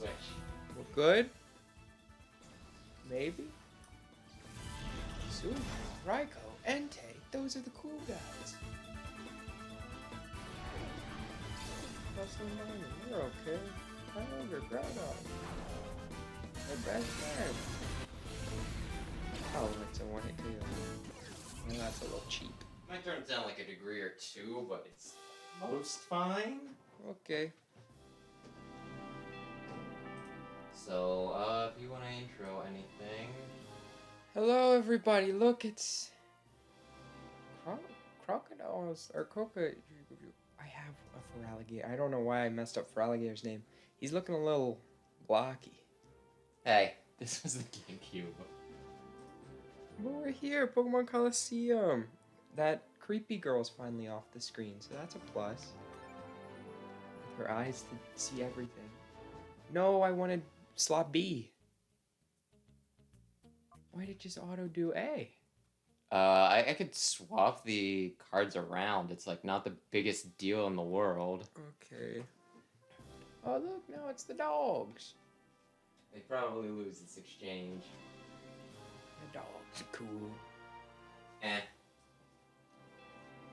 switch. We're good? Maybe? Suzu, Raiko, Entei, those are the cool guys. Russell and Minor, you're okay. However, Groudon. They're best friends. Oh, it's a one-hit KO. Well, that's a little cheap. Might turn it down like a degree or two, but it's most fine. Okay. So, if you want to intro anything. Hello, everybody. Look, it's crocodiles or coca. I have a Feraligatr. I don't know why I messed up Feraligator's name. He's looking a little blocky. Hey, this was the GameCube. But we're here, Pokemon Coloseum. That creepy girl's finally off the screen, so that's a plus. With her eyes to see everything. No, I wanted slot B. Why did it just auto do A? I could swap the cards around. It's like not the biggest deal in the world. Okay. Oh look, now it's the dogs. They probably lose this exchange. The dogs are cool. Eh.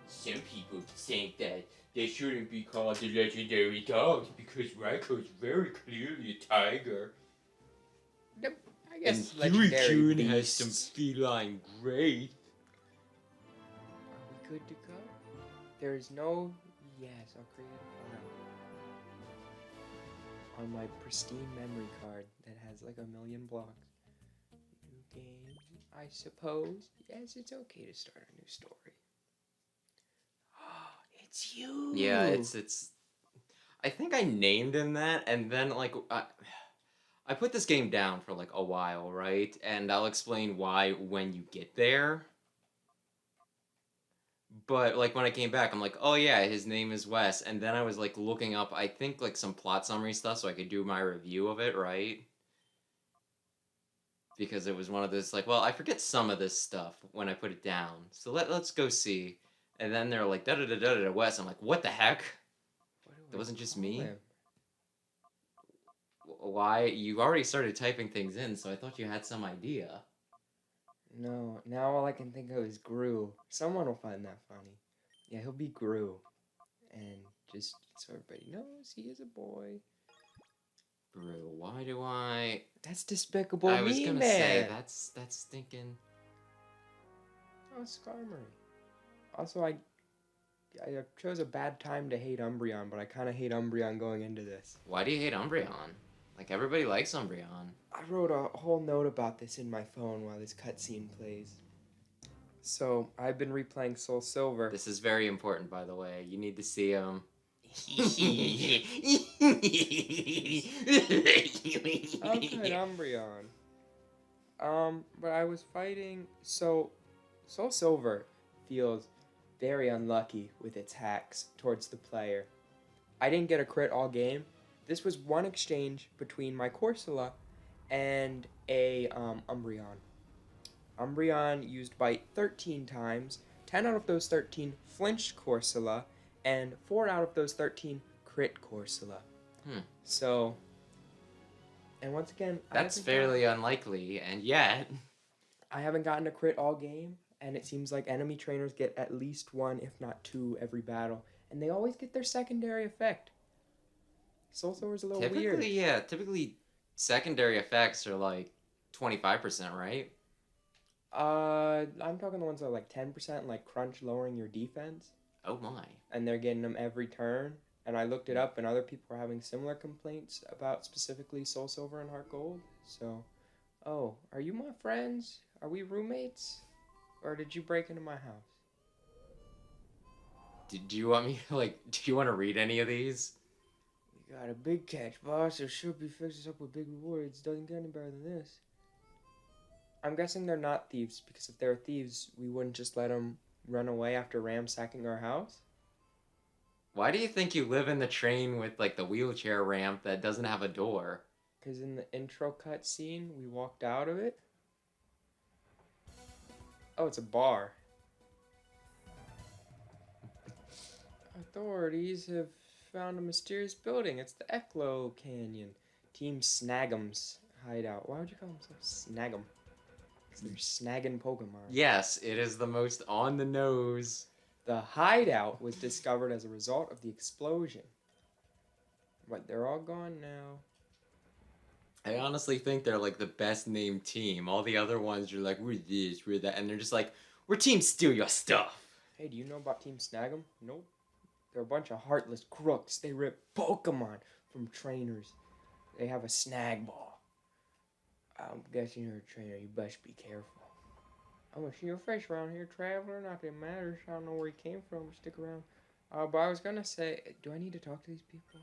Some people think that they shouldn't be called the legendary dogs because Raikou is very clearly a tiger. I guess And legendary Ryujun has some beasts. feline grace. Are we good to go? There is no... Yes, I'll create a file. On my pristine memory card that has like 1,000,000 blocks. New game, I suppose. Yes, it's okay to start a new story. It's you! Yeah, it's... I think I named him that, and then, like, I put this game down for, like, a while, right? And I'll explain why when you get there. But, like, when I came back, I'm like, oh, yeah, his name is Wes. And then I was, like, looking up, I think, like, some plot summary stuff so I could do my review of it, right? Because it was one of those, like, well, I forget some of this stuff when I put it down. So let's go see. And then they're like, da-da-da-da-da, Wes. I'm like, what the heck? That wasn't just me? him? Why? You already started typing things in, so I thought you had some idea. No, now all I can think of is Gru. Someone will find that funny. Yeah, he'll be Gru. And just so everybody knows, he is a boy. Brew, why do I... That's despicable I was me, gonna man. say, that's stinking... Oh, Skarmory. Also, I chose a bad time to hate Umbreon, but I kind of hate Umbreon going into this. Why do you hate Umbreon? Like, everybody likes Umbreon. I wrote a whole note about this in my phone while this cutscene plays. So, I've been replaying Soul Silver. This is very important, by the way. You need to see him. Okay, Umbreon. But I was fighting... So, Soul Silver feels very unlucky with its hacks towards the player. I didn't get a crit all game. This was one exchange between my Corsola and a Umbreon. Umbreon used Bite 13 times. 10 out of those 13 flinched Corsola, and 4 out of those 13 crit Corsola. So, and once again, That's fairly unlikely, and yet... I haven't gotten a crit all game, and it seems like enemy trainers get at least 1, if not 2, every battle. And they always get their secondary effect. Soul Silver's a little weird. Yeah, typically secondary effects are like 25%, right? I'm talking the ones that are like 10%, like Crunch lowering your defense. Oh my. And they're getting them every turn. And I looked it up, and other people were having similar complaints about specifically Soul Silver and Heart Gold. So, oh, are you my friends? Are we roommates? Or did you break into my house? Do you want me to, like, do you want to read any of these? We got a big catch, boss. It should be fixed up with big rewards. Doesn't get any better than this. I'm guessing they're not thieves, because if they're thieves, we wouldn't just let them run away after ransacking our house. Why do you think you live in the train with, like, the wheelchair ramp that doesn't have a door? Because in the intro cutscene, we walked out of it. Oh, it's a bar. Authorities have found a mysterious building. It's the Eclo Canyon. Team Snag'em's hideout. Why would you call themselves Snag'em? Because they're snagging Pokemon. Yes, it is the most on the nose. The hideout was discovered as a result of the explosion. But they're all gone now. I honestly think they're like the best named team. All the other ones are like, we're this, we're that, and they're just like, we're Team Steal Your Stuff. Hey, do you know about Team Snag'em? Nope. They're a bunch of heartless crooks. They rip Pokemon from trainers. They have a snag ball. I'm guessing you're a trainer. You best be careful. I'm gonna see your face around here, traveler. Not that it matters. I don't know where you came from. Stick around. But I was gonna say, do I need to talk to these people?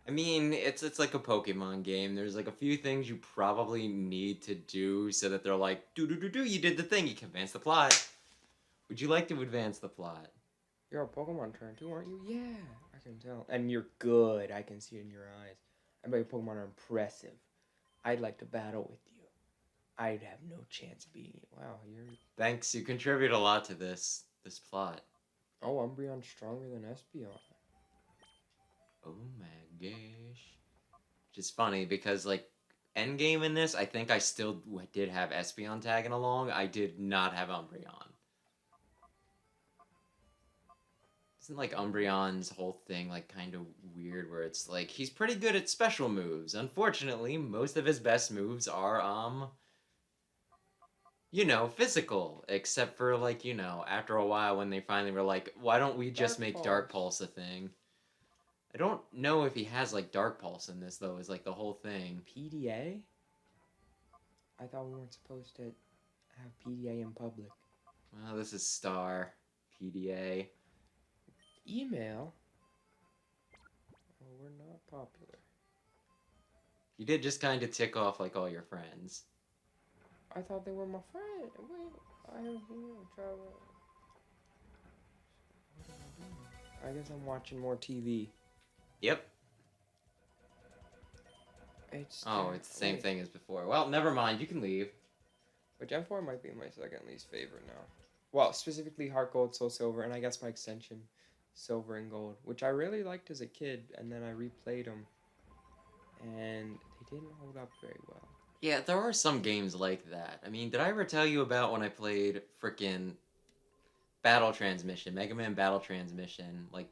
I mean, it's like a Pokemon game. There's like a few things you probably need to do so that they're like, do, you did the thing. You can advance the plot. Would you like to advance the plot? You're a Pokemon trainer too, aren't you? Yeah, I can tell. And you're good. I can see it in your eyes. I bet your Pokemon are impressive. I'd like to battle with you. I'd have no chance of beating you. Wow, you're... Thanks, you contribute a lot to this plot. Oh, Umbreon's stronger than Espeon. Oh my gosh. Which is funny because, like, endgame in this, I think I still did have Espeon tagging along. I did not have Umbreon. Isn't, like, Umbreon's whole thing, like, kind of weird where it's, like, he's pretty good at special moves. Unfortunately, most of his best moves are, you know, physical. Except for, like, you know, after a while when they finally were like, why don't we just make Dark Pulse a thing? I don't know if he has, like, Dark Pulse in this, though, is, like, the whole thing. PDA? I thought we weren't supposed to have PDA in public. Well, this is Star. PDA. Email? Oh, we're not popular. You did just kind of tick off, like, all your friends. I thought they were my friend. Wait, I have travel. What am I doing? I guess I'm watching more TV. Yep. It's the same thing as before. Well, never mind. You can leave. But Gen 4 might be my second least favorite now. Well, specifically Heart Gold, Soul Silver, and I guess my extension, Silver and Gold, which I really liked as a kid, and then I replayed them, and they didn't hold up very well. Yeah, there are some games like that. I mean, did I ever tell you about when I played frickin' Battle Transmission, Mega Man Battle Transmission, like...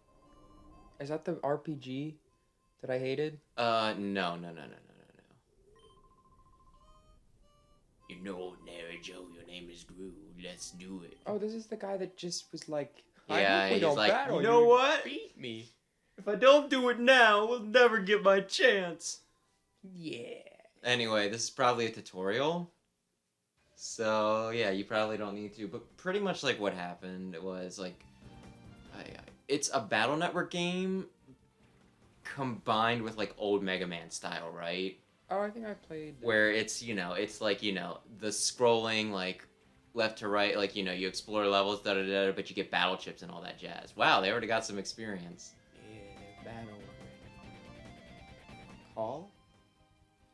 Is that the RPG that I hated? No. You know, ordinary Joe, your name is Gru. Let's do it. Oh, this is the guy that just was like, yeah, he's like, battle, you know what? Beat me. If I don't do it now, we'll never get my chance. Yeah. Anyway, this is probably a tutorial. So, yeah, you probably don't need to. But pretty much, like, what happened was, like, it's a Battle Network game combined with, like, old Mega Man style, right? Oh, I think I played... Where it's, you know, it's like, you know, the scrolling, like, left to right, like, you know, you explore levels, da-da-da, but you get battle chips and all that jazz. Wow, they already got some experience. Yeah, battle. Call?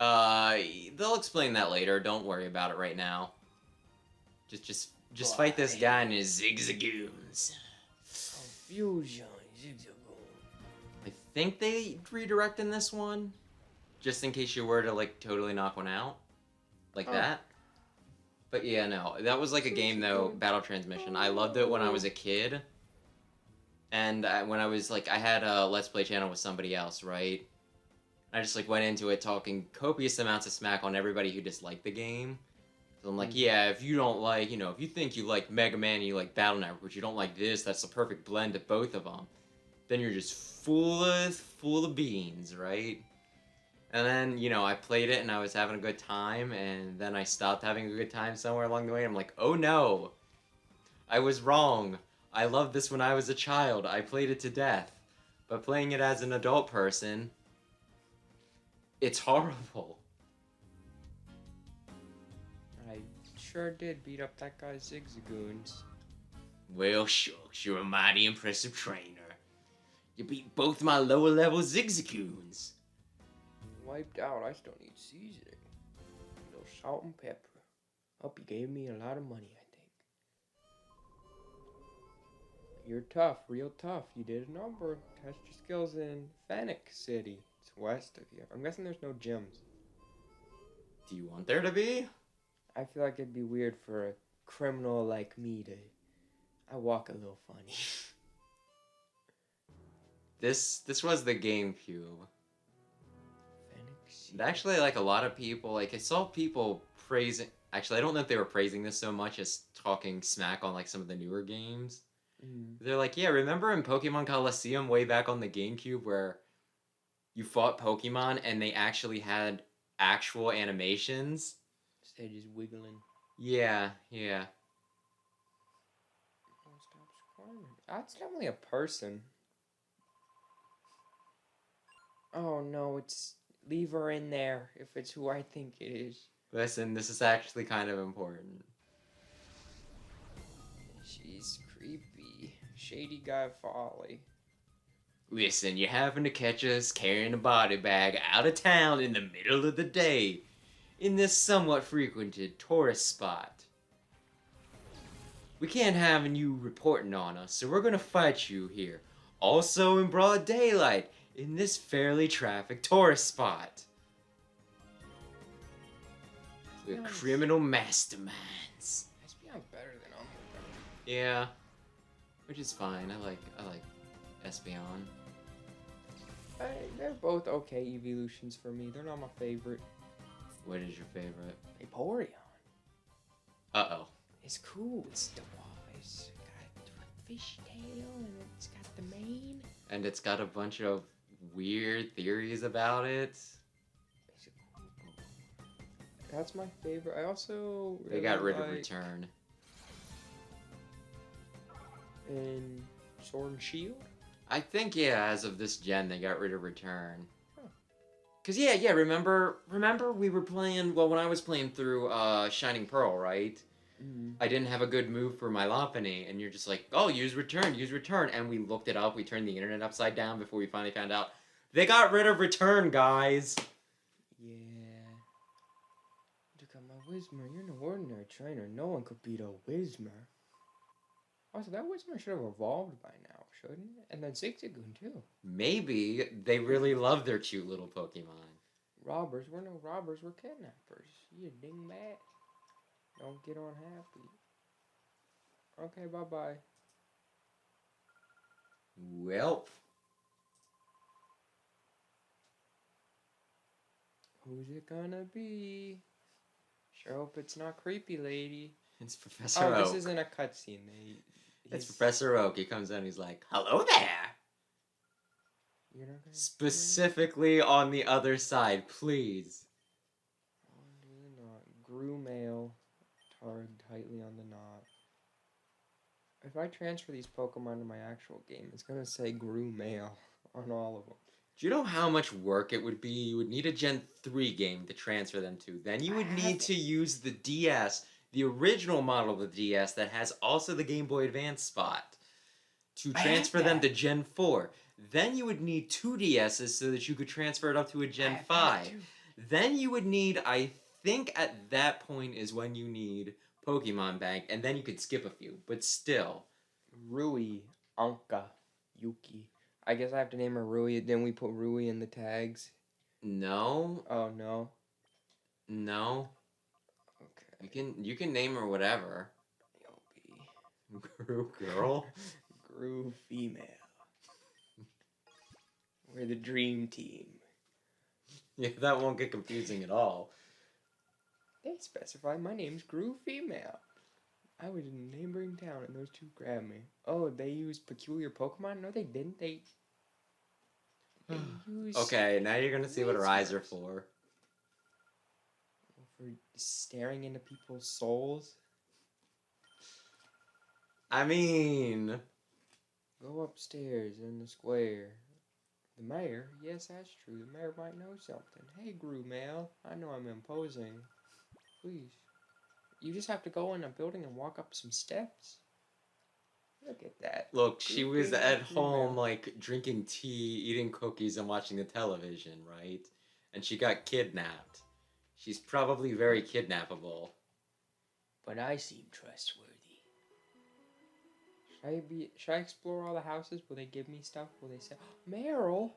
They'll explain that later. Don't worry about it right now. Just fight this guy and his zigzagoons. Confusion, zigzagoon. I think they redirect in this one, just in case you were to, like, totally knock one out, like that. But yeah, no, that was like a game though, Battle Transmission. I loved it when I was a kid, and when I was like, I had a Let's Play channel with somebody else, right? I just like went into it talking copious amounts of smack on everybody who disliked the game. So I'm like, yeah, if you don't like, you know, if you think you like Mega Man and you like Battle Network, but you don't like this, that's the perfect blend of both of them. Then you're just full of beans, right? And then, you know, I played it and I was having a good time, and then I stopped having a good time somewhere along the way. I'm like, oh no, I was wrong. I loved this when I was a child. I played it to death. But playing it as an adult person, it's horrible. I sure did beat up that guy's zigzagoons. Well, shucks, you're a mighty impressive trainer. You beat both my lower level zigzagoons. Wiped out, I still need seasoning. A little salt and pepper. Hope you gave me a lot of money, I think. You're tough, real tough. You did a number. Test your skills in Fennec City. It's west of here. I'm guessing there's no gyms. Do you want there to be? I feel like it'd be weird for a criminal like me to... I walk a little funny. This was the GameCube. Fennec City. And actually, like, a lot of people, like, I saw people praising... Actually, I don't know if they were praising this so much as talking smack on, like, some of the newer games. They're like, yeah, remember in Pokemon Coloseum way back on the GameCube where you fought Pokemon and they actually had actual animations? Instead of just wiggling. Yeah, yeah. Oh, stop squirming. That's definitely a person. Oh no, it's... Leave her in there if it's who I think it is. Listen, this is actually kind of important. She's creepy. Shady guy folly. Listen, you happen to catch us carrying a body bag out of town in the middle of the day in this somewhat frequented tourist spot. We can't have you reporting on us, so we're gonna fight you here. Also in broad daylight in this fairly trafficked tourist spot. We're Nice. criminal masterminds. SBM's better than Umbreon. Yeah, which is fine. I like Espeon. They're both okay evolutions for me. They're not my favorite. What is your favorite? Vaporeon. Uh-oh. It's cool. It's the it's got a fish tail and it's got the mane. And it's got a bunch of weird theories about it. It's a cool Pokemon. That's my favorite. I also They got rid of Return. In Sword and Shield? I think, yeah, as of this gen, they got rid of Return. Huh. Cause yeah, remember we were playing, well, when I was playing through Shining Pearl, right? Mm-hmm. I didn't have a good move for my Lopunny, and you're just like, oh, use Return, and we looked it up, we turned the internet upside down before we finally found out. They got rid of Return, guys! Yeah. Look at my Whismur. You're an ordinary trainer. No one could beat a Whismur. Also, that Whismur should have evolved by now, shouldn't it? And then Zigzagoon, too. Maybe they really love their cute little Pokemon. Robbers. We're no robbers. We're kidnappers. You dingbat. Don't get unhappy. Okay, bye-bye. Well. Who's it gonna be? Sure hope it's not creepy lady. It's Professor Oak. This isn't a cutscene. It's Professor Oak. He comes in, he's like, hello there! You're not gonna Specifically on the other side, please. Groomail. Tugged tightly on the knot. If I transfer these Pokemon to my actual game, it's gonna say Groomail on all of them. Do you know how much work it would be? You would need a Gen 3 game to transfer them to. Then you would need to use the DS, the original model of the DS that has also the Game Boy Advance spot, to transfer them to Gen 4. Then you would need 2 DSs so that you could transfer it up to a Gen 5. Then you would need, I think at that point is when you need Pokemon Bank, and then you could skip a few, but still. Rui, Anka, Yuki. I guess I have to name her Rui, then we put Rui in the tags. No. Oh, no? No. Okay. You can name her whatever. Gru girl? Gru female. We're the dream team. Yeah, that won't get confusing at all. They specified my name's Gru female. I was in a neighboring town and those two grabbed me. Oh, they used peculiar Pokemon? No, they didn't. They used... Okay, now you're gonna see what her eyes are for. For staring into people's souls? I mean... Go upstairs in the square. The mayor? Yes, that's true. The mayor might know something. Hey, Groomail. I know I'm imposing. Please. You just have to go in a building and walk up some steps. Look at that. Look, she was at home, like, drinking tea, eating cookies, and watching the television, right? And she got kidnapped. She's probably very kidnappable. But I seem trustworthy. Should I explore all the houses? Will they give me stuff? Will they say, Meryl?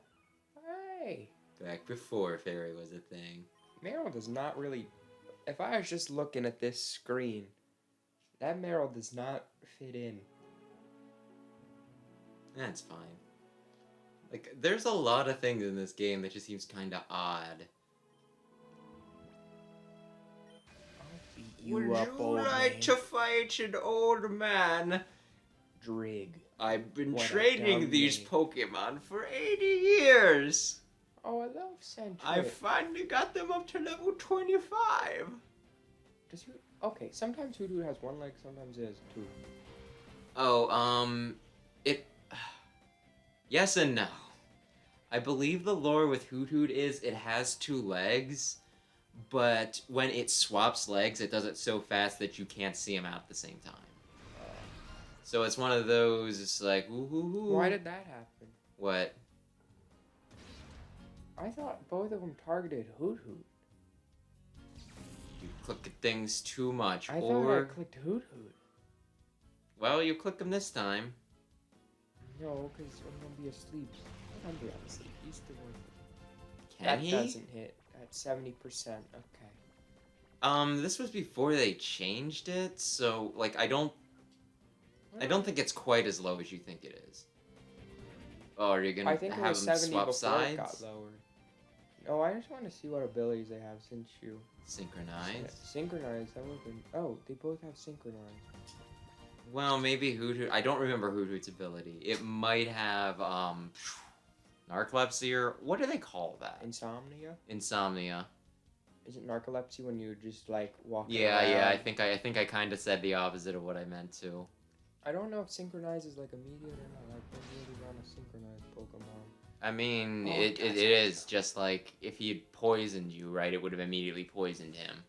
Hey! Back before fairy was a thing. Meryl does not really... If I was just looking at this screen, that Meryl does not fit in. That's fine. Like, there's a lot of things in this game that just seems kind of odd. You up, old man. to fight an old man? Drig. I've been What a training dumb these name. Pokemon for 80 years. Oh, I love Sentry. I finally got them up to level 25. Okay, sometimes Hoothoot has one leg, sometimes it has two. Oh, yes and no. I believe the lore with Hoothoot is it has two legs, but when it swaps legs, it does it so fast that you can't see them out at the same time. So it's one of those, it's like, ooh. Why did that happen? What? I thought both of them targeted Hoothoot. You click at things too much, I or... thought I clicked Hoothoot. Well, you click them this time. No, because I'm going to be asleep. I'm going to be asleep. He's still working. Can that he? doesn't hit at 70%. Okay. This was before they changed it, so, like, I don't think it's quite as low as you think it is. Oh, are you gonna I think it have was them 70 swap before sides? it got lowered. No, I just want to see what abilities they have since you... Synchronize? Synchronize, that would've been... Oh, they both have synchronize. Well, maybe Hoothoot... I don't remember Hoothoot's ability. It might have, narcolepsy, or... What do they call that? Insomnia? Insomnia. Is it narcolepsy when you just, like, walk around? Yeah, I think I kind of said the opposite of what I meant to. I don't know if synchronize is, like, immediate or not. I really want to synchronize Pokemon. I mean, Oh, it is just like, if he had poisoned you, right, it would have immediately poisoned him.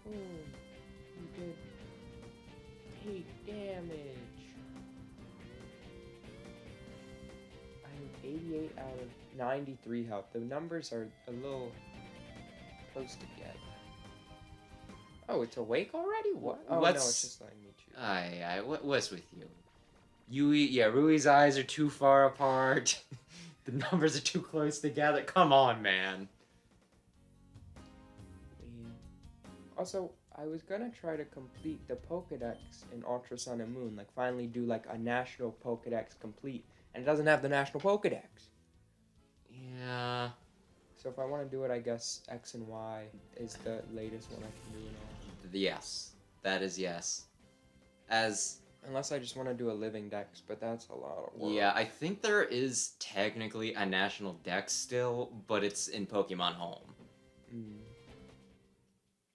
Oh, you did take damage. I have 88 out of 93 health. The numbers are a little close together. Oh, it's awake already? What? Oh, no, it's just letting me choose. Aye, what's with you? Rui's eyes are too far apart. The numbers are too close together. Come on, man. Yeah. Also, I was gonna try to complete the Pokedex in Ultra Sun and Moon. Like, finally do, like, a national Pokedex complete. And it doesn't have the national Pokedex. Yeah. So if I want to do it, I guess X and Y is the latest one I can do and all. Yes. That is yes. Unless I just want to do a living dex, but that's a lot of work. Yeah, I think there is technically a national dex still, but it's in Pokemon Home.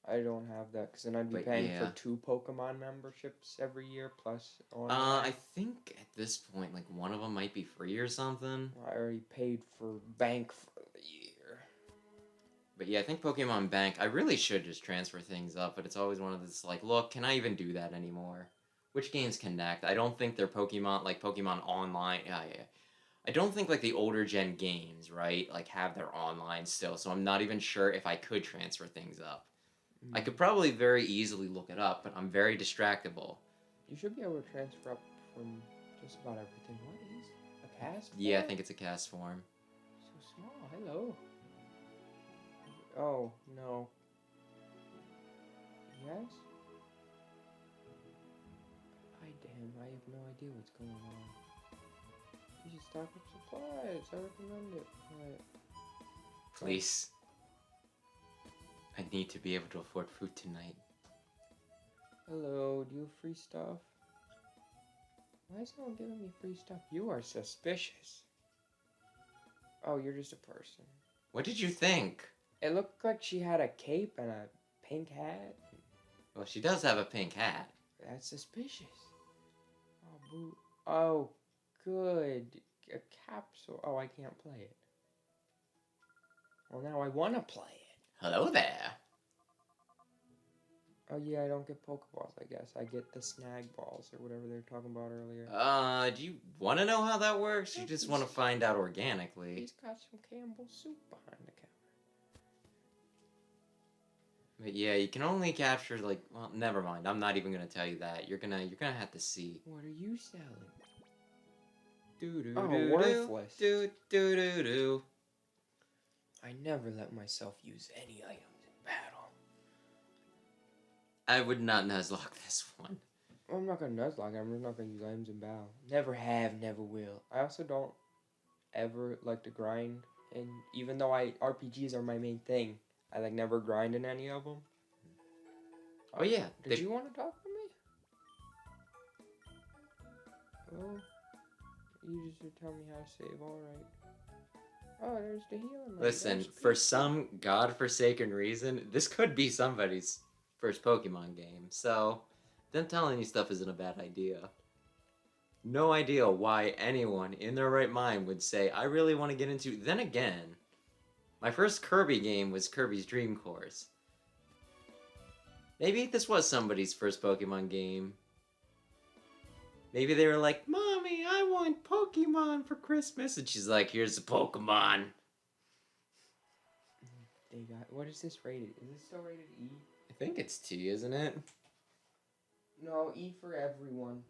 I don't have that, because then I'd be paying for 2 Pokemon memberships every year, plus online. I think at this point, like, one of them might be free or something. I already paid for Bank for the year. But yeah, I think Pokemon Bank, I really should just transfer things up, but it's always one of those, like, look, can I even do that anymore? Which games connect? I don't think they're Pokemon, like, Pokemon Online. Yeah. I don't think, like, the older gen games, right, like, have their online still, so I'm not even sure if I could transfer things up. I could probably very easily look it up, but I'm very distractible. You should be able to transfer up from just about everything. What is a cast form? Yeah, I think it's a cast form. So small. Hello. Oh, no. Yes? I have no idea what's going on. You should stock up supplies. I recommend it. Right. Please. I need to be able to afford food tonight. Hello, do you have free stuff? Why is no one giving me free stuff? You are suspicious. Oh, you're just a person. What did you think? It looked like she had a cape and a pink hat. Well, she does have a pink hat. That's suspicious. Oh, boo. Oh, good. A capsule. Oh, I can't play it. Well, now I want to play it. Hello there. Oh, yeah, I don't get Pokeballs, I guess. I get the snag balls or whatever they were talking about earlier. Do you want to know how that works? You just want to find out organically. He's got some Campbell soup behind the counter. But yeah, you can only capture like. Well, never mind. I'm not even gonna tell you that. You're gonna have to see. What are you selling? Do do Oh, do worthless. do do do do. I never let myself use any items in battle. I would not nuzlocke this one. Well, I'm not gonna nuzlocke. I'm just not gonna use items in battle. Never have, never will. I also don't ever like to grind, and even though RPGs are my main thing, I like never grind in any of them. Oh yeah. Did you want to talk to me? Well, you just should tell me how to save. All right. Oh, there's the healing. Listen, for some godforsaken reason, this could be somebody's first Pokemon game. So, them telling you stuff isn't a bad idea. No idea why anyone in their right mind would say, I really want to get into... Then again, my first Kirby game was Kirby's Dream Course. Maybe this was somebody's first Pokemon game. Maybe they were like, Mommy, I want Pokemon for Christmas. And she's like, here's the Pokemon. They got... What is this rated? Is this still rated E? I think it's T, isn't it? No, E for everyone.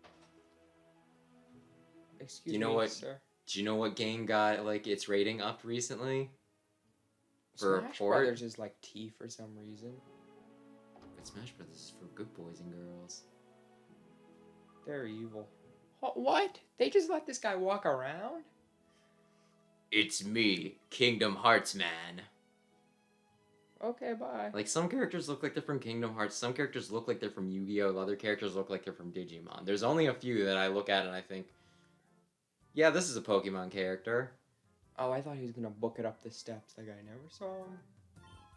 Excuse you know me, what, sir. Do you know what game got, like, its rating upped recently? For Smash a port? Brothers is like T for some reason. But Smash Brothers is for good boys and girls. They're evil. What? They just let this guy walk around? It's me, Kingdom Hearts man. Okay, bye. Like, some characters look like they're from Kingdom Hearts, some characters look like they're from Yu-Gi-Oh!, other characters look like they're from Digimon. There's only a few that I look at and I think, yeah, this is a Pokemon character. Oh, I thought he was gonna book it up the steps. Like, I never saw him.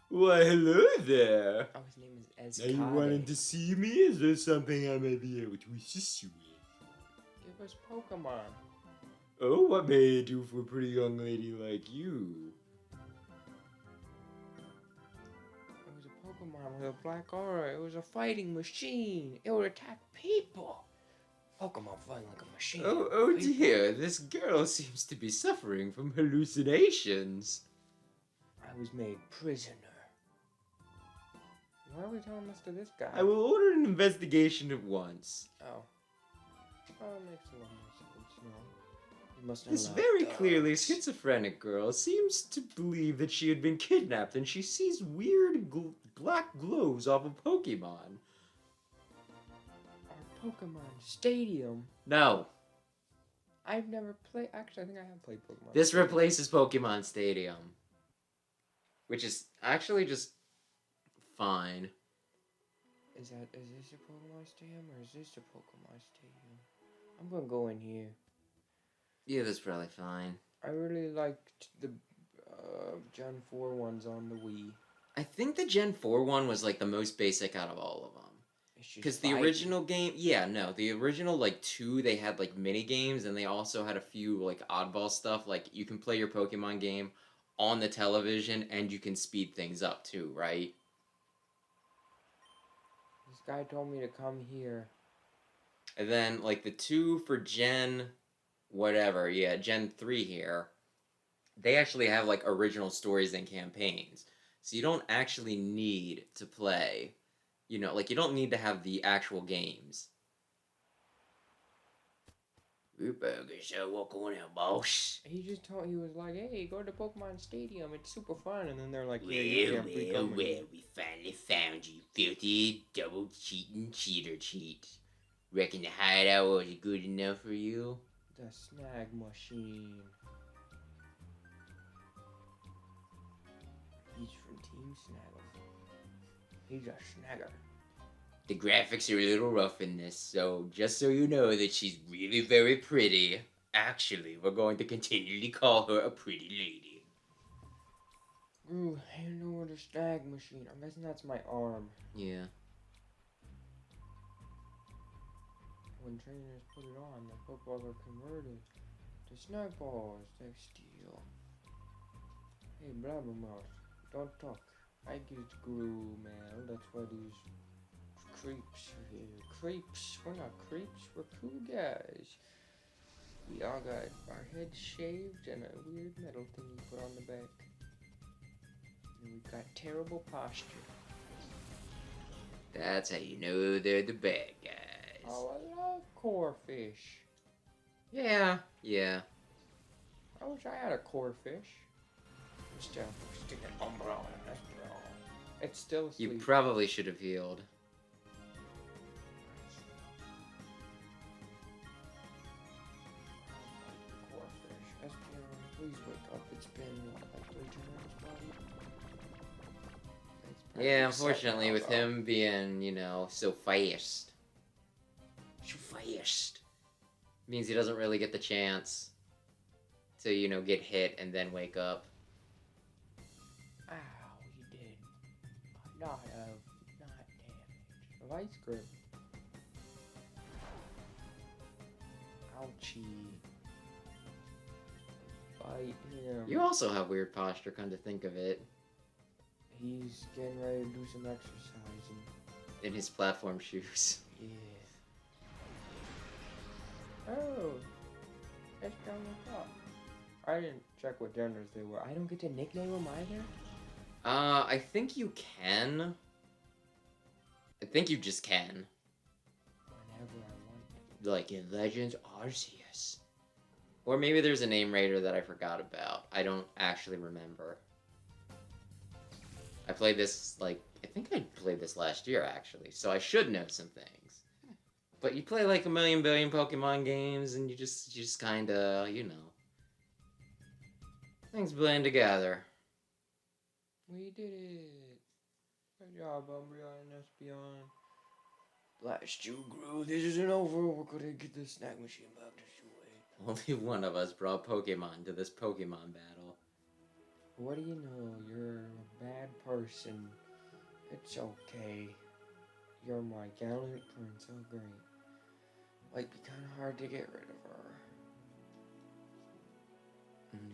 Why, hello there. Oh, his name is Are you Ezkade. wanting to see me? Is there something I may be able to assist you with? Give us Pokemon. Oh, what may I do for a pretty young lady like you? It was a Pokemon with a black aura. It was a fighting machine. It would attack people. Pokemon fighting like a machine. Oh People. dear, this girl seems to be suffering from hallucinations. I was made prisoner. Why are we telling this to this guy? I will order an investigation at once. Oh. Oh, it makes a lot more sense, you know. You must This allow very dogs. clearly schizophrenic girl seems to believe that she had been kidnapped and she sees weird black glows off of Pokemon. Our Pokemon Stadium. No, I've never played. Actually, I think I have played Pokemon. this replaces Pokemon Stadium. Which is actually just fine. Is this a Pokemon Stadium or is this a Pokemon Stadium? I'm gonna go in here. Yeah, that's probably fine. I really liked the Gen 4 ones on the Wii. I think the Gen 4 one was like the most basic out of all of them. Because the original game, the original like 2, they had like mini games and they also had a few like oddball stuff. Like you can play your Pokemon game on the television and you can speed things up too, right? This guy told me to come here. And then like the 2 for Gen whatever, Gen 3 here, they actually have like original stories and campaigns. So you don't actually need to play, you know, like you don't need to have the actual games. So what going on, boss? He just told he was like, hey, go to Pokemon Stadium. It's super fun. And then they're like, yeah, you can't free come in. We finally found you, filthy double cheating cheater cheat. Reckon the hideout was good enough for you? The snag machine. He's from Team Snaggle. He's a snagger. The graphics are a little rough in this, so just so you know that she's really very pretty. Actually, we're going to continually call her a pretty lady. Ooh, hand over the snag machine. I'm guessing that's my arm. Yeah. When trainers put it on, the Pokeballs are converted to snag balls like steel. Hey, Blabbermouth, don't talk. I get glue, man. That's why these creeps are here. Creeps? We're not creeps. We're cool guys. We all got our heads shaved and a weird metal thing we put on the back. And we've got terrible posture. That's how you know they're the bad guys. Oh, I love corefish. Yeah, yeah. I wish I had a corefish. Just stick an umbrella in this bro. It's still asleep. You probably should have healed. Corefish. Espeon, please wake up. It's been, what, like 3 turns, buddy? Yeah, unfortunately, with him being, you know, so fast. So fast. Means he doesn't really get the chance to, you know, get hit and then wake up. Ow, you did. Not damage. Vice grip. Ouchie. Bite him. You also have weird posture, come to think of it. He's getting ready to do some exercising. In his platform shoes. Yeah. Oh. That's down the top. I didn't check what genders they were. I don't get to nickname them either? I think you can. I think you just can. Whenever I want to. Like in Legends Arceus. Or maybe there's a name raider that I forgot about. I don't actually remember. I played this, like, I think I played this last year, actually, so I should know some things. But you play, like, a million billion Pokemon games, and you just kinda, you know. Things blend together. We did it. Good job, Umbreon and Espeon. Blast you, Gru. This isn't over. We're gonna get the snack machine back to Shui. Only one of us brought Pokemon to this Pokemon battle. What do you know? You're a bad person. It's okay. You're my gallant prince. Oh, great. Might be kind of hard to get rid of her.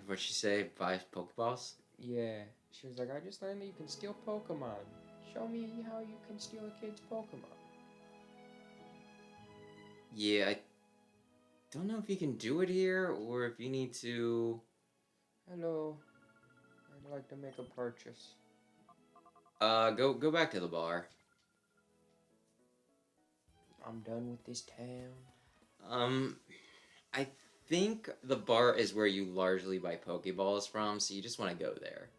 What'd she say? Buy Pokeballs? Yeah. She was like, I just learned that you can steal Pokemon. Show me how you can steal a kid's Pokemon. Yeah, I don't know if you can do it here, or if you need to... Hello. I'd like to make a purchase. Go back to the bar. I'm done with this town. I think the bar is where you largely buy Pokeballs from, so you just want to go there.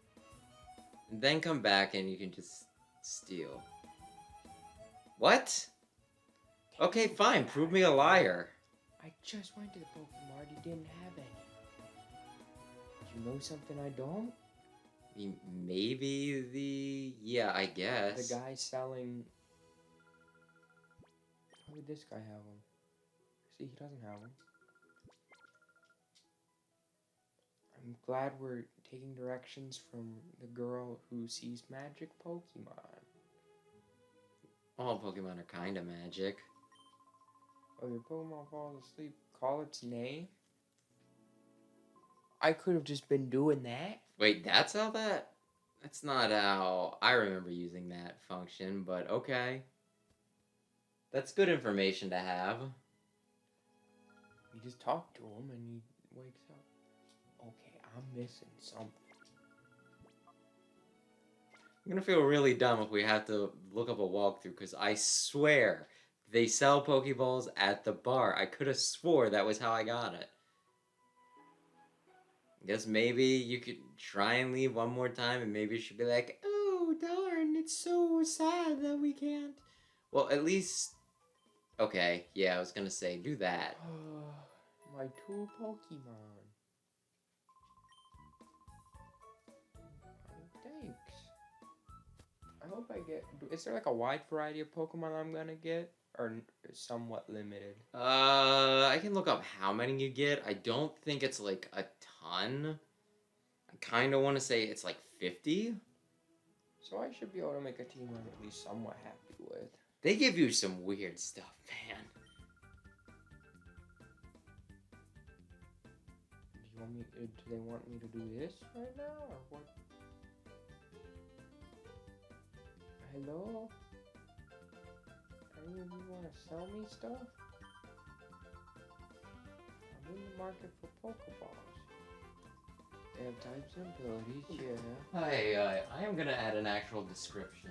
And then come back and you can just steal. What? Okay, fine, prove me a liar. I just went to the Pokemon, he didn't have any. You know something I don't? Maybe yeah, I guess. The guy selling... How would this guy have them? See, he doesn't have them. I'm glad we're taking directions from the girl who sees magic Pokemon. All Pokemon are kind of magic. Oh, your Pokemon falls asleep. Call its name? I could have just been doing that. Wait, that's how that... That's not how I remember using that function, but okay. That's good information to have. You just talk to him and he wakes up. Okay, I'm missing something. I'm gonna feel really dumb if we have to look up a walkthrough, because I swear they sell Pokeballs at the bar. I could have swore that was how I got it. I guess maybe you could try and leave one more time, and maybe it should be like, oh, darn, it's so sad that we can't. Well, at least... Okay, yeah, I was gonna say, do that. My 2 Pokemon. Oh, thanks. I hope I get... Is there like a wide variety of Pokemon I'm gonna get? Or somewhat limited? I can look up how many you get. I don't think it's like a ton. I kind of want to say it's like 50. So I should be able to make a team I'm at least somewhat happy with. They give you some weird stuff, man. Do they want me to do this right now, or what? Hello? Any of you want to sell me stuff? I'm in the market for Pokeballs. They have types and abilities, yeah. I am gonna add an actual description.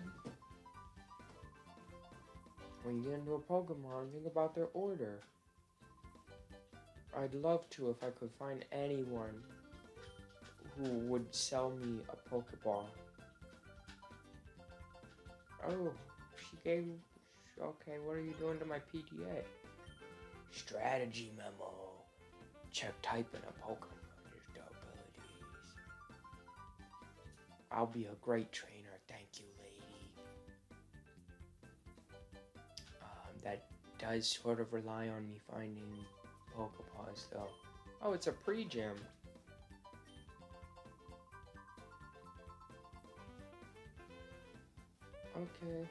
when you get into a Pokemon, think about their order. I'd love to if I could find anyone who would sell me a Pokeball. Oh, she gave... Okay, what are you doing to my PDA? Strategy memo. Check typing a Pokemon's abilities. I'll be a great trainer, thank you, lady. That does sort of rely on me finding Pokeballs, though. Oh, it's a pre-gym. Okay.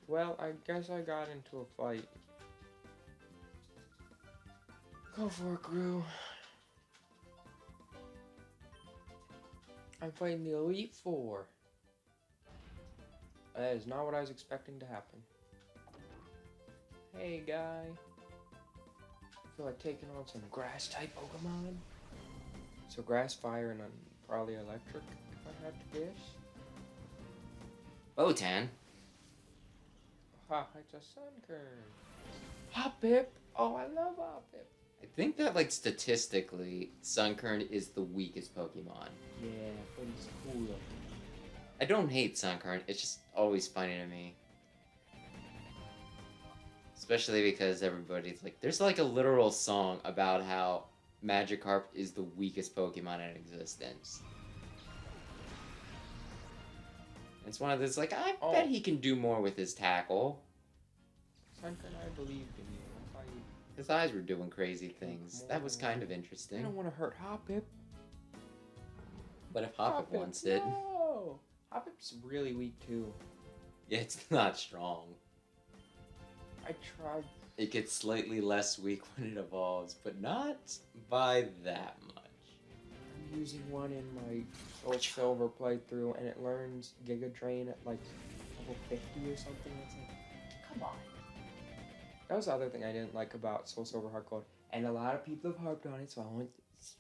Well, I guess I got into a fight. Go for it, Gru. I'm fighting the Elite Four. That is not what I was expecting to happen. Hey, guy. Feel like taking on some grass-type Pokemon? So grass, fire, and probably electric, if I had to guess. Botan. Ha, it's a Sunkern. Hoppip! Oh, I love Hoppip. I think that, like, statistically, Sunkern is the weakest Pokemon. Yeah, but it's cool. I don't hate Sunkern, it's just always funny to me. Especially because everybody's like, there's like a literal song about how Magikarp is the weakest Pokemon in existence. It's one of those, like, I bet he can do more with his tackle. Sunkern, I believed in you. I thought you... His eyes were doing crazy things. That was kind of I interesting. don't want to hurt Hoppip. But if Hoppip wants it... No! Hoppip's really weak, too. Yeah, it's not strong. I tried. It gets slightly less weak when it evolves, but not by that much. I'm using one in my Soul Silver playthrough, and it learns Giga Drain at like level 50 or something. It's like, come on. That was the other thing I didn't like about Soul Silver Heart Gold, and a lot of people have harped on it, so I won't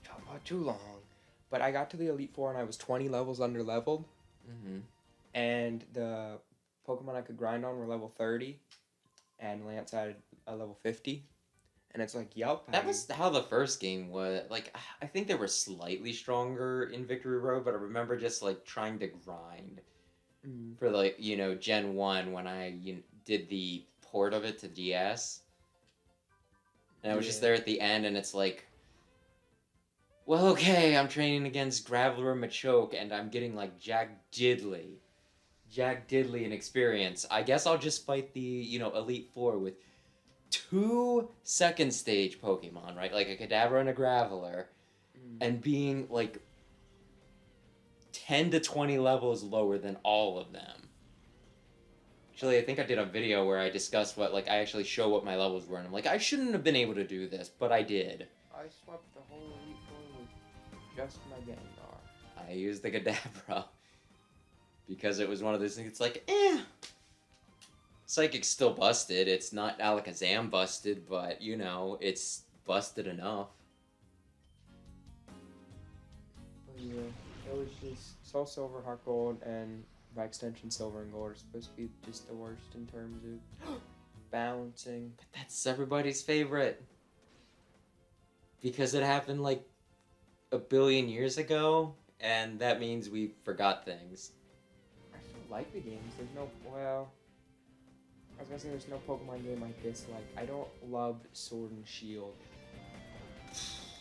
talk about too long. But I got to the Elite Four, and I was 20 levels under leveled, and the Pokemon I could grind on were level 30. And Lance had a level 50. And it's like, yup. That was how the first game was. Like, I think they were slightly stronger in Victory Road, but I remember just, like, trying to grind for, like, you know, Gen 1 when I did the port of it to DS. And I was just there at the end, and it's like, well, okay, I'm training against Graveler and Machoke, and I'm getting, like, Jack Diddley in experience. I guess I'll just fight the, you know, Elite Four with 2 second stage Pokemon, right? Like a Kadabra and a Graveler, and being like 10 to 20 levels lower than all of them. Actually, I think I did a video where I discussed what, like, I actually show what my levels were, and I'm like, I shouldn't have been able to do this, but I did. I swept the whole Elite Four with just my Gengar. I used the Kadabra. Because it was one of those things, it's like, Psychic's still busted. It's not Alakazam busted, but, you know, it's busted enough. Yeah, it was just Soul Silver, Heart Gold, and by extension Silver and Gold are supposed to be just the worst in terms of balancing. But that's everybody's favorite. Because it happened, like, a billion years ago, and that means we forgot things. Like the games, there's no, well, I was gonna say there's no Pokemon game I dislike. I don't love Sword and Shield.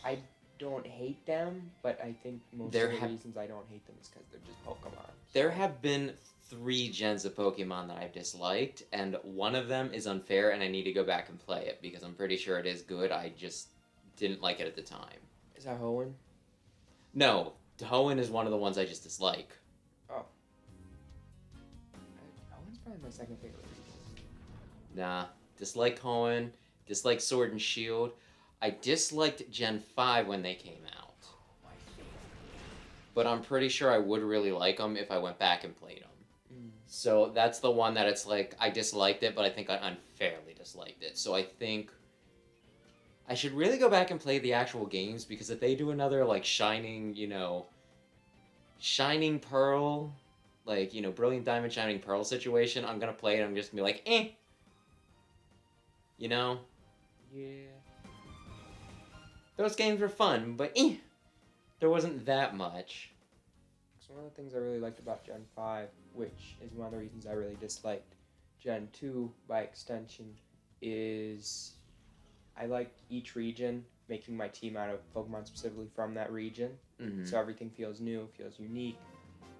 I don't hate them, but I think most of the reasons I don't hate them is because they're just Pokemon. There have been 3 gens of Pokemon that I've disliked, and one of them is unfair, and I need to go back and play it, because I'm pretty sure it is good, I just didn't like it at the time. Is that Hoenn? No, Hoenn is one of the ones I just dislike. Oh. Hoenn's probably my second favorite reason. Nah, dislike Hoenn, dislike Sword and Shield. I disliked Gen 5 when they came out. My favorite. But I'm pretty sure I would really like them if I went back and played them. So that's the one that it's like, I disliked it, but I think I unfairly disliked it. So I think I should really go back and play the actual games, because if they do another, like, Shining, you know, Shining Pearl, like, you know, Brilliant Diamond, Shining Pearl situation, I'm gonna play it and I'm just gonna be like, eh. You know? Yeah. Those games were fun, but there wasn't that much. So one of the things I really liked about Gen 5, which is one of the reasons I really disliked Gen 2 by extension, is I like each region, making my team out of Pokemon specifically from that region. Mm-hmm. So everything feels new, feels unique.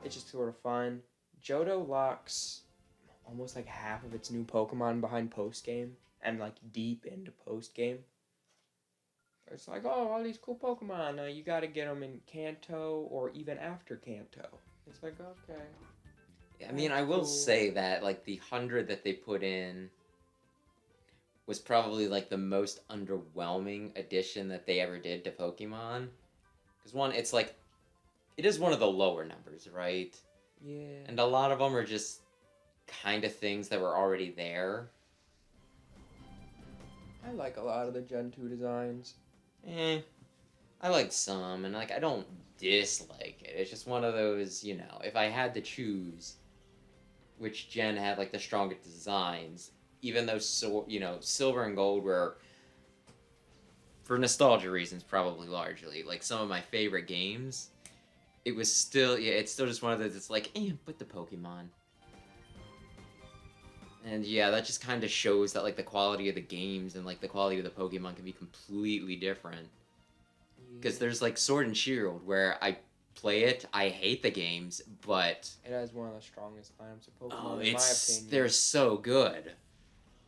It's just sort of fun. Johto locks almost like half of its new Pokemon behind post-game and like deep into post-game. It's like, oh, all these cool Pokemon, you gotta get them in Kanto or even after Kanto. It's like, okay. I mean, I will say that, like, the 100 that they put in was probably, like, the most underwhelming addition that they ever did to Pokemon. Because, one, it's like, it is one of the lower numbers, right? Yeah. And a lot of them are just kind of things that were already there. I like a lot of the Gen 2 designs. I like some, and, like, I don't dislike it. It's just one of those, you know, if I had to choose which gen had, like, the strongest designs, even though, Silver and Gold were, for nostalgia reasons, probably largely, like, some of my favorite games, it was still, it's still just one of those, it's like, put the Pokemon. And yeah, that just kind of shows that, like, the quality of the games and, like, the quality of the Pokemon can be completely different. Because there's, like, Sword and Shield, where I play it, I hate the games, but... It has one of the strongest lineups of Pokemon, in my opinion. They're so good.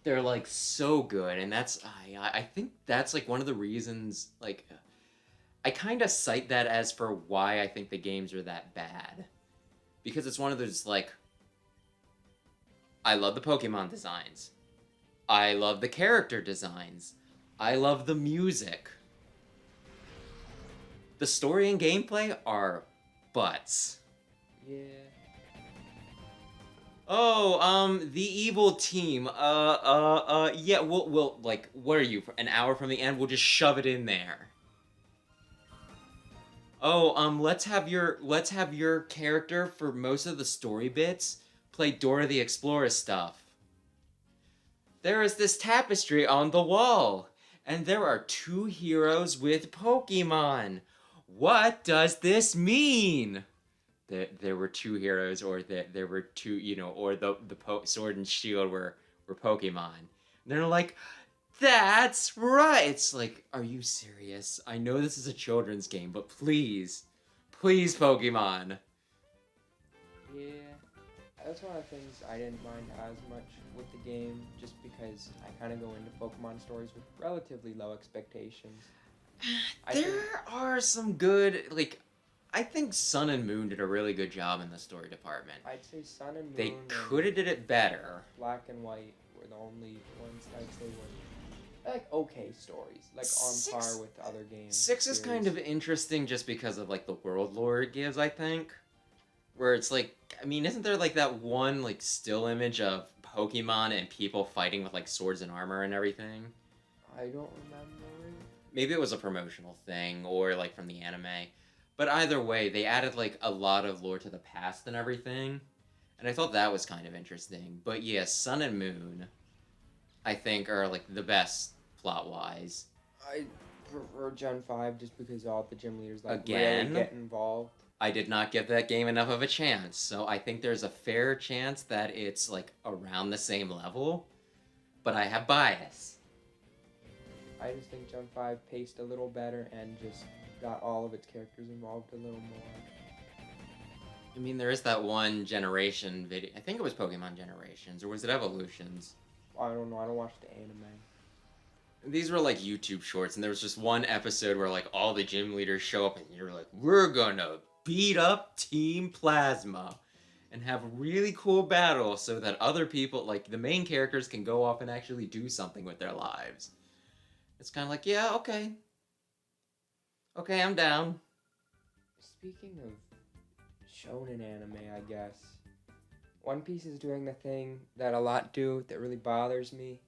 They're, like, so good, and that's... I think that's, like, one of the reasons, like... I kind of cite that as for why I think the games are that bad. Because it's one of those, like... I love the Pokemon designs. I love the character designs. I love the music. The story and gameplay are butts. Yeah. Oh, the evil team. Yeah, we'll, like, what are you, an hour from the end? We'll just shove it in there. Oh, let's have your character for most of the story bits play Dora the Explorer stuff. There is this tapestry on the wall, and there are 2 heroes with Pokemon. What does this mean? There were 2 heroes, or there were 2, or the Sword and Shield were Pokemon. And they're like, that's right. It's like, are you serious? I know this is a children's game, but please, Pokemon. Yeah. That's one of the things I didn't mind as much with the game, just because I kind of go into Pokemon stories with relatively low expectations. There are some good, like, I think Sun and Moon did a really good job in the story department. I'd say Sun and Moon. They could have did it better. Black and White were the only ones I'd say were like okay stories, like on par with other games. 6 is kind of interesting just because of, like, the world lore it gives, I think. Where it's like, I mean, isn't there, like, that one, like, still image of Pokemon and people fighting with, like, swords and armor and everything? I don't remember. Maybe it was a promotional thing, or, like, from the anime. But either way, they added, like, a lot of lore to the past and everything. And I thought that was kind of interesting. But yeah, Sun and Moon, I think, are, like, the best plot-wise. I prefer Gen 5 just because all the gym leaders, like, Again? really get involved. I did not give that game enough of a chance, so I think there's a fair chance that it's, like, around the same level, but I have bias. I just think Gen 5 paced a little better and just got all of its characters involved a little more. I mean, there is that one Generation video. I think it was Pokemon Generations, or was it Evolutions? I don't know, I don't watch the anime. These were, like, YouTube shorts, and there was just one episode where, like, all the gym leaders show up, and you're like, we're gonna beat up Team Plasma and have a really cool battle so that other people, like, the main characters can go off and actually do something with their lives. It's kind of like, yeah, okay. Okay, I'm down. Speaking of shonen anime, I guess, One Piece is doing the thing that a lot do that really bothers me.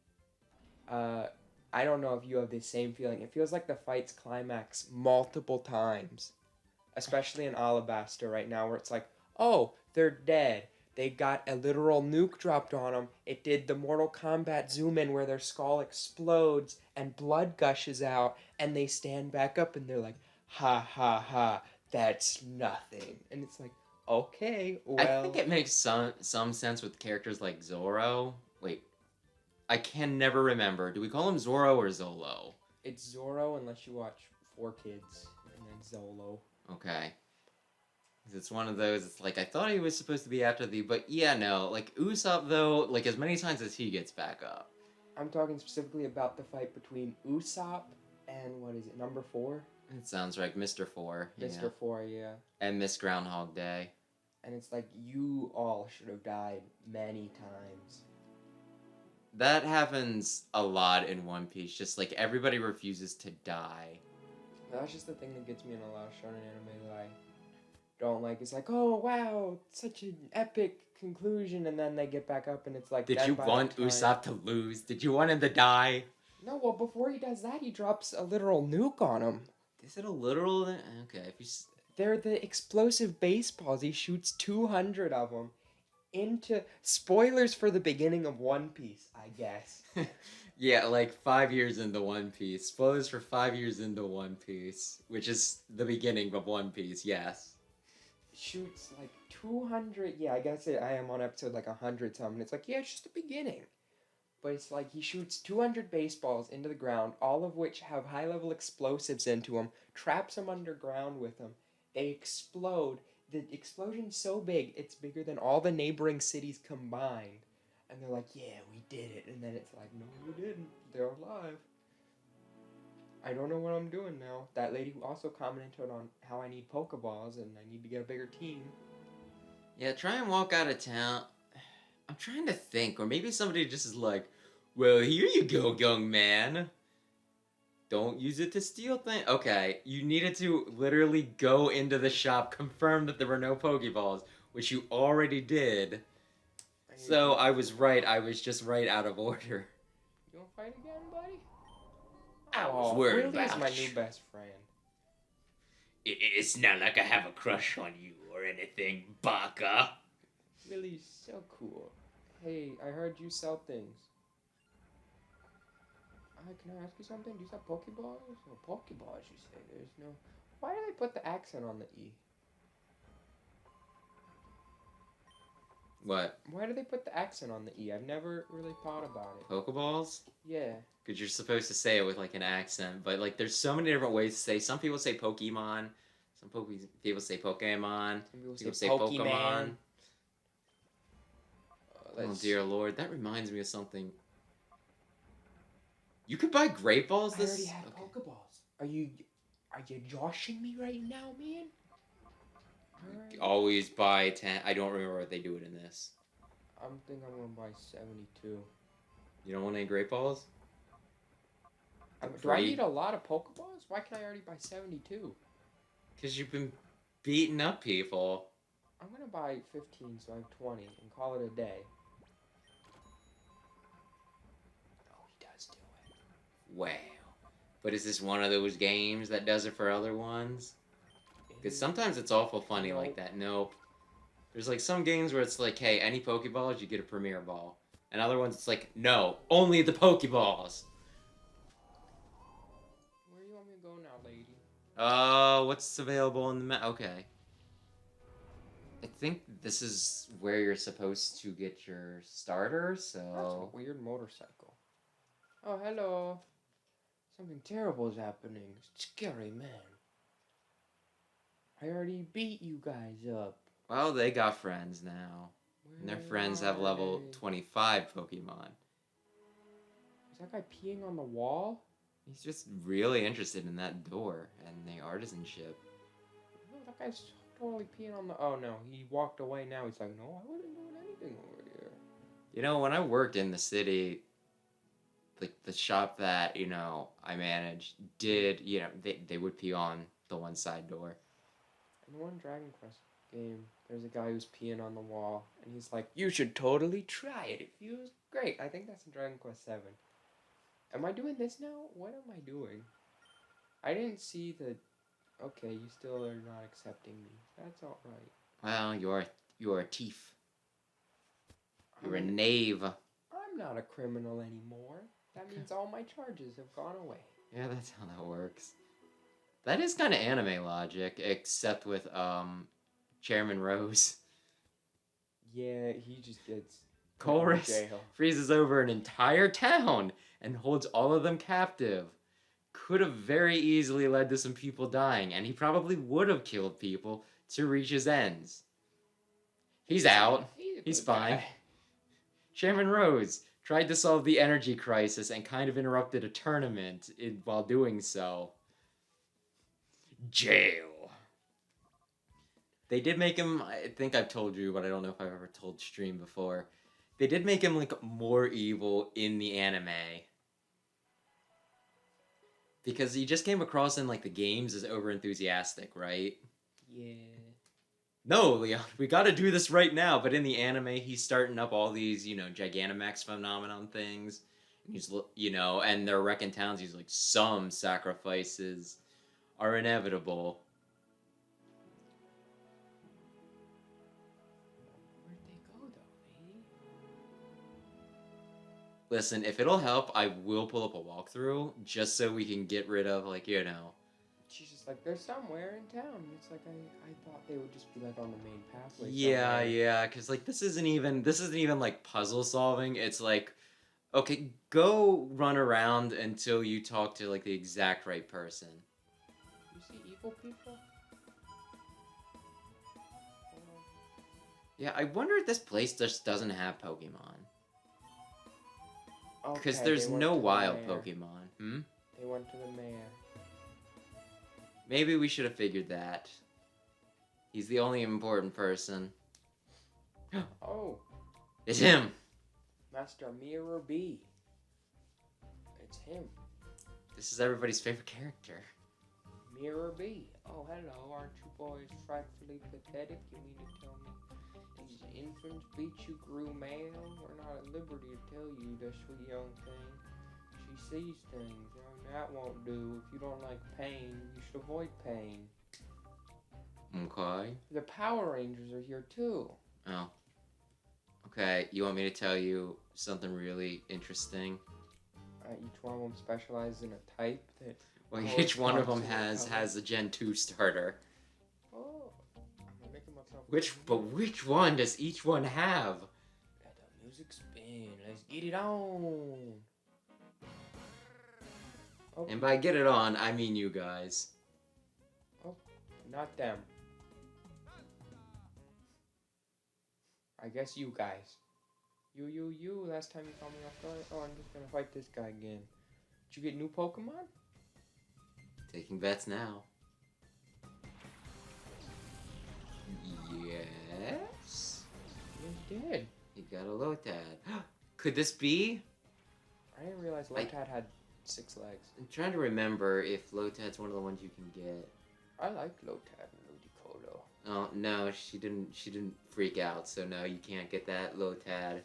I don't know if you have the same feeling. It feels like the fights climax multiple times. Especially in Alabasta right now, where it's like, oh, they're dead. they got a literal nuke dropped on them. It did the Mortal Kombat zoom in where their skull explodes and blood gushes out, and they stand back up and they're like, ha ha ha, that's nothing. And it's like, okay, I well. think it makes some sense with characters like Zoro. Wait, I can never remember. Do we call him Zoro or Zolo? It's Zoro unless you watch 4Kids, and then Zolo. Okay. It's one of those, it's like, I thought he was supposed to be after but yeah, no. Like, Usopp, though, like, as many times as he gets back up. I'm talking specifically about the fight between Usopp and, what is it, number 4? It sounds like Mr. 4. Mr. 4, yeah. And Miss Groundhog Day. And it's like, you all should have died many times. That happens a lot in One Piece. Just, like, everybody refuses to die. That's just the thing that gets me in a lot of shonen anime that I don't like. It's like, oh wow, such an epic conclusion, and then they get back up and it's like, did you want Usopp to lose? Did you want him to die? No, well, before he does that, he drops a literal nuke on him. Is it a literal? Okay, if you... They're the explosive baseballs. He shoots 200 of them into... Spoilers for the beginning of One Piece, I guess. Yeah, like 5 years into One Piece. Spoilers for 5 years into One Piece, which is the beginning of One Piece, yes. Shoots like 200, yeah, I guess I am on episode like 100 something. It's like, yeah, it's just the beginning. But it's like he shoots 200 baseballs into the ground, all of which have high-level explosives into them, traps them underground with them. They explode. The explosion's so big, it's bigger than all the neighboring cities combined. And they're like, yeah, we did it. And then it's like, no, you didn't. They're alive. I don't know what I'm doing now. That lady also commented on how I need Pokeballs and I need to get a bigger team. Yeah, try and walk out of town. I'm trying to think. Or maybe somebody just is like, well, here you go, young man. Don't use it to steal things. Okay, you needed to literally go into the shop, confirm that there were no Pokeballs, which you already did. So I was right. I was just right out of order. You want to fight again, buddy? I was worried Willie is about my you. new best friend. It's not like I have a crush on you or anything, Baka. Willie's so cool. Hey, I heard you sell things. Can I ask you something? Do you sell Pokeballs? Or Pokeballs, you say? There's no... Why do they put the accent on the E? What? Why do they put the accent on the E? I've never really thought about it. Pokeballs? Yeah. Because you're supposed to say it with like an accent, but like there's so many different ways to say. some people say Pokemon, some people say Pokemon, Some people people say say Pokemon. Oh dear lord, that reminds me of something. You could buy Great Balls I this... already had Pokeballs. Are you joshing me right now, man? Always buy 10. I don't remember what they do it in this. I think I'm gonna buy 72. You don't want any Great Balls? Do I need a lot of Pokeballs? Why can I already buy 72? Because you've been beating up people. I'm gonna buy 15 so I have 20 and call it a day. Oh, he does do it. Wow. But is this one of those games that does it for other ones? Because sometimes it's awful funny like that. Nope. There's like some games where it's like, hey, any Pokeballs, you get a Premier Ball. And other ones, it's like, no, only the Pokeballs. Where do you want me to go now, lady? What's available in the okay. I think this is where you're supposed to get your starter, so... That's a weird motorcycle. Oh, hello. Something terrible is happening. Scary man. I already beat you guys up. Well, they got friends now. And their friends have level 25 Pokemon. Is that guy peeing on the wall? He's just really interested in that door and the artisanship. No, that guy's totally peeing on the... Oh, no. He walked away now. He's like, no, I wasn't doing anything over here. You know, when I worked in the city, like the shop that, you know, I managed did, you know, they would pee on the one side door. In one Dragon Quest game, there's a guy who's peeing on the wall, and he's like, you should totally try it. It feels great. I think that's in Dragon Quest 7. Am I doing this now? What am I doing? I didn't see the... Okay, you still are not accepting me. That's alright. Well, you're a thief. You're a knave. I'm not a criminal anymore. That means all my charges have gone away. Yeah, that's how that works. That is kind of anime logic, except with Chairman Rose. Yeah, he just gets Chorus jail. freezes over an entire town and holds all of them captive. Could have very easily led to some people dying, and he probably would have killed people to reach his ends. He's out. He's fine. Chairman Rose tried to solve the energy crisis and kind of interrupted a tournament while doing so. Jail. They did make him, I think I've told you, but I don't know if I've ever told stream before. They did make him like more evil in the anime. Because he just came across in like the games as overenthusiastic, right? Yeah. No, Leon, we gotta do this right now. But in the anime, he's starting up all these, Gigantamax phenomenon things. He's, and they're wrecking towns. He's like, some sacrifices are inevitable. Where'd they go, though, lady? Listen, if it'll help, I will pull up a walkthrough just so we can get rid of, She's just like, they're somewhere in town. It's like, I thought they would just be, like, on the main pathway Yeah, somewhere. yeah, because, this isn't even, like, puzzle solving. It's like, okay, go run around until you talk to, like, the exact right person. You see evil people? Yeah, I wonder if this place just doesn't have Pokemon. Because Okay, there's they went no to the wild mayor. Pokemon. They went to the mayor. Maybe we should have figured that. He's the only important person. Oh, It's him! Master Mirror B. It's him. This is everybody's favorite character. Mirror B. Oh, hello. Aren't you boys frightfully pathetic? You mean to tell me these infants beat you grew male? We're not at liberty to tell you, the sweet young thing. She sees things. That won't do. If you don't like pain, you should avoid pain. Okay. The Power Rangers are here too. Oh. Okay, you want me to tell you something really interesting? Each one of them specializes in a type that... Well, each one of them has a Gen 2 starter. Oh, I'm making myself... Which one does each one have? Let the music spin. Let's get it on. Oh. And by get it on, I mean you guys. Oh, not them. I guess you guys. You. Last time you caught me off guard. Oh, I'm just gonna fight this guy again. Did you get new Pokemon? Taking bets now. Yes? You did. You got a Lotad. Could this be? I didn't realize Lotad had 6 legs. I'm trying to remember if Lotad's one of the ones you can get. I liked Lotad and Ludicolo. Oh no, she didn't freak out, so no, you can't get that Lotad.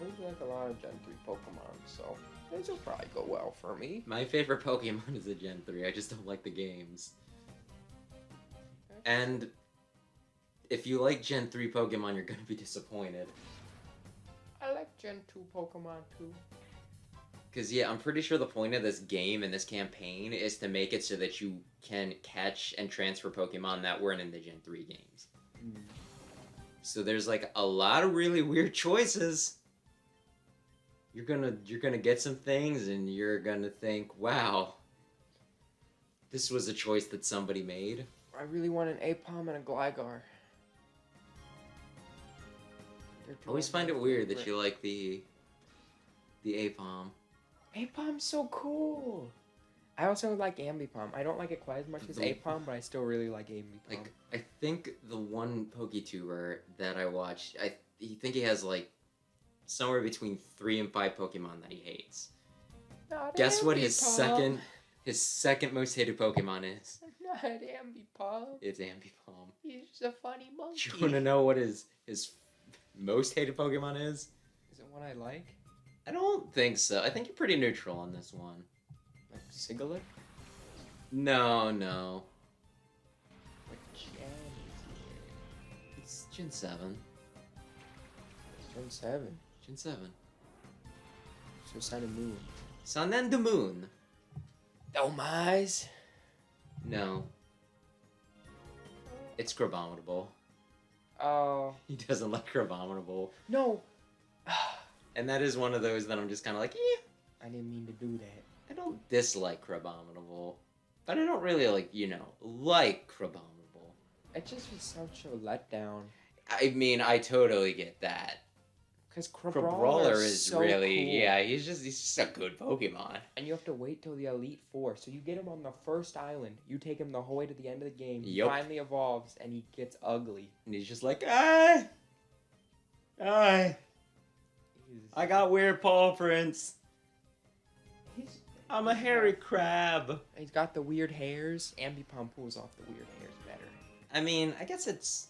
I really like a lot of Gen 3 Pokemon, so this will probably go well for me. My favorite Pokemon is a Gen 3, I just don't like the games. And if you like Gen 3 Pokemon, you're gonna be disappointed. I like Gen 2 Pokemon too. Because, yeah, I'm pretty sure the point of this game and this campaign is to make it so that you can catch and transfer Pokemon that weren't in the Gen 3 games. Mm. So there's, like, a lot of really weird choices. You're gonna get some things and you're gonna think, wow, this was a choice that somebody made. I really want an Apom and a Gligar. I always find it weird that you like the Apom. Apom's so cool. I also like Ambipom. I don't like it quite as much as Apom, but I still really like Ambipom. Like, I think the one PokeTuber that I watched, I think he has like somewhere between 3 and 5 Pokemon that he hates. Not Guess what his Ambipom. second most hated Pokemon is? Not Ambipom. It's Ambipom. He's just a funny monkey. Do you want to know what his most hated Pokemon is? Is it one I like? I don't think so. I think you're pretty neutral on this one. Like Sigilyph? No. What gen is it? It's Gen 7. Gen 7. Gen 7. So Sun and Moon. Sun and the Moon. Oh my. No. It's Crabominable. Oh. He doesn't like Crabominable. No. And that is one of those that I'm just kind of like, eh. I didn't mean to do that. I don't dislike Crabominable. But I don't really, like Crabominable. It just was such a letdown. I mean, I totally get that. Because Crabrawler is so really, cool. yeah, he's just a good Pokemon. And you have to wait till the Elite Four. So you get him on the first island. You take him the whole way to the end of the game. He Yup. finally evolves, and he gets ugly. And he's just like, I got weird paw prints. I'm a hairy crab. He's got the weird hairs. Ambipom pulls off the weird hairs better. I mean, I guess it's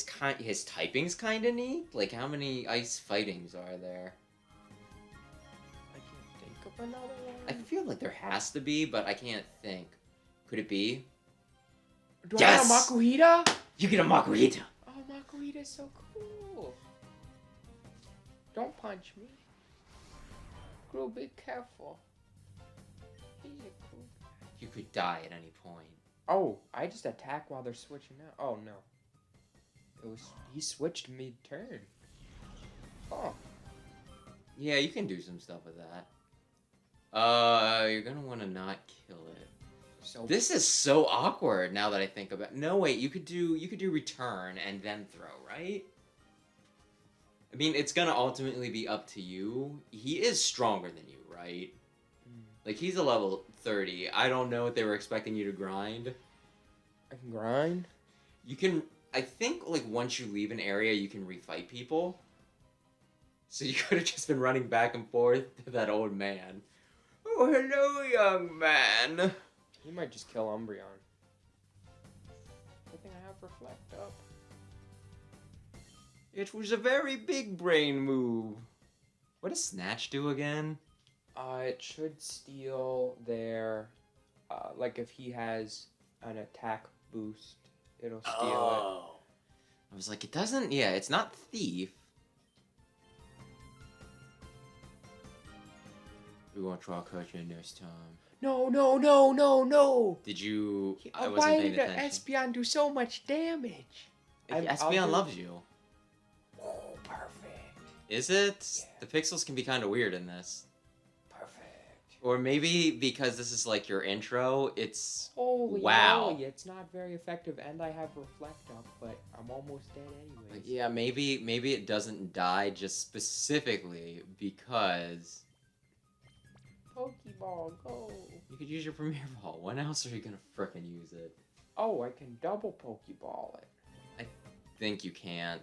kind. His typing's kind of neat. Like, how many ice fightings are there? I can't think of another one. I feel like there has to be, but I can't think. Could it be? Do Yes! I have a Makuhita? You get a Makuhita. Oh, Makuhita's so cool. Don't punch me. Grow, be careful. He's a cool guy. You could die at any point. Oh, I just attack while they're switching out. Oh, no. He switched mid-turn. Oh. Yeah, you can do some stuff with that. You're gonna want to not kill it. So This is so awkward now that I think about it. No, wait, you could do return and then throw, right? I mean, it's gonna ultimately be up to you. He is stronger than you, right? Like, he's a level 30. I don't know what they were expecting you to grind. I can grind? You can... I think, like, once you leave an area, you can refight people. So you could have just been running back and forth to that old man. Oh, hello, young man. He might just kill Umbreon. Good thing I have Reflect up. It was a very big brain move. What does Snatch do again? It should steal their... like, if he has an attack boost, it'll steal it. I was like, it doesn't... Yeah, it's not Thief. We won't try catching next time. No, no, no, no, no! Did you... I wasn't Why paying did attention. Espeon do so much damage? Espeon loves you. Oh, perfect. Is it? Yeah. The pixels can be kind of weird in this. Perfect. Or maybe because this is like your intro, it's... Holy Wow. moly, it's not very effective, and I have Reflect up, but I'm almost dead anyways. Like, yeah, maybe it doesn't die just specifically because... Pokeball, go! You could use your Premier Ball. When else are you gonna frickin' use it? Oh, I can double Pokeball it. I think you can't.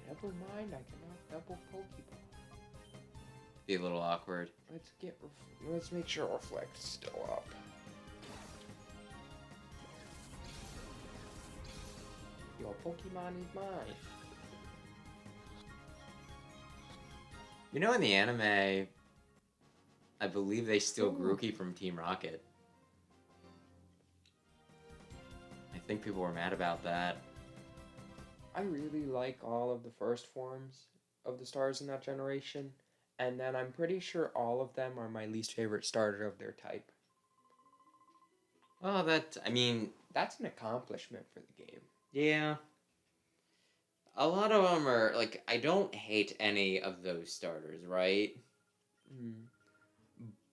Never mind, I cannot double Pokeball. Be a little awkward. Let's make sure Reflect's still up. Your Pokemon is mine. You know, in the anime, I believe they steal Ooh. Grookey from Team Rocket. I think people were mad about that. I really like all of the first forms of the stars in that generation, and then I'm pretty sure all of them are my least favorite starter of their type. Oh, I mean... That's an accomplishment for the game. Yeah. A lot of them are, like, I don't hate any of those starters, right?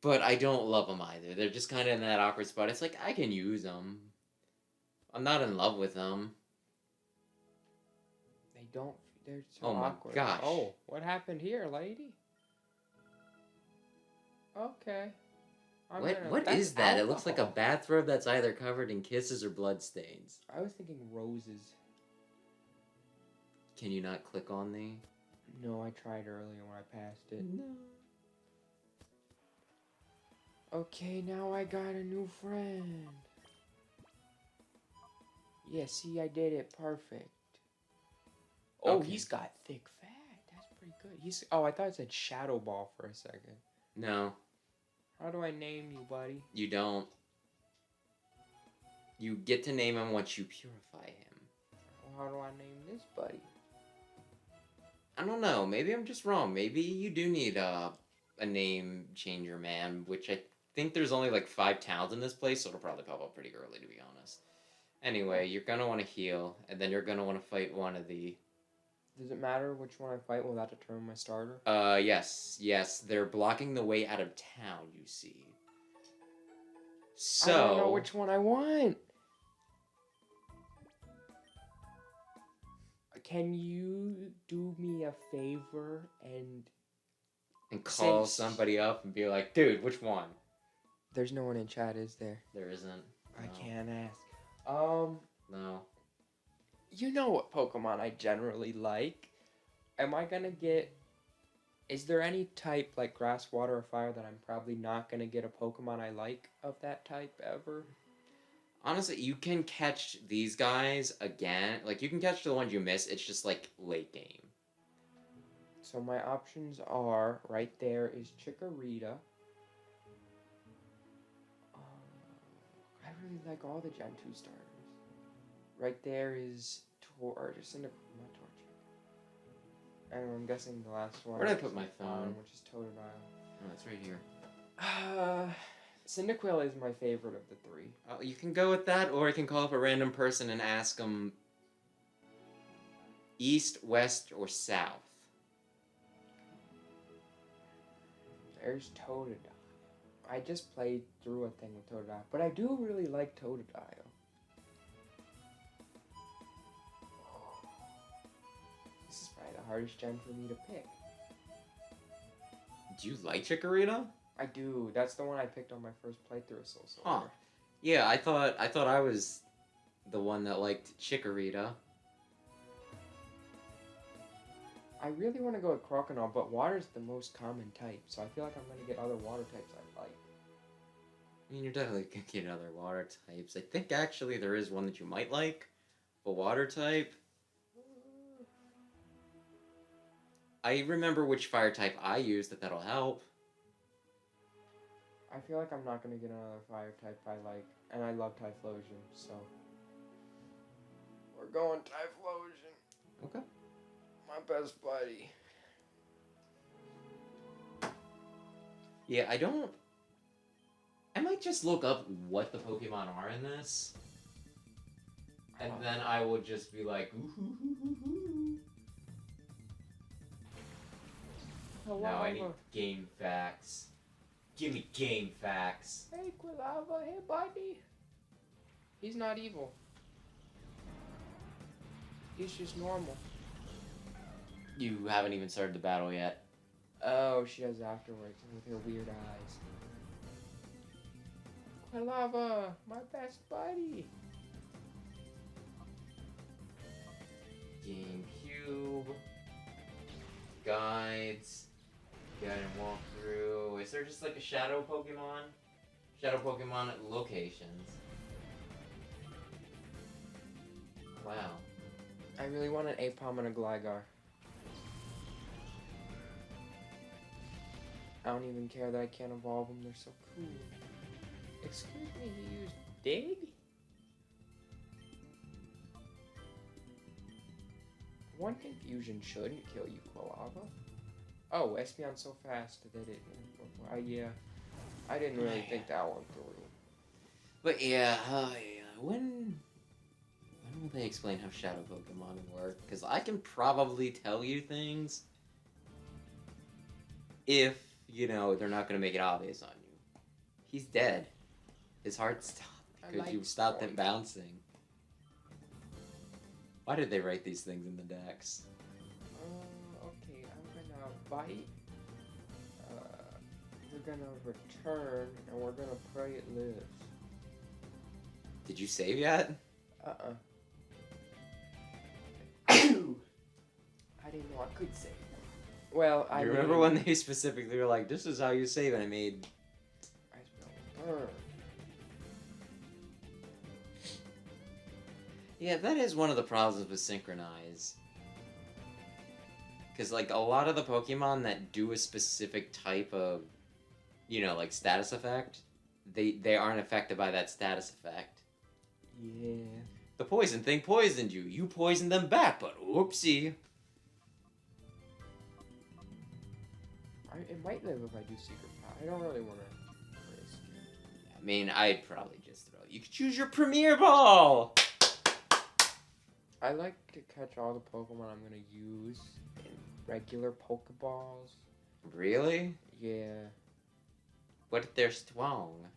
But I don't love them either. They're just kind of in that awkward spot. It's like, I can use them. I'm not in love with them. They're so Oh my awkward. gosh. Oh, what happened here, lady? Okay. What is that? It looks like a bathrobe that's either covered in kisses or bloodstains. I was thinking roses. Can you not click on the... No, I tried earlier when I passed it. No. Okay, now I got a new friend. Yeah, see, I did it perfect. Oh, Okay. he's got thick fat. That's pretty good. Oh, I thought it said Shadow Ball for a second. No, How do I name you, buddy? you don't. You get to name him once you purify him. Well, how do I name this buddy? I don't know. Maybe I'm just wrong. Maybe you do need a name changer, man. Which I think there's only like 5 towns in this place, so it'll probably pop up pretty early, to be honest. Anyway, you're gonna want to heal, and then you're gonna want to fight one of the. Does it matter which one I fight? Will that determine my starter? Yes. They're blocking the way out of town. You see. I don't know So. which one I want. Can you do me a favor and Call somebody up and be like, dude, which one? There's no one in chat, is there? There isn't. I No. can't ask. No. You know what Pokemon I generally like. Am I gonna get... Is there any type, like grass, water, or fire, that I'm probably not gonna get a Pokemon I like of that type ever? Honestly, you can catch these guys again. Like, you can catch the ones you miss. It's just, like, late game. So my options are, right there is Chikorita. I really like all the Gen 2 starters. Right there is not Torchic. And I'm guessing the last one. Where did I put my phone? Which is Totodile. Oh, it's right here. Cyndaquil is my favorite of the three. You can go with that, or you can call up a random person and ask them east, west, or south. There's Totodile. I just played through a thing with Totodile, but I do really like Totodile. This is probably the hardest gen for me to pick. Do you like Chikorita? I do. That's the one I picked on my first playthrough of Soul Silver. Huh. Yeah, I thought I was the one that liked Chikorita. I really want to go with Croconaw, but water's the most common type, so I feel like I'm going to get other water types I like. I mean, you're definitely gonna get other water types. I think actually there is one that you might like, a water type. I remember which fire type I used, that'll help. I feel like I'm not going to get another fire type I like, and I love Typhlosion, so... We're going Typhlosion. Okay. My best buddy. Yeah, I might just look up what the Pokemon are in this. And then I will just be like, ooh. Now I need game facts. Give me game facts. Hey, Quilava, hey, buddy. He's not evil. He's just normal. You haven't even started the battle yet. Oh, she does afterwards with her weird eyes. Quilava, my best buddy. GameCube. Guides. Guide and walkthrough. Is there just like a shadow Pokemon? Shadow Pokemon locations. Wow. I really want an Aipom and a Gligar. I don't even care that I can't evolve them, they're so cool. Excuse me, you used Dig? One confusion shouldn't kill you, Quilava. Oh, Espeon's so fast that it... yeah. I didn't really think that one through. But yeah, when will they explain how Shadow Pokemon work? Because I can probably tell you things if, you know, they're not going to make it obvious on you. He's dead. His heart stopped because you stopped it bouncing. Why did they write these things in the decks? Okay, I'm gonna bite. We're gonna return, and we're gonna pray it lives. Did you save yet? I didn't know I could save. Well, I remember when they specifically were like, this is how you save, and I made... I spelled burn. Yeah, that is one of the problems with Synchronize. Because, like, a lot of the Pokemon that do a specific type of, you know, like, status effect, they aren't affected by that status effect. Yeah. The poison thing poisoned you. You poisoned them back, but oopsie. might live if I do secret path. I don't really want to risk it. I mean, I'd probably just throw. You could choose your Premier Ball! I like to catch all the Pokemon I'm going to use in regular Pokeballs. Really? Yeah. What if they're strong?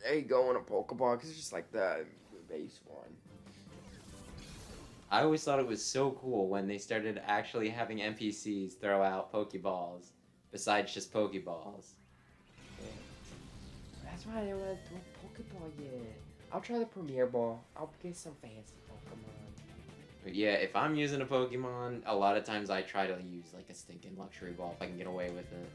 There you go in a Pokeball, because it's just like the base one. I always thought it was so cool when they started actually having NPCs throw out Pokeballs, besides just Pokeballs. Yeah. That's why I didn't want to throw Pokeball yet. I'll try the Premier Ball. I'll get some fancy Pokemon. But yeah, if I'm using a Pokemon, a lot of times I try to use like a stinking Luxury Ball if I can get away with it.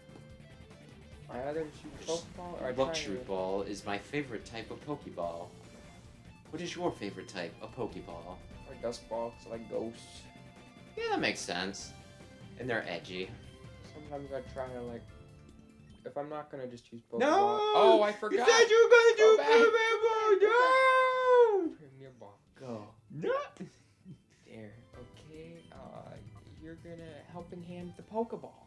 I either shoot Pokeball or I Luxury Ball is my favorite type of Pokeball. What is your favorite type of Pokeball? Or Dust Ball, because I like ghosts. Yeah, that makes sense. And they're edgy. Sometimes I try to like, if I'm not gonna just use Pokeball. No! Oh, I forgot. You said you were gonna do Premier Ball. Premier Ball. No! Premier Ball. Go. No! There. Okay. You're gonna helping hand the Pokeball.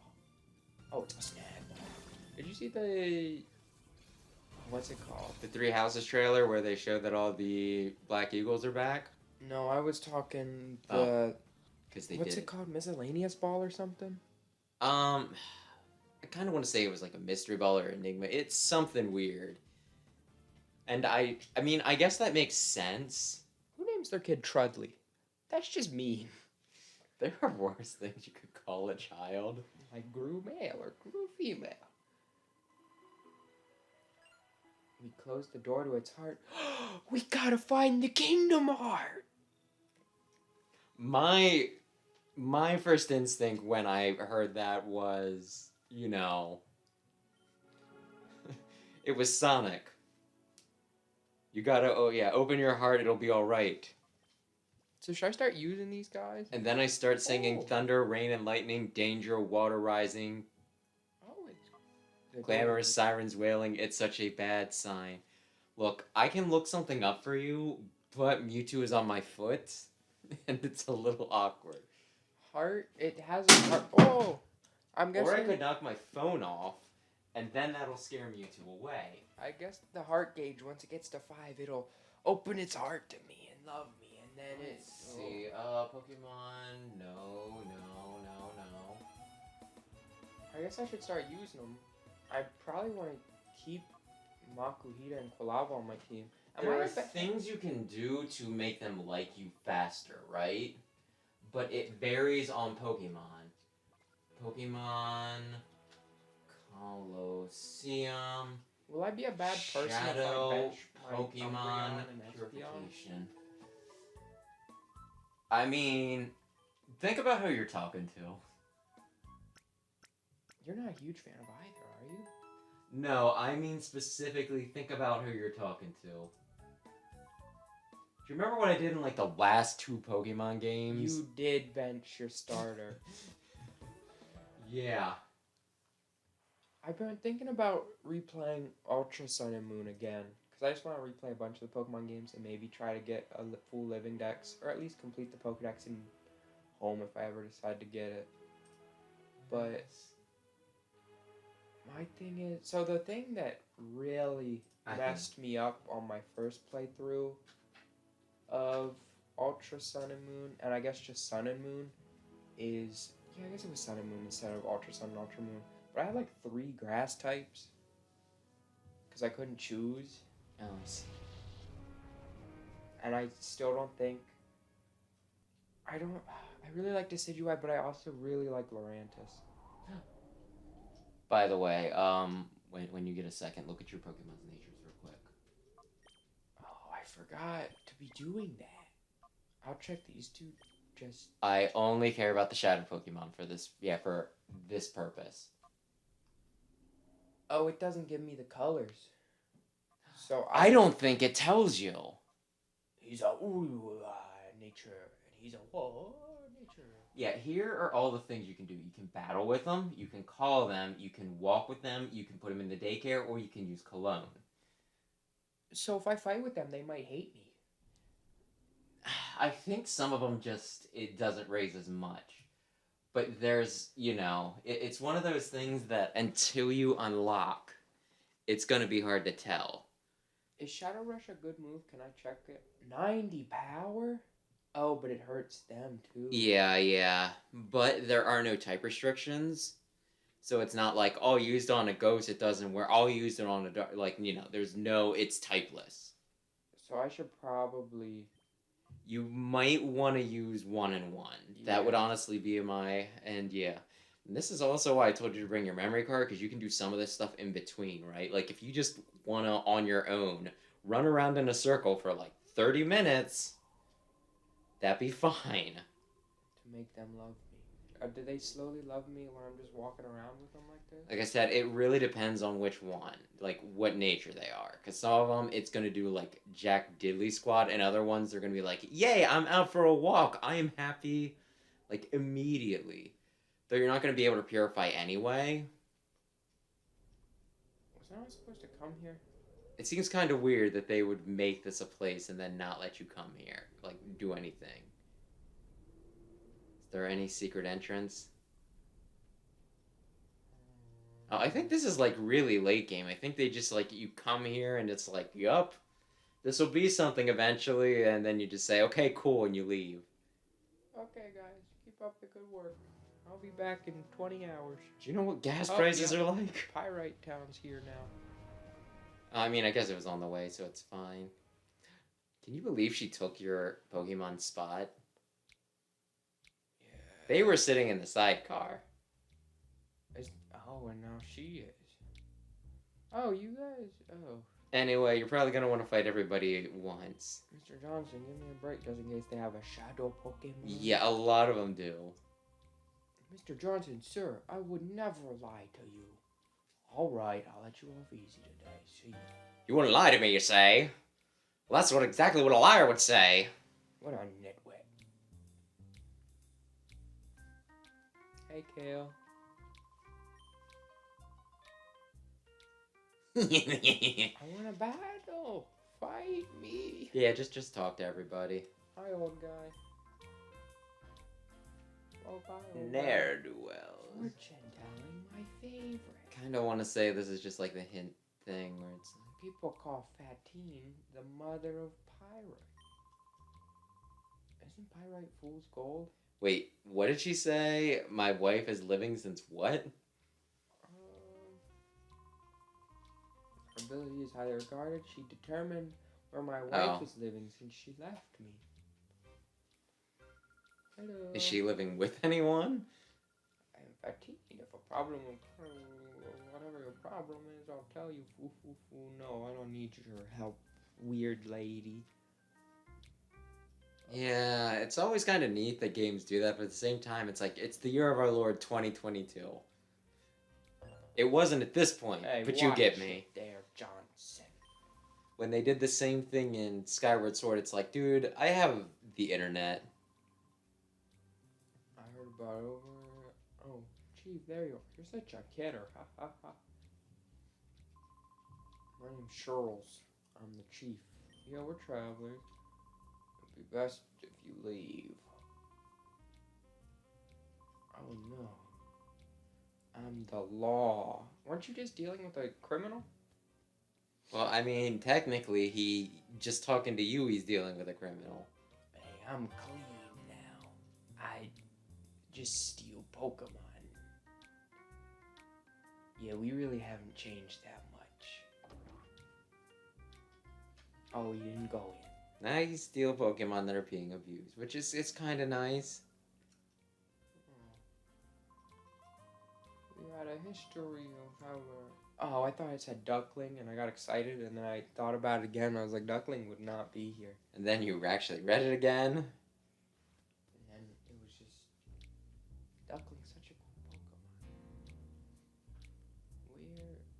Oh, it's a snag ball. Did you see the? What's it called? The Three Houses trailer where they show that all the Black Eagles are back. No, I was talking the. Because they What's did it called? Miscellaneous ball or something? I kind of want to say it was like a mystery ball or enigma. It's something weird. And I mean, I guess that makes sense. Who names their kid Trudley? That's just mean. There are worse things you could call a child. Like grew male or grew female. We closed the door to its heart. We gotta find the Kingdom Heart. My first instinct when I heard that was, you know, it was Sonic. You gotta, open your heart, it'll be alright. So should I start using these guys? And then I start singing thunder, rain, and lightning, danger, water rising, Oh, it's clamorous sirens wailing, it's such a bad sign. Look, I can look something up for you, but Mewtwo is on my foot, and it's a little awkward. Heart. It has a heart. Oh, I'm guessing. Or I could knock my phone off, and then that'll scare Mewtwo away. I guess the heart gauge, once it gets to 5, it'll open its heart to me and love me, and then Let's see, Pokemon, no. I guess I should start using them. I probably want to keep Makuhita and Quilava on my team. There are things you can do to make them like you faster, right? But it varies on Pokemon. Pokemon Coloseum. Will I be a bad person Shadow, if I bench my Pokemon Umbreon and Espeon? Purification. I mean, think about who you're talking to. You're not a huge fan of either, are you? No, I mean specifically think about who you're talking to. Do you remember what I did in like the last 2 Pokemon games? You did bench your starter. Yeah. I've been thinking about replaying Ultra Sun and Moon again. Because I just want to replay a bunch of the Pokemon games and maybe try to get a full living dex. Or at least complete the Pokedex in home if I ever decide to get it. But my thing is... So the thing that really messed me up on my first playthrough of Ultra Sun and Moon, and I guess just Sun and Moon, is... Yeah, I guess it was Sun and Moon instead of Ultra Sun and Ultra Moon. But I had like 3 grass types. Because I couldn't choose. Oh, I see. And I still don't think... I really like Decidueye, but I also really like Lurantis. By the way, when you get a second, look at your Pokemon's natures real quick. Oh, I forgot to be doing that. I'll check these 2 just... I only care about the Shadow Pokemon for this purpose. Oh, it doesn't give me the colors. So I don't think it tells you. He's a nature, and he's a nature. Yeah, here are all the things you can do. You can battle with them, you can call them, you can walk with them, you can put them in the daycare, or you can use cologne. So if I fight with them, they might hate me. I think some of them it doesn't raise as much. But there's, it's one of those things that until you unlock, it's gonna be hard to tell. Is Shadow Rush a good move? Can I check it? 90 power? Oh, but it hurts them too. Yeah. But there are no type restrictions. So it's not like, oh, used on a ghost, it doesn't work. All used it on a dark, there's no, it's typeless. So I should probably... You might want to use 1 and 1. Yeah. That would honestly be and yeah. And this is also why I told you to bring your memory card, because you can do some of this stuff in between, right? Like, if you just want to, on your own, run around in a circle for, 30 minutes, that'd be fine. To make them love me. Do they slowly love me when I'm just walking around with them like this? Like I said, it really depends on which one, what nature they are. Because some of them, it's going to do, Jack Diddley Squad, and other ones, they're going to be like, yay, I'm out for a walk. I am happy, immediately. Though you're not going to be able to purify anyway. Was I not supposed to come here? It seems kind of weird that they would make this a place and then not let you come here. Do anything. Is there any secret entrance? Oh, I think this is, really late game. I think they just, you come here and it's yup, this will be something eventually, and then you just say, okay, cool, and you leave. Okay, guys, keep up the good work. I'll be back in 20 hours. Do you know what gas prices are like? Pyrite Town's here now. I mean, I guess it was on the way, so it's fine. Can you believe she took your Pokemon spot? Yeah. They were sitting in the sidecar. Oh, and now she is. Oh, you guys. Oh. Anyway, you're probably going to want to fight everybody at once. Mr. Johnson, give me a break just in case they have a shadow Pokemon. Yeah, a lot of them do. Mr. Johnson, sir, I would never lie to you. All right, I'll let you off easy today. See you. You wouldn't lie to me, you say? Well, that's exactly what a liar would say. What a nitwit. Hey, Kale. I want a battle. Fight me. Yeah, just talk to everybody. Hi, old guy. Oh, bye, old Ne'er-do-well. Fortune telling, my favorite. Kind of want to say this is just the hint thing where it's people call Fatine the mother of pyrite. Isn't pyrite fool's gold? Wait, what did she say? My wife is living since what? Her ability is highly regarded. She determined where my wife was living since she left me. Hello. Is she living with anyone? I am Fatine. If a problem, whatever your problem is, I'll tell you. Foo, foo, foo. No, I don't need your help, weird lady. Yeah, it's always kind of neat that games do that, but at the same time, it's the year of our Lord 2022. It wasn't at this point, hey, but you get me. There, Johnson. When they did the same thing in Skyward Sword, it's dude, I have the internet. I heard about it over... Oh, Chief, there you are. You're such a kidder. Ha, ha, ha. My name's Charles. I'm the Chief. Yeah, we're travelers. It'd be best if you leave. Oh, no. I'm the law. Weren't you just dealing with a criminal? Well, I mean, technically, just talking to you, he's dealing with a criminal. Hey, I'm clean now. I just steal Pokemon. Yeah, we really haven't changed that much. Oh, you didn't go in. Now you steal Pokemon that are being abused, which is it's kind of nice. We had a history of how we're... Oh, I thought it said Duckling, and I got excited, and then I thought about it again, and I was like, Duckling would not be here. And then you actually read it again? And then it was just... Duckling's such a cool Pokemon.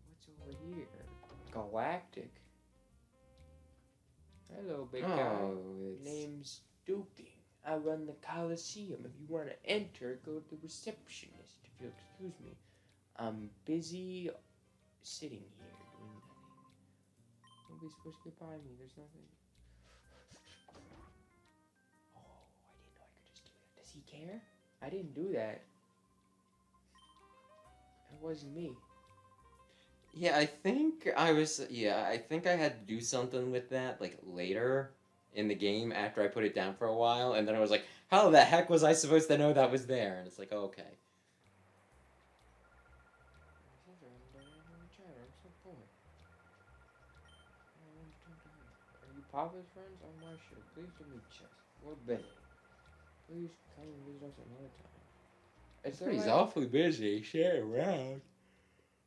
What's over here? Galactic. Hello, big guy. Name's Duking. I run the Coloseum. If you want to enter, go to the receptionist. If you'll excuse me. I'm busy sitting here doing nothing. Nobody's supposed to get by me. There's nothing. Oh, I didn't know I could just do that. Does he care? I didn't do that. wasn't me. Yeah, I think I was. Yeah, I think I had to do something with that like later in the game after I put it down for a while, and then I was like, "How the heck was I supposed to know that was there?" And it's like, oh, okay. I'm so bored. Are you Papa's friends? I'm not sure. Please do meet Chess. We're busy. Please come and visit us another time. Is there He's like awfully busy. Share around.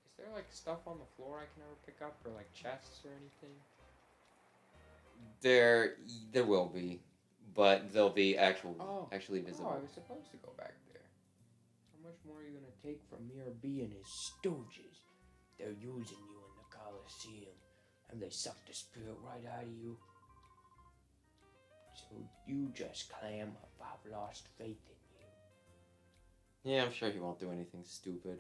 is there like stuff on the floor I can ever pick up or like chests or anything? There will be, but they'll be actually Oh, visible. I was supposed to go back there. How much more are you gonna take from mere being his stooges? They're using you in the Coliseum, and they suck the spirit right out of you. So you just clam up. I've lost faith in you. Yeah, I'm sure he won't do anything stupid.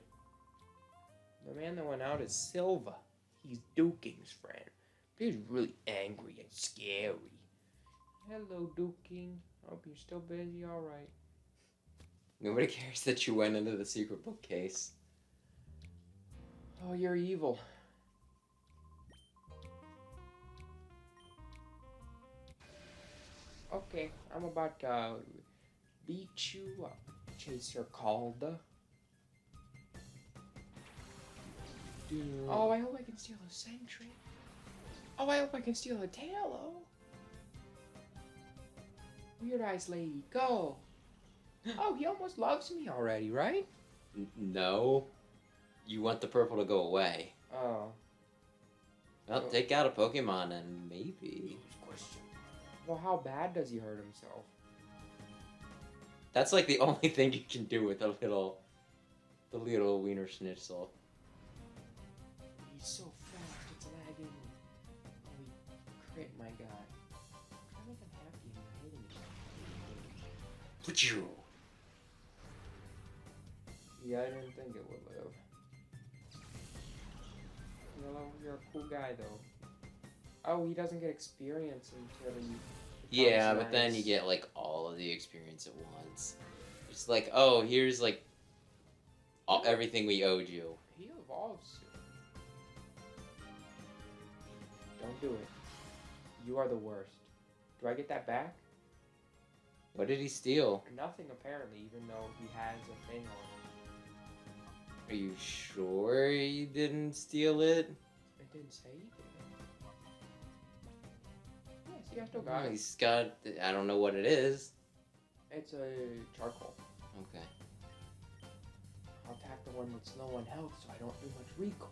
The man that went out is Silva. He's Duking's friend. He's really angry and scary. Hello, Duking. Hope you're still busy. All right. Nobody cares that you went into the secret bookcase. Oh, you're evil. Okay, I'm about to beat you up, Chaser Calda. Oh, I hope I can steal a sentry. Oh, I hope I can steal a Talo. Weird Eyes Lady, go. Oh, he almost loves me already, right? No. You want the purple to go away. Oh. Well, take out a Pokemon and maybe... Well, how bad does he hurt himself? That's like the only thing you can do with the little wiener schnitzel. He's so fast, it's lagging. Oh, he crit my guy. I think I'm happy I'm hitting him. Put you. Yeah, I didn't think it would live. No, you're a cool guy, though. Oh, he doesn't get experience until he... Yeah, but then you get, like, all of the experience at once. It's like, oh, here's, like, everything we owed you. He evolves soon. Don't do it. You are the worst. Do I get that back? What did he steal? Nothing, apparently, even though he has a thing on Are you sure he didn't steal it? it. It didn't say he did. Yes, you have to Oh, he's got... I don't know what it is. It's a charcoal. Okay. I'll attack the one that's low on health so I don't do much recoil.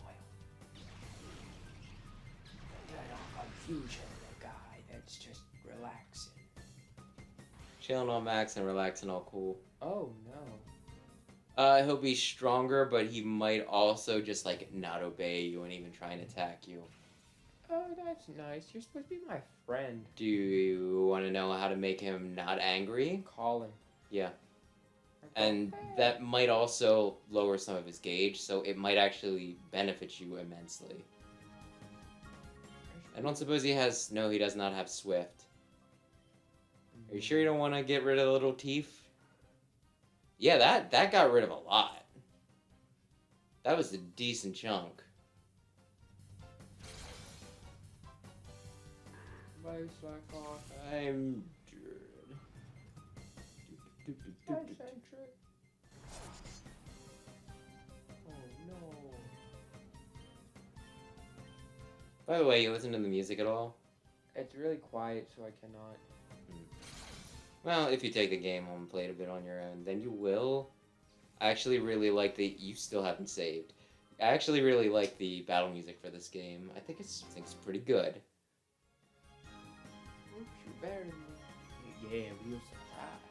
Get off confusion, the guy that's just relaxing. Chilling all max and relaxing all cool. Oh no. He'll be stronger, but he might also just, like, not obey you and even try and attack you. Oh, that's nice. You're supposed to be my friend. Do you want to know how to make him not angry? Call him. Yeah. And that might also lower some of his gauge, so it might actually benefit you immensely. I don't suppose he has... No, he does not have Swift. Are you sure you don't want to get rid of the little teeth? Yeah, that got rid of a lot. That was a decent chunk. Bye, Slackoff. I'm... Bye, Sentry. Oh no. By the way, you listen to the music at all? It's really quiet, so I cannot. Well, if you take the game home and play it a bit on your own, then you will. I actually really like the... You still haven't saved. I actually really like the battle music for this game. I think it's pretty good. Oops, you're better than me. Yeah, real surprise.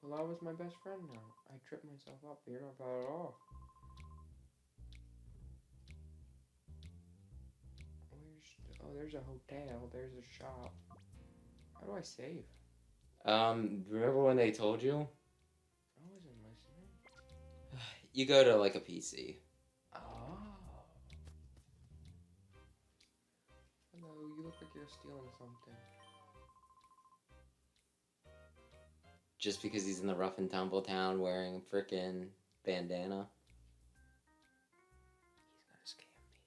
Well, I was my best friend now. I tripped myself up. You're not bad at all. Oh, there's a hotel. There's a shop. How do I save? Remember when they told you? I wasn't listening. You go to, like, a PC. Oh. Hello, you look like you're stealing something. Just because he's in the rough and tumble town wearing a frickin' bandana. He's gonna scam me.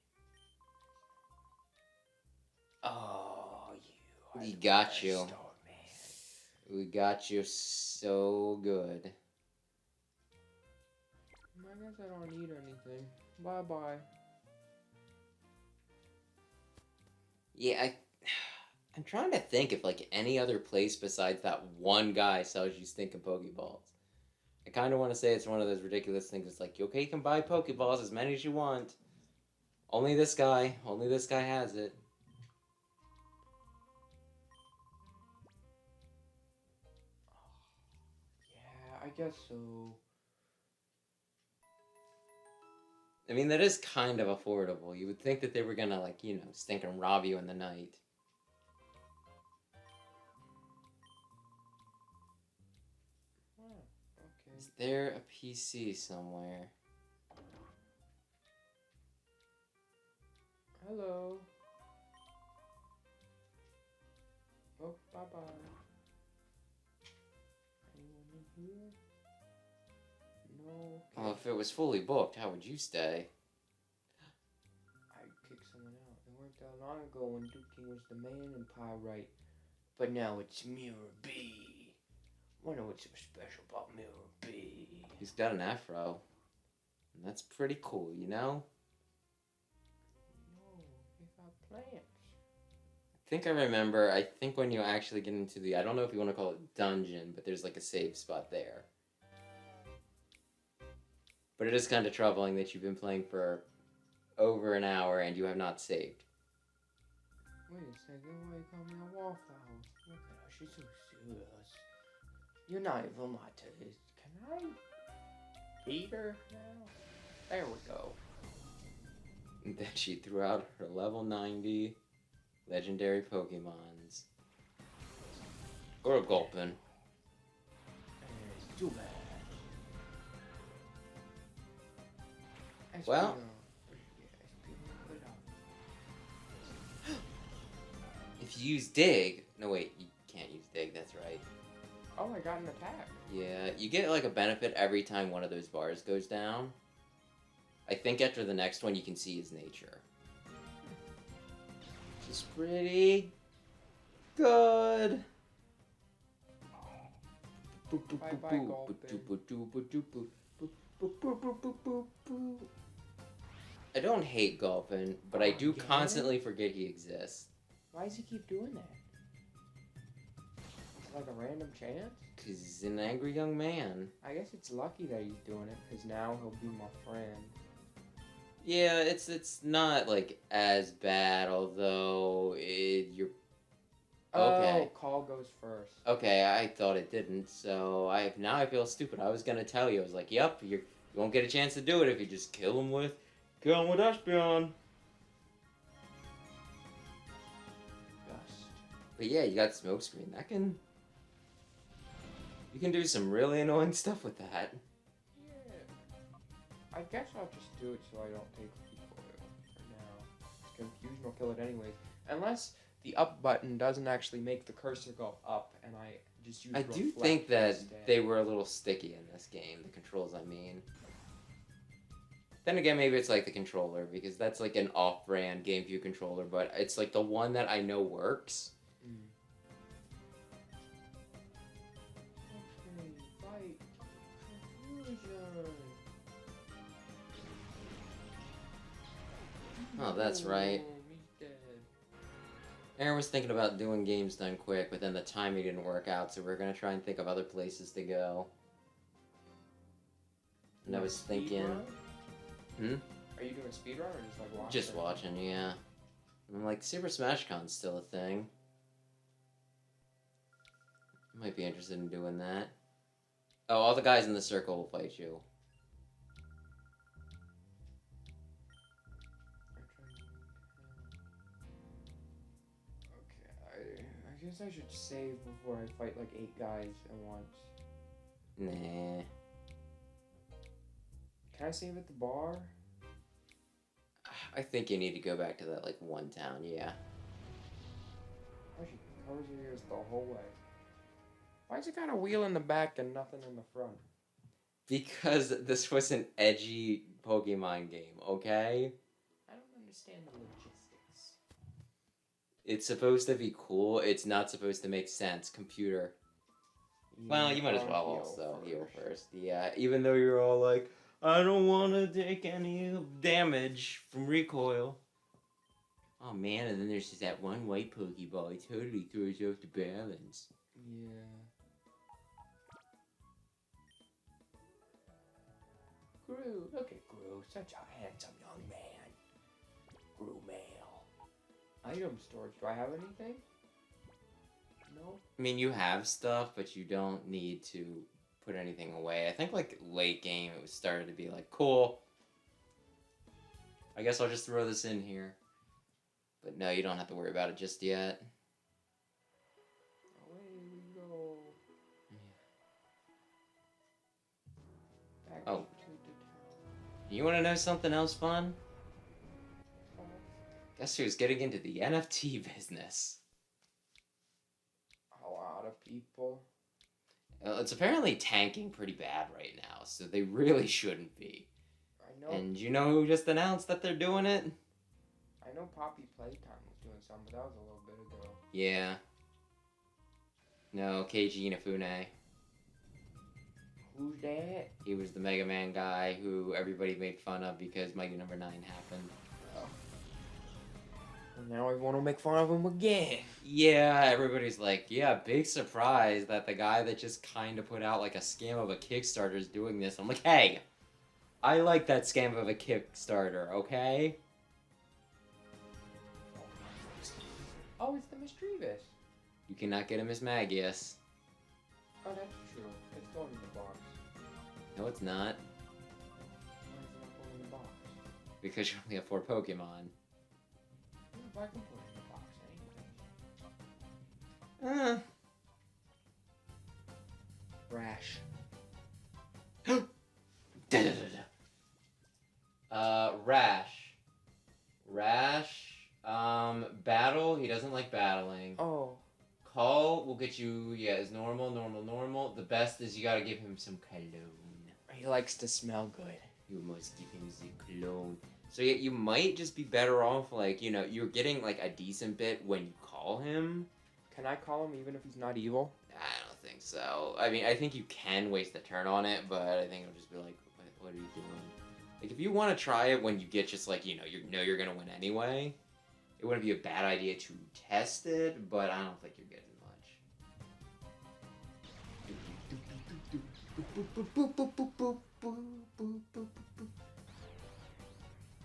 Oh, you. We got you. We got you so good. I guess I don't need anything. Bye-bye. Yeah, I'm trying to think if, like, any other place besides that one guy sells you stinking Pokeballs. I kind of want to say it's one of those ridiculous things. It's like, okay, you can buy Pokeballs as many as you want. Only this guy has it. Yeah, I guess so. I mean, that is kind of affordable. You would think that they were gonna, like, you know, stink and rob you in the night. Oh, okay. Is there a PC somewhere? Hello. Oh, bye-bye. Anyone in here? No. Well, if it was fully booked, how would you stay? I'd kick someone out. It weren't that long ago when Duke King was the man in Pyrite. But now it's Mirror B. Wonder what's so special about Mirror B. He's got an afro. And that's pretty cool, you know? No, they got plants. I think when you actually get into the, I don't know if you want to call it dungeon, but there's like a save spot there. But it is kind of troubling that you've been playing for over an hour and you have not saved. Wait a second, why you call me a wallflower? Look at her, she's so serious. You're not even my taste. Can I eat her now? There we go. And then she threw out her level 90 legendary Pokemons. Or a Gulpin. It's too bad. Well. If you use Dig... No, wait, you can't use Dig, that's right. Oh, I got an attack. Yeah, you get like a benefit every time one of those bars goes down. I think after the next one you can see his nature. Which is pretty good. Bye-bye, I don't hate Gulpin, but I do constantly forget he exists. Why does he keep doing that? It's like a random chance? Because he's an angry young man. I guess it's lucky that he's doing it, because now he'll be my friend. Yeah, it's not, like, as bad, although you're... Okay. Oh, call goes first. Okay, I thought it didn't, so now I feel stupid. I was gonna tell you. I was like, yep, you won't get a chance to do it if you just kill him with Espeon. But yeah, you got Smokescreen. You can do some really annoying stuff with that. Yeah. I guess I'll just do it so I don't take recoil for now. Confusion will kill it anyways. Unless the up button doesn't actually make the cursor go up, and I just use I do think that they were a little sticky in this game, the controls, I mean. Then again, maybe it's like the controller, because that's like an off-brand GameCube controller, but it's like the one that I know works. Oh, that's right. Aaron was thinking about doing games done quick, but then the timing didn't work out, so we're going to try and think of other places to go. And I was thinking... Are you doing speedrun or just like watching? Just watching, yeah. And I'm like, Super Smash Con's still a thing. I might be interested in doing that. Oh, all the guys in the circle will fight you. I guess I should save before I fight like 8 guys at once. Nah. Can I save at the bar? I think you need to go back to that, like, one town, yeah. Actually, covers your ears the whole way. Why's it got a wheel in the back and nothing in the front? Because this was an edgy Pokemon game, okay? I don't understand the logistics. It's supposed to be cool. It's not supposed to make sense. Computer. Well, you might as well also heal first. Yeah, even though you're all like, I don't want to take any damage from recoil. Oh man, and then there's just that one white Pokeball. It totally throws off the balance. Yeah. Gru, look at Gru, such a handsome young man. Gru male. Item storage, do I have anything? No? I mean, you have stuff, but you don't need to put anything away. I think, like, late game, it was started to be like, cool. I guess I'll just throw this in here. But no, you don't have to worry about it just yet. Away we go. Back Oh. to the town. You want to know something else fun? Guess who's getting into the NFT business? A lot of people. It's apparently tanking pretty bad right now, so they really shouldn't be. I know. And you know who just announced that they're doing it? I know Poppy Playtime was doing something, but that was a little bit ago. Yeah. No, Keiji Inafune. Who's that? He was the Mega Man guy who everybody made fun of because Mighty Number 9 happened. Oh. Well, now I want to make fun of him again. Yeah, everybody's like, yeah, big surprise that the guy that just kind of put out like a scam of a Kickstarter is doing this. I'm like, hey, I like that scam of a Kickstarter, okay? Oh, it's the Mischievous. You cannot get him as Magius. Oh, that's true. It's going in the box. No, it's not. Why is it not going in the box? Because you only have 4 Pokemon. Yeah, but I can put it in the box anyway. Rash. Rash. Battle, he doesn't like battling. Oh. Call will get you, yeah, is normal. The best is you gotta give him some cologne. He likes to smell good. You must give him the cologne. So yeah, you might just be better off, like, you know, you're getting, like, a decent bit when you call him. Can I call him even if he's not evil? I don't think so. I mean, I think you can waste a turn on it, but I think it'll just be like, what are you doing? Like, if you want to try it when you get just, like, you know you're gonna win anyway, it wouldn't be a bad idea to test it, but I don't think you're getting much.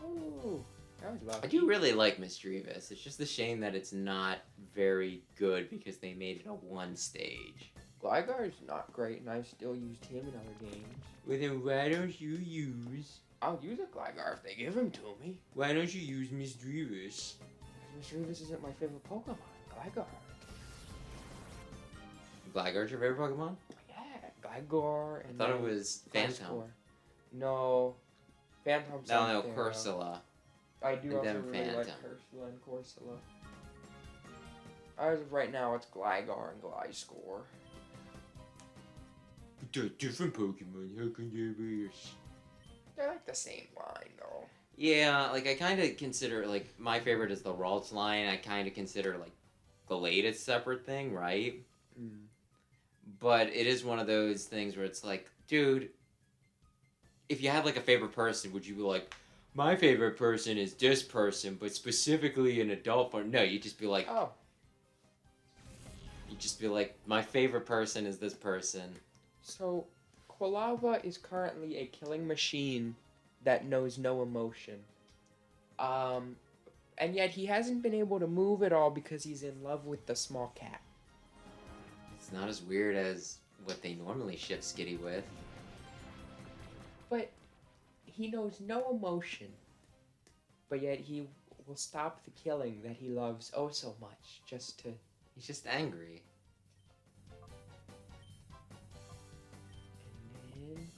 Oh, that was lucky. I do really like Mischievous. It's just a shame that it's not very good because they made it a 1 stage. Gligar's not great, and I've still used him in other games. Well, then why don't you use... I'll use a Gligar if they give him to me. Why don't you use Mischievous? Mischievous isn't my favorite Pokemon. Gligar. Gligar's your favorite Pokemon? Yeah, Gligar and I thought it was Phantom. Corsair. No. Phantom's No, Corsola. I do And also then really like Phantom. Ursula and Corsola. As of right now, it's Gligar and Gliscor. They're different Pokemon. How can they be? They're like the same line, though. Yeah, like, I kind of consider, like, my favorite is the Ralts line. I kind of consider, like, Glade a separate thing, right? Mm. But it is one of those things where it's like, dude, if you had, like, a favorite person, would you be like, my favorite person is this person, but specifically an adult form? No, you'd just be like, Oh. You'd just be like, my favorite person is this person. So, Quilava is currently a killing machine that knows no emotion. And yet he hasn't been able to move at all because he's in love with the small cat. It's not as weird as what they normally ship Skitty with. But he knows no emotion. But yet he will stop the killing that he loves oh so much just to... He's just angry. And then...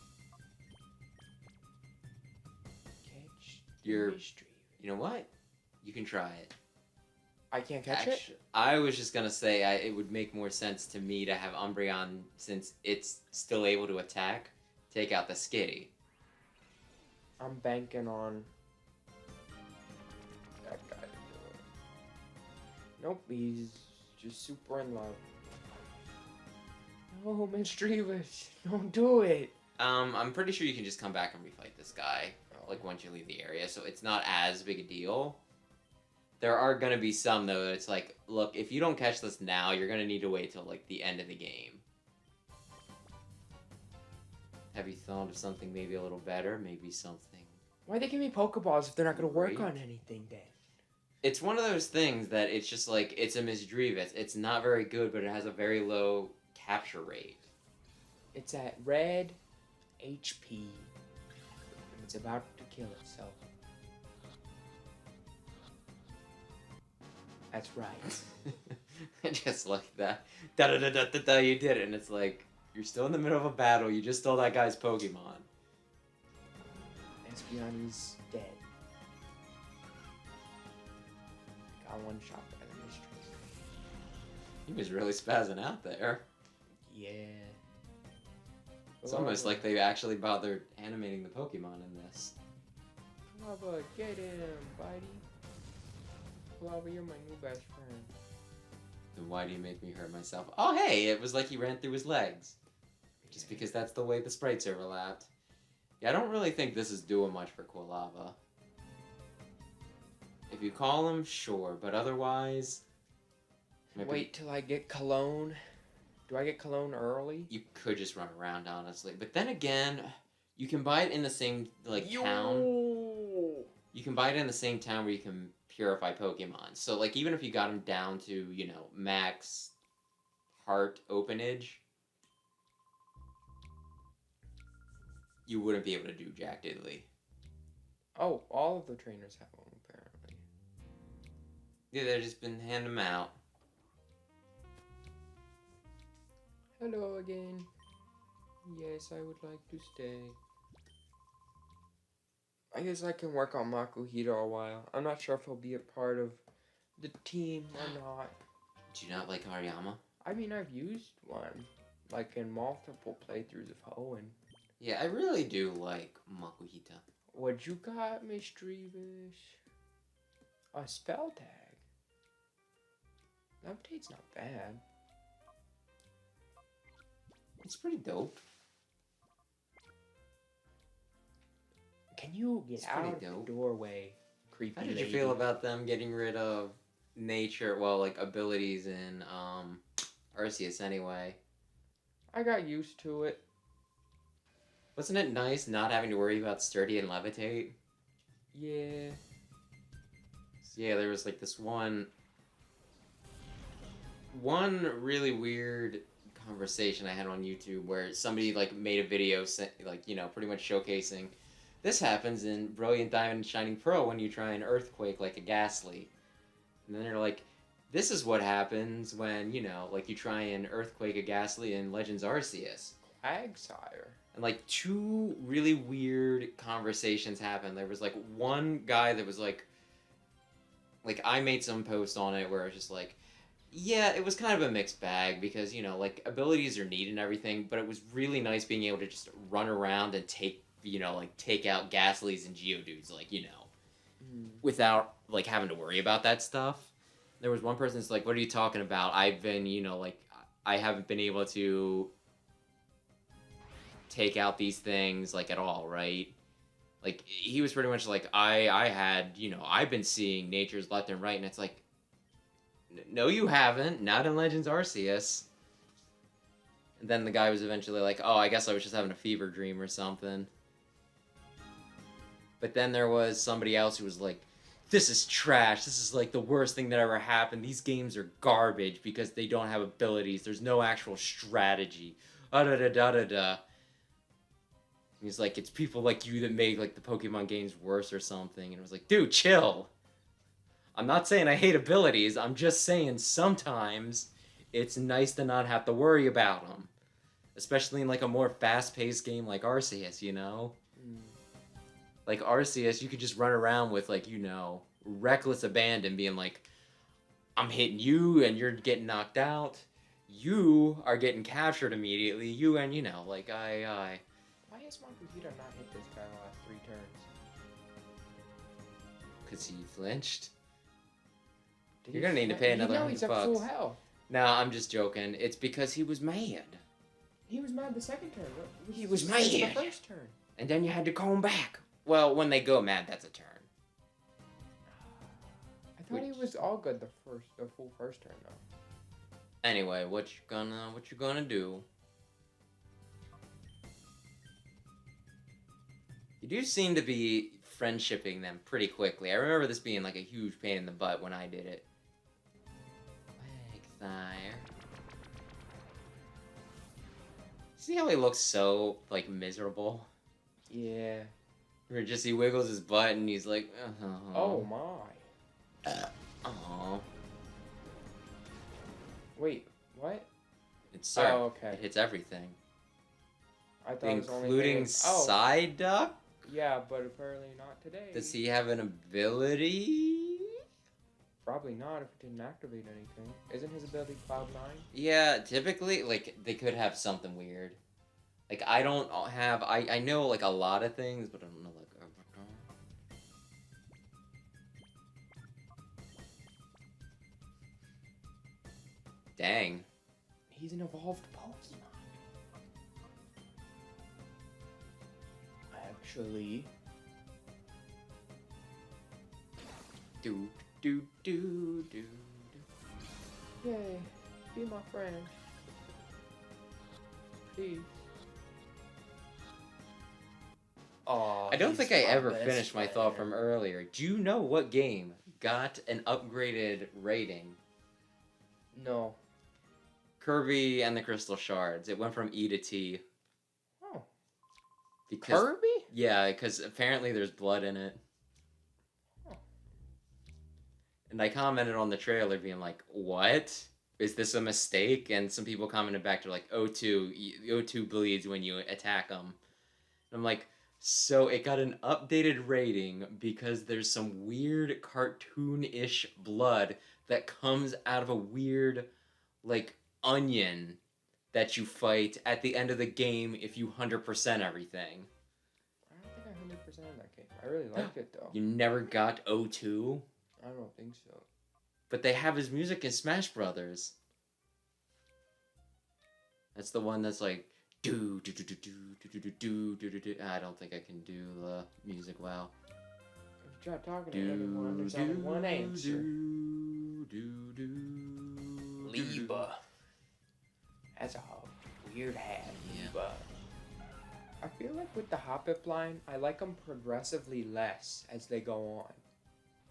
catch You're... the mystery. You know what? You can try it. I can't catch it? I was just gonna say it would make more sense to me to have Umbreon, since it's still able to attack, take out the Skitty. I'm banking on that guy to do it. Nope, he's just super in love. No, Misdreavus, don't do it. I'm pretty sure you can just come back and refight this guy, like, once you leave the area, so it's not as big a deal. There are gonna be some, though, that it's like, look, if you don't catch this now, you're gonna need to wait till, like, the end of the game. Have you thought of something maybe a little better? Maybe something... Why'd they give me Pokeballs if they're not gonna work on anything, then? It's one of those things that it's just like, it's a Misdreavus. It's not very good, but it has a very low capture rate. It's at red HP. And it's about to kill itself. That's right. Just like that. Da-da-da-da-da-da, you did it. And it's like, you're still in the middle of a battle. You just stole that guy's Pokemon. Espeon's dead. Got one shot by the Mistress. He was really spazzing out there. Yeah. It's almost like they actually bothered animating the Pokemon in this. Lava, get him, buddy. Lava, you're my new best friend. Then why do you make me hurt myself? Oh, hey, it was like he ran through his legs. Just because that's the way the sprites overlapped. Yeah, I don't really think this is doing much for Quilava. If you call him, sure, but otherwise... Maybe... Wait till I get Cologne. Do I get Cologne early? You could just run around, honestly. But then again, you can buy it in the same, like, town. You can buy it in the same town where you can purify Pokemon. So, like, even if you got him down to, you know, max heart openage, you wouldn't be able to do Jack Diddley. Oh, all of the trainers have one, apparently. Yeah, they've just been handing them out. Hello again. Yes, I would like to stay. I guess I can work on Makuhita a while. I'm not sure if he'll be a part of the team or not. Do you not like Hariyama? I mean, I've used one, like in multiple playthroughs of Hoenn. Yeah, I really do like Makuhita. What you got, Misdreavus? A spell tag. The update's not bad. It's pretty dope. Can you get out of the doorway, creepy How did lady? you feel about them getting rid of nature, well, like, abilities in, Arceus anyway? I got used to it. Wasn't it nice not having to worry about Sturdy and Levitate? Yeah. Yeah, there was, like, this one really weird conversation I had on YouTube where somebody, like, made a video, like, you know, pretty much showcasing this happens in Brilliant Diamond and Shining Pearl when you try an Earthquake like a Ghastly. And then they're like, this is what happens when, you know, like, you try an Earthquake a Ghastly in Legends Arceus. Quagsire. And, like, two really weird conversations happened. There was, like, one guy that was, like, I made some post on it where I was just like, yeah, it was kind of a mixed bag because, you know, like, abilities are neat and everything, but it was really nice being able to just run around and take out Ghastlies and Geodudes, like, you know, without, like, having to worry about that stuff. There was one person that's like, what are you talking about? I've been, you know, like, I haven't been able to take out these things, like, at all, right? Like, he was pretty much like, I had, you know, I've been seeing natures left and right, and it's like, no, you haven't. Not in Legends Arceus. And then the guy was eventually like, oh, I guess I was just having a fever dream or something. But then there was somebody else who was like, this is trash. This is, like, the worst thing that ever happened. These games are garbage because they don't have abilities. There's no actual strategy. Da-da-da-da-da-da. He's like, it's people like you that make, like, the Pokemon games worse or something. And I was like, dude, chill. I'm not saying I hate abilities. I'm just saying sometimes it's nice to not have to worry about them. Especially in, like, a more fast-paced game like Arceus, you know? Like, Arceus, you could just run around with, like, you know, reckless abandon being like, I'm hitting you and you're getting knocked out. You are getting captured immediately. You and, you know, like, I. Why has my computer not hit this guy the last 3 turns? Because he flinched. Did You're he gonna need to fl- pay You another know he's at $100. full health. No, I'm just joking. It's because he was mad. He was mad the second turn. He was Since the mad. first turn. And then you had to call him back. Well, when they go mad, that's a turn. I thought he was all good the full first turn though. Anyway, what you gonna do? You do seem to be friendshipping them pretty quickly. I remember this being like a huge pain in the butt when I did it. Leg there. See how he looks so like miserable? Yeah. Or just he wiggles his butt and he's like, Oh my. Oh. Wait, what? It's sir. Oh, okay. It hits everything. I thought it was only Including hitting- side duck? Yeah, but apparently not today. Does he have an ability? Probably not if it didn't activate anything. Isn't his ability Cloud 9? Yeah, typically, like, they could have something weird. Like, I don't have... I know, like, a lot of things, but I don't know, like... Dang. He's an evolved Pokemon. Actually... Do, do, do, do, do. Yay, be my friend. Please. Oh, I don't think I ever finished my thought from earlier. Do you know what game got an upgraded rating? No. Kirby and the Crystal Shards. It went from E to T. Oh. Because, Kirby? yeah, because apparently there's blood in it. Oh. And I commented on the trailer being like, what? Is this a mistake? And some people commented back to like, O2, O2 bleeds when you attack them. And I'm like, so it got an updated rating because there's some weird cartoon-ish blood that comes out of a weird, like, onion that you fight at the end of the game if you 100% everything. I don't think I 100% in that game. I really liked it though. You never got O2? I don't think so. But they have his music in Smash Brothers. That's the one that's like do do do do do do do do do do do. I don't think I can do the music well. If you try talking to anyone, there's only one answer. Liba. That's a weird hat. Yeah. Liba. I feel like with the Hoppip line, I like them progressively less as they go on.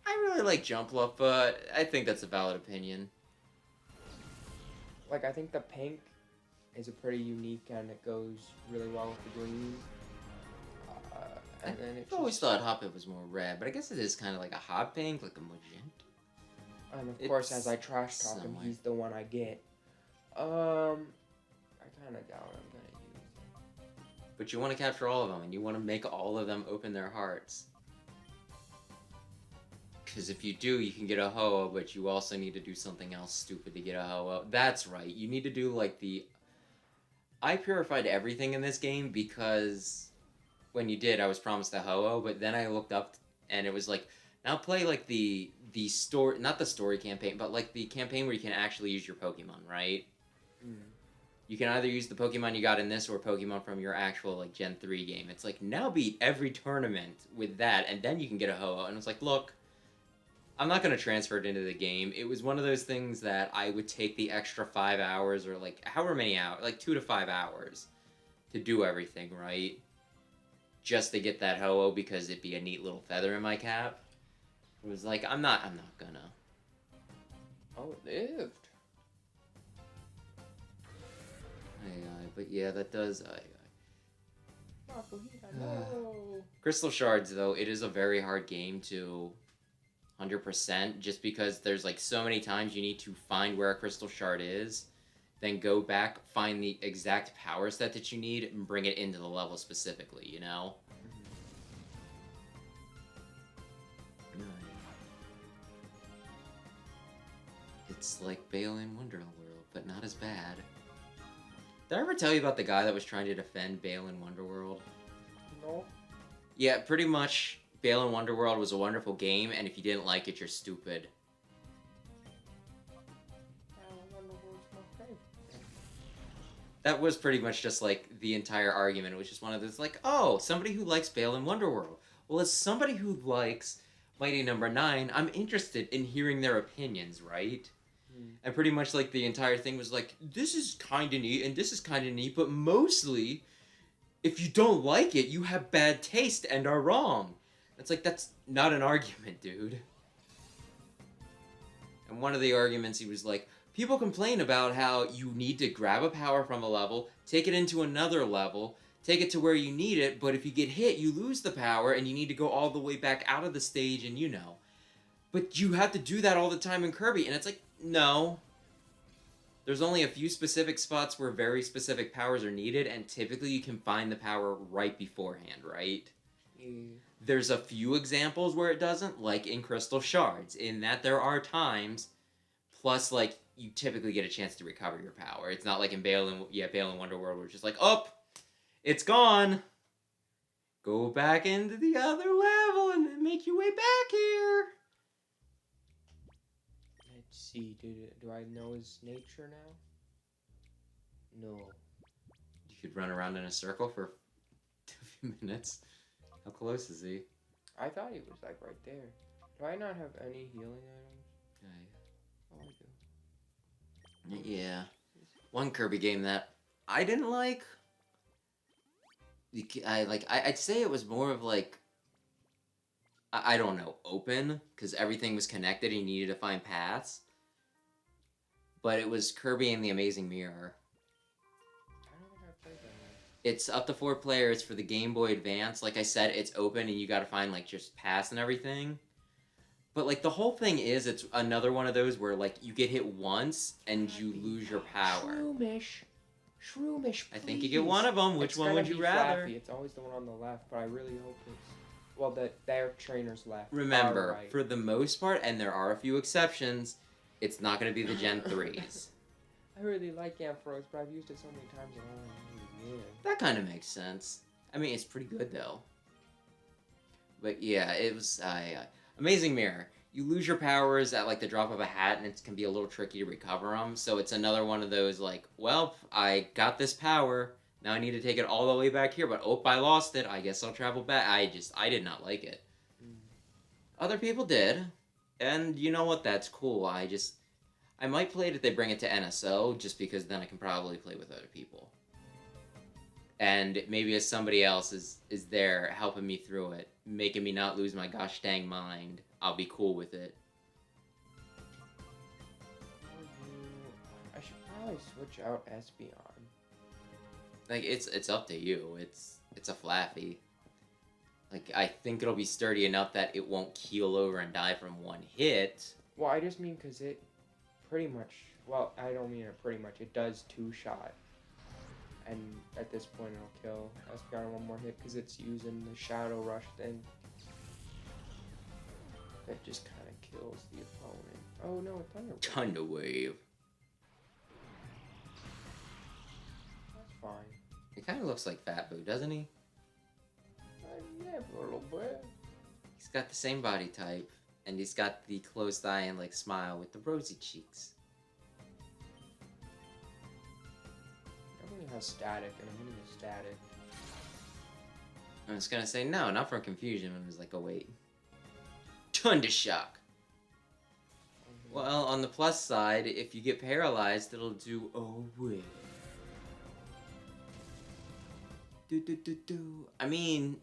I really like Jumpluff, but I think that's a valid opinion. Like, I think the pink is a pretty unique and it goes really well with the green. And then it's I've always thought Hoppip was more red, but I guess it is kind of like a hot pink, like a magenta. And of course, as I trash talk him, somewhere. he's the one I get. I kind of doubt I'm gonna use him. But you want to capture all of them, and you want to make all of them open their hearts. Because if you do, you can get a Ho-Oh, but you also need to do something else stupid to get a Ho-Oh. That's right. You need to do, like, the... I purified everything in this game because when you did, I was promised a Ho-Oh, but then I looked up, and it was like, now play, like, the story... Not the story campaign, but, like, the campaign where you can actually use your Pokemon, right? Mm. You can either use the Pokemon you got in this or Pokemon from your actual, like, Gen 3 game. It's like, now beat every tournament with that, and then you can get a Ho-Oh. And it's like, look... I'm not going to transfer it into the game. It was one of those things that I would take the extra 5 hours or like however many hours, like 2 to 5 hours to do everything, right? Just to get that Ho-Oh because it'd be a neat little feather in my cap. It was like, I'm not gonna. Oh, it lived. But yeah, that does... No. Crystal Shards, though, it is a very hard game to... 100%, just because there's like so many times you need to find where a crystal shard is, then go back, find the exact power set that you need, and bring it into the level specifically, you know? It's like Balin Wonderworld, but not as bad. Did I ever tell you about the guy that was trying to defend Balin Wonderworld? No. Yeah, pretty much. Balin Wonderworld was a wonderful game, and if you didn't like it, you're stupid. That was pretty much just like the entire argument. It was just one of those like, oh, somebody who likes Balin Wonderworld. Well, as somebody who likes Mighty Number 9, I'm interested in hearing their opinions, right? And pretty much like the entire thing was like, this is kind of neat and this is kind of neat, but mostly, if you don't like it, you have bad taste and are wrong. It's like, that's not an argument, dude. And one of the arguments, he was like, people complain about how you need to grab a power from a level, take it into another level, take it to where you need it, but if you get hit, you lose the power, and you need to go all the way back out of the stage, and you know. But you have to do that all the time in Kirby, and it's like, no. There's only a few specific spots where very specific powers are needed, and typically you can find the power right beforehand, right? There's a few examples where it doesn't, like in Crystal Shards, in that there are times, plus, like, you typically get a chance to recover your power. It's not like in Balin Wonderworld, where it's just like, oh, it's gone. Go back into the other level and then make your way back here. Let's see, do I know his nature now? No. You could run around in a circle for a few minutes. How close is he? I thought he was like right there. Do I not have any healing items? Oh, I do. Yeah. One Kirby game that I didn't like. I'd say it was more of like, I don't know, open, because everything was connected and you needed to find paths. But it was Kirby and the Amazing Mirror. I don't think I've played that one. It's up to 4 players for the Game Boy Advance. Like I said, it's open and you gotta find like just paths and everything. But like the whole thing is, it's another one of those where like you get hit once and you lose your power. Shroomish, please. I think you get one of them. Which one would you rather? Flaffy. It's always the one on the left, but I really hope it's... Well, their trainer's left. Remember, right. for the most part, and there are a few exceptions, it's not going to be the Gen 3s. I really like Ampharos, but I've used it so many times. Yeah. That kind of makes sense. I mean, it's pretty good, though. But yeah, it was... Amazing Mirror. You lose your powers at like the drop of a hat, and it can be a little tricky to recover them. So it's another one of those like, well, I got this power. Now I need to take it all the way back here. But oh, I lost it. I guess I'll travel back. I did not like it. Other people did, and you know what? That's cool. I might play it if they bring it to NSO, just because then I can probably play with other people. And maybe if somebody else is there helping me through it, making me not lose my gosh dang mind, I'll be cool with it. I should probably switch out Espeon. Like, it's up to you. It's a Flaffy. Like, I think it'll be sturdy enough that it won't keel over and die from one hit. Well, I just mean because it pretty much... Well, I don't mean it pretty much. It does 2-shot. And at this point, it'll kill Espeon in one more hit because it's using the Shadow Rush thing. That just kind of kills the opponent. Oh no, a Thunder Wave. Thunder Wave. That's fine. It kind of looks like Fat Boo, doesn't he? Yeah, a little bit. He's got the same body type, and he's got the closed eye and like smile with the rosy cheeks. Everything has static, and I'm hitting the static. I was gonna say no, not from confusion. I was like, oh wait. Thunder Shock. Well, on the plus side, if you get paralyzed, it'll do Orre. I mean,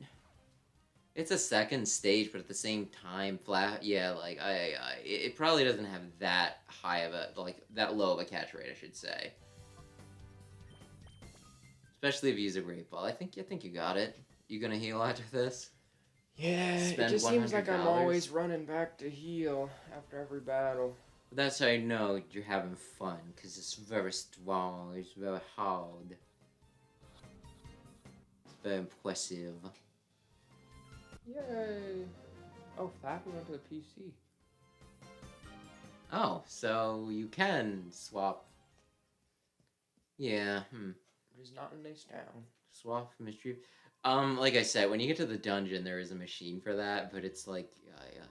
it's a second stage, but at the same time, like it probably doesn't have that high of a that low of a catch rate, I should say. Especially if you use a Great Ball. I think you got it. You gonna heal after this? Yeah, it just seems like I'm always running back to heal after every battle. That's how you know you're having fun, because it's very strong, it's very hard. It's very impressive. Yay! Oh, Flappy went to the PC. Oh, so you can swap. Yeah, There's not in this town. Swap mystery. Like I said, when you get to the dungeon, there is a machine for that, but it's like, yeah.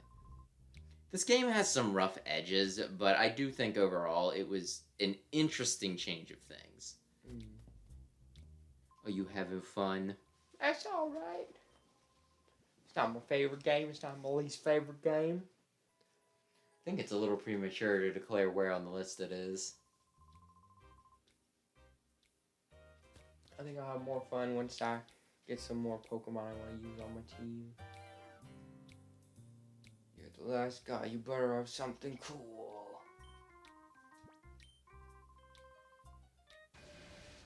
This game has some rough edges, but I do think overall it was an interesting change of things. Are you having fun? That's alright. It's not my favorite game, it's not my least favorite game. I think it's a little premature to declare where on the list it is. I think I'll have more fun once I get some more Pokemon I want to use on my team. You're the last guy, you better have something cool.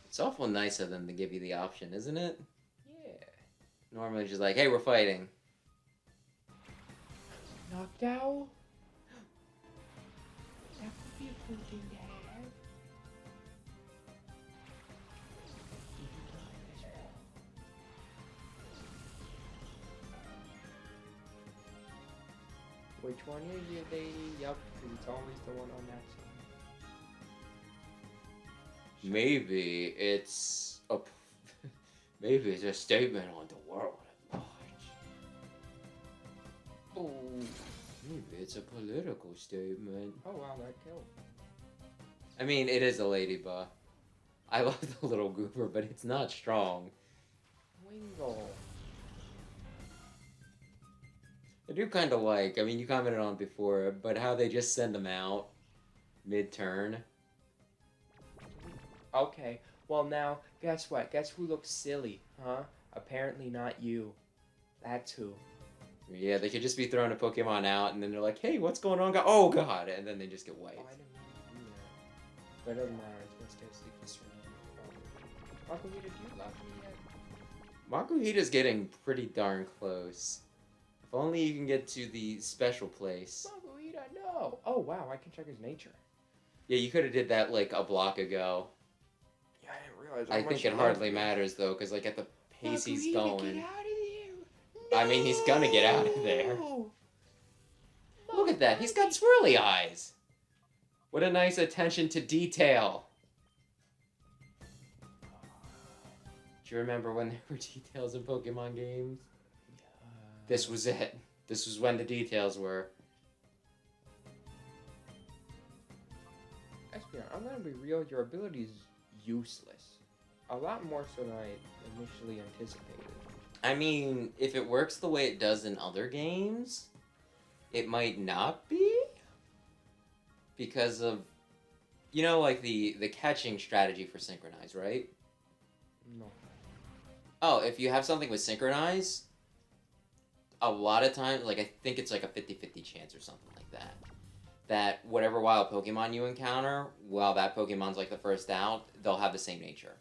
It's awful nice of them to give you the option, isn't it? Yeah. Normally just like, hey, we're fighting. Knocked out? That would be a cool thing to have. Which one is it? Yup, because it's always the one on that side. Maybe it's a maybe it's a statement on the world at large. Oh. Maybe it's a political statement. Oh wow, that killed. I mean, it is a ladybug. I love the little goober, but it's not strong. Wingle. I do kind of like, I mean, you commented on it before, but how they just send them out mid-turn. Okay, well now, guess what? Guess who looks silly, huh? Apparently not you. That's who. Yeah, they could just be throwing a Pokemon out, and then they're like, hey, what's going on? Oh, God! And then they just get wiped. Oh, I didn't mean to do that. But it doesn't matter, it's gonna stay asleep this turn. Makuhita, do you love me yet? Makuhita's getting pretty darn close. If only you can get to the special place. Makuhita, no! Oh wow, I can check his nature. Yeah, you could have did that like a block ago. Yeah, I didn't realize I think it hardly matters though, because like at the pace he's going. Get out of there! No! I mean, he's gonna get out of there. Look at that, he's got swirly eyes. What a nice attention to detail. Do you remember when there were details in Pokemon games? This was it. This was when the details were. Espeon, I'm gonna be real, your ability is useless. A lot more so than I initially anticipated. I mean, if it works the way it does in other games, it might not be. Because of, you know, like the catching strategy for Synchronize, right? No. Oh, if you have something with Synchronize, a lot of times, like I think it's like a 50-50 chance or something like that. That whatever wild Pokemon you encounter, while that Pokemon's like the first out, they'll have the same nature.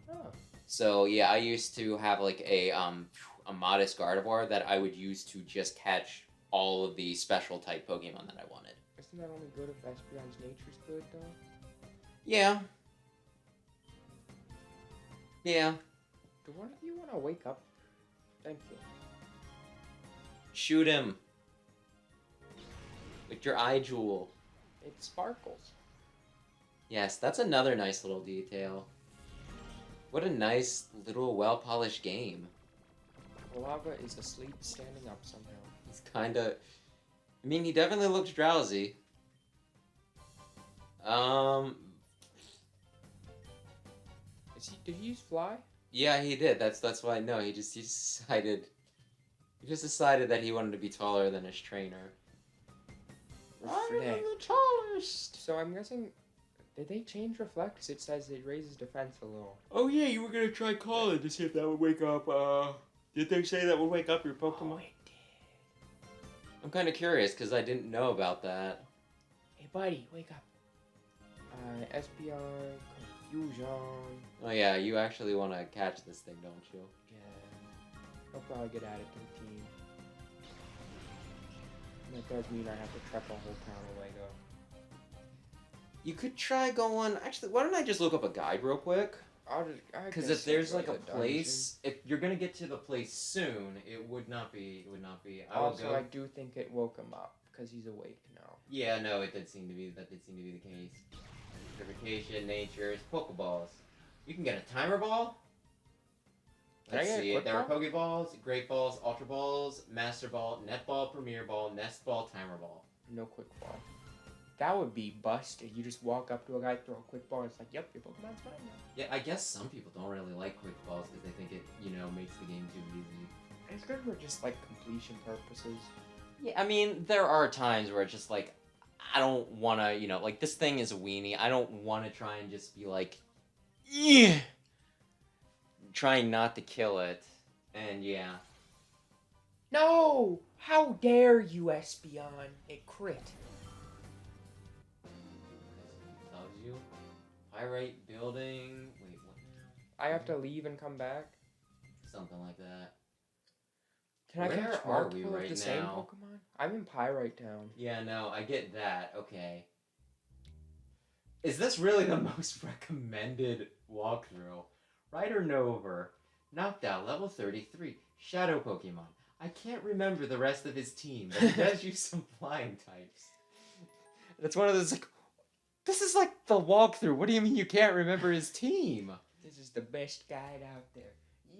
Oh. So yeah, I used to have like a modest Gardevoir that I would use to just catch all of the special type Pokemon that I wanted. Isn't that only good if Espeon's nature's good though? Yeah. Yeah. Do one of you want to wake up? Thank you. Shoot him. With your eye jewel. It sparkles. Yes, that's another nice little detail. What a nice little well-polished game. Lava is asleep standing up somehow. He's kinda... I mean, he definitely looks drowsy. Did he use fly? Yeah, he did. That's why I know. He just decided that he wanted to be taller than his trainer. I'm the tallest. So I'm guessing, did they change Reflect? 'Cause it says it raises defense a little. Oh yeah, you were gonna try calling to see if that would wake up. Did they say that would wake up your Pokemon? Oh, it did. I'm kind of curious because I didn't know about that. Hey buddy, wake up. Espeon, Confusion. Oh yeah, you actually want to catch this thing, don't you? Yeah. I'll probably get added to the team. And that does mean I have to trek a whole town away though. You could try going. Actually, why don't I just look up a guide real quick? Because if there's like a place, if you're gonna get to the place soon, it would not be. Also, I do think it woke him up. because he's awake now. Yeah, no, that did seem to be the case. Purification, natures, Pokeballs. You can get a timer ball. Can I Let's get a see. quick There are ball? Pokeballs, Great Balls, Ultra Balls, Master Ball, Net Ball, Premier Ball, Nest Ball, Timer Ball. No quick ball. That would be busted. You just walk up to a guy, throw a quick ball, and it's like, yep, your Pokemon's fine now. Yeah, I guess some people don't really like quick balls because they think it, makes the game too easy. It's good for just like completion purposes. Yeah, I mean, there are times where it's just like, I don't want to, like this thing is a weenie. I don't want to try and just be like, yeah, trying not to kill it. And yeah. No! How dare you, Espeon? It crit. Tells you. Pyrite building. Wait, what now? I have to leave and come back? Something like that. Can I Where catch are multiple we of right the same now? Pokemon? I'm in Pyrite Town. Yeah, no, I get that. Okay. Is this really the most recommended walkthrough? Ryder Nover. Knocked out, level 33. Shadow Pokemon. I can't remember the rest of his team, but he does use some flying types. It's one of those like, this is like the walkthrough. What do you mean you can't remember his team? This is the best guide out there.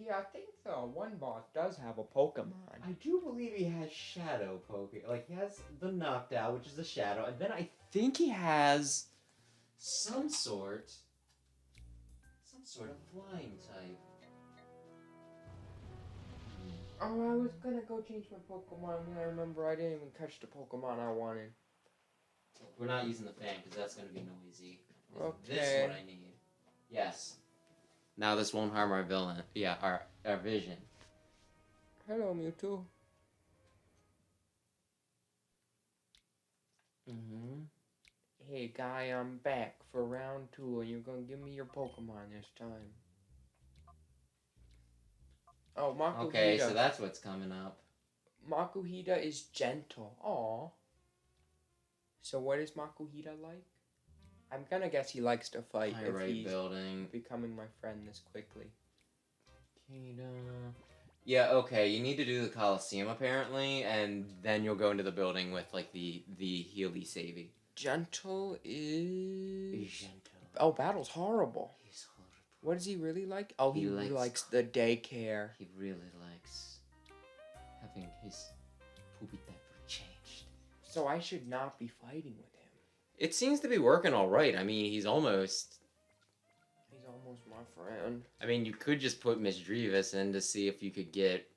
Yeah, I think the one boss does have a Pokemon. I do believe he has Shadow Pokemon. Like, he has the Knocked Out, which is a Shadow, and then I think he has some sort of flying type. Oh, I was gonna go change my Pokemon, and I remember I didn't even catch the Pokemon I wanted. We're not using the fan because that's going to be noisy. Is Okay. this what I need? Yes. Now this won't harm our villain. Yeah, our vision. Hello, Mewtwo. Mm-hmm. Hey, guy, I'm back for round 2, and you're gonna give me your Pokemon this time. Oh, Makuhita. Okay, so that's what's coming up. Makuhita is gentle. Aw. So what is Makuhita like? I'm gonna guess he likes to fight if Pyrite he's building. becoming my friend this quickly. Yeah, okay, you need to do the Coloseum apparently, and then you'll go into the building with like the Healy Savvy. Gentle is... Gentle. Oh, battle's horrible. He's horrible. What does he really like? Oh, he likes the daycare. He really likes having his poopy diaper changed. So I should not be fighting with him. It seems to be working all right. I mean, he's almost my friend. I mean, you could just put Miss Drevis in to see if you could get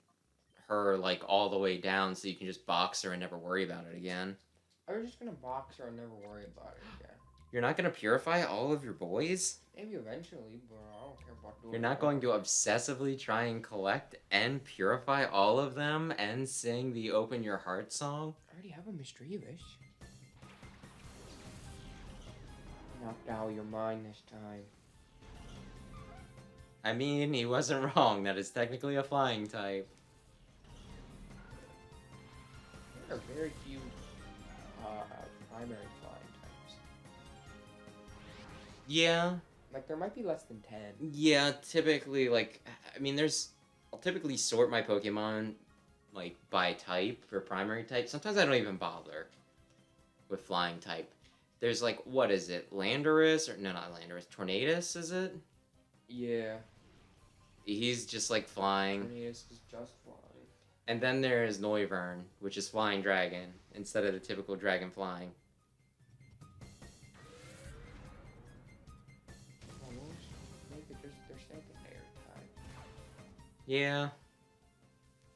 her, like, all the way down so you can just box her and never worry about it again. I was just gonna box her and never worry about it again. You're not going to purify all of your boys? Maybe eventually, but I don't care about doing You're not going to obsessively try and collect and purify all of them and sing the Open Your Heart song? I already have a Misdreavish. Knocked out your mind this time. I mean, he wasn't wrong. That is technically a flying type. There are very few primary flying types. Yeah. Like, there might be less than 10. Yeah, typically, like, I mean, I'll typically sort my Pokemon, like, by type, or primary type. Sometimes I don't even bother with flying type. There's, like, what is it? Landorus? Or, no, not Landorus. Tornadus, is it? Yeah. He's just, like, flying. Tornadus is just flying. And then there's Noivern, which is flying dragon, instead of the typical dragon flying. They're secondary type. Yeah.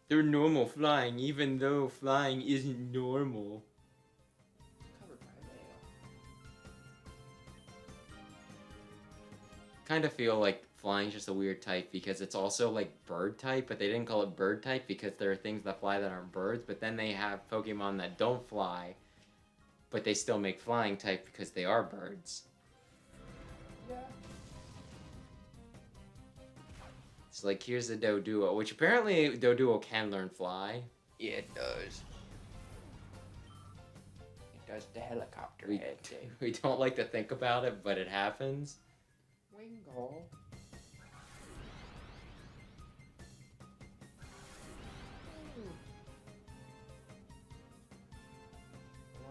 They're normal flying, even though flying isn't normal. Covered by mail. Kind of feel like flying's just a weird type because it's also like bird type, but they didn't call it bird type because there are things that fly that aren't birds, but then they have Pokemon that don't fly, but they still make flying type because they are birds. Yeah. It's like, here's the Doduo, which apparently Doduo can learn fly. Yeah, it does. It does the helicopter head thing. We don't like to think about it, but it happens. Wingull.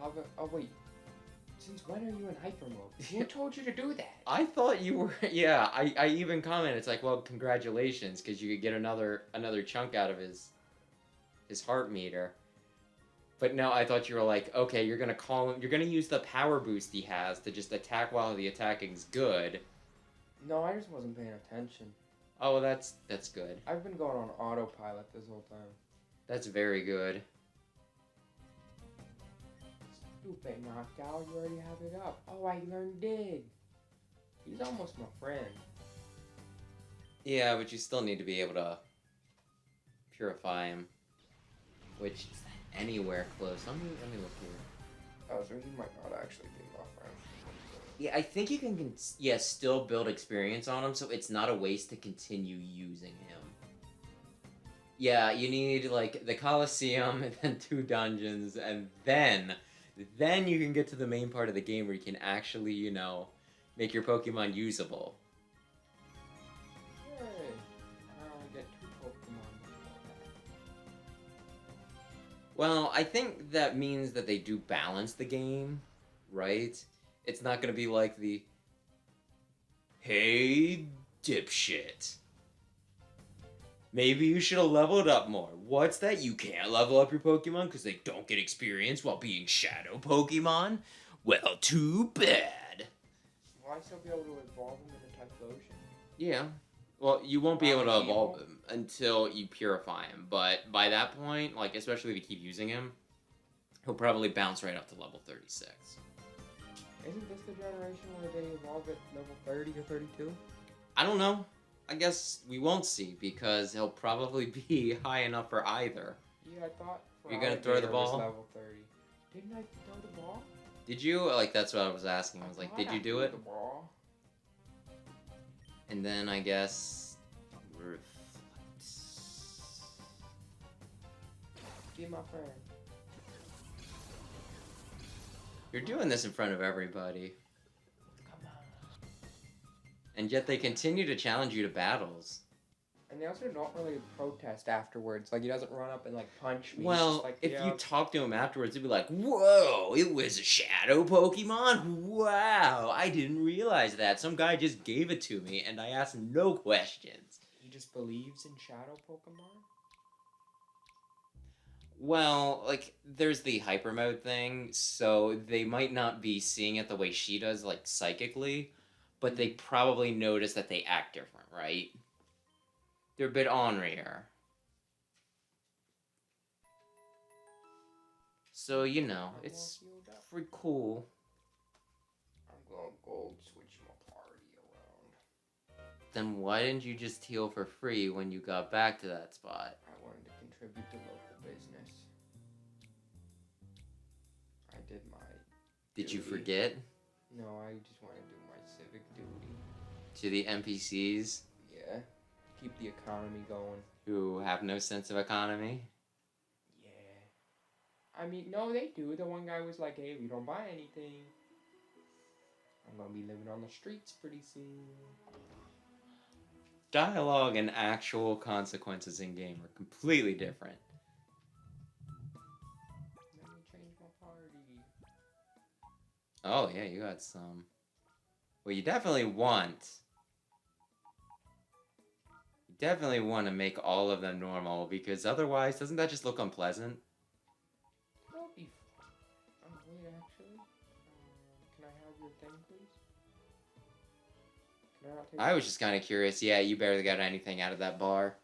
lava. Oh wait. Since when are you in hyper mode? Who told you to do that? I thought you were. Yeah, I even commented. It's like, well, congratulations, because you could get another chunk out of his heart meter. But no, I thought you were like, okay, you're gonna call him. You're gonna use the power boost he has to just attack while the attacking's good. No, I just wasn't paying attention. Oh, well, that's good. I've been going on autopilot this whole time. That's very good. Stupid knockout, you already have it up. Oh, I learned dig. He's almost my friend. Yeah, but you still need to be able to purify him, which is anywhere close. Let me look here. Oh, so he might not actually be my friend. Yeah, I think you can still build experience on him, so it's not a waste to continue using him. Yeah, you need like the Coloseum and then 2 dungeons, and then you can get to the main part of the game where you can actually, you know, make your Pokemon usable. Hey, I only get 2 Pokemon. Well, I think that means that they do balance the game, right? It's not gonna be like the, hey, dipshit. Maybe you should have leveled up more. What's that? You can't level up your Pokemon because they don't get experience while being Shadow Pokemon? Well, too bad. Will I still be able to evolve him into Typhlosion? Yeah. Well, you won't be able to evolve him until you purify him. But by that point, like, especially if you keep using him, he'll probably bounce right up to level 36. Isn't this the generation where they evolve at level 30 or 32? I don't know. I guess we won't see because he'll probably be high enough for either. Yeah, I thought. You're gonna throw the ball? Was level 30. Didn't I throw the ball? Did you? Like, that's what I was asking. I was like, did you do it? The ball. And then I guess reflect. Be my friend. You're doing this in front of everybody. Come on. And yet they continue to challenge you to battles. And they also don't really protest afterwards. Like, he doesn't run up and, like, punch me. Well, just like, if you talk to him afterwards, he'd be like, whoa, it was a shadow Pokemon? Wow, I didn't realize that. Some guy just gave it to me, and I asked no questions. He just believes in shadow Pokemon? Well, like, there's the hyper mode thing, so they might not be seeing it the way she does, like, psychically, but they probably notice that they act different, right? They're a bit ornerier. So, you know, it's pretty cool. I'm going gold, switch my party around. Then why didn't you just heal for free when you got back to that spot? I wanted to contribute to local business. I did my Did duty. you forget? No, I just want to do my civic duty. To the NPCs? Yeah. Keep the economy going. Who have no sense of economy? Yeah. I mean, no, they do. The one guy was like, hey, we don't buy anything. I'm gonna be living on the streets pretty soon. Dialogue and actual consequences in game are completely different. Let me change my party. Oh, yeah, you got some. Well, you definitely want to make all of them normal, because otherwise, doesn't that just look unpleasant? That'll be fun. Oh, wait, actually. Can I have your thing, please? Can I not take I was just kind of curious. Yeah, you barely got anything out of that bar.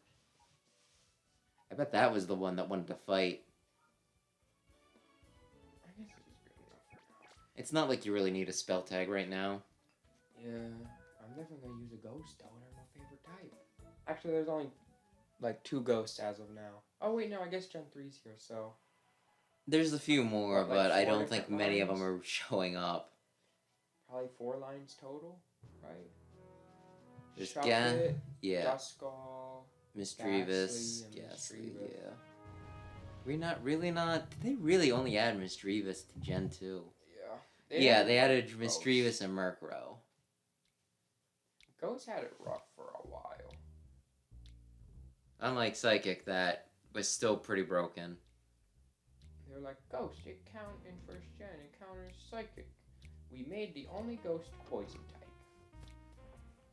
I bet that was the one that wanted to fight. I guess it is good enough for now. It's not like you really need a spell tag right now. Yeah, I'm definitely gonna use a ghost though, and they're my favorite type. Actually, there's only like 2 ghosts as of now. Oh wait, no, I guess Gen 3's here, so. There's a few more, What, like but I 4 don't think different many of them lines? are showing up. Probably 4 lines total, right? There's Shuppet, yeah, Duskull, Misdreavus, Ghastly, and Ghastly, Misdreavus. yeah. Did they really only add Misdreavus to Gen 2? Yeah. They added Ghosts. Misdreavus and Murkrow. Ghosts had it rough for a while. Unlike Psychic, that was still pretty broken. They're like, ghost, it count in first gen, it counters psychic. We made the only ghost poison type.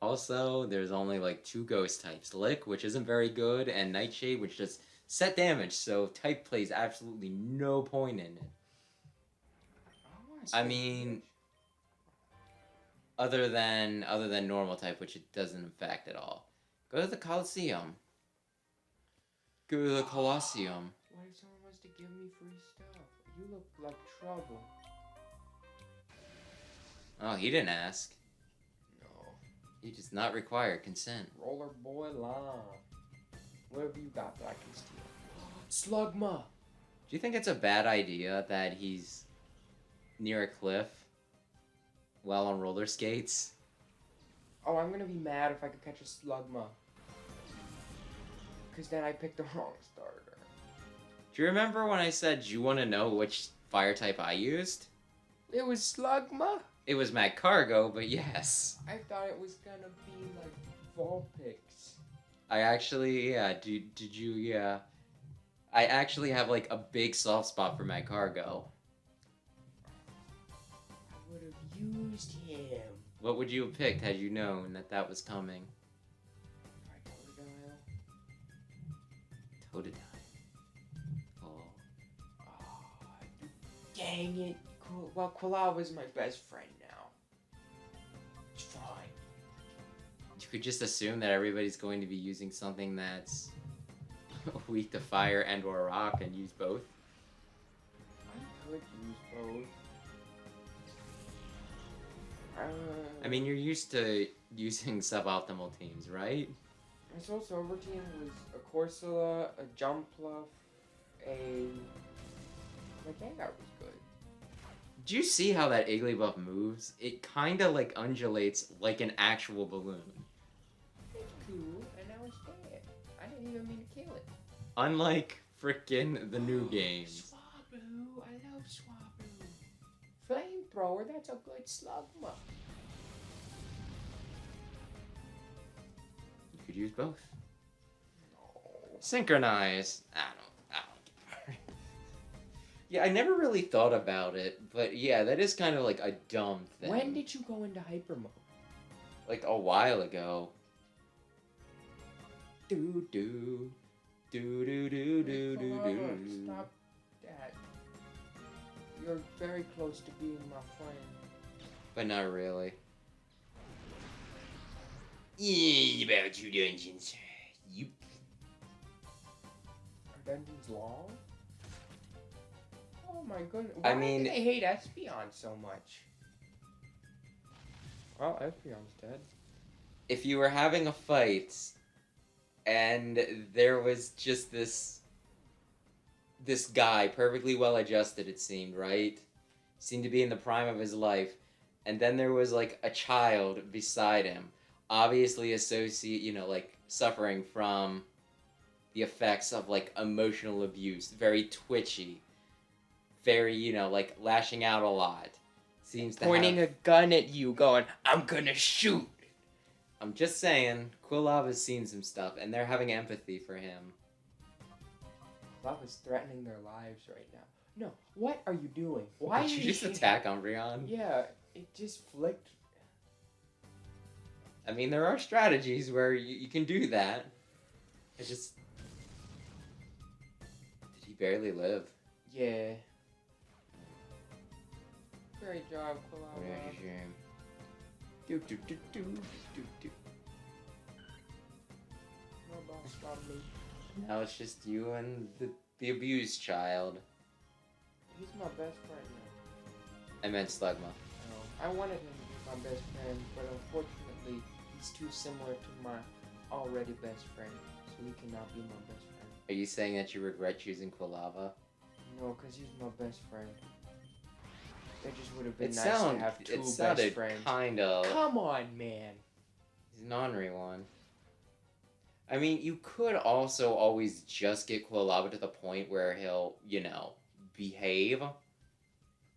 Also, there's only like 2 ghost types. Lick, which isn't very good, and Nightshade, which just set damage, so type plays absolutely no point in it. I mean, other than normal type, which it doesn't affect at all. Go to the Coliseum. Go to the Coloseum. What if someone wants to give me free stuff? You look like trouble. Oh, he didn't ask. No. He does not require consent. Roller boy llama. What have you got that I can steal? Slugma! Do you think it's a bad idea that he's near a cliff while on roller skates? Oh, I'm gonna be mad if I could catch a Slugma. Because then I picked the wrong starter. Do you remember when I said you want to know which fire type I used? It was Slugma? It was Magcargo, but yes. I thought it was gonna be like Vulpix. I actually, yeah, did you, yeah. I actually have like a big soft spot for Magcargo. I would have used him. What would you have picked had you known that that was coming? Totodile. Oh. Dang it. Well, Quilava's my best friend now. It's fine. You could just assume that everybody's going to be using something that's weak to fire and or rock and use both. I could use both. I mean, you're used to using suboptimal teams, right? My Soul Silver team was a Corsola, a Jumpluff, a... My Gengar was good. Do you see how that Igglybuff moves? It kinda like undulates like an actual balloon. It's cool, and now it's dead. I didn't even mean to kill it. Unlike frickin' the new games. Swablu, I love Swablu. Flamethrower, that's a good Slugma. You could use both. No. Synchronize. I don't care. Yeah, I never really thought about it, but yeah, that is kind of like a dumb thing. When did you go into hyper mode? Like a while ago. Do do do do do do do do. Stop that. You're very close to being my friend. But not really. Yeah, about 2 dungeons. Yup. Are dungeons long? Oh my goodness. I Why mean- do they hate Espeon so much? Well, Espeon's dead. If you were having a fight and there was just this guy, perfectly well adjusted, it seemed, right? Seemed to be in the prime of his life, and then there was like a child beside him, obviously like suffering from the effects of like emotional abuse, very twitchy, very, like lashing out a lot. Seems to Pointing have... a gun at you, going, I'm gonna shoot. I'm just saying, Quilava's seen some stuff, and they're having empathy for him. Love is threatening their lives right now. No, what are you doing? Why Did are you just attack Umbreon? Yeah, it just flicked. I mean, there are strategies where you can do that. It just... Did he barely live? Yeah. Great job, Quilava. Do do do do do do. No boss got me. Now it's just you and the abused child. He's my best friend now. I meant Slugma. I wanted him to be my best friend, but unfortunately, he's too similar to my already best friend, so he cannot be my best friend. Are you saying that you regret choosing Quilava? No, because he's my best friend. It just would have been nice to have two best friends. Kind of. Come on, man. He's an ornery one. I mean, you could also always just get Quilava to the point where he'll, behave,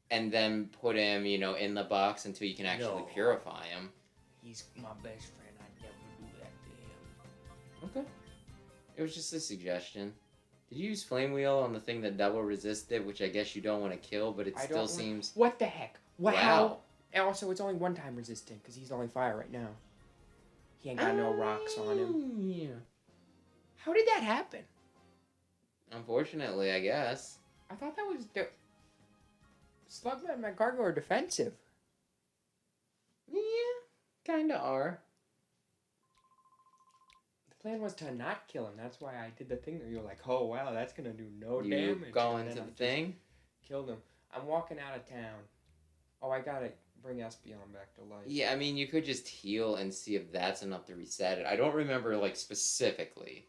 and then put him, in the box until you can actually purify him. He's my best friend. I'd never do that to him. Okay. It was just a suggestion. Did you use Flame Wheel on the thing that double resisted, which I guess you don't want to kill, but it still seems... What the heck? Wow. And also, it's only one time resistant, because he's only fire right now. He ain't got no rocks on him. Yeah. How did that happen? Unfortunately, I guess. I thought that was... Slugma and Magcargo are defensive. Yeah, kinda are. The plan was to not kill him. That's why I did the thing where you're like, oh, wow, that's going to do no You damage. go into the thing? Killed him. I'm walking out of town. Oh, I got to bring Espeon back to life. Yeah, I mean, you could just heal and see if that's enough to reset it. I don't remember, like, specifically.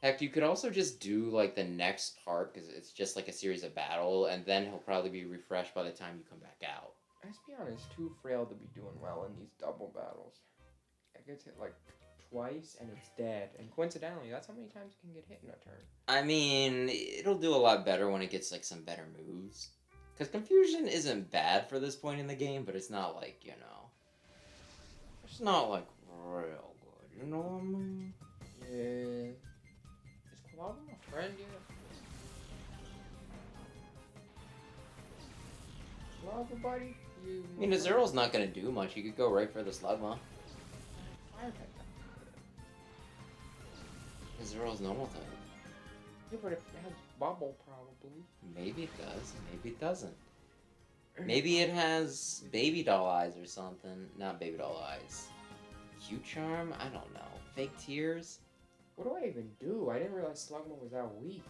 Heck, you could also just do, like, the next part, because it's just, like, a series of battle, and then he'll probably be refreshed by the time you come back out. Espeon is too frail to be doing well in these double battles. It gets hit, like, twice, and it's dead. And coincidentally, that's how many times it can get hit in a turn. I mean, it'll do a lot better when it gets, like, some better moves. Because Confusion isn't bad for this point in the game, but it's not, like, you know... It's not, like, real good, you know what I mean? Yeah... Coloseum a friend yet? Coloseum, buddy? I mean, Azural's not gonna do much. You could go right for the Slugma. Fire type. Azural's normal type. Yeah, but it has bubble, probably. Maybe it does. Maybe it doesn't. Maybe it has baby doll eyes or something. Not baby doll eyes. Q-Charm? I don't know. Fake tears? What do I even do? I didn't realize Slugma was that weak.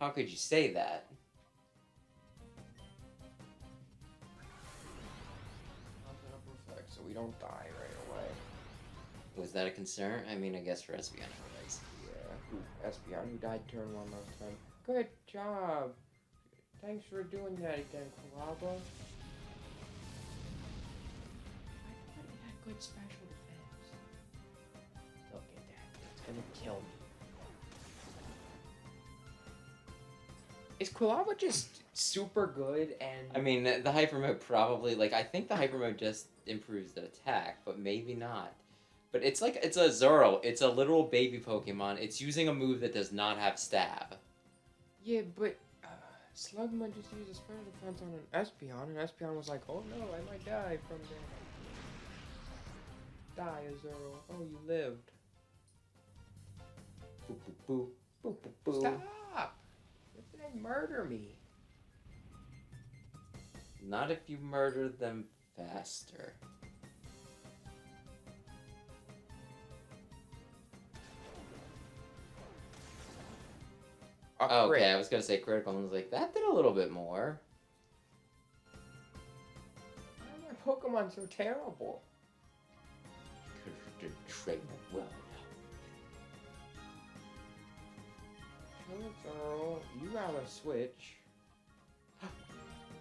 How could you say that? Reflect so we don't die right away. Was that a concern? I mean, I guess for Espeon it was. Yeah. Espeon, who died turn 1 last time. Good job. Thanks for doing that again, Coloseum. I thought it had good special defense. Look at that. That's gonna kill me. Is Coloseum just super good and... I mean, the Hyper Mode probably... Like, I think the Hyper Mode just improves the attack, but maybe not. But it's like... It's a Zoro. It's a literal baby Pokemon. It's using a move that does not have stab. Yeah, but... Slugma just used a special defense on an Espeon, and Espeon was like, oh no, I might die from that. Die, Azuro. Oh, you lived. Boop, boop, boop. Boop, boop, boop. Stop! You're gonna murder me. Not if you murder them faster. Okay, I was gonna say critical, and I was like, that did a little bit more. Why are my Pokemon so terrible? Could have trained them well enough. Hello, you have a Switch.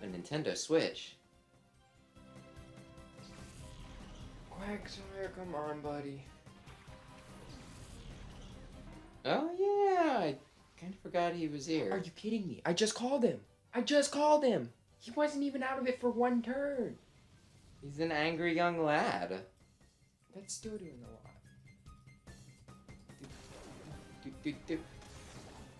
A Nintendo Switch. Quagsire, come on, buddy. Oh yeah, I kind of forgot he was here. Are you kidding me? I just called him. I just called him. He wasn't even out of it for 1 turn. He's an angry young lad. That's still doing a lot.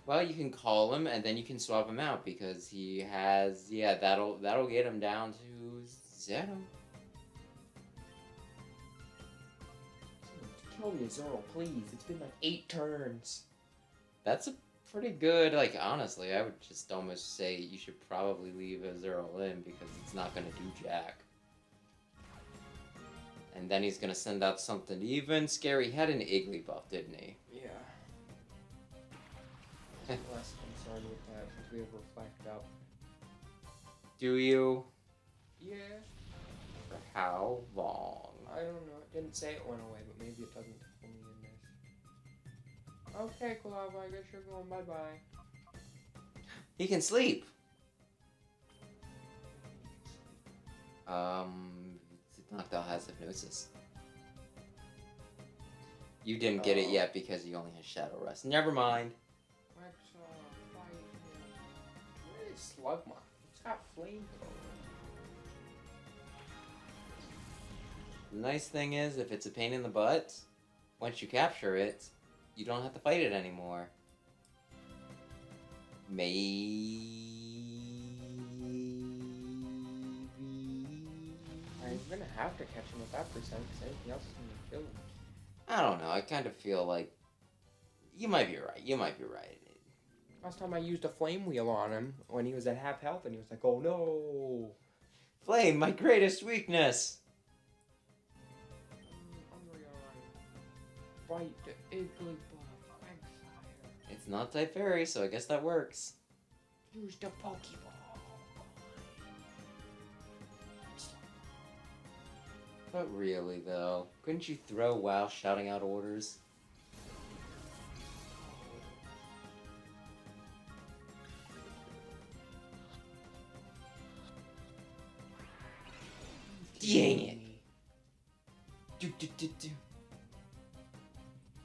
Well, you can call him and then you can swap him out because he has, yeah, that'll get him down to 0. Kill me, Zoro, please. It's been like 8 turns. That's a pretty good, like, honestly, I would just almost say you should probably leave a 0 in because it's not going to do jack. And then he's going to send out something even scary. He had an Iggly buff, didn't he? Yeah. I'm less concerned with that since we have Reflect up. Do you? Yeah. For how long? I don't know. It didn't say it went away, but maybe it doesn't for me in this. Okay, Coloseum, I guess you're going bye-bye. He can sleep. Noctowl has hypnosis. You didn't get it yet because he only has Shadow Rest. Never mind. Where is Slugma? It's got flamethrower. The nice thing is, if it's a pain in the butt, once you capture it, you don't have to fight it anymore. Maybe. I'm gonna have to catch him with that percent because anything else is gonna kill him. I don't know. I kind of feel like you might be right. You might be right. Last time I used a flame wheel on him when he was at half health and he was like, oh no! Flame, my greatest weakness! Fight the Igglybuff, Exile. It's not type fairy, so I guess that works. Use the Pokeball. But really, though, couldn't you throw while shouting out orders? Dang it!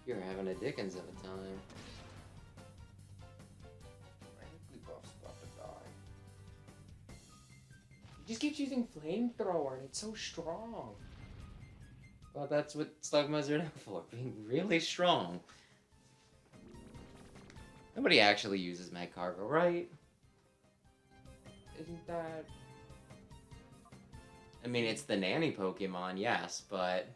You're having a Dickens of a time. My Igglybuff's about to die. He just keeps using Flamethrower and it's so strong. Well, that's what Slugmas are known for, being really strong. Nobody actually uses Magcargo, right? Isn't that... I mean, it's the nanny Pokemon, yes, but...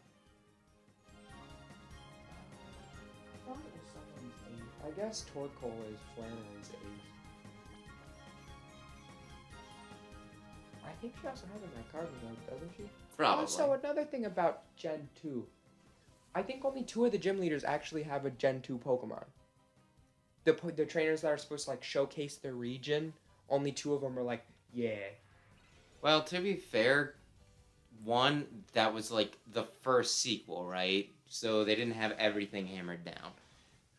What was someone's ace? I guess Torkoal is Flannery's ace. I think she also has a Magcargo though, doesn't she? Probably. Also, another thing about Gen 2. I think only 2 of the gym leaders actually have a Gen 2 Pokemon. The trainers that are supposed to, like, showcase their region, only 2 of them are like, yeah. Well, to be fair, one, that was, like, the first sequel, right? So they didn't have everything hammered down.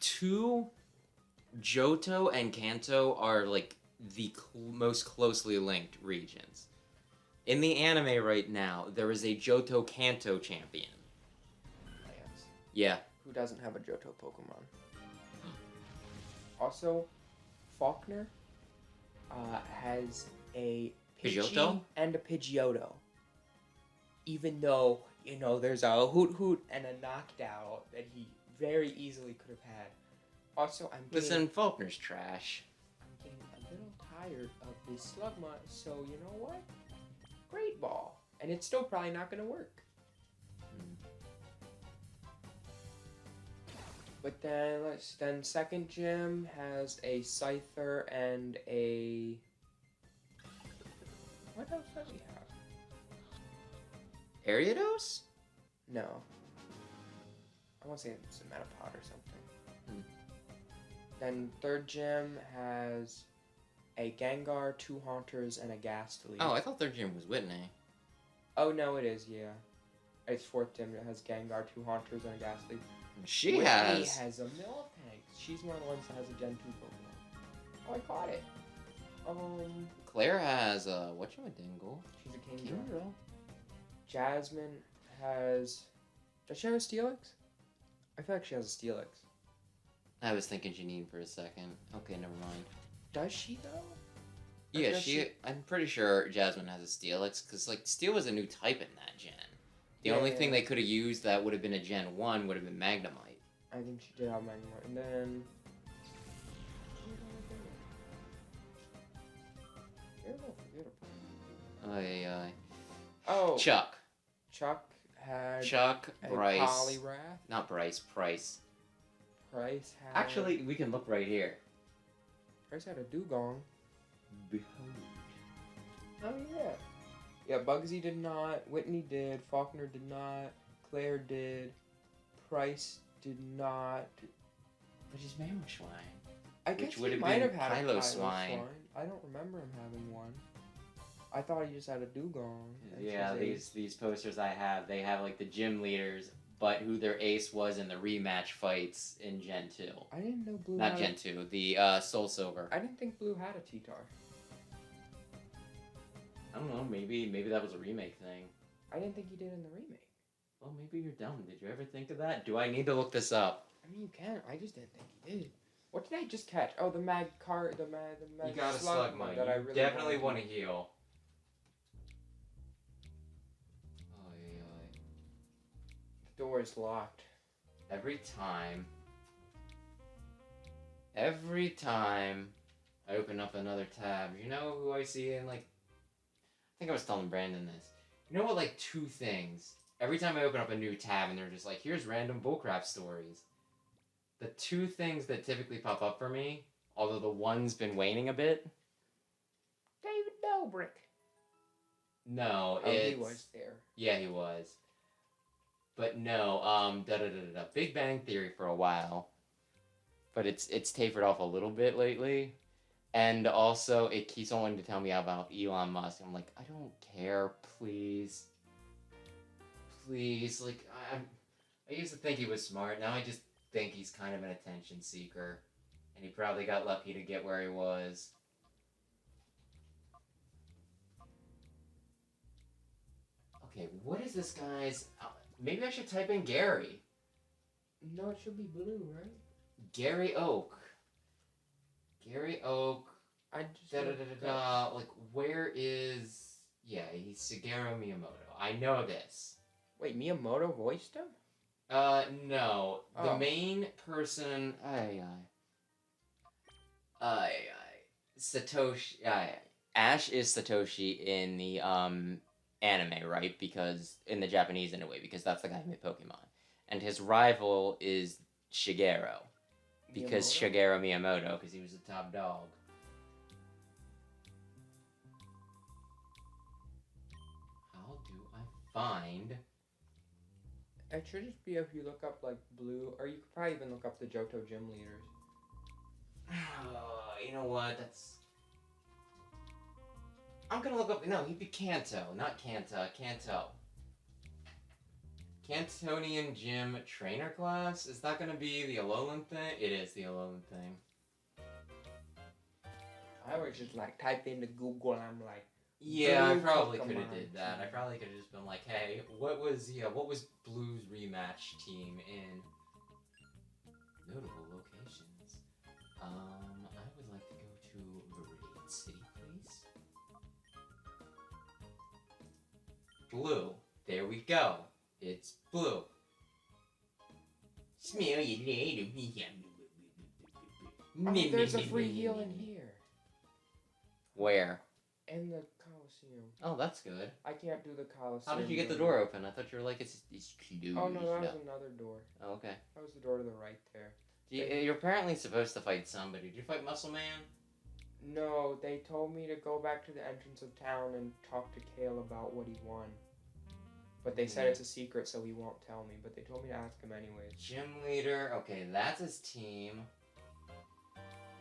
2, Johto and Kanto are, like, the most closely linked regions. In the anime right now, there is a Johto Kanto champion. Lance. Yeah. Who doesn't have a Johto Pokemon. Also, Faulkner has a Pidgey Pidgeotto? and a Pidgeotto. Even though, you know, there's a Hoot and a Knockdown that he very easily could have had. Also, Listen, Faulkner's trash. I'm getting a little tired of this Slugma, so you know what? Great Ball. And it's still probably not going to work. But then second gym has a Scyther and a... What else does he have? Ariados? No. I want to say it's a Metapod or something. Then third gym has a Gengar, 2 Haunters, and a Ghastly. Oh, I thought third gym was Whitney. Oh, no, it is, yeah. It's fourth gym that has Gengar, 2 Haunters, and a Ghastly. She Whitney has a Miltank. She's one of the ones that has a Gen 2 Pokemon. Oh, I caught it. Claire has a whatchamadingle. She's a Kingdra. Jasmine has... Does she have a Steelix? I feel like she has a Steelix. I was thinking Janine for a second. Okay, never mind. Does she, though? Yeah, I'm pretty sure Jasmine has a Steelix, because, like, Steel was a new type in that gen. The only thing they could have used that would have been a Gen 1 would have been Magnemite. I think she did have Magnemite. And then... Aye. Oh! Chuck, had Bryce. Poliwrath. Not Bryce, Price. Price had... Actually, we can look right here. Price had a Dugong. Behold. Oh, yeah. Yeah, Bugsy did not. Whitney did. Faulkner did not. Claire did. Price did not. Which is Mamoswine. I guess Which would he have might been have had a Piloswine. I don't remember him having one. I thought he just had a Dugong. Yeah, these posters I have, they have like the gym leaders, but who their ace was in the rematch fights in Gen 2. I didn't know Blue Not had Gen 2, the Soul Silver. I didn't think Blue had a T-Tar. I don't know, maybe that was a remake thing. I didn't think he did in the remake. Well, maybe you're dumb. Did you ever think of that? Do I need to look this up? I mean, you can. I just didn't think he did. What did I just catch? Oh, the Mag You got a Slugma. that I You really definitely want want to heal. The door is locked. Every time I open up another tab, you know who I see in, like, I think I was telling Brandon this. You know what, like, two things. Every time I open up a new tab and they're just like, here's random bullcrap stories. The two things that typically pop up for me, although the one's been waning a bit. David Dobrik. No, he was there. Yeah, he was. But no, Big Bang Theory for a while. But it's tapered off a little bit lately. And also, it keeps on wanting to tell me about Elon Musk. I'm like, I don't care, please. Please, like, I used to think he was smart. Now I just think he's kind of an attention seeker. And he probably got lucky to get where he was. Okay, what is this guy's... maybe I should type in Gary. No, it should be blue, right? Gary Oak. Gary Oak. I just... Like, where is... Yeah, he's Shigeru Miyamoto. I know this. Wait, Miyamoto voiced him? No. Oh. The main person... Satoshi... Ash is Satoshi in the, anime, right? Because... In the Japanese, anyway, because that's the guy who made Pokemon. And his rival is Shigeru. Because Shigeru Miyamoto, because he was the top dog. How do I find... It should just be if you look up, like, blue, or you could probably even look up the Johto gym leaders. You know what, that's... I'm gonna look up... No, he'd be Kanto, not Kanta, Kanto. Cantonian Gym Trainer Class? Is that gonna be the Alolan thing? It is the Alolan thing. I would just, like, type into Google and I'm like... Yeah, I probably could have did that. I probably could have just been like, hey, what was Blue's rematch team in notable locations? I would like to go to Viridian City, please. Blue. There we go. It's blue. Smell you later. Oh, there's a free heal in here. Where? In the Coloseum. Oh, that's good. I can't do the Coloseum. How did you get the door open? I thought you were like, it's closed. Oh, no, that was another door. Oh, okay. That was the door to the right there. You're apparently supposed to fight somebody. Did you fight Muscle Man? No, they told me to go back to the entrance of town and talk to Kale about what he won. But they said it's a secret, so he won't tell me. But they told me to ask him anyways. Gym leader. Okay, that's his team.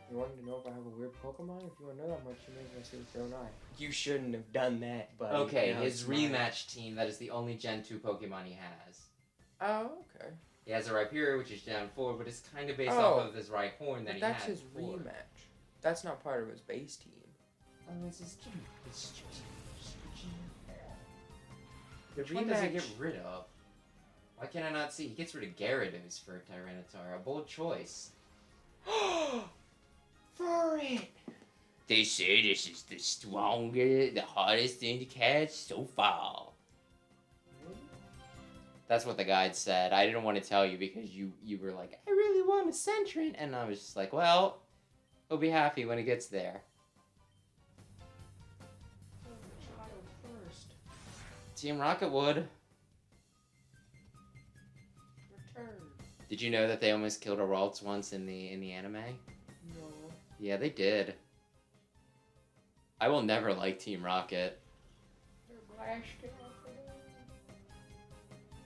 You wanted to know if I have a weird Pokemon? If you want to know that much, you may as well see with your own eye. You shouldn't have done that, but... Okay, his rematch team, that is the only Gen 2 Pokemon he has. Oh, okay. He has a Rhyperior, which is Gen 4, but it's kind of based off of his Rhyhorn that he had. That's his rematch. That's not part of his base team. Oh, it's his gym. Which one does he get rid of? Why can I not see? He gets rid of Gyarados for Tyranitar. A bold choice. For it! They say this is the strongest, the hardest thing to catch so far. That's what the guide said. I didn't want to tell you because you were like, I really want a Sentient. And I was just like, well, he'll be happy when he gets there. First. Team Rocket would. Return. Did you know that they almost killed a Ralts once in the anime? No. Yeah, they did. I will never like Team Rocket. They're blasted off of them.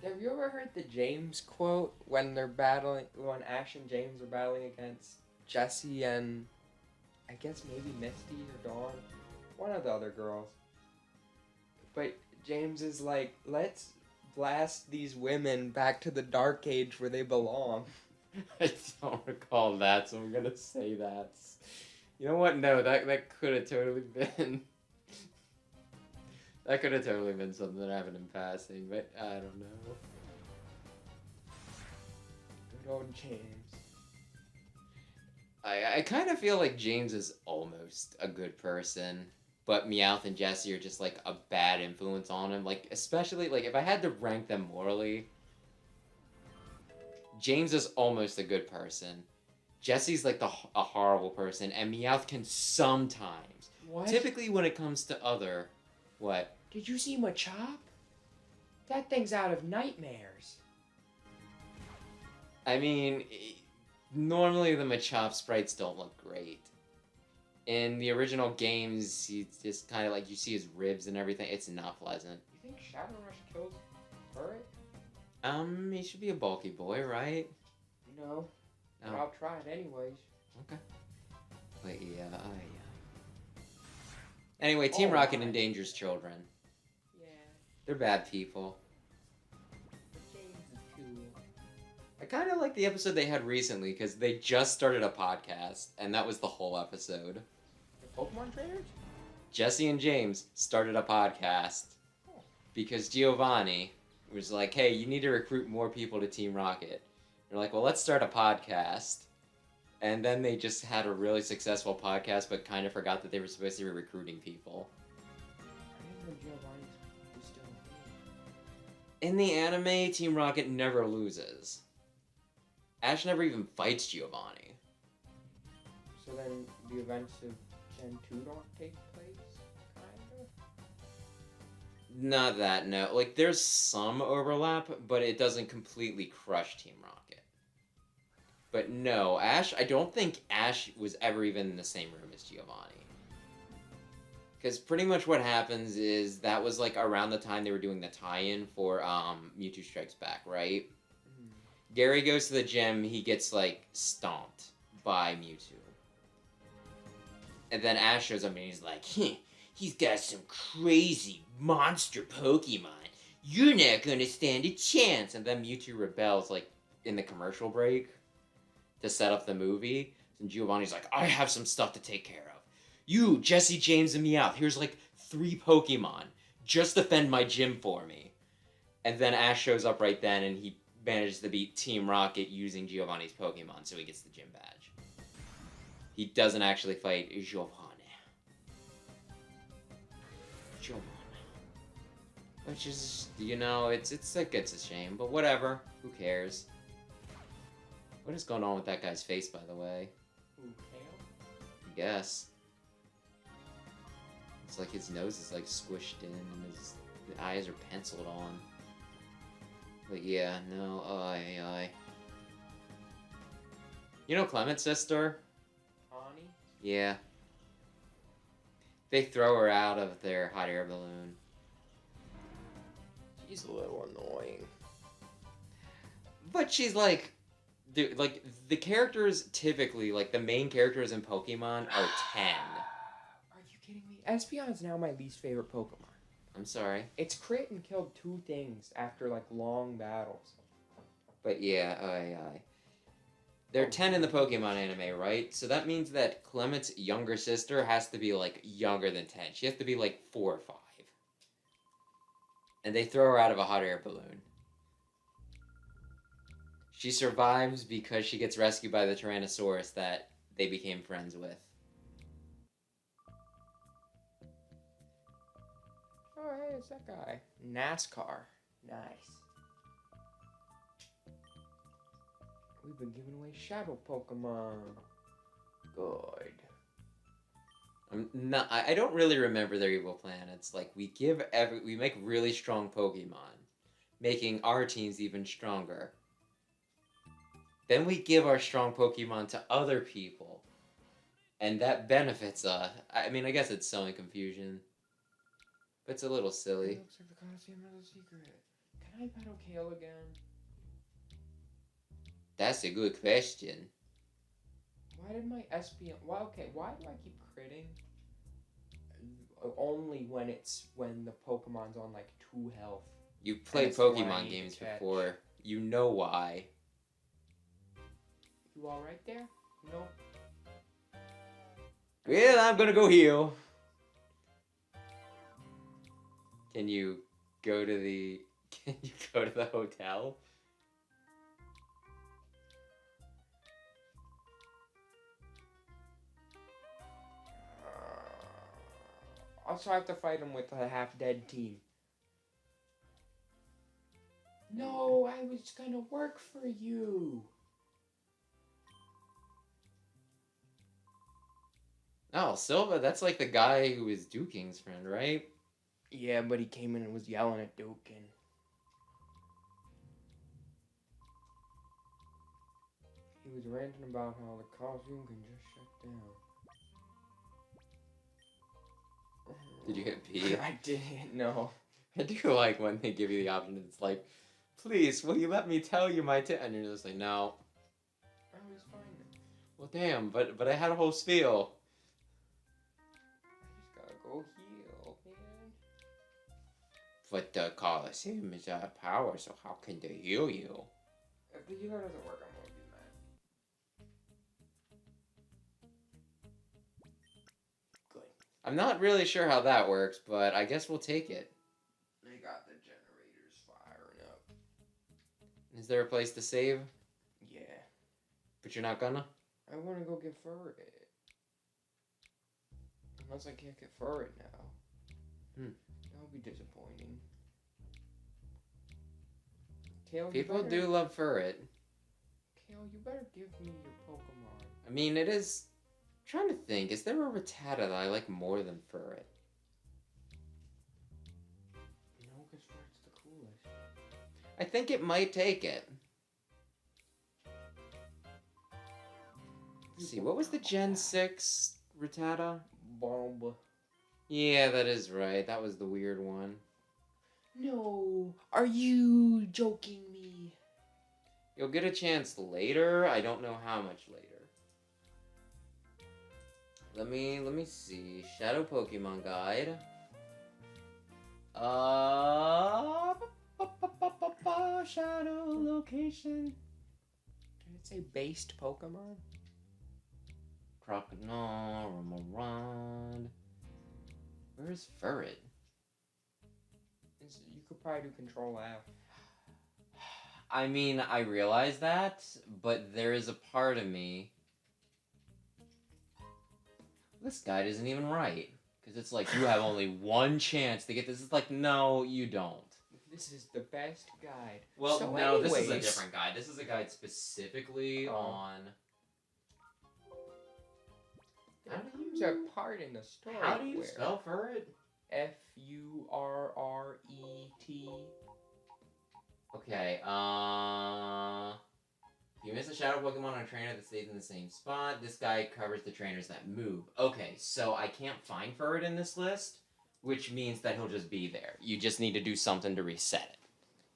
Have you ever heard the James quote when they're battling, when Ash and James are battling against Jessie and I guess maybe Misty or Dawn? One of the other girls. But James is like, let's blast these women back to the Dark Age where they belong. I don't recall that, so I'm gonna say that. You know what? No, that could have totally been... that could have totally been something that happened in passing, but I don't know. Good old James. I kind of feel like James is almost a good person, but Meowth and Jessie are just like a bad influence on him. Like, especially, like, if I had to rank them morally, James is almost a good person. Jesse's like a horrible person, and Meowth can sometimes. What? Typically, when it comes to other, what? Did you see Machop? That thing's out of nightmares. I mean, normally the Machop sprites don't look great. In the original games, he's just kind of like you see his ribs and everything. It's not pleasant. You think Shadow Rush kills Orre? He should be a bulky boy, right? No. But I'll try it anyways. Okay. But yeah, Anyway, Team Rocket endangers children. Yeah. They're bad people. The James is cool. I kind of like the episode they had recently because they just started a podcast, and that was the whole episode. The Pokemon trainers? Jesse and James started a podcast because Giovanni was like, hey, you need to recruit more people to Team Rocket. They're like, well, let's start a podcast. And then they just had a really successful podcast, but kind of forgot that they were supposed to be recruiting people. I didn't know Giovanni was still In the anime, Team Rocket never loses. Ash never even fights Giovanni. So then the events of Gen 2 don't take place? Kind of? Not that, no. Like, there's some overlap, but it doesn't completely crush Team Rocket. But no, Ash, I don't think Ash was ever even in the same room as Giovanni. Because pretty much what happens is that was like around the time they were doing the tie-in for Mewtwo Strikes Back, right? Mm-hmm. Gary goes to the gym, he gets like stomped by Mewtwo. And then Ash shows up and he's like, he's got some crazy monster Pokemon. You're not gonna stand a chance. And then Mewtwo rebels like in the commercial break to set up the movie. And Giovanni's like, I have some stuff to take care of. You, Jesse, James, and Meowth, here's like 3 Pokemon. Just defend my gym for me. And then Ash shows up right then, and he manages to beat Team Rocket using Giovanni's Pokemon, so he gets the gym badge. He doesn't actually fight Giovanni. Which is, you know, it's a shame, but whatever. Who cares? What is going on with that guy's face, by the way? Ooh, Kale? I guess. It's like his nose is like squished in and his eyes are penciled on. But yeah, no, aye. You know Clement's sister? Ani? Yeah. They throw her out of their hot air balloon. She's a little annoying. But she's like... Dude, like, the characters typically, like, the main characters in Pokemon are 10. Are you kidding me? Espeon's now my least favorite Pokemon. I'm sorry. It's crit and killed 2 things after, like, long battles. But yeah, aye. They're 10 in the Pokemon anime, right? So that means that Clement's younger sister has to be, like, younger than 10. She has to be, like, 4 or 5. And they throw her out of a hot air balloon. She survives because she gets rescued by the Tyrannosaurus that they became friends with. Oh, hey, it's that guy. NASCAR. Nice. We've been giving away Shadow Pokemon. Good. I don't really remember their evil plan. It's like we make really strong Pokemon, making our teams even stronger. Then we give our strong Pokemon to other people. And that benefits us. I mean, I guess it's sowing confusion. But it's a little silly. It looks like the Coloseum has a secret. Can I battle Kale again? That's a good question. Why did my Espeon... Well, okay, why do I keep critting? Only when the Pokemon's on, like, 2 health. You've played Pokemon games before. You know why. You all right there? No. Well, I'm gonna go heal. Can you go to the hotel? Also, I have to fight him with a half-dead team. No, I was gonna work for you. Oh, Silva, that's like the guy who was Duking's friend, right? Yeah, but he came in and was yelling at Dukin. He was ranting about how the Coloseum can just shut down. Did you get pee? I didn't know. I do like when they give you the option. It's like, please, will you let me tell you my and you're just like, no. I was fine. Well, damn, but I had a whole spiel. I just gotta go heal, man. But the Coliseum is out of power, so how can they heal you? If the healer doesn't work, I'm gonna be mad. Good. I'm not really sure how that works, but I guess we'll take it. They got the generators firing up. Is there a place to save? Yeah. But you're not gonna? I wanna go get Furret. Unless I can't get Furret now. That'll be disappointing. Kale, People do love Furret. Kale, you better give me your Pokemon. I mean, it is... I'm trying to think, is there a Rattata that I like more than Furret? No, because Furret's the coolest. I think it might take it. Let's see, what was the Gen 6 Rattata? Bomb. Yeah, that is right. That was the weird one. No, are you joking me? You'll get a chance later. I don't know how much later. Let me see. Shadow Pokemon Guide. Shadow location. Did it say based Pokemon? Crocodile, Remoraid. Where is Furret? You could probably do Control F. I mean, I realize that, but there is a part of me... This guide isn't even right. Because it's like, you have only one chance to get this. It's like, no, you don't. This is the best guide. Well, so no, anyways, this is a different guide. This is a guide specifically on... There's a part in the story. How do you spell Furret? F-U-R-R-E-T. Okay, if you miss a shadow Pokemon on a trainer that stays in the same spot, this guide covers the trainers that move. Okay, so I can't find Furret in this list, which means that he'll just be there. You just need to do something to reset it.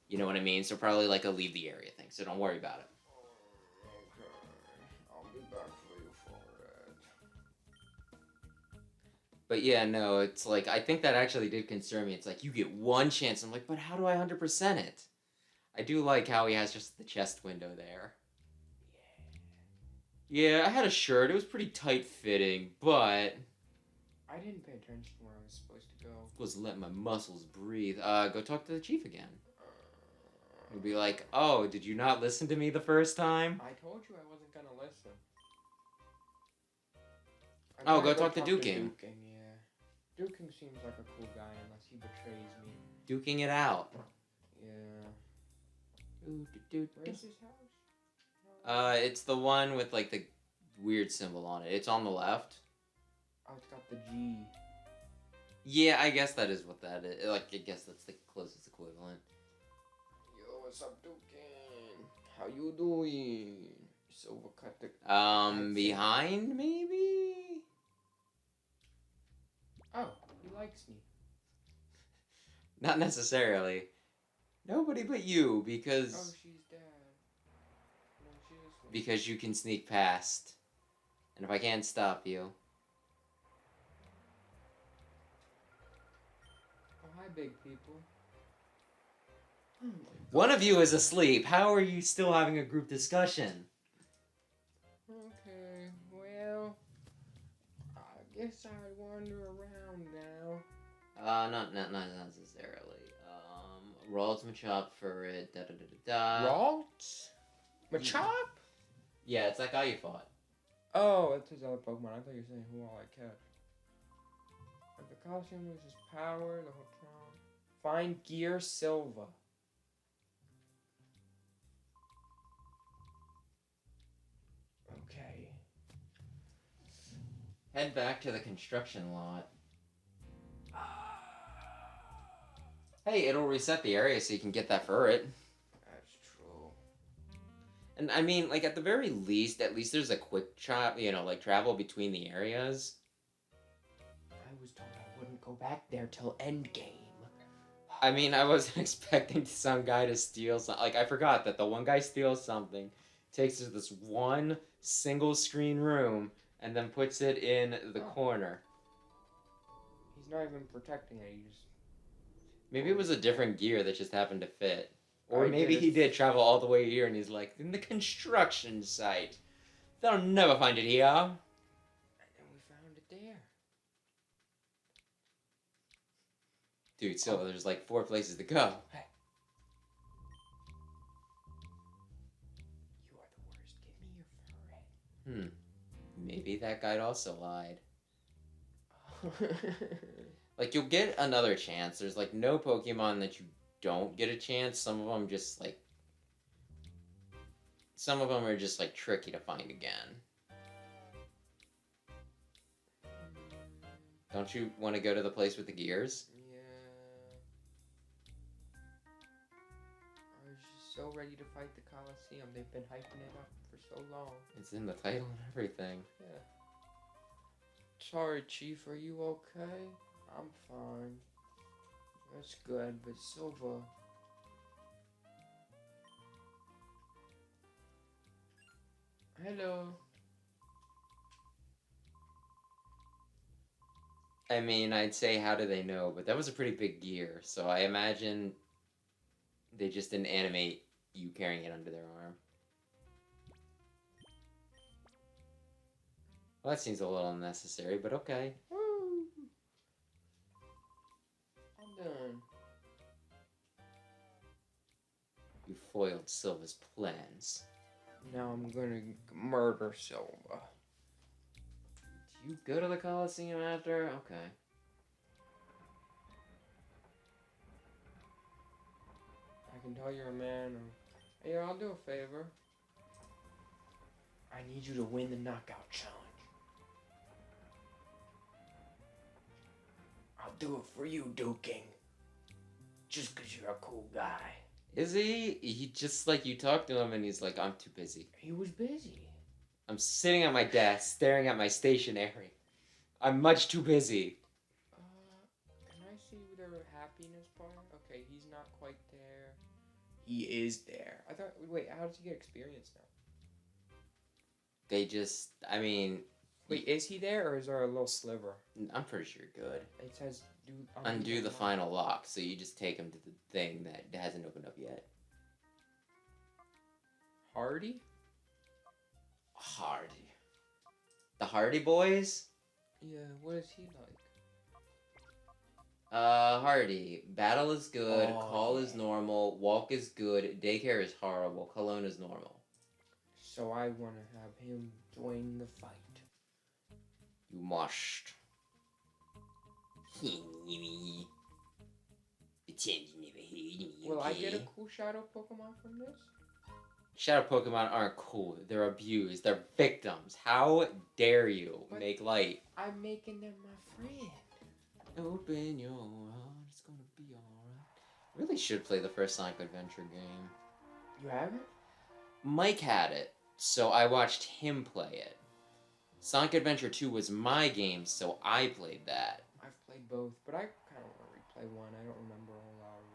You know what I mean? So probably like a leave the area thing, so don't worry about it. Okay, I'll be back for you for it. But yeah, no, it's like, I think that actually did concern me. It's like, you get one chance. I'm like, but how do I 100% it? I do like how he has just the chest window there. Yeah, I had a shirt. It was pretty tight-fitting, but... I didn't pay attention to where I was supposed to go. Was letting my muscles breathe. Go talk to the chief again. He'll be like, oh, did you not listen to me the first time? I told you I wasn't gonna listen. Oh, go talk to Duking. Yeah. Duking seems like a cool guy unless he betrays me. Duking it out. Yeah. Where's his house? It's the one with, like, the weird symbol on it. It's on the left. Oh, it's got the G. Yeah, I guess that is what that is. Like, I guess that's the closest equivalent. Yo, what's up, Duking? How you doing? Silver cut the... Behind, maybe? Oh, he likes me. Not necessarily. Nobody but you, Oh, because... she's dead. No, she isn't. Because you can sneak past. And if I can't stop you... Oh, hi, big people. One of you is asleep. How are you still having a group discussion? Okay, well... I guess I'd wander around now. Not necessarily. Ralts, Machop, Furret, da-da-da-da-da. Ralt? Machop? Yeah, it's that guy you fought. Oh, it's his other Pokemon. I thought you were saying who all I catch. If the Coloseum loses power, the whole town. Find Gear Silva. Head back to the construction lot. Hey, it'll reset the area so you can get that ferret. That's true. And I mean, like, at the very least, at least there's a quick travel between the areas. I was told I wouldn't go back there till endgame. I mean, I wasn't expecting some guy to steal something. Like, I forgot that the one guy steals something, takes it to this one single screen room, and then puts it in the corner. He's not even protecting it, he just... Maybe it was a different gear that just happened to fit. Or maybe he did travel all the way here and he's like, in the construction site. They'll never find it here. And we found it there. Dude, so there's like 4 places to go. Hey. You are the worst. Give me your ferret. Maybe that guy also lied. Like, you'll get another chance. There's, like, no Pokemon that you don't get a chance. Some of them just, like... Some of them are just, like, tricky to find again. Don't you want to go to the place with the gears? Yeah. I was just so ready to fight the Coloseum. They've been hyping it up for so long. It's in the title and everything. Yeah. Sorry, Chief. Are you okay? I'm fine. That's good, but Silva... Hello. I mean, I'd say how do they know, but that was a pretty big gear, so I imagine they just didn't animate you carrying it under their arm. Well, that seems a little unnecessary, but okay. Woo! I'm done. You foiled Silva's plans. Now I'm gonna murder Silva. Do you go to the Coliseum after? Okay. I can tell you're a man. Hey, I'll do a favor. I need you to win the knockout challenge. I'll do it for you, Duking. Just 'cause you're a cool guy. Is he? He just, like, you talk to him and he's like, I'm too busy. He was busy. I'm sitting at my desk, staring at my stationery. I'm much too busy. Can I see the happiness part? Okay, he's not quite there. He is there. I thought, wait, how does he get experience now? They just, I mean... Wait, is he there or is there a little sliver? I'm pretty sure you're good. It says, undo the final lock, so you just take him to the thing that hasn't opened up yet. Hardy? Hardy. The Hardy Boys? Yeah, what is he like? Hardy. Battle is good, Oh, call is normal, walk is good, daycare is horrible, cologne is normal. So I want to have him join the fight. You must. Will I get a cool shadow Pokemon from this? Shadow Pokemon aren't cool. They're abused. They're victims. How dare you make light? I'm making them my friend. Open your heart. It's gonna be alright. I really should play the first Sonic Adventure game. You haven't? Mike had it, so I watched him play it. Sonic Adventure 2 was my game, so I played that. I've played both, but I kind of want to replay one. I don't remember a whole lot of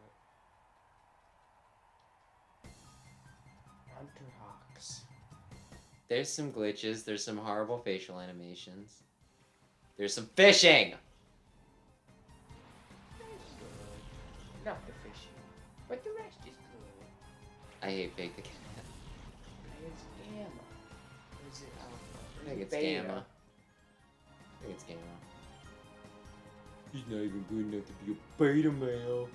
it. Hunter Hawks. There's some glitches. There's some horrible facial animations. There's some fishing! That's good. Not the fishing, but the rest is good. I hate Fake the Cat. It's Gamma. Or is it Alpha? I think it's Gamma. I think it's Gamma. He's not even good enough to be a beta male.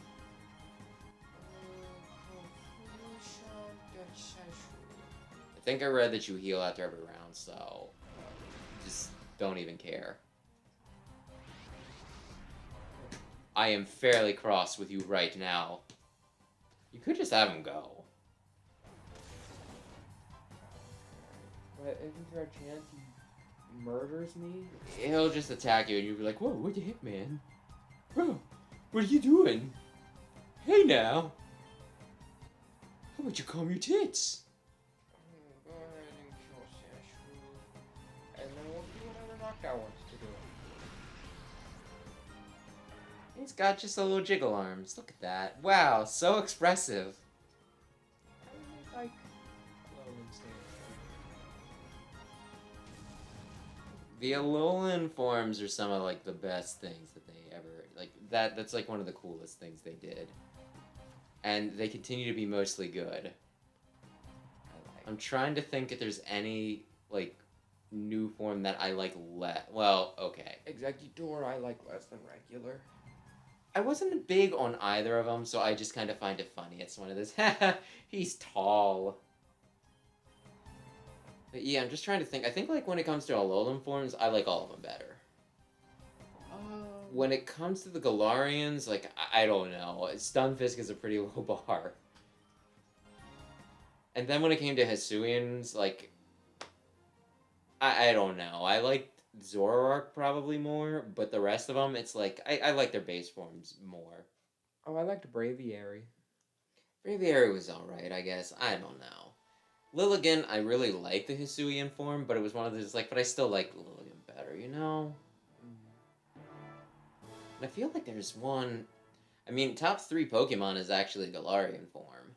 I think I read that you heal after every round, so just don't even care. I am fairly cross with you right now. You could just have him go. But isn't there a chance he murders me. He'll just attack you, and you'll be like, "Whoa, what the heck, man? Bro, what are you doing? Hey now, how about you calm your tits?" Go ahead and kill Sashru, and then we'll do whatever Knockdown wants to do. He's got just a little jiggle arms. Look at that. Wow, so expressive. I really like Alolan stance. The Alolan forms are some of like the best things that they ever like. That's like one of the coolest things they did, and they continue to be mostly good. I'm trying to think if there's any like new form that I like less. Well, okay. Executor I like less than regular. I wasn't big on either of them, so I just kind of find it funny. It's one of those, he's tall. But yeah, I'm just trying to think. I think like when it comes to Alolan forms, I like all of them better. When it comes to the Galarians, like, I don't know. Stunfisk is a pretty low bar. And then when it came to Hisuians, like, I don't know. I liked Zoroark probably more, but the rest of them, it's like, I like their base forms more. Oh, I liked Braviary. Braviary was alright, I guess. I don't know. Lilligant, I really like the Hisuian form, but it was one of those, like, but I still like Lilligant better, you know? And I feel like there's one... I mean, top 3 Pokemon is actually Galarian form.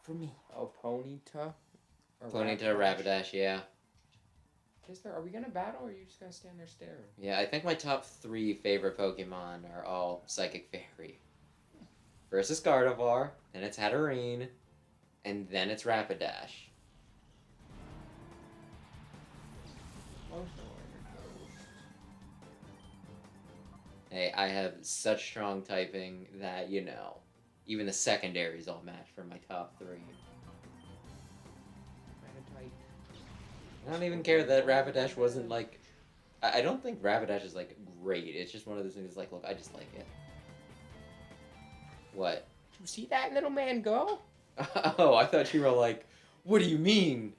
For me. Oh, Ponyta? Ponyta, Rapidash, yeah. Are we gonna battle, or are you just gonna stand there staring? Yeah, I think my top 3 favorite Pokemon are all Psychic Fairy. First is Gardevoir, then it's Hatterene, and then it's Rapidash. Hey, I have such strong typing that, you know, even the secondaries all match for my top 3. I don't even care that Rapidash wasn't, like... I don't think Rapidash is, like, great. It's just one of those things, like, look, I just like it. What? Did you see that little man go? Oh, I thought you were like, what do you mean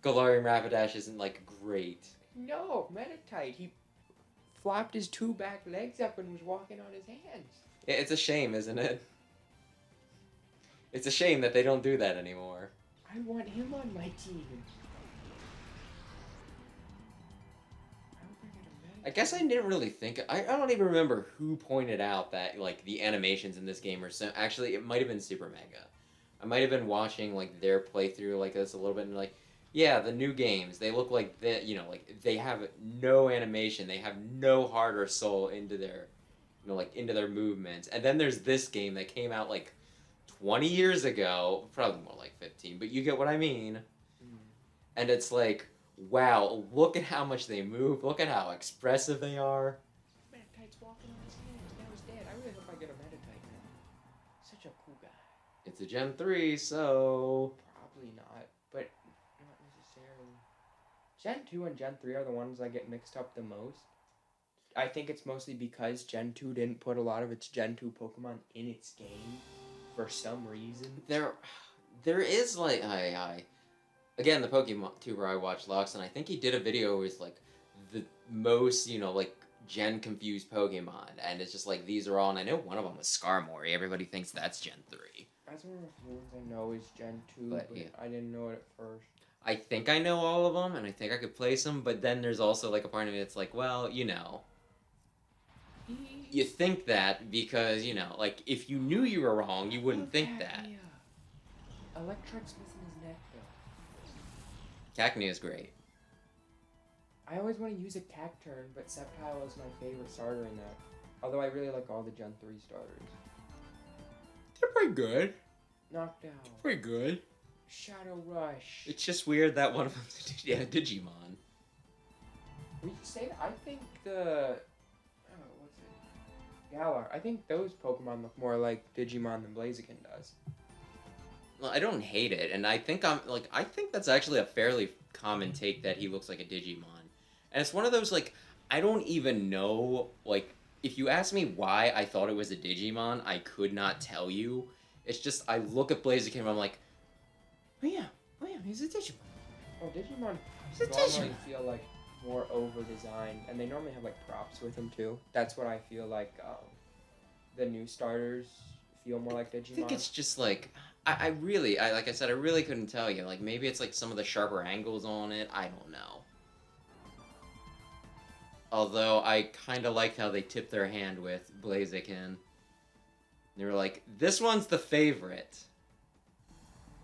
Galarian Rapidash isn't, like, great? No, Meditite. He flopped his 2 back legs up and was walking on his hands. Yeah, it's a shame, isn't it? It's a shame that they don't do that anymore. I want him on my team. I guess I didn't really think... I don't even remember who pointed out that, like, the animations in this game are so... Actually, it might have been Super Mega. I might have been watching, like, their playthrough like this a little bit and, like, yeah, the new games, they look like, you know, like, they have no animation. They have no heart or soul into their, you know, like, into their movements. And then there's this game that came out, like, 20 years ago. Probably more like 15, but you get what I mean. And it's like... Wow, look at how much they move. Look at how expressive they are. Meditite's walking on his hands. Now he's dead. I really hope I get a Meditite now. Such a cool guy. It's a Gen 3, so... Probably not, but not necessarily. Gen 2 and Gen 3 are the ones I get mixed up the most. I think it's mostly because Gen 2 didn't put a lot of its Gen 2 Pokemon in its game for some reason. There is, like... Again, the Pokemon tuber I watched, Loxon, I think he did a video with, like, the most, you know, like, gen-confused Pokemon. And it's just like, these are all... And I know one of them was Skarmory. Everybody thinks that's Gen 3. That's one of the few ones I know is Gen 2, but yeah. I didn't know it at first. I think I know all of them, and I think I could place them, but then there's also, like, a part of me that's like, well, you know... You think that because, you know, like, if you knew you were wrong, you wouldn't think that. Electric's missing his neck, though. Cacnea is great. I always want to use a Cacturn, but Sceptile is my favorite starter in that. Although I really like all the Gen 3 starters. They're pretty good. Knockdown. Pretty good. Shadow Rush. It's just weird that one of them's Digimon. We can say that. I think the... what's it? Galar. I think those Pokemon look more like Digimon than Blaziken does. Well, I don't hate it, and I think I think that's actually a fairly common take that he looks like a Digimon. And it's one of those, like, I don't even know, like, if you ask me why I thought it was a Digimon, I could not tell you. It's just, I look at Blaziken and I'm like, oh yeah, he's a Digimon. Well, Digimon It's a normally Digimon. feel like more over-designed, and they normally have like props with them too. That's what I feel like. The new starters feel more like I think Digimon. it's just like I really like I said, I really couldn't tell you. Like maybe it's like some of the sharper angles on it. I don't know. Although I kind of liked how they tipped their hand with Blaziken. They were like, "This one's the favorite."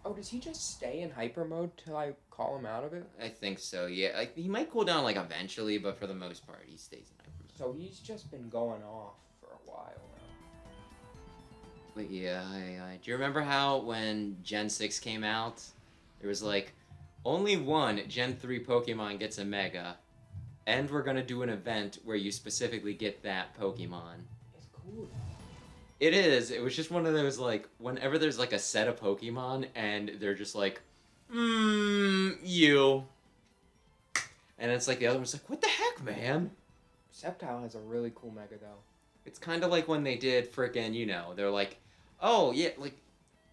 Oh, does he just stay in hyper mode till I call him out of it? I think so. Yeah, like he might cool down like eventually, but for the most part, he stays in hyper mode. So he's just been going off for a while now. But yeah, do you remember how when Gen 6 came out, there was like only one Gen 3 Pokemon gets a Mega, and we're gonna do an event where you specifically get that Pokemon. It's cool. It is. It was just one of those like whenever there's like a set of Pokemon and they're just like, you. And it's like the other one's like, what the heck, man? Sceptile has a really cool Mega though. It's kind of like when they did frickin', they're like, oh, yeah, like,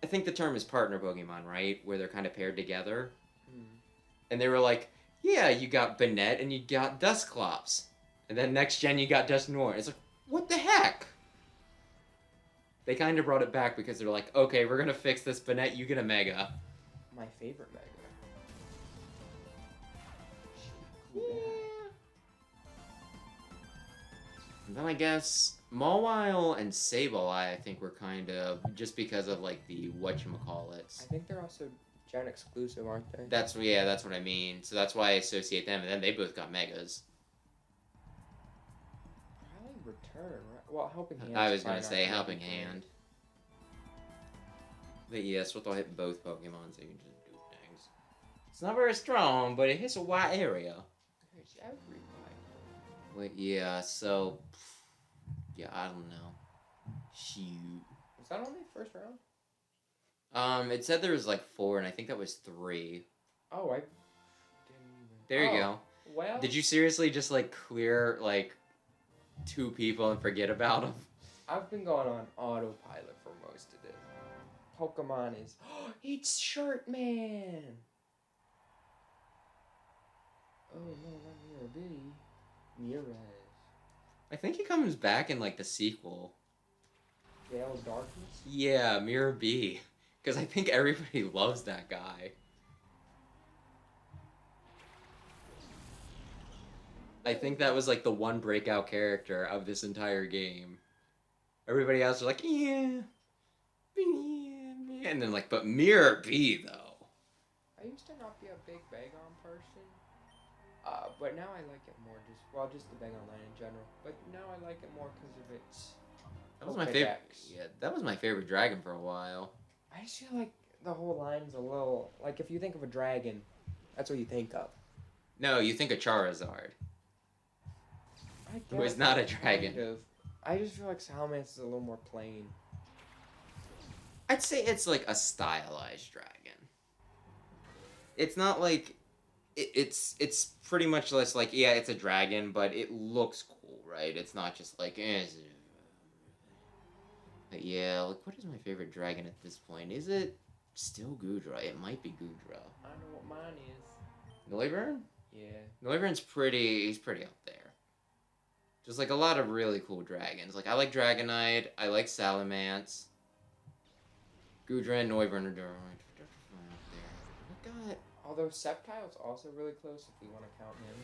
I think the term is partner Pokemon, right? Where they're kind of paired together. And they were like, yeah, you got Banette and you got Dusclops. And then next gen you got Dusknoir. It's like, what the heck? They kind of brought it back because they're like, okay, we're going to fix this Banette, you get a Mega. My favorite Mega. Yeah. And then I guess Mawile and Sableye, I think were kind of just because of like the whatchamacallits. I think they're also Gen exclusive, aren't they? That's what I mean. So that's why I associate them, and then they both got Megas. Probably Return, right? Well, Helping Hand. I was gonna say Helping Hand. But yes, with all hit both Pokemon, so you can just do things. It's not very strong, but it hits a wide area. There's everybody. Wait, yeah, so yeah, I don't know. Shoot. Was that only first round? It said there was like 4, and I think that was 3. Oh, I didn't even... There you go. Well... Did you seriously just like clear like 2 people and forget about them? I've been going on autopilot for most of it. Pokemon is... it's Shirt Man! Oh no, not Mirabitty. Mirez. I think he comes back in like the sequel. Gale's Darkness? Yeah, Mirror B. Because I think everybody loves that guy. I think that was like the one breakout character of this entire game. Everybody else was like, yeah. And then like, but Mirror B though. I used to not be a big Bagon person. But now I like it more just the Bagon line in general. But now I like it more because of its That was my favorite. Yeah, that was my favorite dragon for a while. I just feel like the whole line's a little... Like, if you think of a dragon, that's what you think of. No, you think of Charizard. Who is not a dragon. Kind of. I just feel like Salamence is a little more plain. I'd say it's like a stylized dragon. It's not like... It's pretty much less like, yeah, it's a dragon, but it looks cool, right? It's not just like... But yeah, like, what is my favorite dragon at this point? Is it still Goodra? It might be Goodra. I know what mine is. Noivern? Yeah. Noivern's he's pretty up there. Just like a lot of really cool dragons. Like, I like Dragonite, I like Salamence. Goodra and Noivern are definitely up there. I got... Although Sceptile's also really close if we want to count him.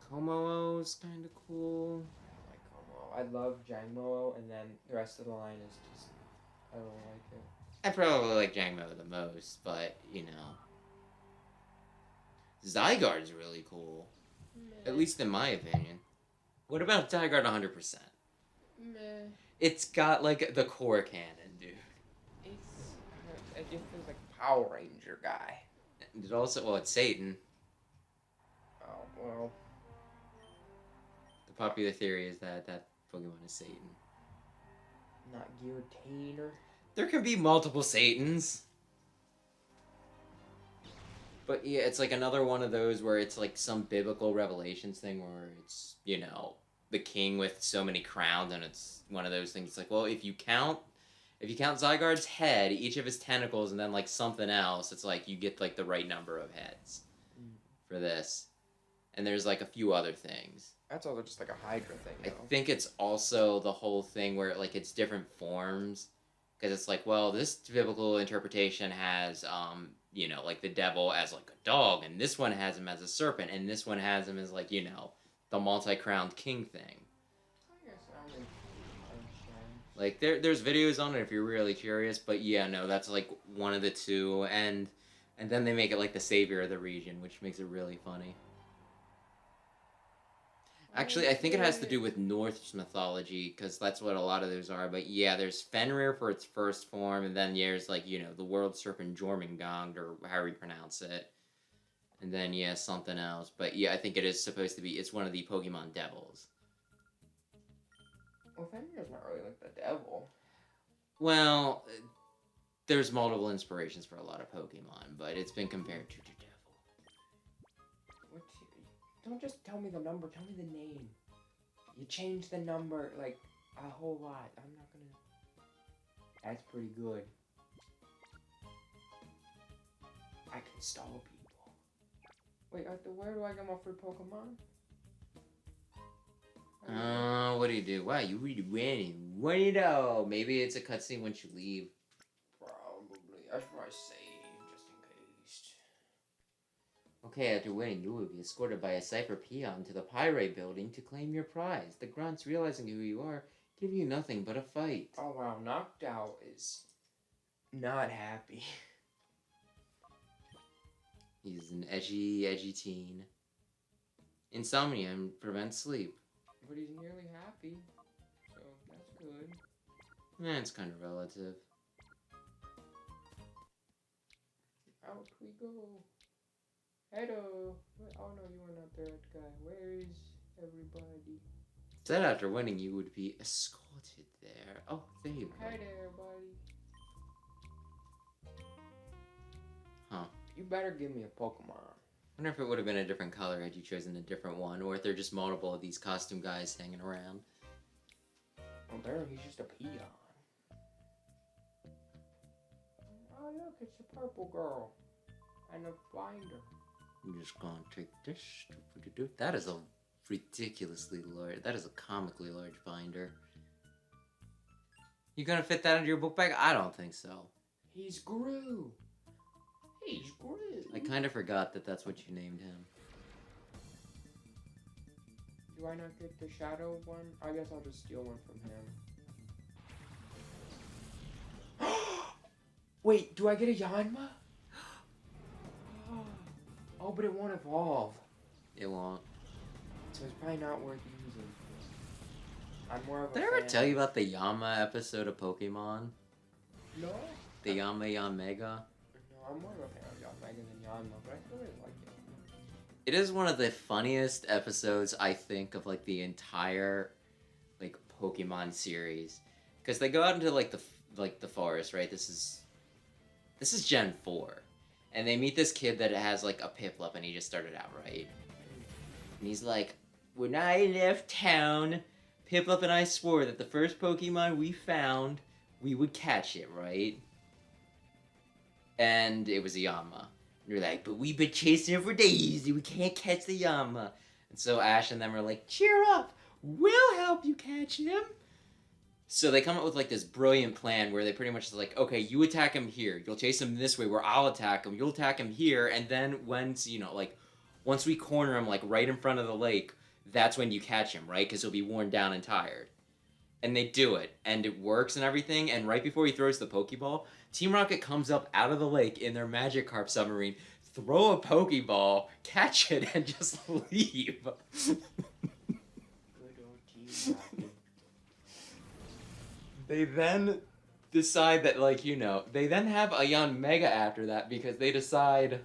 Komoo's kind of cool. I like Como. I love Jangmo, and then the rest of the line is just... I don't like it. I probably like Jangmo the most, but, Zygarde's really cool. Meh. At least in my opinion. What about Zygarde 100%? Meh. It's got, like, the core cannon, dude. It just feels like Power Ranger guy. It also, well, it's Satan. Oh, well. The popular theory is that Pokemon is Satan. Not Giratina. There can be multiple Satans. But yeah, it's like another one of those where it's like some biblical revelations thing where it's, the king with so many crowns, and it's one of those things. It's like, well, if you count Zygarde's head, each of his tentacles, and then like something else, it's like you get like the right number of heads. for this. And there's like a few other things. That's also just like a Hydra thing, I though. think it's also the whole thing where like it's different forms. Because it's like, well, this biblical interpretation has, like the devil as like a dog, and this one has him as a serpent, and this one has him as like, the multi-crowned king thing. Like there's videos on it if you're really curious, but yeah, no, that's like one of the two, and then they make it like the savior of the region, which makes it really funny. Actually, I think it has to do with Norse mythology, because that's what a lot of those are. But yeah, there's Fenrir for its first form, and then there's like, the world serpent Jormungand, or however you pronounce it. And then, yeah, something else. But yeah, I think it is supposed to be, it's one of the Pokemon devils. Well, Fenrir's not really like the devil. Well, there's multiple inspirations for a lot of Pokemon, but it's been compared to the devil. Don't just tell me the number, tell me the name. You change the number, like, a whole lot. I'm not gonna... That's pretty good. I can stall people. Wait, Arthur, where do I get my free Pokemon? What do you do? Wow, you really winning. What do you know? Maybe it's a cutscene once you leave. Probably. I should probably save, just in case. Okay, after winning, you will be escorted by a Cypher peon to the Pirate building to claim your prize. The grunts, realizing who you are, give you nothing but a fight. Oh wow, Knocked Out is not happy. He's an edgy teen. Insomnia prevents sleep. But he's nearly happy, so that's good. It's kind of relative. Out we go. Hello. Oh no, you are not that guy. Where is everybody? Said after winning, you would be escorted there. Oh, there you go. Hi there, buddy. Huh. You better give me a Pokemon. I wonder if it would have been a different color had you chosen a different one, or if they're just multiple of these costume guys hanging around. Well, there, he's just a peon. Oh, look, it's a purple girl. And a binder. I'm just gonna take this. That is a ridiculously large, that is a comically large binder. You gonna fit that into your book bag? I don't think so. He's Gru. He's Gru. I kind of forgot that that's what you named him. Do I not get the shadow one? I guess I'll just steal one from him. Wait, do I get a Yanma? Oh, but it won't evolve. It won't. So it's probably not worth using. I'm more of a Did I ever tell you about the Yama episode of Pokemon? No? The Yama Mega? No, I'm more of a fan of Yanma than Yanma, but I still really like Yanma. It is one of the funniest episodes, I think, of like the entire like Pokemon series, because they go out into like the forest, right? This is Gen 4, and they meet this kid that has like a Piplup, and he just started out, right? And he's like, when I left town, Piplup and I swore that the first Pokemon we found, we would catch it, right? And it was a Yama. And you're like, but we've been chasing it for days, we can't catch the Yama. And so Ash and them are like, cheer up, we'll help you catch him. So they come up with like this brilliant plan where they pretty much like, okay, you attack him here, you'll chase him this way where I'll attack him, you'll attack him here, and then once we corner him like right in front of the lake, that's when you catch him, right? Because he'll be worn down and tired. And they do it, and it works and everything, and right before he throws the Pokeball, Team Rocket comes up out of the lake in their Magikarp submarine, throw a Pokeball, catch it, and just leave. Good old Team Rocket. They then decide that, they then have a Yanmega after that because they decide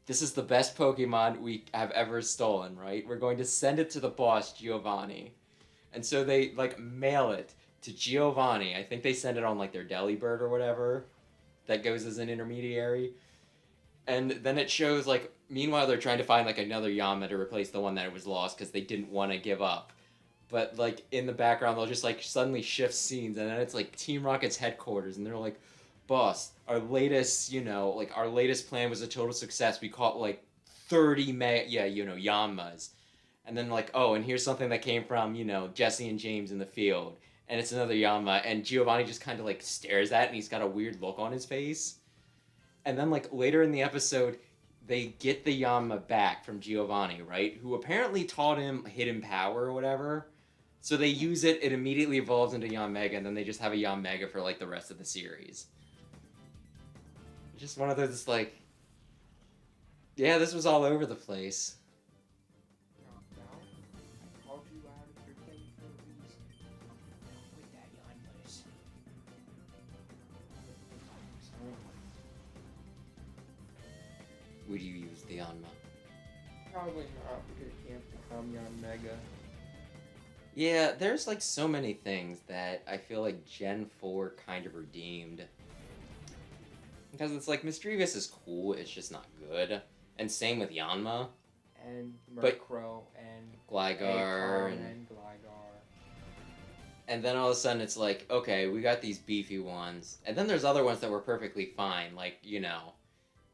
this is the best Pokemon we have ever stolen, right? We're going to send it to the boss, Giovanni. And so they, mail it to Giovanni. I think they send it on, their Delibird or whatever that goes as an intermediary. And then it shows, meanwhile they're trying to find, another Yama to replace the one that was lost because they didn't want to give up. But, in the background, they'll just, suddenly shift scenes, and then it's, Team Rocket's headquarters, and they're like, boss, our latest, our latest plan was a total success. We caught like 30 Yanmas. And then like, oh, and here's something that came from, Jesse and James in the field. And it's another Yanma. And Giovanni just kind of like stares at it and he's got a weird look on his face. And then like later in the episode, they get the Yanma back from Giovanni, right? Who apparently taught him hidden power or whatever. So they use it, it immediately evolves into Yanmega, and then they just have a Yanmega for like the rest of the series. Just one of those like, yeah, this was all over the place. Would you use the Yanma? Probably not, because it can't become Yanmega. Yeah, there's like so many things that I feel like Gen 4 kind of redeemed. Because it's like, Misdreavus is cool, it's just not good. And same with Yanma. And Murkrow, and Gligar, and Gligar. And then all of a sudden it's like, okay, we got these beefy ones. And then there's other ones that were perfectly fine, like,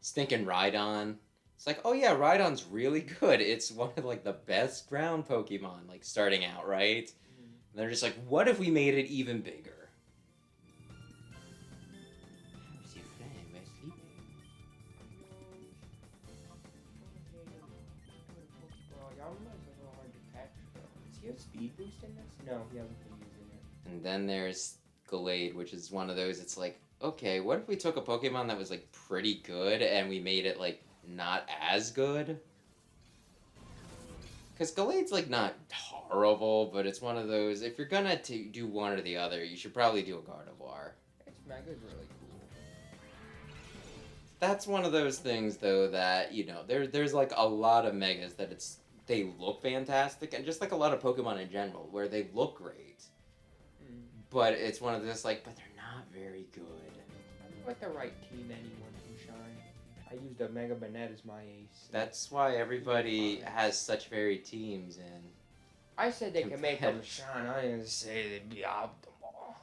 stinking Rhydon. It's like, oh yeah, Rhydon's really good. It's one of like the best ground Pokemon, like starting out, right? Mm-hmm. And they're just like, what if we made it even bigger? How's your friend? Where's sleeping? Yanma's a little hard to catch though. Does he have speed boost in this? No, he hasn't been using it. And then there's Gallade, which is one of those, it's like, okay, what if we took a Pokemon that was like pretty good and we made it like not as good? Because Gallade's like not horrible, but it's one of those, if you're gonna do one or the other, you should probably do a Gardevoir. Its Mega's really cool. That's one of those things though that, there's like a lot of Megas that they look fantastic, and just like a lot of Pokemon in general, where they look great. Mm. But it's one of those like, but they're not very good. With the right team, anyone can shine. I used a Mega Banette as my ace. That's why everybody has such varied teams, and I said they can make them shine. I didn't say they'd be optimal.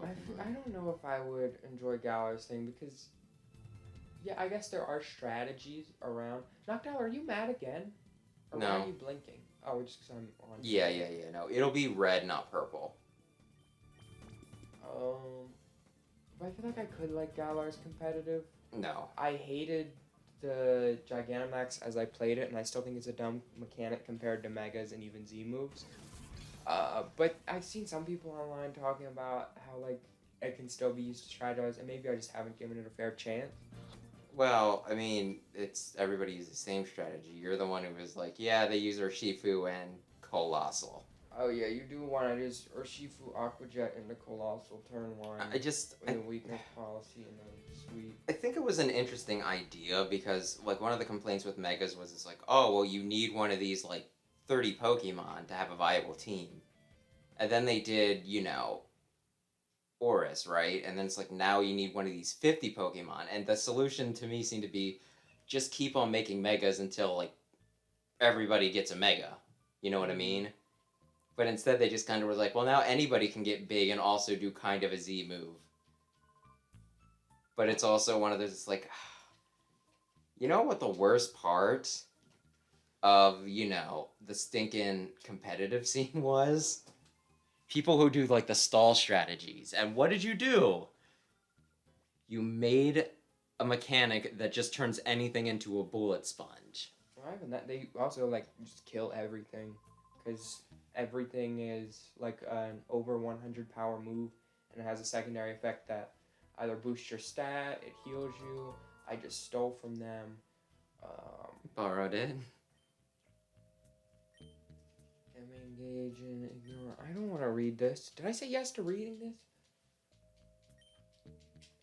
I don't know if I would enjoy Galar's thing because, yeah, I guess there are strategies around. Noctowl, are you mad again? Or no. Why are you blinking? Oh, just because I'm on. Yeah. No, it'll be red, not purple. But I feel like I could like Galar's competitive. No. I hated the Gigantamax as I played it, and I still think it's a dumb mechanic compared to Megas and even Z moves. But I've seen some people online talking about how like it can still be used to strategize, and maybe I just haven't given it a fair chance. Well, I mean, it's everybody uses the same strategy. You're the one who was like, yeah, they use Urshifu and Colossal. Oh yeah, you do want to use Urshifu, Aqua Jet, into Colossal turn 1. The weakness policy and then sweet. I think it was an interesting idea because like one of the complaints with Megas was it's like, oh well, you need one of these like 30 Pokemon to have a viable team, and then they did Oris, right? And then it's like now you need one of these 50 Pokemon, and the solution to me seemed to be just keep on making Megas until like everybody gets a Mega. You know what I mean? But instead they just kind of were like, well, now anybody can get big and also do kind of a Z move. But it's also one of those, it's like, you know what the worst part of, the stinking competitive scene was? People who do, like, the stall strategies. And what did you do? You made a mechanic that just turns anything into a bullet sponge. Not even that, they also, like, just kill everything. Because everything is like an over 100 power move, and it has a secondary effect that either boosts your stat, it heals you. I just stole from them. Borrowed it. Engage and ignore. I don't want to read this. Did I say yes to reading this?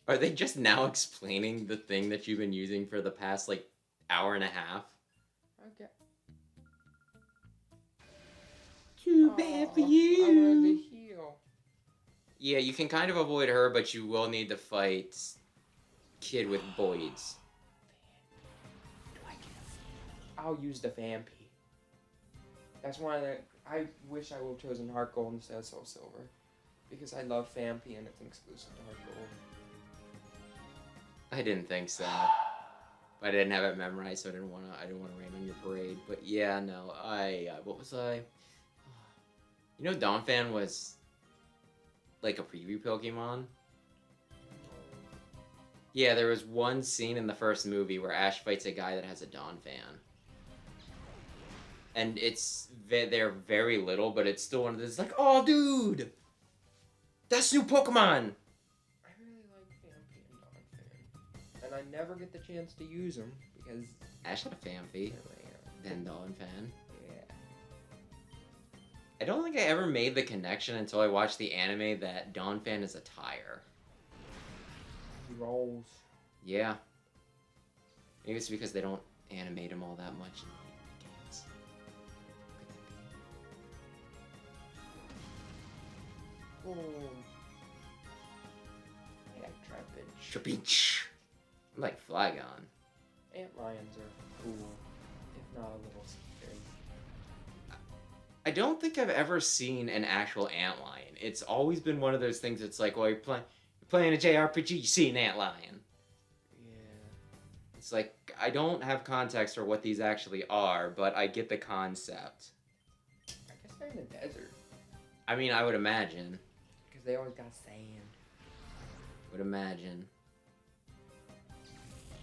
Are they just now explaining the thing that you've been using for the past like hour and a half? Okay. Too bad for you. I wanted to heal. Yeah, you can kind of avoid her, but you will need to fight Kid with Boyd's. I'll use the Vampy. That's one of the... I wish I would have chosen Heart Gold instead of Soul Silver. Because I love Fampy and it's an exclusive to Heart Gold. I didn't think so. But I didn't have it memorized, so I didn't want to rain on your parade. But yeah, no, what was I? You know, Donphan was like a preview Pokemon. Yeah, there was one scene in the first movie where Ash fights a guy that has a Donphan. And they're very little, but it's still one of those, like, oh, dude! That's new Pokemon! I really like Fampy and Donphan. And I never get the chance to use them, because... Ash had a Fampy, then Donphan. Yeah. I don't think I ever made the connection until I watched the anime that Donphan is a tire. He rolls. Yeah. Maybe it's because they don't animate him all that much in the games. Oh. I like Trapinch. Trapinch. I like Flygon. Antlions are cool, if not a little scary. I don't think I've ever seen an actual antlion. It's always been one of those things that's like, well, you're playing a JRPG, you see an antlion. Yeah. It's like, I don't have context for what these actually are, but I get the concept. I guess they're in the desert. I mean, I would imagine. Because they always got sand. Would imagine.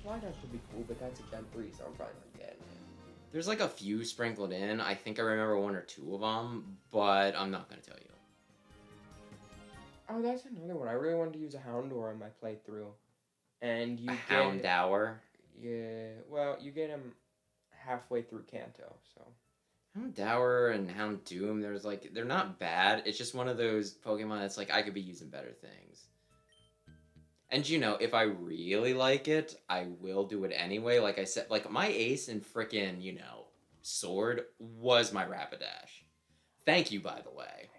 Flygon could be cool, but that's a Gen 3, so I'm probably not getting it. There's like a few sprinkled in. I think I remember one or two of them, but I'm not going to tell you. Oh, that's another one. I really wanted to use a Houndour in my playthrough. And you a Houndour? Yeah, well, you get him halfway through Kanto, so... Houndour and Houndoom, they're not bad. It's just one of those Pokemon that's like, I could be using better things. And, you know, if I really like it, I will do it anyway. Like I said, like, my ace in frickin', you know, Sword was my Rapidash. Thank you, by the way.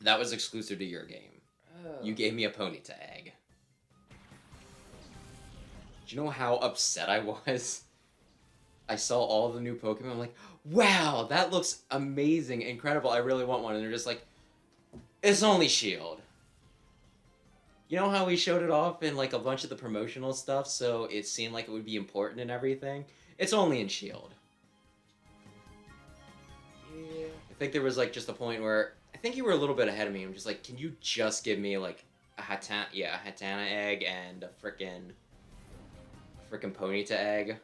That was exclusive to your game. Oh. You gave me a Ponyta egg. Do you know how upset I was? I saw all the new Pokemon, I'm like, wow, that looks amazing, incredible, I really want one. And they're just like, it's only Shield. You know how we showed it off in like a bunch of the promotional stuff, so it seemed like it would be important and everything? It's only in Shield. Yeah. I think there was like just a point where, I think you were a little bit ahead of me. I'm just like, can you just give me like a Hatana egg and a frickin' Ponyta egg?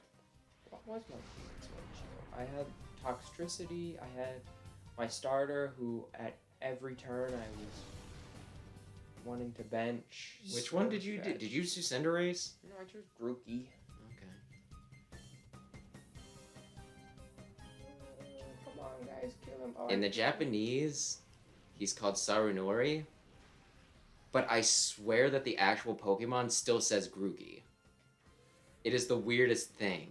What was my favorite Sword Shield? I had Toxtricity, I had my starter who at every turn I was wanting to bench. Which one did you do? Did you use Cinderace? No, I chose Grookey. Okay. Come on, guys, kill him. Oh, In the Japanese, he's called Sarunori, but I swear that the actual Pokemon still says Grookey. It is the weirdest thing.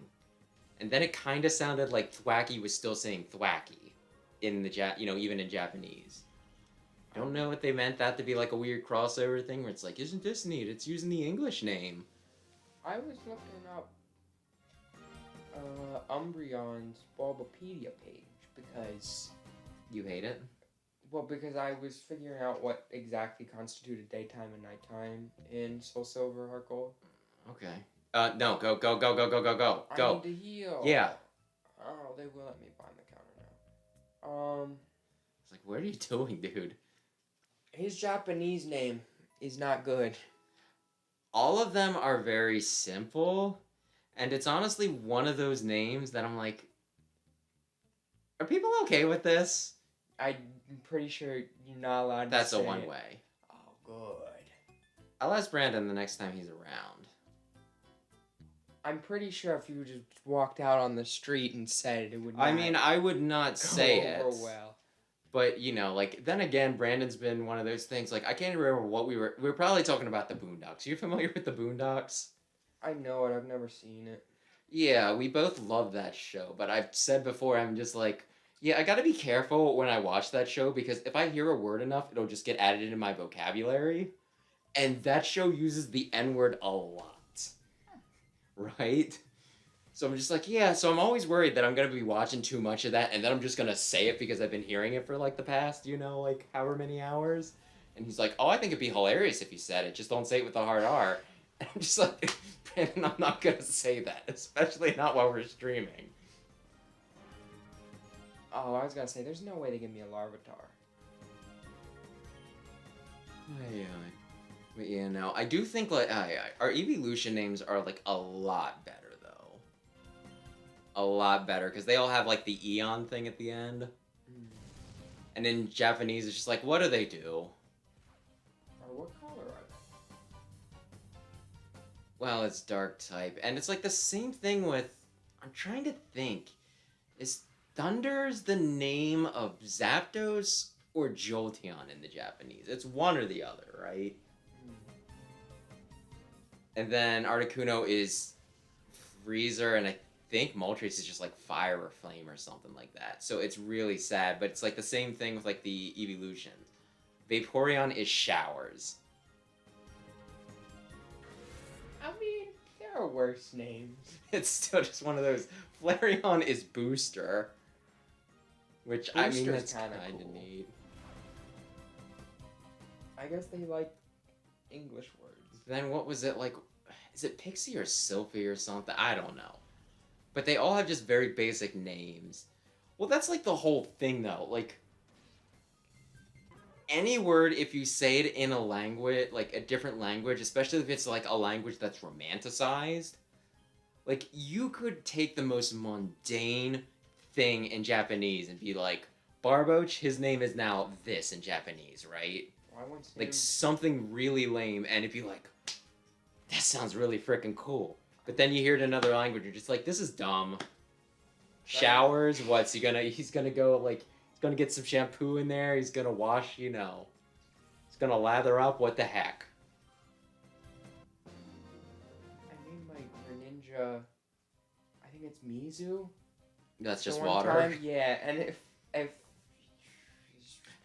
And then it kind of sounded like Thwacky was still saying Thwacky in the even in Japanese. I don't know what they meant that to be like a weird crossover thing where it's like, isn't this neat? It's using the English name. I was looking up Umbreon's Bulbapedia page because... You hate it? Well, because I was figuring out what exactly constituted daytime and nighttime in Soul Silver Heart Gold. Okay. No, go. I need to heal. Yeah. Oh, they will let me find the counter now. It's like, what are you doing, dude? His Japanese name is not good. All of them are very simple, and it's honestly one of those names that I'm like, are people okay with this? I'm pretty sure you're not allowed to That's say a one it. way. Oh, good. I'll ask Brandon the next time he's around. I'm pretty sure if you just walked out on the street and said it, it would not I mean, I would not say it. well. But, you know, like, then again, Brandon's been one of those things, like, I can't remember what we were probably talking about the Boondocks. Are you familiar with the Boondocks? I know it, I've never seen it. Yeah, we both love that show, but I've said before, I'm just like, yeah, I gotta be careful when I watch that show, because if I hear a word enough, it'll just get added into my vocabulary, and that show uses the N-word a lot. Right? So I'm just like, yeah, so I'm always worried that I'm going to be watching too much of that and then I'm just going to say it because I've been hearing it for like the past, like however many hours. And he's like, oh, I think it'd be hilarious if you said it. Just don't say it with a hard R. And I'm just like, Brandon, I'm not going to say that, especially not while we're streaming. Oh, I was gonna say, there's no way to give me a Larvitar. Yeah. But yeah, no, I do think like our evolution names are like a lot better though. A lot better because they all have like the Eon thing at the end. And in Japanese, it's just like, what do they do? Or what color are they? Well, it's dark type, and it's like the same thing with. I'm trying to think. Is Thunder's the name of Zapdos or Jolteon in the Japanese? It's one or the other, right? And then Articuno is Freezer, and I think Moltres is just like Fire or Flame or something like that. So it's really sad, but it's like the same thing with like the evolutions. Vaporeon is Showers. I mean, there are worse names. It's still just one of those. Flareon is Booster. Which, I mean, that's kind of cool. neat. I guess they like English words. Then what was it like? Is it Pixie or Sylphie or something? I don't know. But they all have just very basic names. Well, that's like the whole thing, though. Like, any word, if you say it in a language, like a different language, especially if it's like a language that's romanticized, like, you could take the most mundane thing in Japanese and be like, Barboach, his name is now this in Japanese, right? Like something really lame, and it'd be like, that sounds really freaking cool. But then you hear it in another language, you're just like, this is dumb. Showers, what's he gonna? He's gonna go like, he's gonna get some shampoo in there. He's gonna wash, he's gonna lather up. What the heck? I named my Greninja, I think it's Mizu. That's just one water. Time, yeah, and if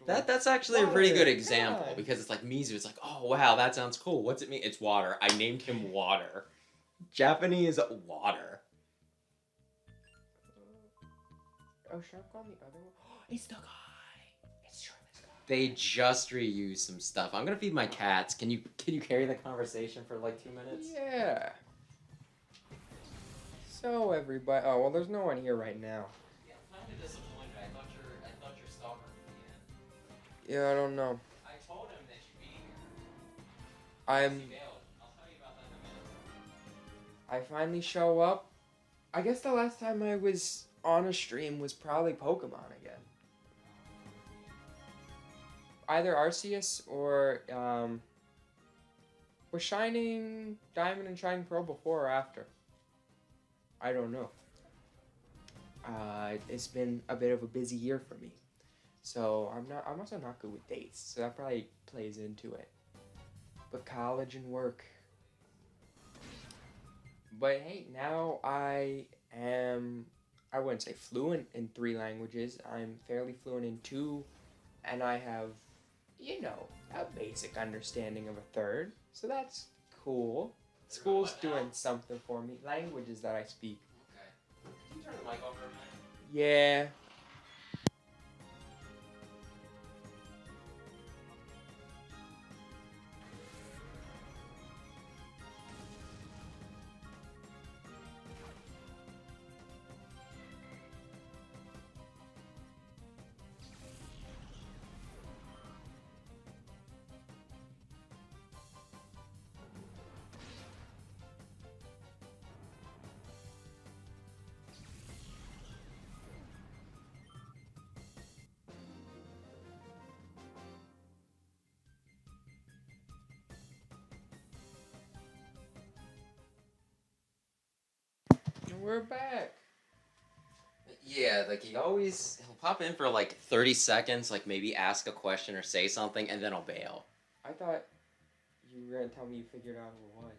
that's actually water, a pretty good example God. because it's like Mizu. It's like, oh wow, that sounds cool. What's it mean? It's water. I named him Water. Japanese water. Oh, should I call the other one? It's the guy. It's sure this guy. They just reused some stuff. I'm gonna feed my cats. Can you carry the conversation for like 2 minutes? Yeah. So everybody, oh well, there's no one here right now. Yeah, I'm kind of disappointed. I thought your stalker would be in. Yeah, I don't know. I told him that you'd be here. I'm. He bailed. I'll tell you about that in a minute. I finally show up. I guess the last time I was on a stream was probably Pokemon again. Either Arceus or was Shining Diamond and Shining Pearl before or after? I don't know. It's been a bit of a busy year for me, so I'm also not good with dates, so that probably plays into it. But college and work. But hey, now I wouldn't say fluent in 3 languages. I'm fairly fluent in 2, and I have, a basic understanding of a 3rd. So that's cool. School's doing something for me. Languages that I speak. Okay. Can you turn the mic off for a minute? Yeah. We're back. Yeah, like he'll pop in for like 30 seconds, like maybe ask a question or say something, and then I'll bail. I thought you were gonna tell me you figured out who it was.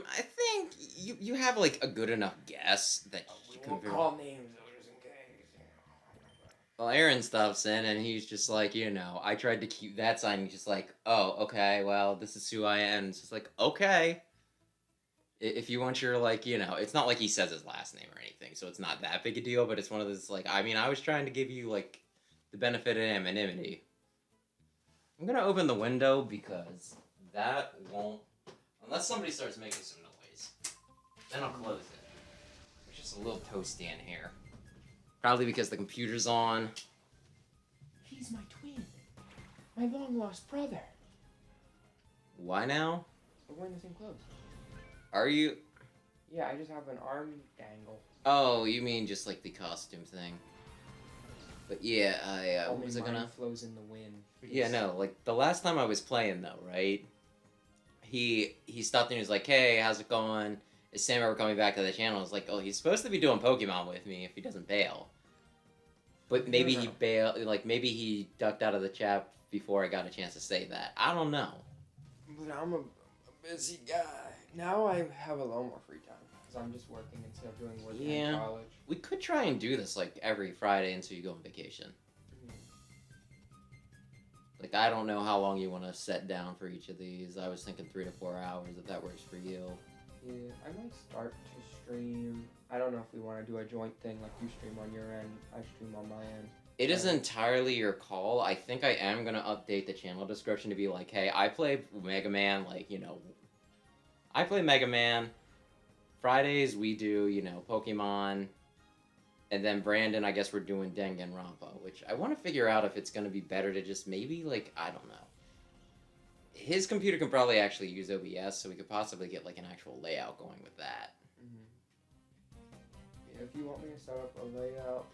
I think you have like a good enough guess that you can call names though, just in case. Well, Aaron stops in and he's just like, I tried to keep that sign. He's just like, oh, okay, well, this is who I am. It's just like, okay. If you want your, like, it's not like he says his last name or anything, so it's not that big a deal, but it's one of those, like, I mean, I was trying to give you, like, the benefit of anonymity. I'm gonna open the window because that won't, unless somebody starts making some noise, then I'll close it. It's just a little toasty in here. Probably because the computer's on. He's my twin. My long-lost brother. Why now? We're wearing the same clothes. Are you? Yeah, I just have an arm dangle. Oh, you mean just like the costume thing? But yeah, what was I gonna? Flows in the wind. Yeah, no, like the last time I was playing though, right? He stopped and he was like, "Hey, how's it going? Is Sam ever coming back to the channel?" I was like, "Oh, he's supposed to be doing Pokemon with me if he doesn't bail." But maybe he bailed, like maybe he ducked out of the chat before I got a chance to say that. I don't know. But I'm a busy guy. Now I have a lot more free time because I'm just working instead of doing work in college. We could try and do this like every Friday until you go on vacation. Mm-hmm. Like, I don't know how long you want to set down for each of these. I was thinking 3 to 4 hours if that works for you. Yeah, I might start to stream. I don't know if we want to do a joint thing like you stream on your end, I stream on my end. It is entirely your call. I think I am going to update the channel description to be like, hey, I play Mega Man, like, I play Mega Man. Fridays we do, Pokemon. And then Brandon, I guess we're doing Danganronpa, which I want to figure out if it's going to be better to just maybe, like, I don't know. His computer can probably actually use OBS, so we could possibly get, like, an actual layout going with that. Mm-hmm. Yeah, if you want me to set up a layout,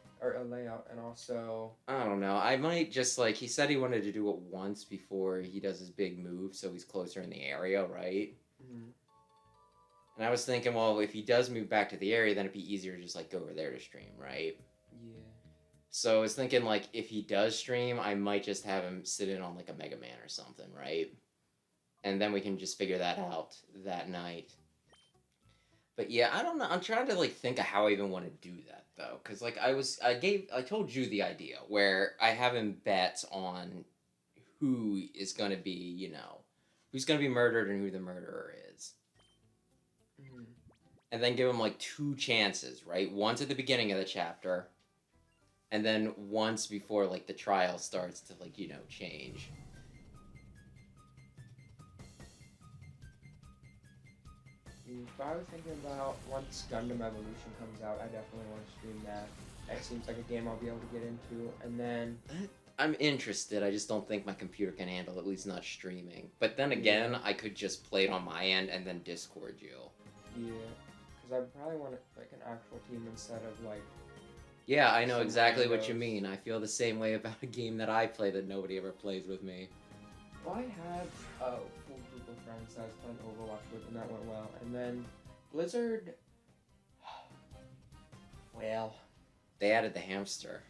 and also... I don't know. I might just, like, he said he wanted to do it once before he does his big move, so he's closer in the area, right? Mm-hmm. And I was thinking, well, if he does move back to the area, then it'd be easier to just, like, go over there to stream, right? Yeah. So I was thinking, like, if he does stream, I might just have him sit in on, like, a Mega Man or something, right? And then we can just figure that out that night. But yeah, I don't know. I'm trying to, like, think of how I even want to do that, though. Because, like, I told you the idea where I have him bet on who is going to be, who's going to be murdered and who the murderer is. Mm-hmm. And then give him, like, 2 chances, right? Once at the beginning of the chapter, and then once before, like, the trial starts to, like, change. But I was thinking about once Gundam Evolution comes out, I definitely want to stream that. That seems like a game I'll be able to get into, and then... I'm interested, I just don't think my computer can handle at least not streaming. But then again, I could just play it on my end and then Discord you. Yeah, because I probably want like an actual team instead of like... Yeah, I know exactly what you mean. I feel the same way about a game that I play that nobody ever plays with me. Well, I had a full group of friends that I was playing Overwatch with, and that went well. And then Blizzard... Well... They added the hamster.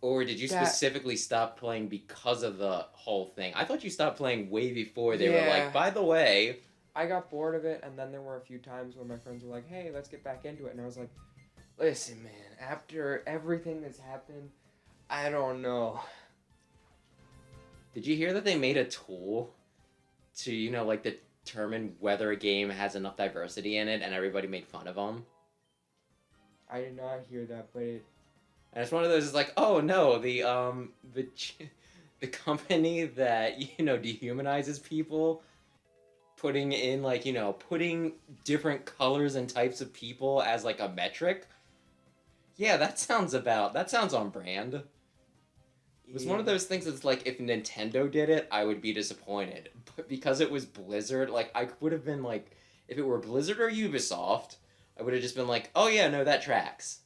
Or did you specifically stop playing because of the whole thing? I thought you stopped playing way before they were like, by the way... I got bored of it, and then there were a few times when my friends were like, hey, let's get back into it. And I was like, listen, man, after everything that's happened, I don't know. Did you hear that they made a tool to, like, determine whether a game has enough diversity in it and everybody made fun of them? I did not hear that, but it... And it's one of those, it's like, oh no, the company that, dehumanizes people, putting in, like, putting different colors and types of people as, like, a metric. Yeah, that sounds on brand. It was one of those things that's like, if Nintendo did it, I would be disappointed. But because it was Blizzard, like, I would have been like, if it were Blizzard or Ubisoft, I would have just been like, oh yeah, no, that tracks.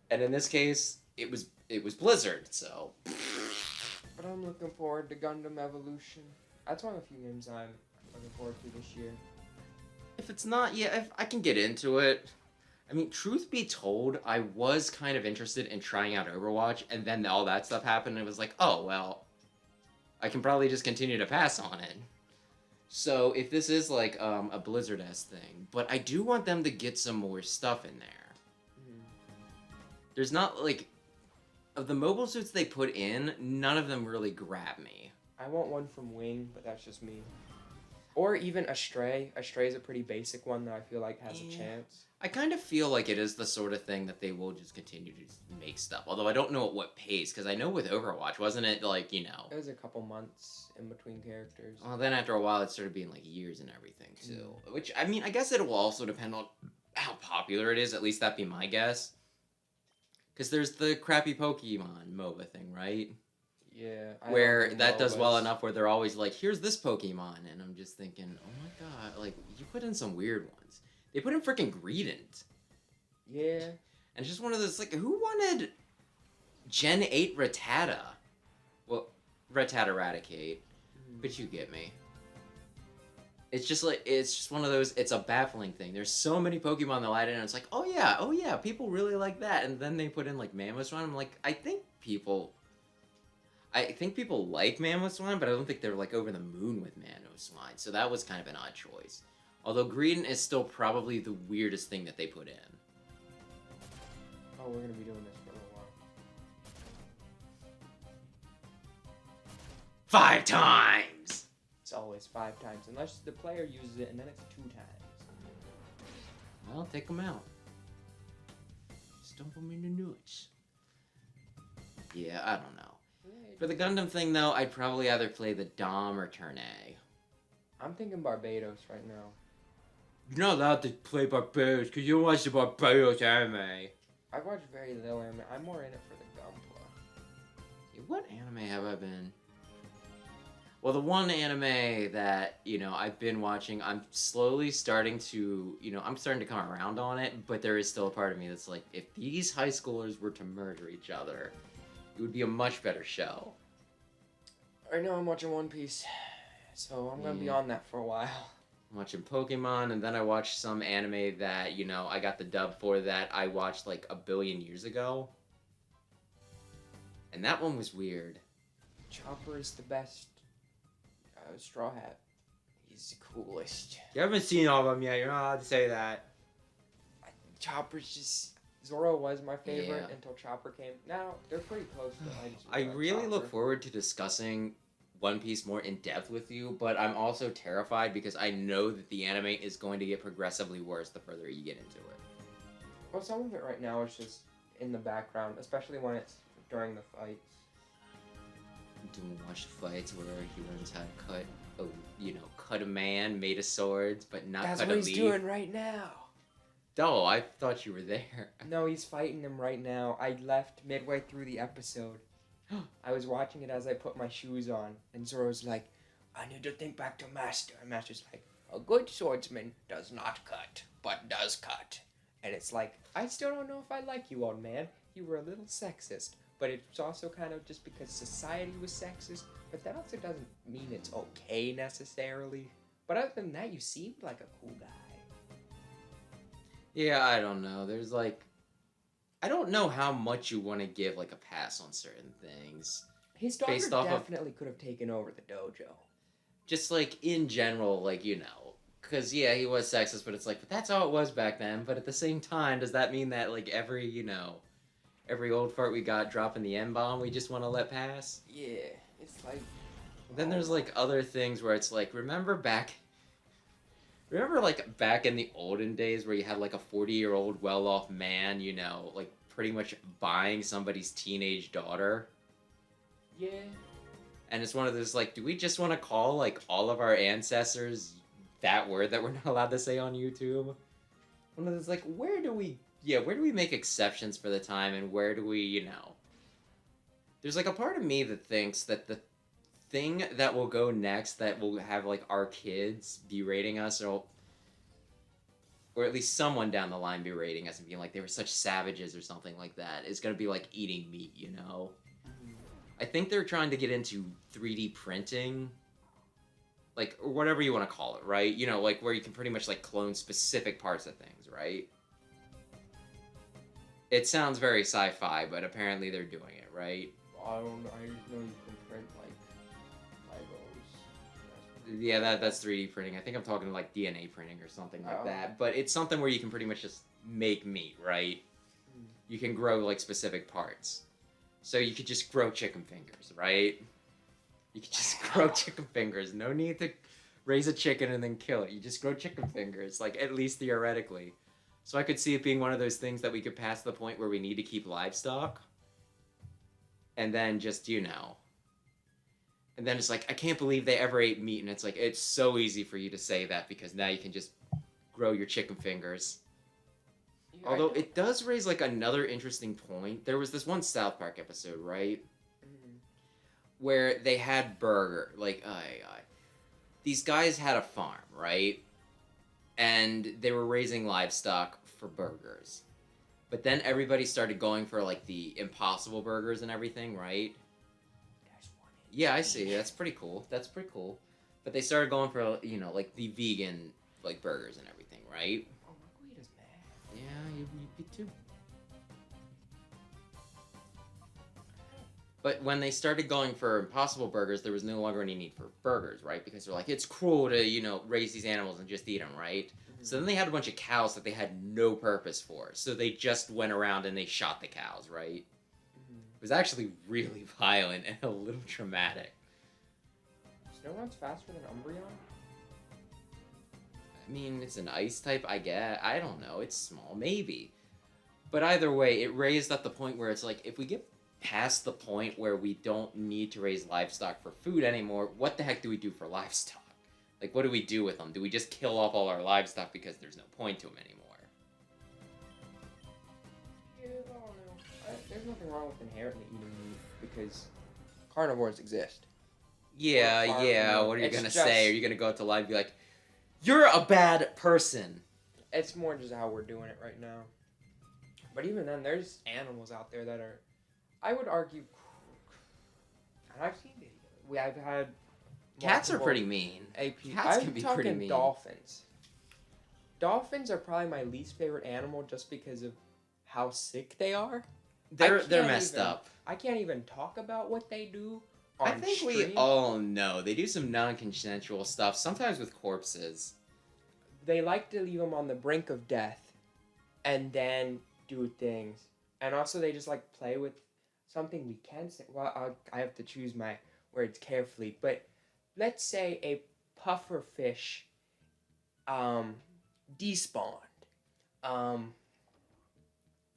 And in this case, it was Blizzard, so... But I'm looking forward to Gundam Evolution. That's one of the few games I'm looking forward to this year. If it's not, if I can get into it. I mean, truth be told, I was kind of interested in trying out Overwatch, and then all that stuff happened, and it was like, oh, well, I can probably just continue to pass on it. So, if this is, like, a Blizzard-esque thing, but I do want them to get some more stuff in there. There's not, like, of the mobile suits they put in, none of them really grab me. I want one from Wing, but that's just me. Or even Astray. Astray is a pretty basic one that I feel like has a chance. I kind of feel like it is the sort of thing that they will just continue to make stuff. Although I don't know at what pace, because I know with Overwatch, wasn't it like, It was a couple months in between characters. Well, then after a while, it started being like years and everything too. Which, I mean, I guess it will also depend on how popular it is. At least that'd be my guess. Because there's the crappy Pokemon MOBA thing, right? Yeah. Where that does well enough where they're always like, here's this Pokemon. And I'm just thinking, oh my god, like, you put in some weird ones. They put in freaking Greedent. Yeah. And it's just one of those, like, who wanted Gen 8 Rattata? Well, Rattata Eradicate. But you get me. It's just like, it's just one of those, it's a baffling thing. There's so many Pokemon that light in, and it's like, oh yeah, people really like that. And then they put in, like, Mamoswine. I'm like, I think people like Mamoswine, but I don't think they're, like, over the moon with Mamoswine. So that was kind of an odd choice. Although Greedent is still probably the weirdest thing that they put in. Oh, we're gonna be doing this for a little while. 5 times! It's always 5 times, unless the player uses it, and then it's 2 times. Well, take them out. Stump them in the nuts. Yeah, I don't know. For the Gundam thing, though, I'd probably either play the Dom or turn A. I'm thinking Barbados right now. You're not allowed to play Barbados because you don't watch the Barbados anime. I watch very little anime. I'm more in it for the Gunpla. Yeah, what anime have I been? Well, the one anime that, I've been watching, I'm slowly starting to, I'm starting to come around on it, but there is still a part of me that's like, if these high schoolers were to murder each other, it would be a much better show. Right now I'm watching One Piece, so I'm gonna be on that for a while. I'm watching Pokemon, and then I watched some anime that, I got the dub for that I watched like a billion years ago. And that one was weird. Chopper is the best. Straw Hat. He's the coolest. You haven't seen all of them yet, you're not allowed to say that. Chopper's just... Zoro was my favorite until Chopper came. Now, they're pretty close, though. I really look forward to discussing One Piece more in depth with you, but I'm also terrified because I know that the anime is going to get progressively worse the further you get into it. Well, some of it right now is just in the background, especially when it's during the fights. Do watch the fights where he learns how to cut a man made of swords, but not That's cut a leaf. That's what he's doing right now. Oh, I thought you were there. No, he's fighting him right now. I left midway through the episode. I was watching it as I put my shoes on, and Zoro's like, I need to think back to Master. And Master's like, a good swordsman does not cut, but does cut. And it's like, I still don't know if I like you, old man. You were a little sexist. But it's also kind of just because society was sexist. But that also doesn't mean it's okay necessarily. But other than that, you seemed like a cool guy. Yeah, I don't know. There's like... I don't know how much you want to give like a pass on certain things. His daughter definitely could have taken over the dojo. Just like in general, like, because he was sexist, but it's like, but that's how it was back then. But at the same time, does that mean that like every old fart we got dropping the N-bomb we just want to let pass? Yeah, it's like... Then there's like other things where it's like, remember back in the olden days where you had like a 40-year-old well-off man, like pretty much buying somebody's teenage daughter? Yeah. And it's one of those like, do we just want to call like all of our ancestors that word that we're not allowed to say on YouTube? One of those like, where do we make exceptions for the time, and where do we, There's like a part of me that thinks that the thing that will go next that will have like our kids berating us, or at least someone down the line berating us and being like they were such savages or something like that, is going to be like eating meat, I think they're trying to get into 3D printing, like, or whatever you want to call it, right? Like where you can pretty much like clone specific parts of things, right? It sounds very sci-fi, but apparently they're doing it, right? I know you can print like Legos. Yeah, that's 3D printing. I think I'm talking like DNA printing or something like that. But it's something where you can pretty much just make meat, right? You can grow like specific parts. So you could just grow chicken fingers, right? You could just grow chicken fingers. No need to raise a chicken and then kill it. You just grow chicken fingers, like at least theoretically. So I could see it being one of those things that we could pass the point where we need to keep livestock. And then just, you know. And then it's like, I can't believe they ever ate meat. And it's like, it's so easy for you to say that because now you can just grow your chicken fingers. Yeah, although it does raise like another interesting point. There was this one South Park episode, right? Mm-hmm. Where they had these guys had a farm, right? And they were raising livestock for burgers. But then everybody started going for like the Impossible burgers and everything, right? Yeah, I see. That's pretty cool. But they started going for, you know, like the vegan like burgers and everything, right? Oh, Margarita's mad. Yeah, you'd be too. But when they started going for Impossible burgers, there was no longer any need for burgers, right? Because they're like, it's cruel to, you know, raise these animals and just eat them, right? Mm-hmm. So then they had a bunch of cows that they had no purpose for. So they just went around and they shot the cows, right? Mm-hmm. It was actually really violent and a little traumatic. Snorunt's faster than Umbreon? I mean, it's an ice type, I guess. I don't know. It's small, maybe. But either way, it raised up the point where it's like, if we get past the point where we don't need to raise livestock for food anymore, what the heck do we do for livestock? Like, what do we do with them? Do we just kill off all our livestock because there's no point to them anymore? Yeah, I don't know. There's nothing wrong with inherently eating meat because carnivores exist. Yeah. What are you going to say? Are you going to go out to live and be like, you're a bad person? It's more just how we're doing it right now. But even then, there's animals out there that are, I would argue, and I've seen videos. I've had cats are pretty mean. Cats can be pretty mean. Dolphins. Dolphins are probably my least favorite animal just because of how sick they are. They're messed up. I can't even talk about what they do. I think we all know they do some non-consensual stuff, sometimes with corpses. They like to leave them on the brink of death and then do things. And also they just like play with something we can say. Well, I have to choose my words carefully. But let's say a puffer fish despawned.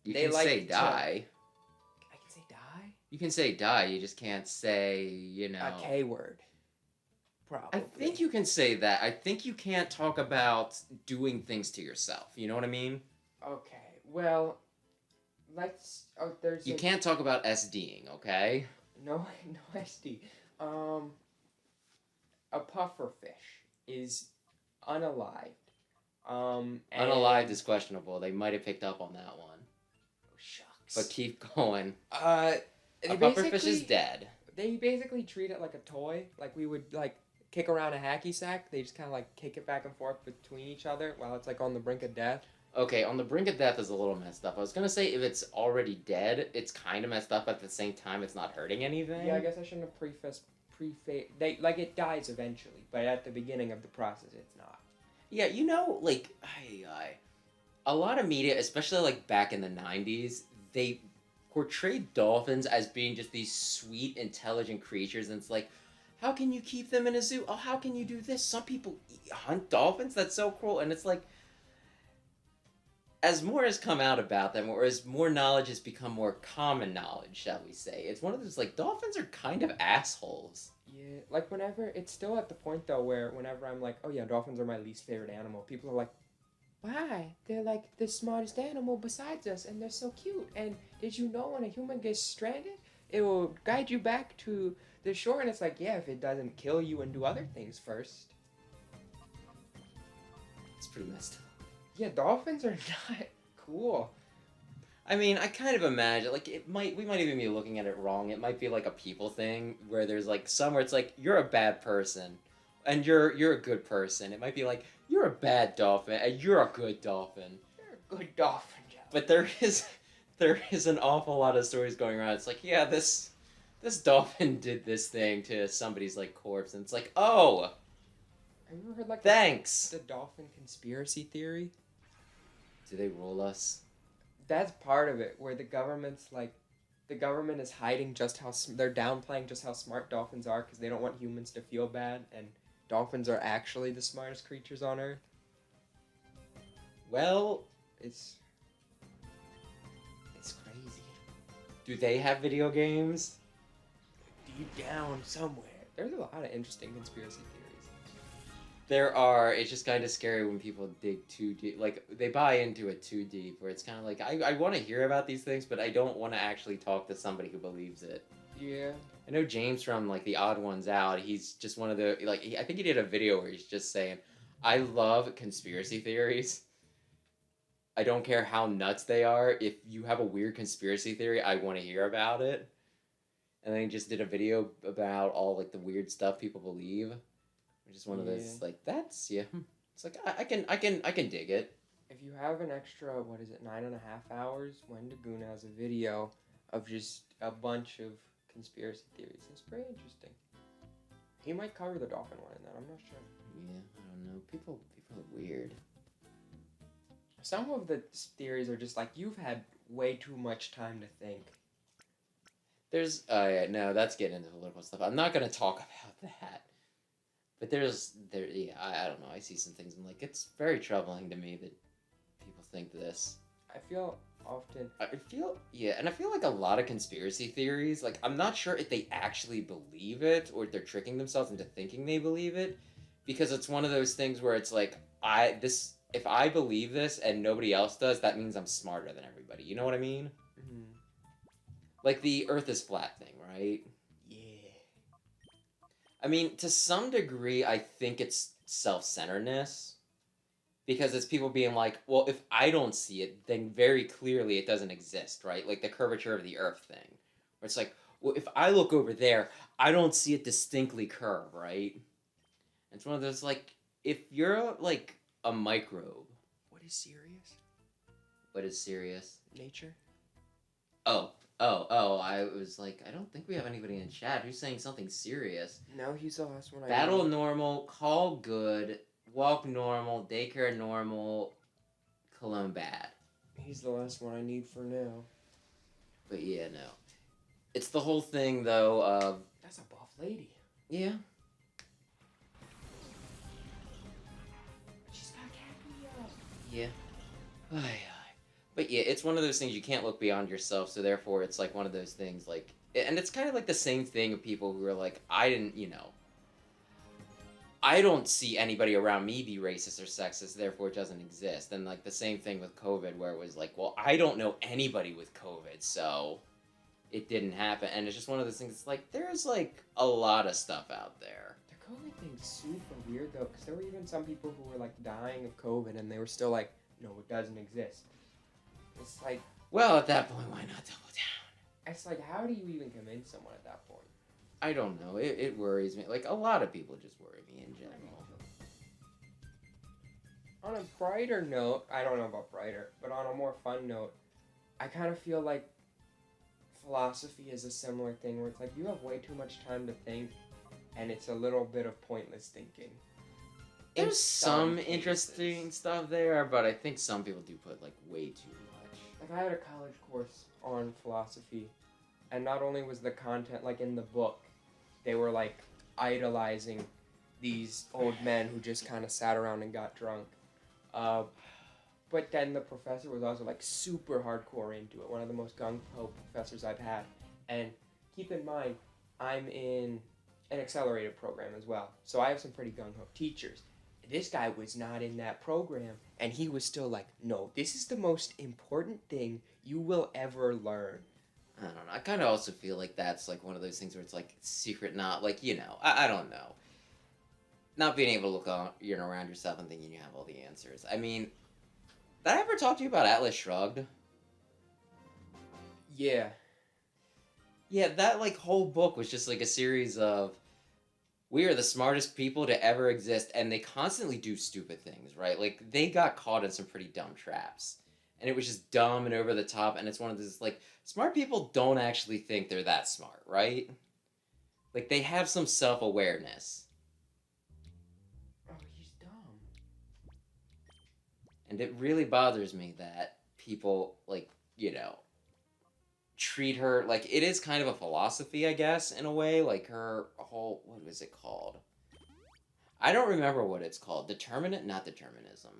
You can say die. I can say die? You can say die, you just can't say, you know... A K word. Probably. I think you can say that. I think you can't talk about doing things to yourself. You know what I mean? Okay. Well, let's... Oh, there's You can't talk about SDing, okay? No SD. A puffer fish is unalived. Unalived is questionable. They might have picked up on that one. Oh, shucks. But keep going. A pufferfish is dead. They basically treat it like a toy. Like we would like kick around a hacky sack. They just kind of like kick it back and forth between each other while it's like on the brink of death. Okay, on the brink of death is a little messed up. I was gonna say if it's already dead, it's kind of messed up. But at the same time, it's not hurting anything. Yeah, I guess I shouldn't have prefaced. It dies eventually, but at the beginning of the process, it's not. Yeah, you know, like a lot of media, especially like back in the 90s, they portrayed dolphins as being just these sweet, intelligent creatures, and it's like, how can you keep them in a zoo? Oh, how can you do this? Some people hunt dolphins? That's so cruel. And it's like, as more has come out about them, or as more knowledge has become more common knowledge, shall we say, it's one of those, like, dolphins are kind of assholes. Yeah, like, whenever, it's still at the point, though, where whenever I'm like, oh yeah, dolphins are my least favorite animal, people are like, why? They're, like, the smartest animal besides us, and they're so cute, and did you know when a human gets stranded, it will guide you back to the shore, and it's like, yeah, if it doesn't kill you and do other things first. It's pretty messed up. Yeah, dolphins are not cool. I mean, I kind of imagine, like, we might even be looking at it wrong. It might be like a people thing where there's like somewhere it's like you're a bad person and you're a good person. It might be like you're a bad dolphin and you're a good dolphin. You're a good dolphin, Joe. But there is an awful lot of stories going around. It's like, yeah, this dolphin did this thing to somebody's like corpse, and it's like, oh, have you ever heard like thanks. The dolphin conspiracy theory? Do they rule us? That's part of it, where the government is hiding just how they're downplaying just how smart dolphins are because they don't want humans to feel bad and dolphins are actually the smartest creatures on Earth? Well, It's crazy. do they have video games? Deep down somewhere. There's a lot of interesting conspiracy theories. There are. It's just kind of scary when people dig too deep. Like, they buy into it too deep, where it's kind of like, I want to hear about these things, but I don't want to actually talk to somebody who believes it. Yeah. I know James from, like, The Odd Ones Out, he's just one of the, like, I think he did a video where he's just saying, I love conspiracy theories. I don't care how nuts they are. If you have a weird conspiracy theory, I want to hear about it. And then he just did a video about all, like, the weird stuff people believe. Which is one of those, like, that's, yeah. It's like, I can dig it. If you have an extra, 9.5 hours, Wendigoon has a video of just a bunch of conspiracy theories. It's pretty interesting. He might cover the dolphin one in that, I'm not sure. Yeah, I don't know. People are weird. Some of the theories are just like, you've had way too much time to think. There's, yeah, no, that's getting into political stuff. I'm not going to talk about that. But yeah, I don't know. I see some things. I'm like, it's very troubling to me that people think this. I feel often... I feel like a lot of conspiracy theories, like, I'm not sure if they actually believe it or they're tricking themselves into thinking they believe it. Because it's one of those things where it's like, if I believe this and nobody else does, that means I'm smarter than everybody. You know what I mean? Mm-hmm. Like the Earth is flat thing, right? Yeah. I mean, to some degree, I think it's self-centeredness. Because it's people being like, well, if I don't see it, then very clearly it doesn't exist, right? Like the curvature of the Earth thing. Where it's like, well, if I look over there, I don't see it distinctly curve, right? It's one of those, like, if you're, like, a microbe. What is serious? What is serious? Nature? Oh, I was like, I don't think we have anybody in chat who's saying something serious. No, he's the last one I Battle normal, call good, walk normal, daycare normal, cologne bad. He's the last one I need for now. But yeah, no. It's the whole thing, though, of... That's a buff lady. Yeah. She's got cat. Yeah. But yeah, it's one of those things you can't look beyond yourself, so therefore it's like one of those things, like... And it's kind of like the same thing of people who are like, I don't see anybody around me be racist or sexist, therefore it doesn't exist. And like the same thing with COVID, where it was like, well, I don't know anybody with COVID, so it didn't happen. And it's just one of those things, it's like, there's like a lot of stuff out there. The COVID thing's super weird though, because there were even some people who were like dying of COVID and they were still like, no, it doesn't exist. It's like... Well, at that point, why not double down? It's like, how do you even convince someone at that point? I don't know. It worries me. Like, a lot of people just worry me in general. On a brighter note, I don't know about brighter, but on a more fun note, I kind of feel like philosophy is a similar thing where it's like you have way too much time to think and it's a little bit of pointless thinking. There's some interesting stuff there, but I think some people do put like way too much. Like I had a college course on philosophy, and not only was the content like in the book, they were like idolizing these old men who just kind of sat around and got drunk. But then the professor was also like super hardcore into it. One of the most gung-ho professors I've had. And keep in mind, I'm in an accelerated program as well. So I have some pretty gung-ho teachers. This guy was not in that program, and he was still like, no, this is the most important thing you will ever learn. I don't know. I kind of also feel like that's like one of those things where it's like secret, not like, I don't know. Not being able to look around yourself and thinking you have all the answers. I mean, did I ever talk to you about Atlas Shrugged? Yeah. Yeah, that like whole book was just like a series of, we are the smartest people to ever exist, and they constantly do stupid things, right? Like, they got caught in some pretty dumb traps. And it was just dumb and over the top, and it's one of those, like, smart people don't actually think they're that smart, right? Like, they have some self-awareness. Oh, he's dumb. And it really bothers me that people, like, treat her, like, it is kind of a philosophy, I guess, in a way, like her whole, what was it called? I don't remember what it's called. Determinant, not determinism.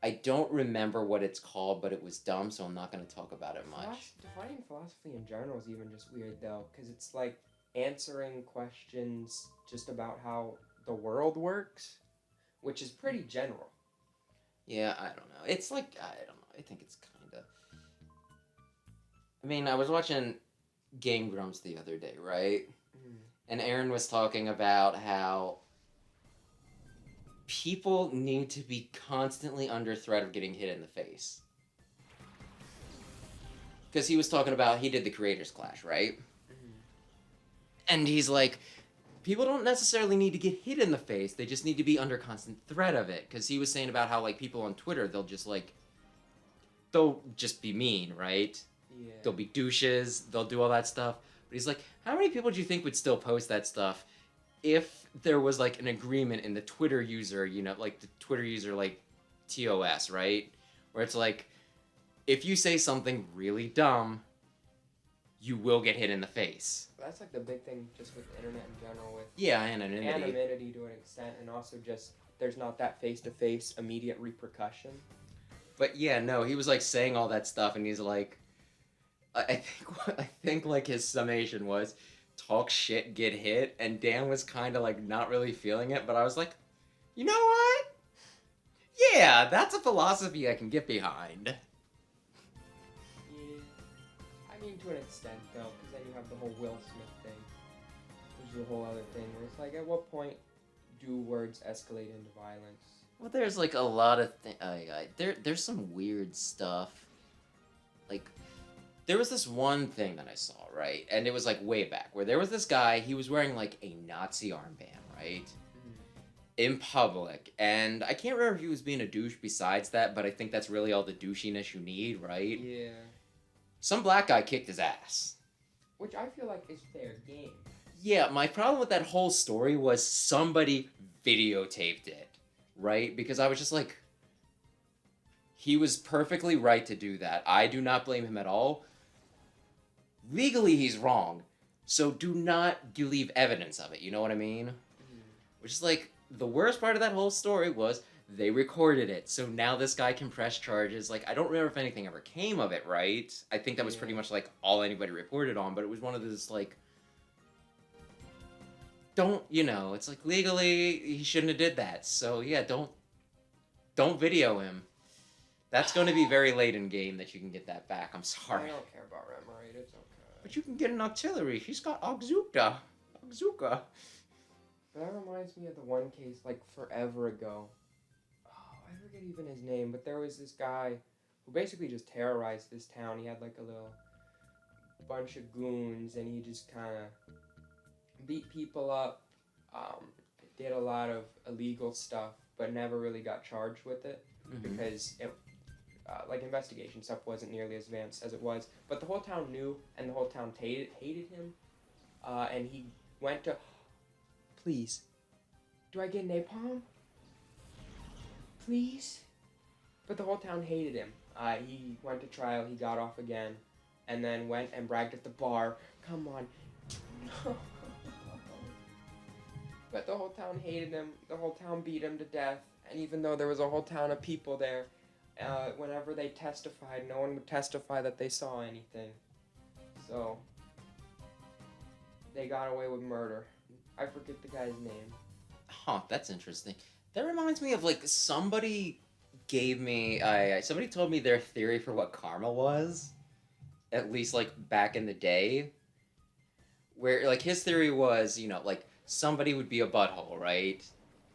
I don't remember what it's called, but it was dumb, so I'm not going to talk about it much. Defining philosophy in general is even just weird, though, because it's like answering questions just about how the world works, which is pretty general. Yeah, I don't know. It's like, I don't know. I think it's kind of... I mean, I was watching Game Grumps the other day, right? Mm. And Aaron was talking about how people need to be constantly under threat of getting hit in the face. Because he was talking about, he did the Creators Clash, right? Mm. And he's like, people don't necessarily need to get hit in the face, they just need to be under constant threat of it. Because he was saying about how, like, people on Twitter, they'll just be mean, right? Yeah. They'll be douches, they'll do all that stuff. But he's like, how many people do you think would still post that stuff if there was, like, an agreement in the Twitter user, you know, like, the Twitter user, like, TOS, right? Where it's like, if you say something really dumb, you will get hit in the face. That's like the big thing just with the internet in general, with Anonymity. Anonymity to an extent, and also just there's not that face-to-face immediate repercussion. But yeah, no, he was like saying all that stuff, and he's like, I think like his summation was, talk shit, get hit, and Dan was kind of like not really feeling it, but I was like, you know what? Yeah, that's a philosophy I can get behind. I mean, to an extent, though, because then you have the whole Will Smith thing, which is a whole other thing, where it's like, at what point do words escalate into violence? Well, there's like a lot of there's some weird stuff. Like, there was this one thing that I saw, right? And it was like way back, where there was this guy, he was wearing like a Nazi armband, right? In public, and I can't remember if he was being a douche besides that, but I think that's really all the douchiness you need, right? Yeah. Some black guy kicked his ass. Which I feel like is fair game. Yeah, my problem with that whole story was somebody videotaped it, right? Because I was just like, he was perfectly right to do that. I do not blame him at all. Legally, he's wrong, so do not leave evidence of it, you know what I mean? Which is like, the worst part of that whole story was they recorded it, so now this guy can press charges. Like, I don't remember if anything ever came of it, right? I think that was pretty much, like, all anybody reported on, but it was one of those, like, don't, you know, it's like, legally, he shouldn't have did that, so, yeah, don't video him. That's going to be very late in game that you can get that back, I'm sorry. I don't care about Remoraid, it's okay. But you can get an artillery, he's got Ogzuka. But that reminds me of the one case, like, forever ago. Oh, I forget even his name, but there was this guy who basically just terrorized this town. He had, like, a little bunch of goons, and he just kind of beat people up, did a lot of illegal stuff, but never really got charged with it, because, like, investigation stuff wasn't nearly as advanced as it was. But the whole town knew, and the whole town hated him, and he went to... Please. Do I get napalm? Please? But the whole town hated him. He went to trial, he got off again, and then went and bragged at the bar. Come on. No. But the whole town hated him. The whole town beat him to death. And even though there was a whole town of people there, whenever they testified, no one would testify that they saw anything. So, they got away with murder. I forget the guy's name. Huh, that's interesting. That reminds me of, like, somebody gave me... somebody told me their theory for what karma was. At least, like, back in the day. Where, like, his theory was, you know, like, somebody would be a butthole, right?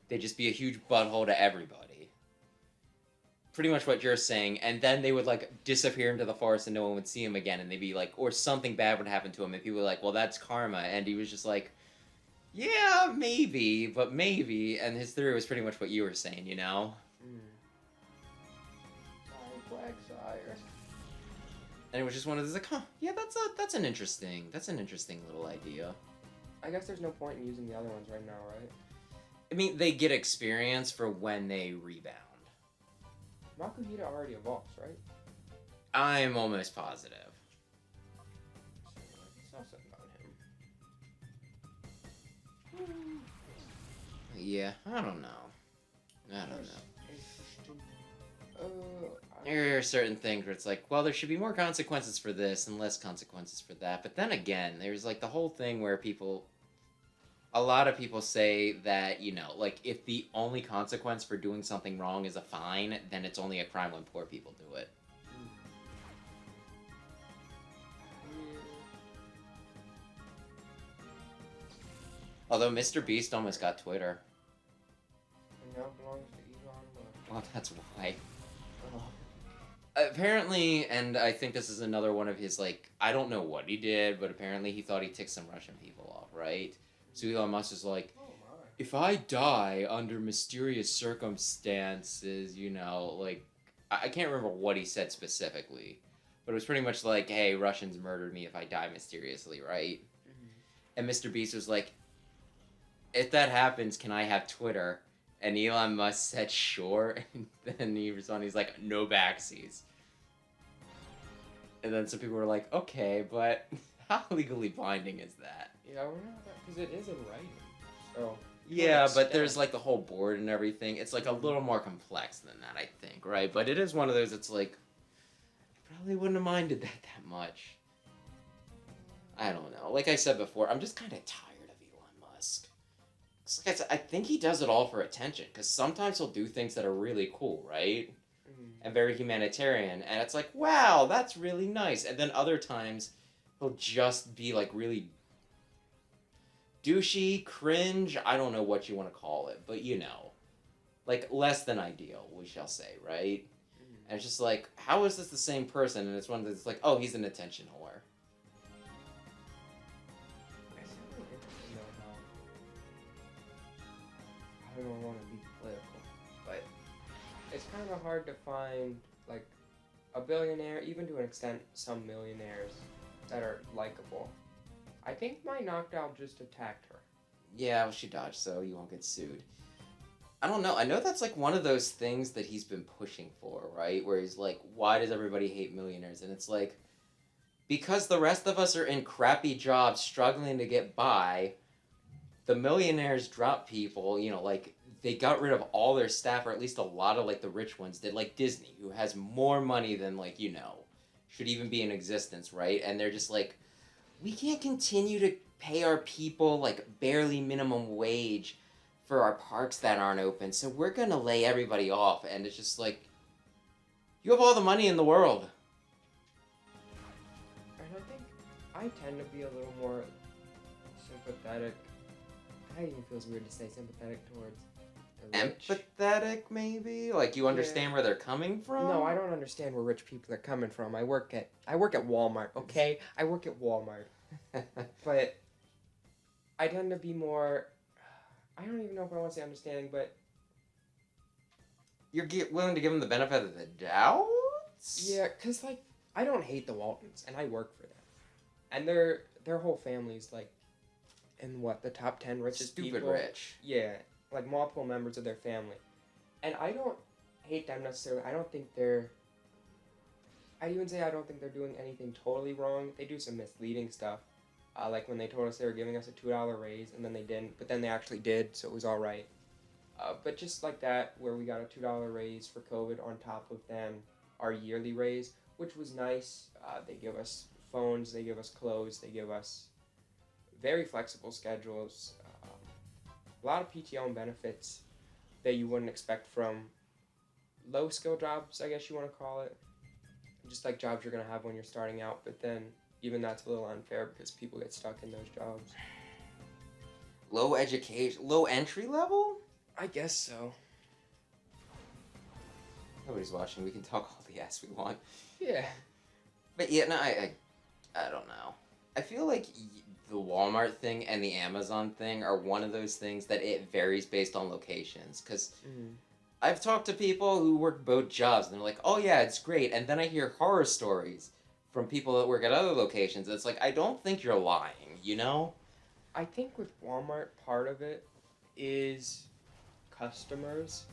They'd just be a huge butthole to everybody. Pretty much what you're saying. And then they would, like, disappear into the forest and no one would see him again. And they'd be like... Or something bad would happen to him. And people were like, well, that's karma. And he was just like... Yeah, maybe, but maybe, and his theory was pretty much what you were saying, you know? Black Sire. And it was just one of those, like, huh, yeah, that's an interesting little idea. I guess there's no point in using the other ones right now, right? I mean, they get experience for when they rebound. Makuhita already evolves, right? I'm almost positive. Yeah, I don't know. I don't know. Interesting. There are certain things where it's like, well, there should be more consequences for this and less consequences for that. But then again, there's like the whole thing where a lot of people say that, like if the only consequence for doing something wrong is a fine, then it's only a crime when poor people do it. Although Mr. Beast almost got Twitter. And now it belongs to Elon Musk. Well, that's why. Oh. Apparently, and I think this is another one of his, like, I don't know what he did, but apparently he thought he ticked some Russian people off, right? So Elon Musk is like, if I die under mysterious circumstances, like, I can't remember what he said specifically, but it was pretty much like, hey, Russians murdered me if I die mysteriously, right? Mm-hmm. And Mr. Beast was like, if that happens, can I have Twitter? And Elon Musk said, sure. And then he responded, he's like, no backsies. And then some people were like, okay, but how legally binding is that? Yeah, I don't know because it is in writing. So. Yeah, but there's like the whole board and everything. It's like a little more complex than that, I think, right? But it is one of those, it's like, I probably wouldn't have minded that much. I don't know. Like I said before, I'm just kind of tired of Elon Musk. Like I said, I think he does it all for attention, because sometimes he'll do things that are really cool, right? And very humanitarian, and it's like, wow, that's really nice. And then other times, he'll just be like really douchey, cringe, I don't know what you want to call it, but like less than ideal, we shall say, right? And it's just like, how is this the same person? And it's one that's like, oh, he's an attention whore. I don't want to be political, but it's kind of hard to find like a billionaire, even to an extent, some millionaires that are likable. I think my knockdown just attacked her. Yeah, well, she dodged, so you won't get sued. I don't know. I know that's like one of those things that he's been pushing for, right? Where he's like, why does everybody hate millionaires? And it's like, because the rest of us are in crappy jobs struggling to get by, the millionaires drop people, like they got rid of all their staff, or at least a lot of like the rich ones did, like Disney, who has more money than like, should even be in existence, right? And they're just like, we can't continue to pay our people like barely minimum wage for our parks that aren't open, so we're gonna lay everybody off. And it's just like, you have all the money in the world. And I think I tend to be a little more sympathetic. It even feels weird to say sympathetic towards the rich. Empathetic, maybe? Like, you understand where they're coming from? No, I don't understand where rich people are coming from. I work at Walmart, okay? I work at Walmart. But I tend to be more, I don't even know if I want to say understanding, but you're willing to give them the benefit of the doubt? Yeah, because, like, I don't hate the Waltons, and I work for them. And their whole family's, like, in, the top 10 richest people? Stupid rich. Yeah, like, multiple members of their family. And I don't hate them necessarily. I don't think they're... I'd even say I don't think they're doing anything totally wrong. They do some misleading stuff. Like when they told us they were giving us a $2 raise, and then they didn't, but then they actually did, so it was all right. But just like that, where we got a $2 raise for COVID on top of them, our yearly raise, which was nice. They give us phones, they give us clothes, they give us very flexible schedules, a lot of PTO and benefits that you wouldn't expect from low-skill jobs, I guess you want to call it. Just like jobs you're going to have when you're starting out, but then even that's a little unfair because people get stuck in those jobs. Low education, low entry level? I guess so. Nobody's watching. We can talk all the ass we want. Yeah. But yeah, no, I don't know. I feel like the Walmart thing and the Amazon thing are one of those things that it varies based on locations. Because I've talked to people who work both jobs, and they're like, oh yeah, it's great. And then I hear horror stories from people that work at other locations. It's like, I don't think you're lying, you know? I think with Walmart, part of it is customers.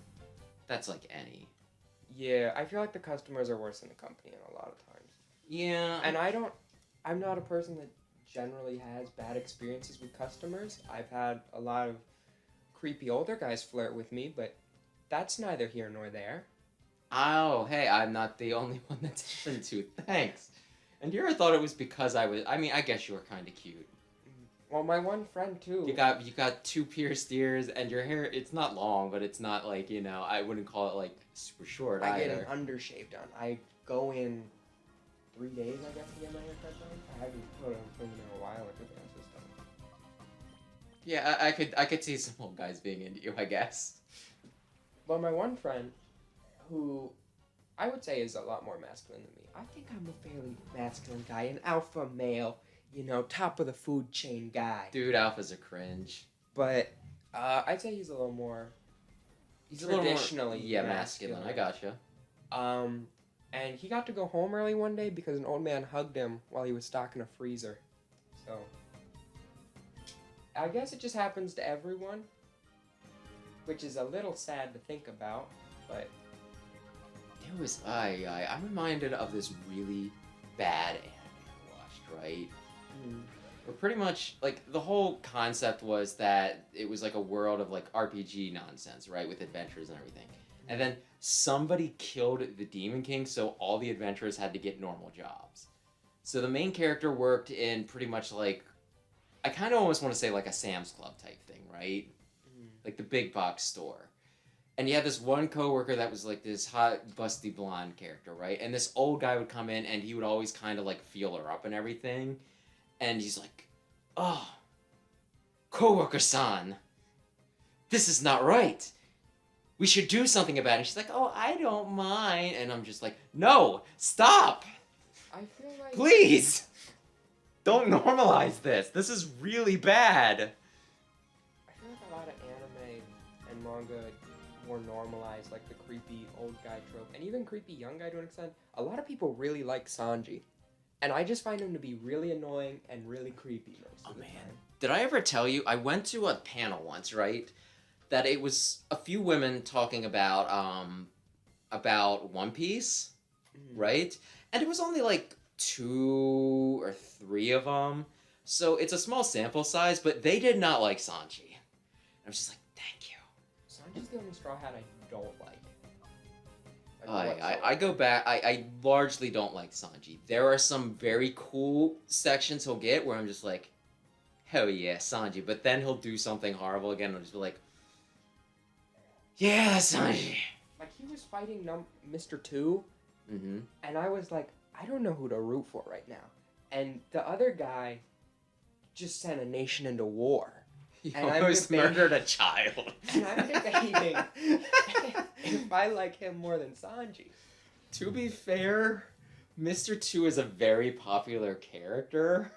That's like any. Yeah, I feel like the customers are worse than the company in a lot of times. Yeah. And I'm not a person that generally has bad experiences with customers. I've had a lot of creepy older guys flirt with me, but that's neither here nor there. Oh, hey, I'm not the only one that's happened to. Thanks. And you ever thought it was because I mean, I guess you were kind of cute. Well, my one friend too. You got two pierced ears, and your hair, it's not long, but it's not like, I wouldn't call it like super short I either. get an undershave done. I go in 3 days, I guess, to get my haircut done. I haven't put in a while. I could answer stuff. Yeah, I could see some old guys being into you, I guess. But my one friend, who I would say is a lot more masculine than me. I think I'm a fairly masculine guy, an alpha male, top of the food chain guy. Dude, alphas are cringe. But I'd say he's a little more. He's traditionally masculine. I gotcha. And he got to go home early one day because an old man hugged him while he was stocking a freezer. So I guess it just happens to everyone, which is a little sad to think about, but There was I'm reminded of this really bad anime I watched, right? Where pretty much like the whole concept was that it was like a world of like RPG nonsense, right, with adventures and everything. And then somebody killed the Demon King, so all the adventurers had to get normal jobs. So the main character worked in pretty much like, I kind of almost want to say like a Sam's Club type thing, right? Like the big box store. And you had this one coworker that was like this hot, busty blonde character, right? And this old guy would come in and he would always kind of like feel her up and everything. And he's like, "Oh, coworker-san, this is not right. We should do something about it." She's like, "Oh, I don't mind." And I'm just like, "No, stop. I feel like Please. Don't normalize this. This is really bad." I feel like a lot of anime and manga more normalized, like the creepy old guy trope, and even creepy young guy to an extent. A lot of people really like Sanji, and I just find him to be really annoying and really creepy most of the time. Did I ever tell you, I went to a panel once, right? That it was a few women talking about One Piece, right? And it was only like 2 or 3 of them. So it's a small sample size, but they did not like Sanji. I was just like, thank you. Sanji's the only Straw Hat I don't like. I go back, I largely don't like Sanji. There are some very cool sections he'll get where I'm just like, hell yeah, Sanji. But then he'll do something horrible again and I'll just be like, yeah, Sanji. Like, he was fighting Mr. 2, and I was like, I don't know who to root for right now. And the other guy just sent a nation into war. He almost murdered a child. And I'm debating if I like him more than Sanji. To be fair, Mr. 2 is a very popular character.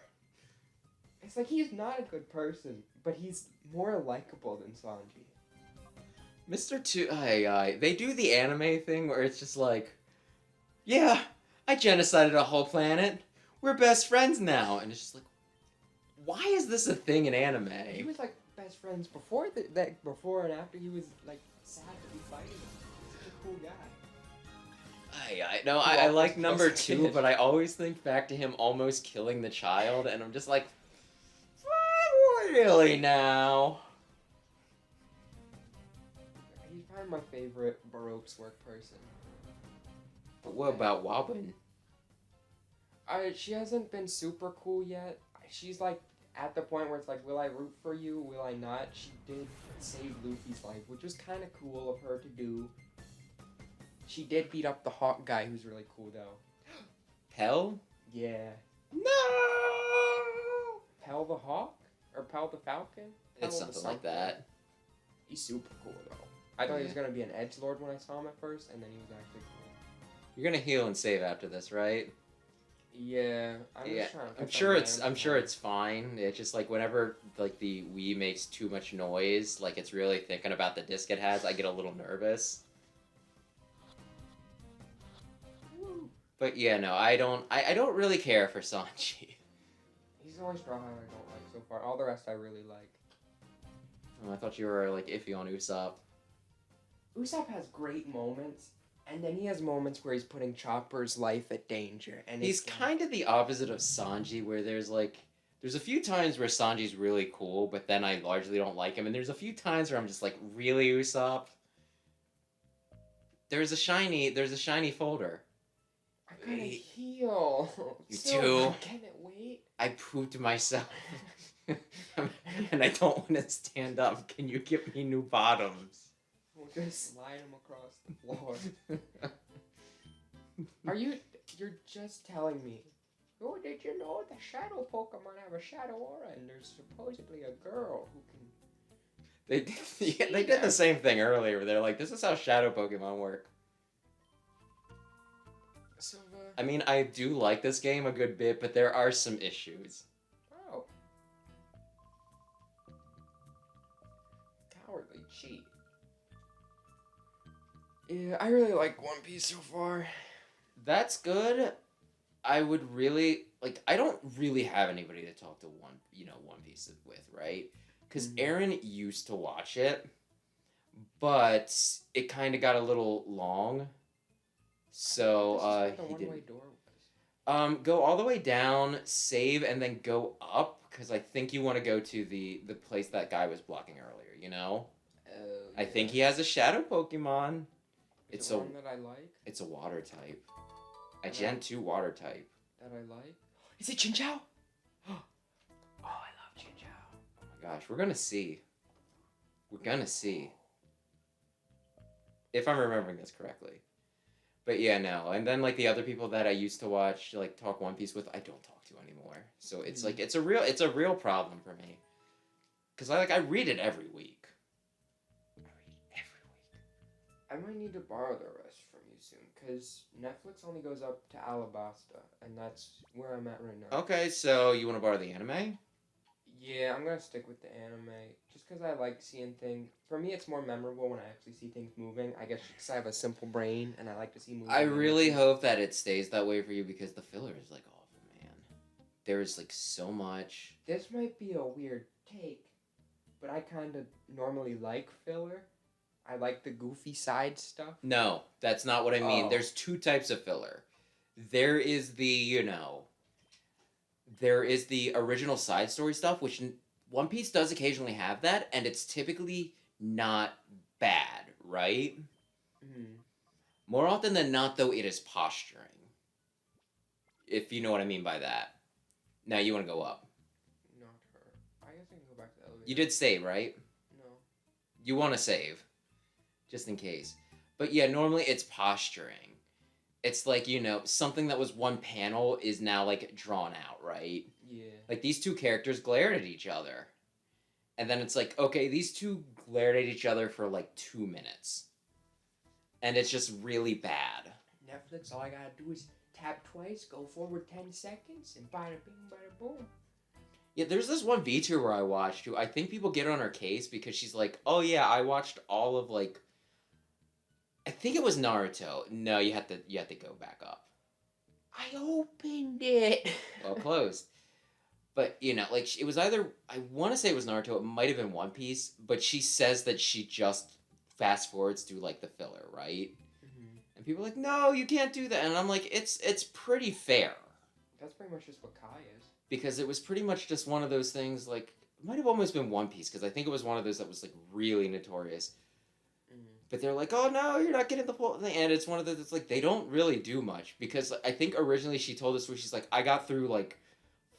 It's like he's not a good person, but he's more likable than Sanji. Mr. 2, they do the anime thing where it's just like, yeah, I genocided a whole planet. We're best friends now. And it's just like, why is this a thing in anime? He was like best friends before before and after. He was like sad to be fighting him. He's such a cool guy. I like number 2, but I always think back to him almost killing the child, and I'm just like, really now? He's probably my favorite Baroque's work person. But what about Wabin? She hasn't been super cool yet. She's like at the point where it's like, will I root for you? Will I not? She did save Luffy's life, which was kind of cool of her to do. She did beat up the Hawk guy, who's really cool though. Pell? Yeah. No! Pell the Hawk? Or Pell the Falcon? It's something like that. He's super cool though. I thought he was gonna be an edgelord when I saw him at first, and then he was actually cool. You're gonna heal and save after this, right? Yeah, I'm sure it's fine. It's just like whenever like the Wii makes too much noise, like it's really thinking about the disc it has, I get a little nervous. But yeah, no, I don't really care for Sanji. He's the only Straw Hat I don't like so far. All the rest I really like. Oh, I thought you were like iffy on Usopp. Usopp has great moments. And then he has moments where he's putting Chopper's life at danger. And he's kind of the opposite of Sanji, where there's like There's a few times where Sanji's really cool, but then I largely don't like him, and there's a few times where I'm just like, really, Usopp? There's a shiny folder. I gotta heal. You Silver, too. can it wait? I pooped myself. And I don't want to stand up. Can you give me new bottoms? We'll just slide them across the floor. You're just telling me. Oh, did you know the shadow Pokemon have a shadow aura and there's supposedly a girl who can... They did the same thing earlier. They're like, this is how shadow Pokemon work. So, I mean, I do like this game a good bit, but there are some issues. Oh. Cowardly cheat. Yeah, I really like One Piece so far. That's good. I would really like. I don't really have anybody to talk to One Piece with, right? Because Aaron used to watch it, but it kind of got a little long. So he didn't. Go all the way down, save, and then go up. Because I think you want to go to the place that guy was blocking earlier. You know. I think he has a shadow Pokemon. It's one that I like. It's a water type. A Gen 2 water type. That I like. Is it Chinchou? Oh, I love Chinchou. Oh my gosh, we're gonna see. We're gonna see. If I'm remembering this correctly. But yeah, no. And then like the other people that I used to watch, like talk One Piece with, I don't talk to anymore. So it's like it's a real problem for me. Cause I read it every week. I might need to borrow the rest from you soon, because Netflix only goes up to Alabasta, and that's where I'm at right now. Okay, so you want to borrow the anime? Yeah, I'm going to stick with the anime, just because I like seeing things. For me, it's more memorable when I actually see things moving. I guess because I have a simple brain, and I like to see moving. I really hope that it stays that way for you, because the filler is, like, awful, man. There is, like, so much. This might be a weird take, but I kind of normally like filler. I like the goofy side stuff. No, that's not what I mean. Oh. There's two types of filler. There is the, there is the original side story stuff, which One Piece does occasionally have that, and it's typically not bad, right? Mm-hmm. More often than not, though, it is posturing. If you know what I mean by that. Now, you want to go up. Not her. I guess I can go back to the elevator. You did save, right? No. You want to save. Just in case. But yeah, normally it's posturing. It's like, something that was one panel is now, like, drawn out, right? Yeah. Like, these two characters glared at each other. And then it's like, okay, these two glared at each other for, like, 2 minutes. And it's just really bad. Netflix, all I gotta do is tap twice, go forward 10 seconds, and bada bing, bada boom. Yeah, there's this one VTuber I watched who I think people get on her case because she's like, oh yeah, I watched all of, like, I think it was Naruto. No, you have to go back up. I opened it. Well, closed. But, like, it was either, I want to say it was Naruto, it might have been One Piece, but she says that she just fast forwards through, like, the filler, right? Mm-hmm. And people are like, no, you can't do that. And I'm like, it's pretty fair. That's pretty much just what Kai is. Because it was pretty much just one of those things, like, it might have almost been One Piece, because I think it was one of those that was, like, really notorious. But they're like, oh no, you're not getting the whole thing. And it's one of those that's like, they don't really do much. Because I think originally she told us where she's like, I got through like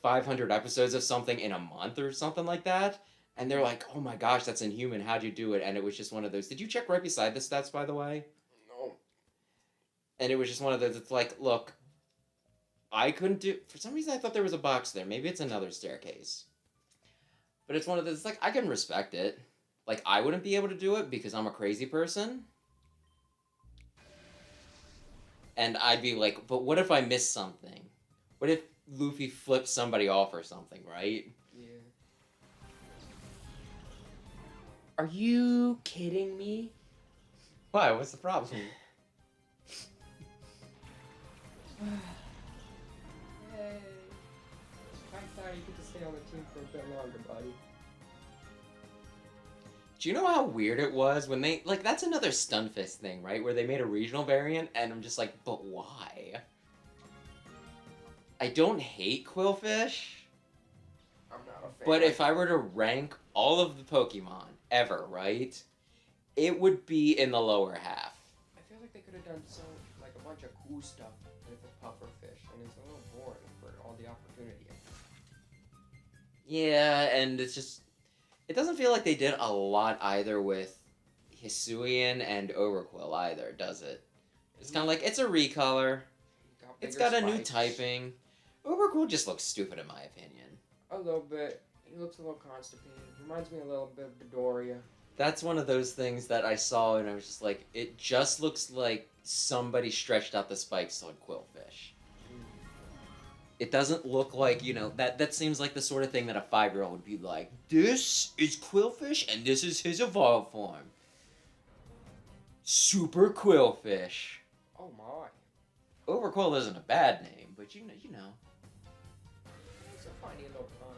500 episodes of something in a month or something like that. And they're like, oh my gosh, that's inhuman. How'd you do it? And it was just one of those. Did you check right beside the stats, by the way? No. And it was just one of those. It's like, look, I couldn't do. For some reason, I thought there was a box there. Maybe it's another staircase. But it's one of those. It's like, I can respect it. Like, I wouldn't be able to do it because I'm a crazy person. And I'd be like, but what if I miss something? What if Luffy flips somebody off or something, right? Yeah. Are you kidding me? Why? What's the problem? Yay. I thought you get to stay on the team for a bit longer, buddy. Do you know how weird it was when they, like, that's another Stunfisk thing, right? Where they made a regional variant, and I'm just like, but why? I don't hate Quillfish, But if I were to rank all of the Pokemon ever, right, it would be in the lower half. I feel like they could have done like a bunch of cool stuff with the pufferfish, and it's a little boring for all the opportunity. Yeah, and it's just, it doesn't feel like they did a lot either with Hisuian and Overquill either, does it? It's kind of like, it's a recolor. It's got a new typing. Overquill just looks stupid in my opinion. A little bit. He looks a little constipated. Reminds me a little bit of Bedoria. That's one of those things that I saw and I was just like, it just looks like somebody stretched out the spikes on Quillfish. It doesn't look like, you know, that seems like the sort of thing that a 5-year-old would be like, this is Quillfish and this is his evolved form. Super Quillfish. Oh my. Overquill isn't a bad name, but you know. It's a funny little pun.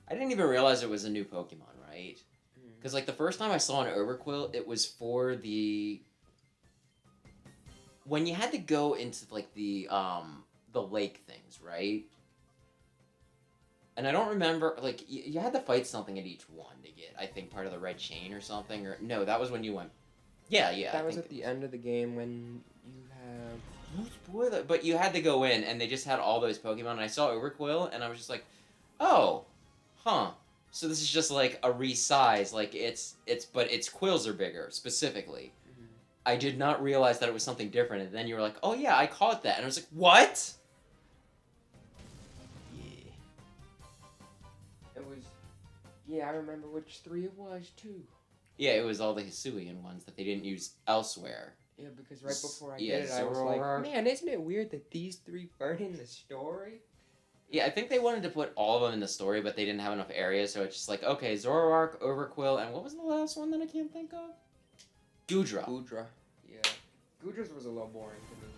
I didn't even realize it was a new Pokemon, right? Because, like, the first time I saw an Overquill, it was for the... When you had to go into, like, the lake things, right? And I don't remember, like, you had to fight something at each one to get, I think, part of the red chain or something, or... No, that was when you went... Yeah. That was at the end of the game when you have... No spoiler, but you had to go in, and they just had all those Pokemon, and I saw Overquill, and I was just like, oh, huh. So this is just like a resize, like but its quills are bigger, specifically. Mm-hmm. I did not realize that it was something different, and then you were like, oh yeah, I caught that, and I was like, what? Yeah. It was, yeah, I remember which 3 it was, too. Yeah, it was all the Hisuian ones that they didn't use elsewhere. Yeah, because right before I did it, I was like, man, isn't it weird that these 3 aren't in the story? Yeah, I think they wanted to put all of them in the story, but they didn't have enough areas, so it's just like, okay, Zoroark, Overquill, and what was the last one that I can't think of? Goodra. Yeah. Goodra's was a little boring to me.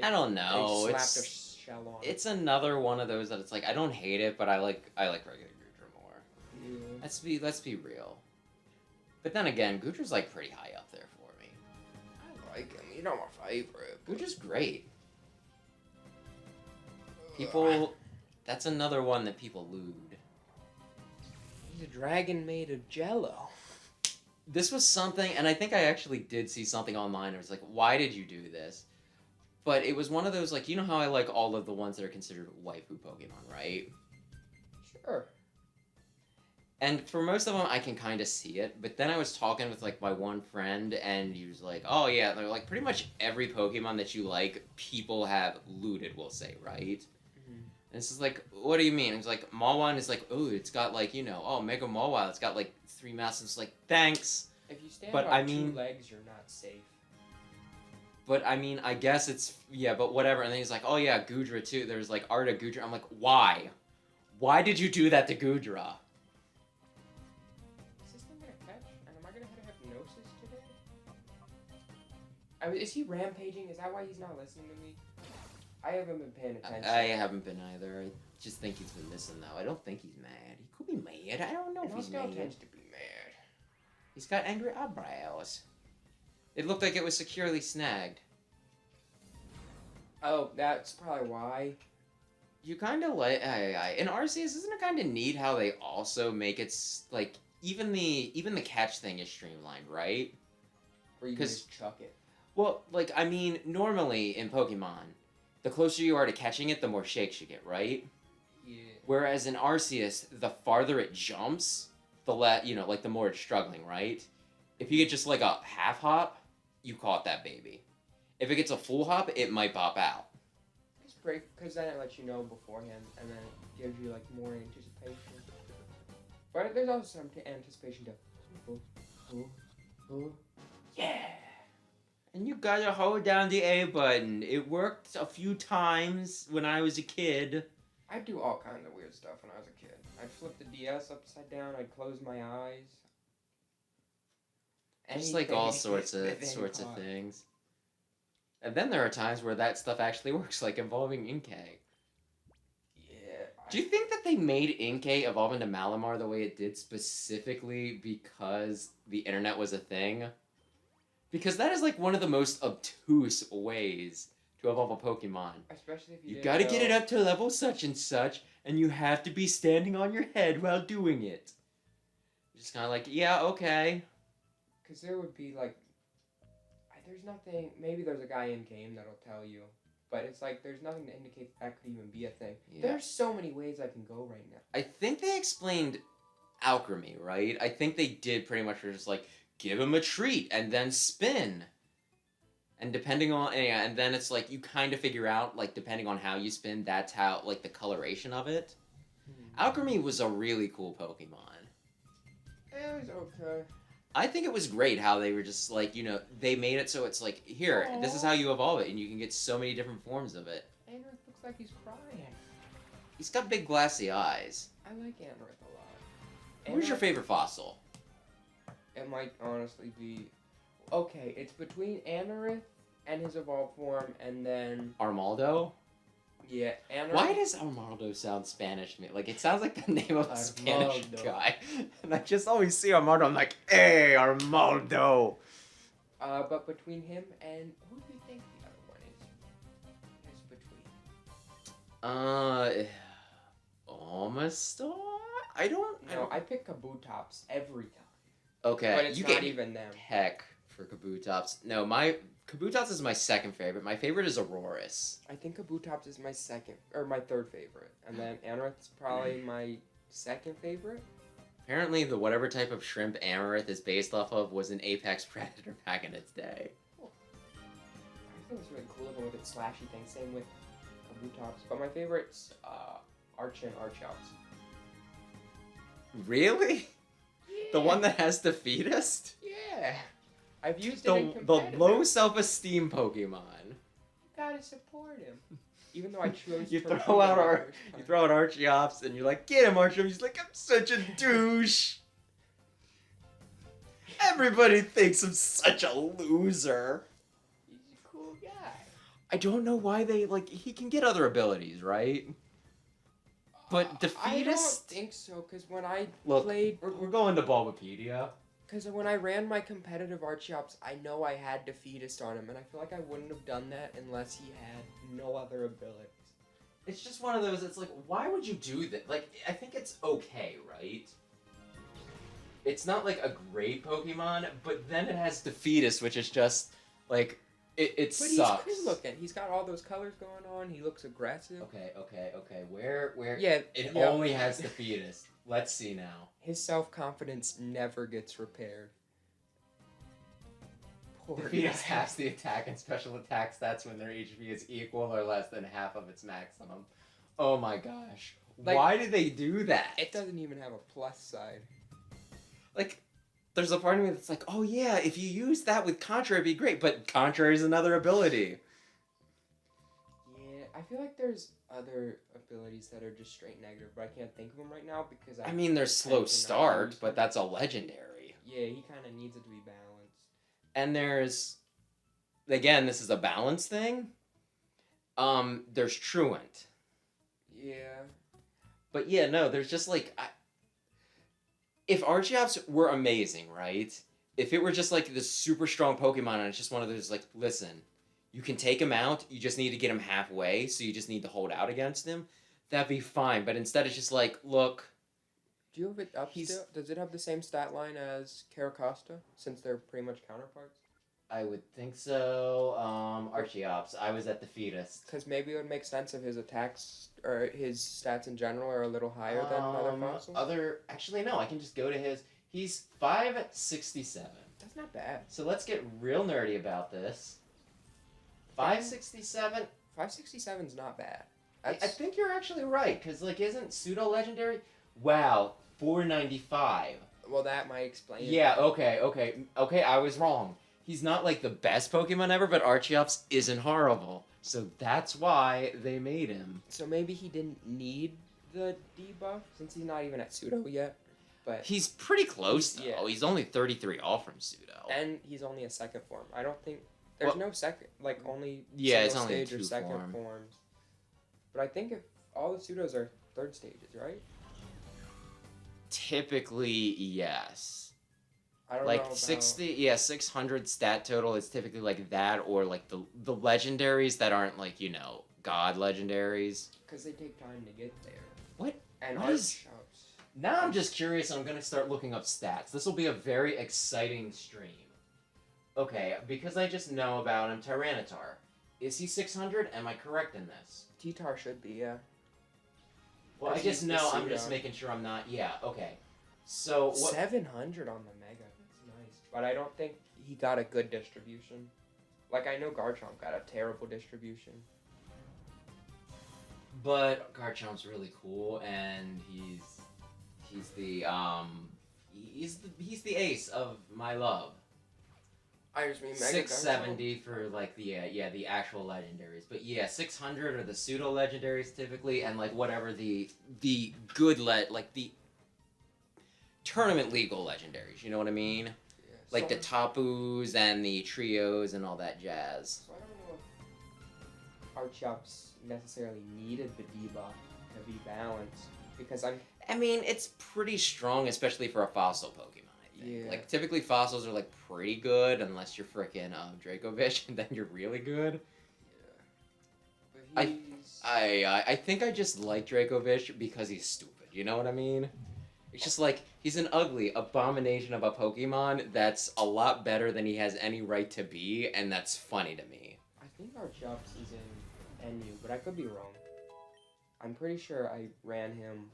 I don't know. They slapped a shell on. It's another one of those that it's like, I don't hate it, but I like regular Goodra more. Yeah. Let's be real. But then again, Goodra's like pretty high up there for me. I like him. He's not my favorite. Goodra's great. People... That's another one that people lewd. He's a dragon made of jello. This was something, and I think I actually did see something online. It was like, why did you do this? But it was one of those, like, you know how I like all of the ones that are considered waifu Pokemon, right? Sure. And for most of them, I can kind of see it. But then I was talking with, like, my one friend, and he was like, oh, yeah, they're like, pretty much every Pokemon that you like, people have looted, we'll say, right? And this is like, what do you mean? It's like, Mawile is like, oh, it's got like, you know, oh, Mega Mawile, it's got like 3 massive. Like, thanks. If you stand on 2 legs, you're not safe. But I mean, I guess it's, yeah, but whatever. And then he's like, oh yeah, Goodra too. There's like art of Goodra. I'm like, why? Why did you do that to Goodra? Is this thing gonna catch? And am I gonna have hypnosis today? Is he rampaging? Is that why he's not listening to me? I haven't been paying attention. I haven't been either. I just think he's been missing though. I don't think he's mad. He could be mad. I don't know if he's mad. Tends to be mad. He's got angry eyebrows. It looked like it was securely snagged. Oh, that's probably why. You kind of like in Arceus, isn't it kind of neat how they also make it like even the catch thing is streamlined, right? Where you can just chuck it. Well, like I mean, normally in Pokemon, the closer you are to catching it, the more shakes you get, right? Yeah. Whereas in Arceus, the farther it jumps, the like the more it's struggling, right? If you get just like a half hop, you caught that baby. If it gets a full hop, it might pop out. It's great because then it lets you know beforehand, and then it gives you like more anticipation. But there's also some anticipation to. Yeah. And you gotta hold down the A button. It worked a few times when I was a kid. I'd do all kinds of weird stuff when I was a kid. I'd flip the DS upside down. I'd close my eyes. Just like all sorts of things. And then there are times where that stuff actually works, like involving Inkay. Yeah. Do you think that they made Inkay evolve into Malamar the way it did specifically because the internet was a thing? Because that is like one of the most obtuse ways to evolve a Pokemon. Especially if you gotta get it up to level such and such, and you have to be standing on your head while doing it. Just kind of like, yeah, okay. Because there would be, like... There's nothing... Maybe there's a guy in-game that'll tell you. But it's like, there's nothing to indicate that could even be a thing. Yeah. There's so many ways I can go right now. I think they explained alchemy, right? I think they did pretty much just like, give him a treat and then spin. And depending on... Yeah, and then it's like, you kind of figure out, like, depending on how you spin, that's how, like, the coloration of it. Alchemy was a really cool Pokemon. It was okay. I think it was great how they were just like, you know, they made it so it's like, here, this is how you evolve it, and you can get so many different forms of it. Anorith looks like he's crying. He's got big glassy eyes. I like Anorith a lot. Who's your favorite fossil? It might honestly be... Okay, it's between Anorith and his evolved form, and then... Armaldo? Yeah, Anorith... Why does Armaldo sound Spanish to me? Like, it sounds like the name of a Spanish guy. And I just always see Armaldo, I'm like, hey, Armaldo! But between him and... Who do you think the other one is? Omastar? I don't... I pick Kabutops every time. Okay, but it's you not get even them. Heck for Kabutops. No, Kabutops is my second favorite. My favorite is Auroras. I think Kabutops is my my third favorite. And then Anorith's probably my second favorite. Apparently, the whatever type of shrimp Amarith is based off of was an apex predator back in its day. Cool. I think it's really cool looking with its slashy thing. Same with Kabutops. But my favorite's Arch and Archeops. Really? The one that has the fetus? Yeah. I've used it in the low self-esteem Pokemon. You gotta support him. Even though I chose you throw out Archeops and you're like, get him, Archeops. He's like, I'm such a douche. Everybody thinks I'm such a loser. He's a cool guy. I don't know why they, like, he can get other abilities, right? But Defeatist... I don't think so, because when I played... We're going to Bulbapedia. Because when I ran my competitive Archeops, I know I had Defeatist on him, and I feel like I wouldn't have done that unless he had no other abilities. It's just one of those, it's like, why would you do that? Like, I think it's okay, right? It's not, like, a great Pokemon, but then it has Defeatist, which is just, like... It sucks. But he's cool looking. He's got all those colors going on. He looks aggressive. Okay. Where? Yeah. It only has the fetus. Let's see now. His self-confidence never gets repaired. The fetus has the attack and special attack stats when their HP is equal or less than half of its maximum. Oh my gosh. Like, why did they do that? It doesn't even have a plus side. Like... There's a part of me that's like, oh yeah, if you use that with Contra, it'd be great. But Contra is another ability. Yeah, I feel like there's other abilities that are just straight negative, but I can't think of them right now because I mean, there's slow start, but that's a legendary. Yeah, he kind of needs it to be balanced. And there's, again, this is a balance thing. There's Truant. Yeah. But yeah, no, there's just like... If Archeops were amazing, right? If it were just like this super strong Pokemon and it's just one of those like, listen, you can take him out, you just need to get him halfway, so you just need to hold out against him, that'd be fine. But instead it's just like, look... Do you have it up still? Does it have the same stat line as Caracosta, since they're pretty much counterparts? I would think so. Archeops. I was at the fetus. Because maybe it would make sense if his attacks or his stats in general are a little higher than other fossils. Actually, no. I can just go to his. He's 567. That's not bad. So let's get real nerdy about this. 567. 567's not bad. I think you're actually right. Because like, isn't pseudo legendary? Wow, 495. Well, that might explain. Yeah. Okay. I was wrong. He's not, like, the best Pokemon ever, but Archeops isn't horrible. So that's why they made him. So maybe he didn't need the debuff, since he's not even at Pseudo yet. But he's pretty close, though. Yeah. He's only 33 off from Pseudo. And he's only a second form. I don't think... There's no second... Like, only it's single only stage or second forms. But I think if all the Pseudos are third stages, right? Typically, yes. I don't like know about... 600 stat total is typically like that, or like the legendaries that aren't like, you know, god legendaries. Because they take time to get there. What? And What is... Archops. Now I'm just curious, and I'm gonna start looking up stats. This will be a very exciting stream. Okay, because I just know about him, Tyranitar. Is he 600? Am I correct in this? T-Tar should be, yeah. Well, I just know, I'm just making sure I'm not... Yeah, okay. So, what... 700 on the Mega, that's nice. But I don't think he got a good distribution. Like, I know Garchomp got a terrible distribution. But Garchomp's really cool, and he's the ace of my love. I just mean Mega 670 for like the actual legendaries, but yeah, 600 are the pseudo legendaries typically, and like whatever the good like the tournament legal legendaries. You know what I mean? Yeah, like the Tapus and the trios and all that jazz. So I don't know if Archops necessarily needed the debuff to be balanced, because I mean, it's pretty strong, especially for a fossil Pokemon. Yeah. Like, typically fossils are, like, pretty good, unless you're frickin' Dracovish, and then you're really good. Yeah. But I think I just like Dracovish because he's stupid, you know what I mean? It's just like, he's an ugly abomination of a Pokemon that's a lot better than he has any right to be, and that's funny to me. I think Archops is in NU, but I could be wrong. I'm pretty sure I ran him...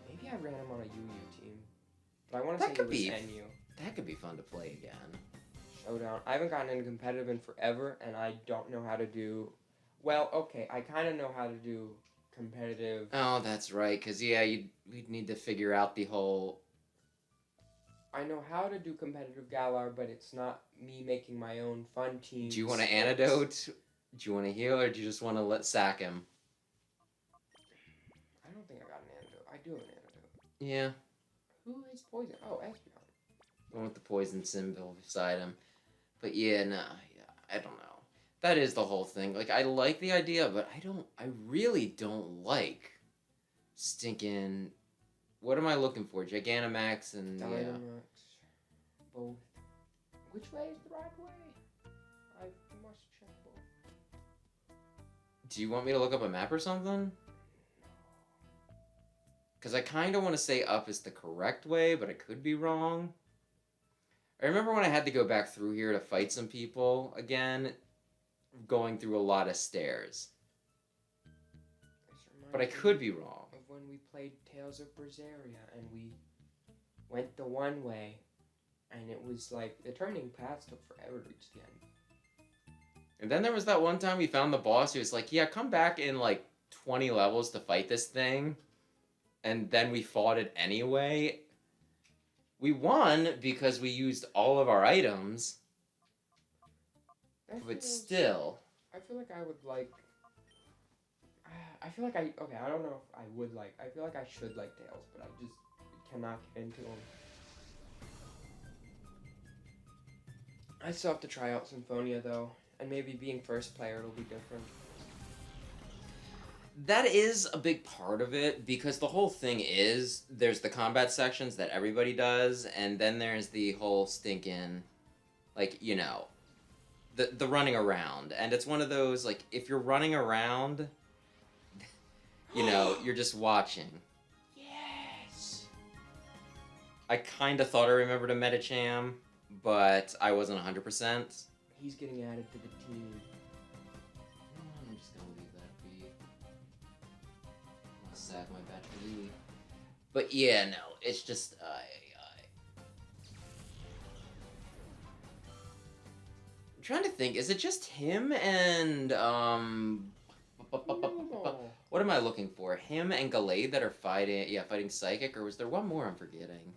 Maybe I ran him on a UU team. But I want to say it was NU. That could be fun to play again. Showdown. I haven't gotten into competitive in forever, and I don't know how to do... Well, okay, I kind of know how to do competitive... Oh, that's right, because, yeah, we'd need to figure out the whole... I know how to do competitive Galar, but it's not me making my own fun teams. Do you want an antidote? Do you want to heal, or do you just want to sack him? I don't think I got an antidote. I do have an antidote. Yeah. Who is poison? Oh, Espeon. The one with the poison symbol beside him. But yeah, no, yeah, I don't know. That is the whole thing. Like, I like the idea, but I really don't like stinking... What am I looking for? Gigantamax and... Dynamax. Yeah. Both. Which way is the right way? I must check both. Do you want me to look up a map or something? Because I kind of want to say up is the correct way, but I could be wrong. I remember when I had to go back through here to fight some people again, going through a lot of stairs. But I could be wrong. Of when we played Tales of Berseria, and we went the one way, and it was like, the turning paths took forever to reach the end. And then there was that one time we found the boss who was like, yeah, come back in like 20 levels to fight this thing. And then we fought it anyway. We won because we used all of our items. But still. I feel like I would like... I feel like okay, I don't know if I would like... I feel like I should like Tails, but I just cannot get into them. I still have to try out Symphonia, though. And maybe being first player, it'll be different. That is a big part of it, because the whole thing is, there's the combat sections that everybody does, and then there's the whole stinking, like, you know, the running around. And it's one of those, like, if you're running around, you know, you're just watching. Yes! I kind of thought I remembered a Medicham, but I wasn't 100%. He's getting added to the team. I'm just gonna leave that be. I'll sack my battery. But yeah, no, it's just I'm trying to think. Is it just him and what am I looking for? Him and Gallade that are fighting? Yeah, fighting Psychic, or was there one more I'm forgetting?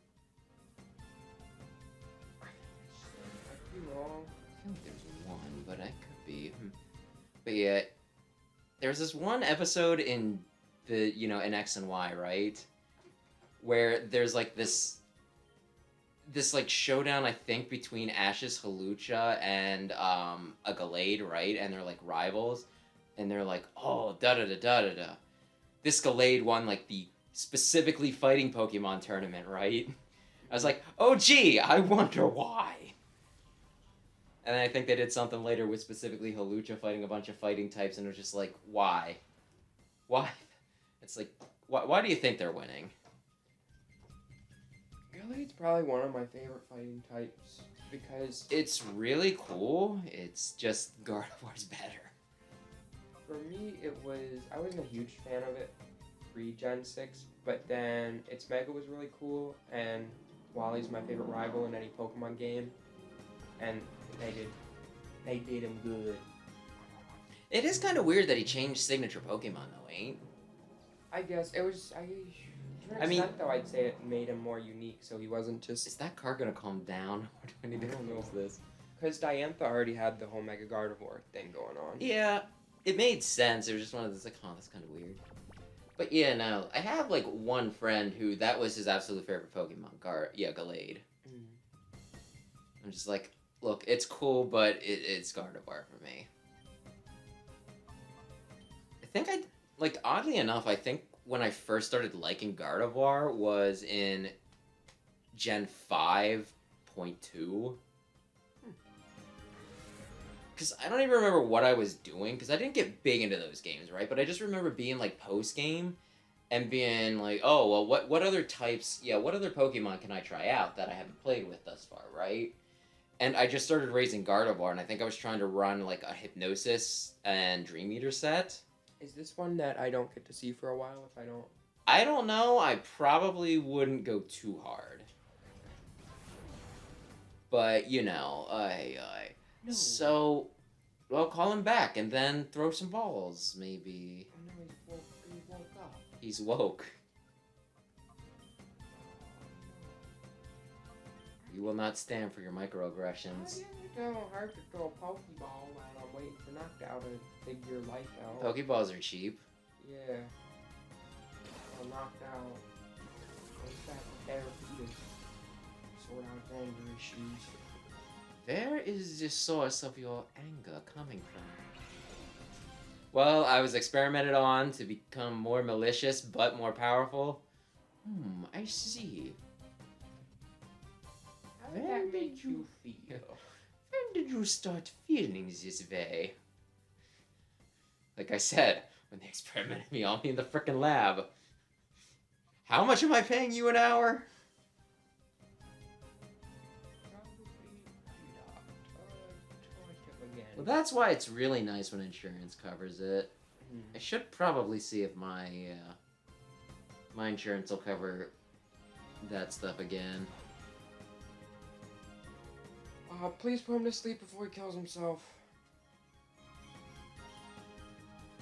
I could be wrong. I feel like there's one, but I could be. But yeah, there's this one episode in the, you know, in X and Y, right? Where there's like this like showdown, I think, between Ash's Hawlucha and a Gallade, right? And they're like rivals, and they're like, oh, da da da da da da. This Gallade won like the specifically fighting Pokemon tournament, right? I was like, oh gee, I wonder why. And then I think they did something later with specifically Hawlucha fighting a bunch of fighting types, and it was just like, why? Why? It's like, Why do you think they're winning? Galade's probably one of my favorite fighting types because It's really cool. It's just Gardevoir's better. for me I wasn't a huge fan of it pre-Gen 6, but then its Mega was really cool, and Wally's my favorite rival in any Pokemon game, and they did him good. It is kind of weird that he changed signature Pokemon, though, ain't? I guess it was. To an I mean- extent, though, I'd say it made him more unique, so he wasn't just. Is that car gonna calm down? Or do I need to I don't know. close this? Because Diantha already had the whole Mega Gardevoir thing going on. Yeah, it made sense. It was just one of those, like, oh, that's kind of weird. But yeah, no, I have, like, one friend who that was his absolute favorite Pokemon. Gallade. Mm. I'm just like, look, it's cool, but it's Gardevoir for me. Like, oddly enough, I think when I first started liking Gardevoir was in Gen 5.2. Because I don't even remember what I was doing, because I didn't get big into those games, right? But I just remember being, like, post-game and being like, oh, well, what other types, what other Pokemon can I try out that I haven't played with thus far, right? And I just started raising Gardevoir, and I think I was trying to run, like, a Hypnosis and Dream Eater set. Is this one that I don't get to see for a while if I don't? I don't know. I probably wouldn't go too hard. But, you know, No. So, well, call him back and then throw some balls, maybe. Oh, no, he woke up. He's woke. You will not stand for your microaggressions. Hard to throw a Pokeball while I'm waiting for Knockout to figure life out. Pokeballs are cheap. Yeah. Well, Knockout goes back to therapy to sort out his anger issues. Where is the source of your anger coming from? Well, I was experimented on to become more malicious but more powerful. I see. How did that make you feel? When did you start feeling this way? Like I said, when they experimented me on me in the frickin' lab. How much am I paying you an hour? Well, that's why it's really nice when insurance covers it. I should probably see if my my insurance will cover that stuff again. Please put him to sleep before he kills himself.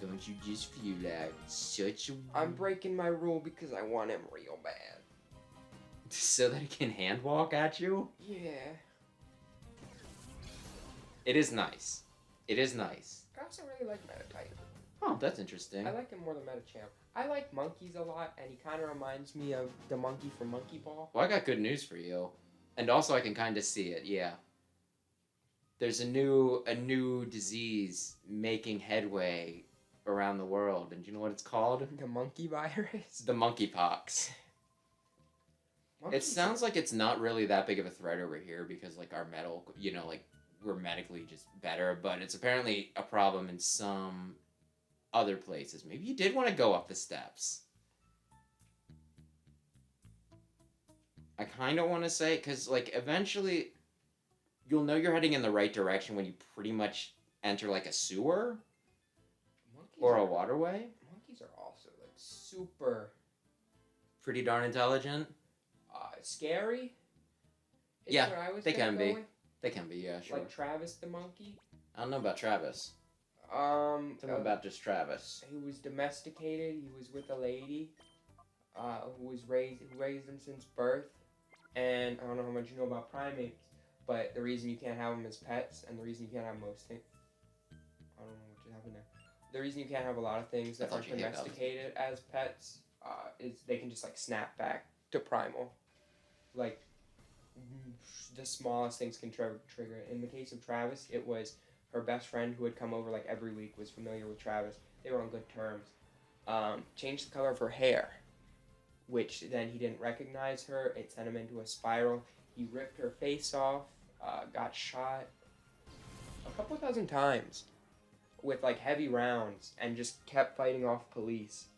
Don't you just feel like such a... I'm breaking my rule because I want him real bad. So that he can hand walk at you? Yeah. It is nice. It is nice. I also really like Metatype. Oh, that's interesting. I like him more than Metachamp. I like monkeys a lot, and he kind of reminds me of the monkey from Monkey Ball. Well, I got good news for you. And also I can kind of see it, yeah. There's a new disease making headway around the world. And do you know what it's called? The monkey virus? The monkeypox. It sounds like it's not really that big of a threat over here because, like, our metal, you know, like, we're medically just better, but it's apparently a problem in some other places. Maybe you did want to go up the steps. I kind of want to say, because, like, eventually you'll know you're heading in the right direction when you pretty much enter, like, a sewer or a waterway. Monkeys are also, like, super... Pretty darn intelligent. Scary? Is Yeah, where I was they gonna can go be. with. They can be, yeah, sure. Like Travis the monkey? I don't know about Travis. Tell me about just Travis. He was domesticated. He was with a lady who raised him since birth. And I don't know how much you know about primates, but the reason you can't have them as pets, and the reason you can't have most things, I don't know what just happened there. The reason you can't have a lot of things that are domesticated as pets is they can just like snap back to primal. Like the smallest things can trigger it. In the case of Travis, it was her best friend who had come over like every week, was familiar with Travis. They were on good terms. Changed the color of her hair, which then he didn't recognize her. It sent him into a spiral. He ripped her face off, got shot a couple dozen times with like heavy rounds, and just kept fighting off police.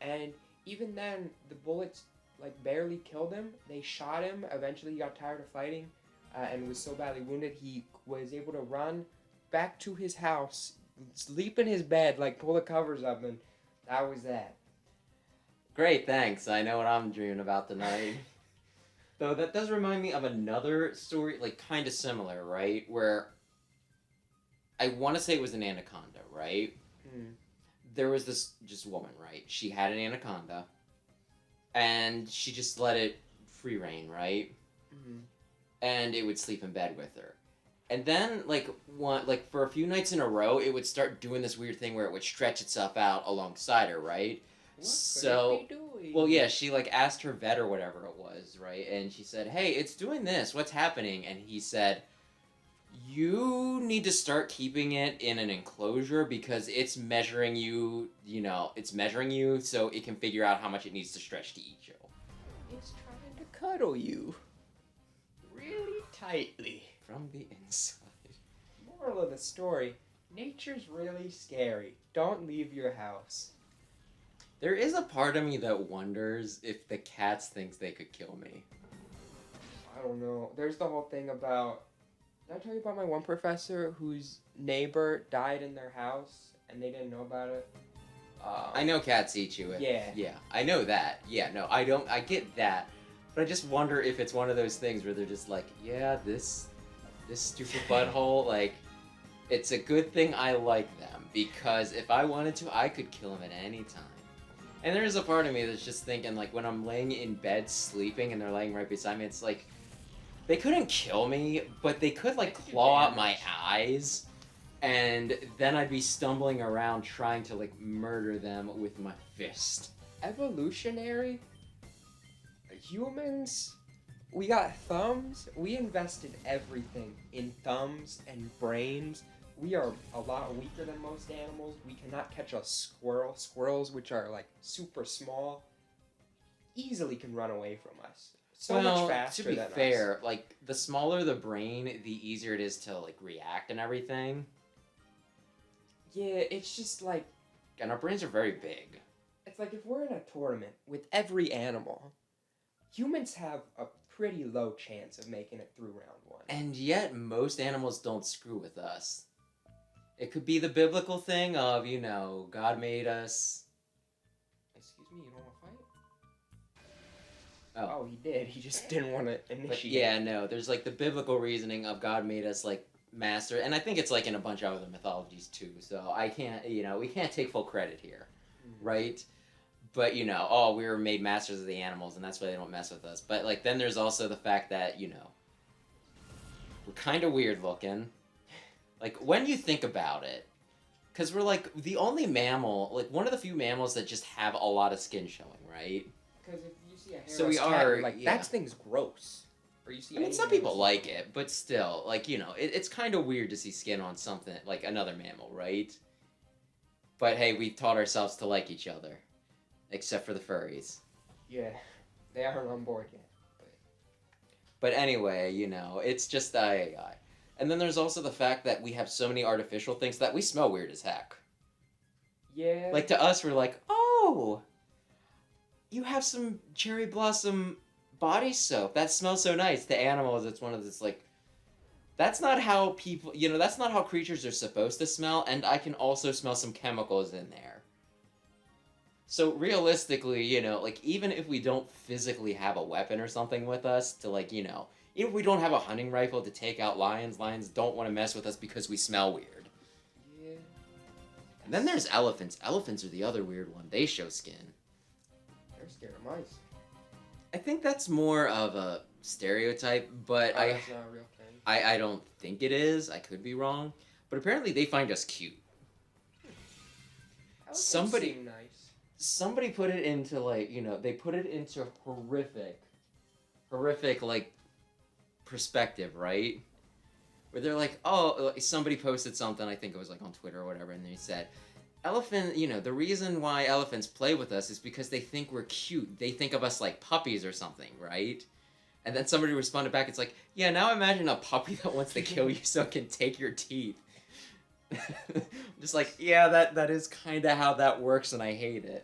And even then, the bullets like barely killed him. They shot him. Eventually, he got tired of fighting, and was so badly wounded he was able to run back to his house, sleep in his bed, like pull the covers up, and that was that. Great, thanks. I know what I'm dreaming about tonight. Though that does remind me of another story, like kind of similar, right? Where I want to say it was an anaconda, right? There was this just woman, right? She had an anaconda, and she just let it free reign, right? And it would sleep in bed with her. And then, like for a few nights in a row, it would start doing this weird thing where it would stretch itself out alongside her, right? What could it be doing? Well, yeah, she like asked her vet or whatever it was, right? And she said, "Hey, it's doing this. What's happening?" And he said, "You need to start keeping it in an enclosure because it's measuring you. It's measuring you so it can figure out how much it needs to stretch to eat you. It's trying to cuddle you really tightly From the inside." Moral of the story: nature's really scary. Don't leave your house. There is a part of me that wonders if the cats thinks they could kill me. I don't know. There's the whole thing about... Did I tell you about my one professor whose neighbor died in their house and they didn't know about it? I know cats eat you. Yeah, I know that. Yeah, no, I don't. I get that, but I just wonder if it's one of those things where they're just like, yeah, this stupid butthole. Like, it's a good thing I like them because if I wanted to, I could kill them at any time. And there's a part of me that's just thinking, like, when I'm laying in bed sleeping and they're laying right beside me, it's like, they couldn't kill me, but they could, like, claw out my eyes, and then I'd be stumbling around trying to, like, murder them with my fist. Evolutionary? Humans? We got thumbs. We invested everything in thumbs and brains. We are a lot weaker than most animals. We cannot catch a squirrel. Squirrels, which are like super small, easily can run away from us. So much faster than us. To be fair, like the smaller the brain, the easier it is to like react and everything. Yeah, it's just like... And our brains are very big. It's like if we're in a tournament with every animal, humans have a pretty low chance of making it through round one. And yet, most animals don't screw with us. It could be the biblical thing of, God made us... Excuse me, you don't want to fight? Oh, he did. He just didn't want to initiate. But yeah, no, there's like the biblical reasoning of God made us like master, and I think it's like in a bunch of other mythologies too, so I can't, we can't take full credit here, right? But, we were made masters of the animals, and that's why they don't mess with us. But, like, then there's also the fact that, we're kind of weird looking. Like, when you think about it, because we're, like, the only mammal, like, one of the few mammals that just have a lot of skin showing, right? Because if you see a hairless cat, you're like, that thing's gross. Or you see some people like it, but still, like, it's kind of weird to see skin on something, like, another mammal, right? But, hey, we taught ourselves to like each other. Except for the furries. Yeah, they aren't on board yet. But anyway, it's just AI. And then there's also the fact that we have so many artificial things that we smell weird as heck. Yeah. Like, to us, we're like, oh, you have some cherry blossom body soap. That smells so nice. To animals, it's one of this, like, that's not how people, that's not how creatures are supposed to smell, and I can also smell some chemicals in there. So realistically, like, even if we don't physically have a weapon or something with us to, like, even if we don't have a hunting rifle to take out lions don't want to mess with us because we smell weird. Yeah. And then there's elephants. Elephants are the other weird one. They show skin. They're scared of mice. I think that's more of a stereotype, but that's not a real thing. I don't think it is. I could be wrong. But apparently they find us cute. Somebody seem nice. Somebody put it into, like, they put it into horrific, like, perspective, right? Where they're like, oh, somebody posted something, I think it was, like, on Twitter or whatever, and they said, elephant, the reason why elephants play with us is because they think we're cute. They think of us like puppies or something, right? And then somebody responded back, it's like, yeah, now imagine a puppy that wants to kill you so it can take your teeth. Just like, yeah, that is kind of how that works, and I hate it.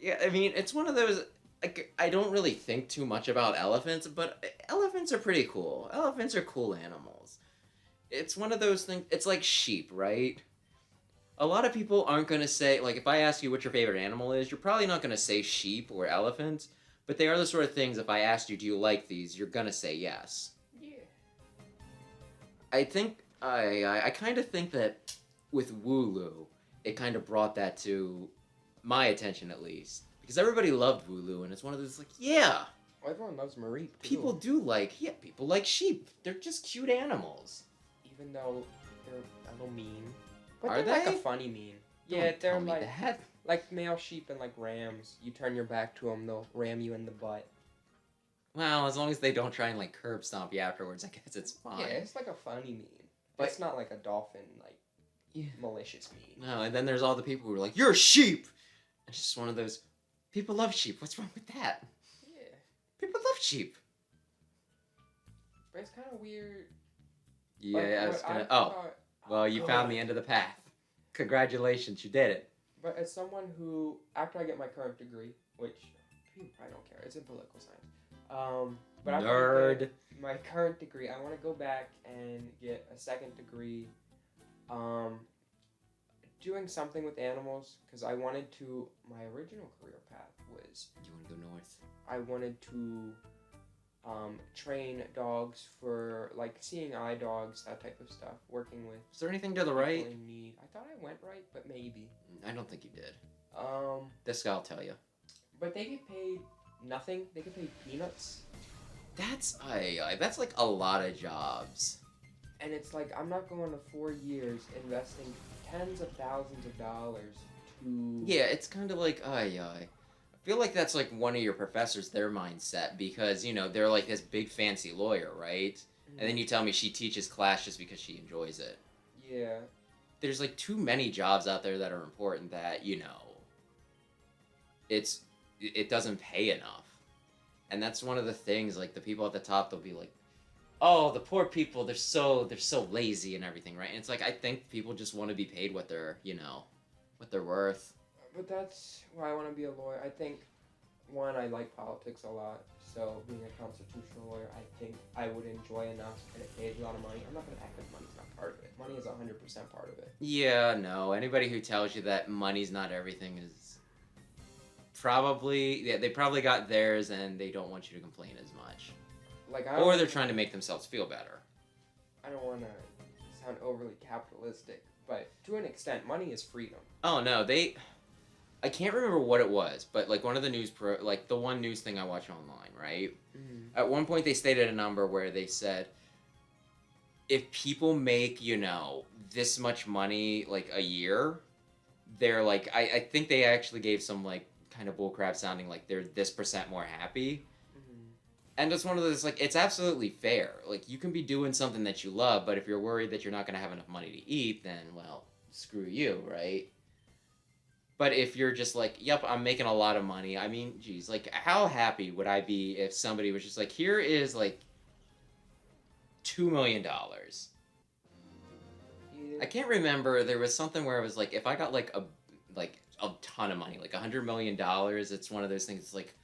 Yeah, I mean, it's one of those. Like, I don't really think too much about elephants, but elephants are pretty cool. Elephants are cool animals. It's one of those things. It's like sheep, right? A lot of people aren't going to say, like, if I ask you what your favorite animal is, you're probably not going to say sheep or elephants, but they are the sort of things, if I asked you, do you like these, you're going to say yes. Yeah. I think, I kind of think that with Wooloo, it kind of brought that to my attention at least. Because everybody loved Wooloo, and it's one of those, like, yeah. Well, everyone loves Marie. People do like, yeah, people like sheep. They're just cute animals. Even though they're a little mean. But Are they're like they? a funny mean. Don't Yeah, they're tell me like that. like male sheep and like rams. You turn your back to them, they'll ram you in the butt. Well, as long as they don't try and like curb stomp you afterwards, I guess it's fine. Yeah, it's like a funny mean. But it's not like a dolphin, like malicious mean. No, and then there's all the people who are like, "You're a sheep." It's just one of those. People love sheep. What's wrong with that? Yeah. People love sheep. But it's kind of weird. Yeah, Like, I was what gonna. thought- Well, you found the end of the path. Congratulations, you did it. But as someone who, after I get my current degree, which people probably don't care, it's in political science. But after I Nerd. get my current degree, I want to go back and get a second degree, doing something with animals, because I wanted to. My original career path was You want to go north? I wanted to train dogs for like seeing eye dogs, that type of stuff. Working with Is there anything to the people right? in need. I thought I went right, but maybe. I don't think you did. Um, This guy'll tell you. but they get paid nothing. They get paid peanuts, That's that's like a lot of jobs. and it's like I'm not going to 4 years investing tens of thousands of dollars to. Yeah, it's kind of like I feel like that's like one of your professors, their mindset, because you know they're like this big fancy lawyer, right? Mhm. And then you tell me she teaches class just because she enjoys it. Yeah. There's like too many jobs out there that are important that it doesn't pay enough, and that's one of the things. Like the people at the top, they'll be like, "Oh, the poor people, they're so lazy and everything," right? And it's like I think people just want to be paid what they're what they're worth. But that's why I want to be a lawyer. I think, one, I like politics a lot, so being a constitutional lawyer, I think I would enjoy enough, and it pays a lot of money. I'm not going to act like money's not part of it. Money is 100% part of it. Yeah, no. Anybody who tells you that money's not everything is they probably got theirs and they don't want you to complain as much. Like Or they're trying to make themselves feel better. I don't want to sound overly capitalistic, but to an extent, money is freedom. Oh no, I can't remember what it was, but like one of the the one news thing I watch online, right? Mm-hmm. At one point they stated a number where they said if people make, this much money like a year, they're like I think they actually gave some like kind of bullcrap sounding like they're this % more happy. Mm-hmm. And it's one of those, like, it's absolutely fair. Like, you can be doing something that you love, but if you're worried that you're not going to have enough money to eat, then, well, screw you, right? But if you're just like, yep, I'm making a lot of money, I mean, geez, like, how happy would I be if somebody was just like, here is, like, $2 million. Yeah. I can't remember, there was something where it was like, if I got, like, a ton of money, like $100 million, it's one of those things, it's like,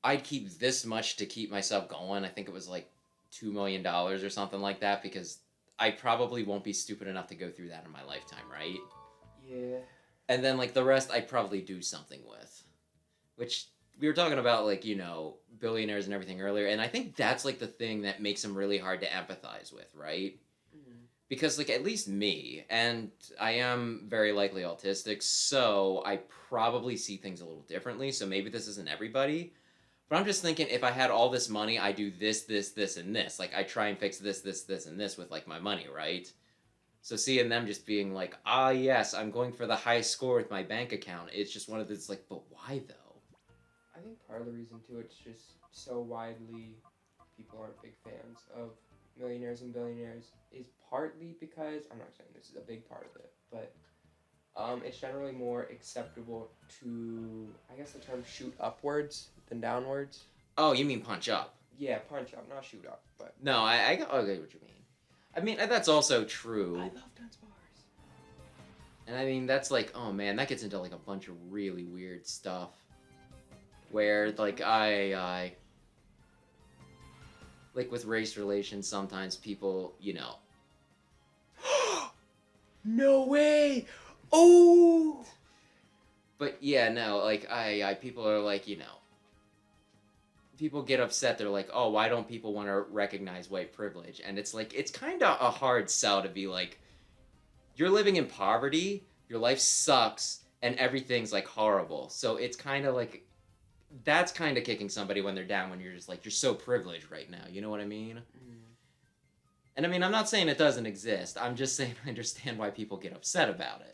I'd keep this much to keep myself going. I think it was like $2 million or something like that, because I probably won't be stupid enough to go through that in my lifetime, right? Yeah. And then like the rest I'd probably do something with. Which we were talking about like, billionaires and everything earlier, and I think that's like the thing that makes them really hard to empathize with, right? Mm-hmm. Because like at least me, and I am very likely autistic, so I probably see things a little differently, so maybe this isn't everybody. But I'm just thinking, if I had all this money, I do this, this, this, and this. Like, I try and fix this, this, this, and this with, like, my money, right? So seeing them just being like, yes, I'm going for the highest score with my bank account, it's just one of those, like, but why, though? I think part of the reason, too, it's just so widely people aren't big fans of millionaires and billionaires is partly because, I'm not saying this is a big part of it, but it's generally more acceptable to, I guess the term shoot upwards than downwards. Oh, you mean punch up? Yeah, punch up, not shoot up, but... No, I get what you mean. I mean, that's also true. I love dance bars. And I mean, that's like, oh man, that gets into like a bunch of really weird stuff. Where, like, like with race relations, sometimes people, you know. No way! Oh! But yeah, no, like, people are like, you know. People get upset. They're like, oh, why don't people want to recognize white privilege? And it's like, it's kind of a hard sell to be like, you're living in poverty, your life sucks, and everything's like horrible. So it's kind of like, that's kind of kicking somebody when they're down, when you're just like, you're so privileged right now. You know what I mean? And I mean, I'm not saying it doesn't exist. I'm just saying I understand why people get upset about it.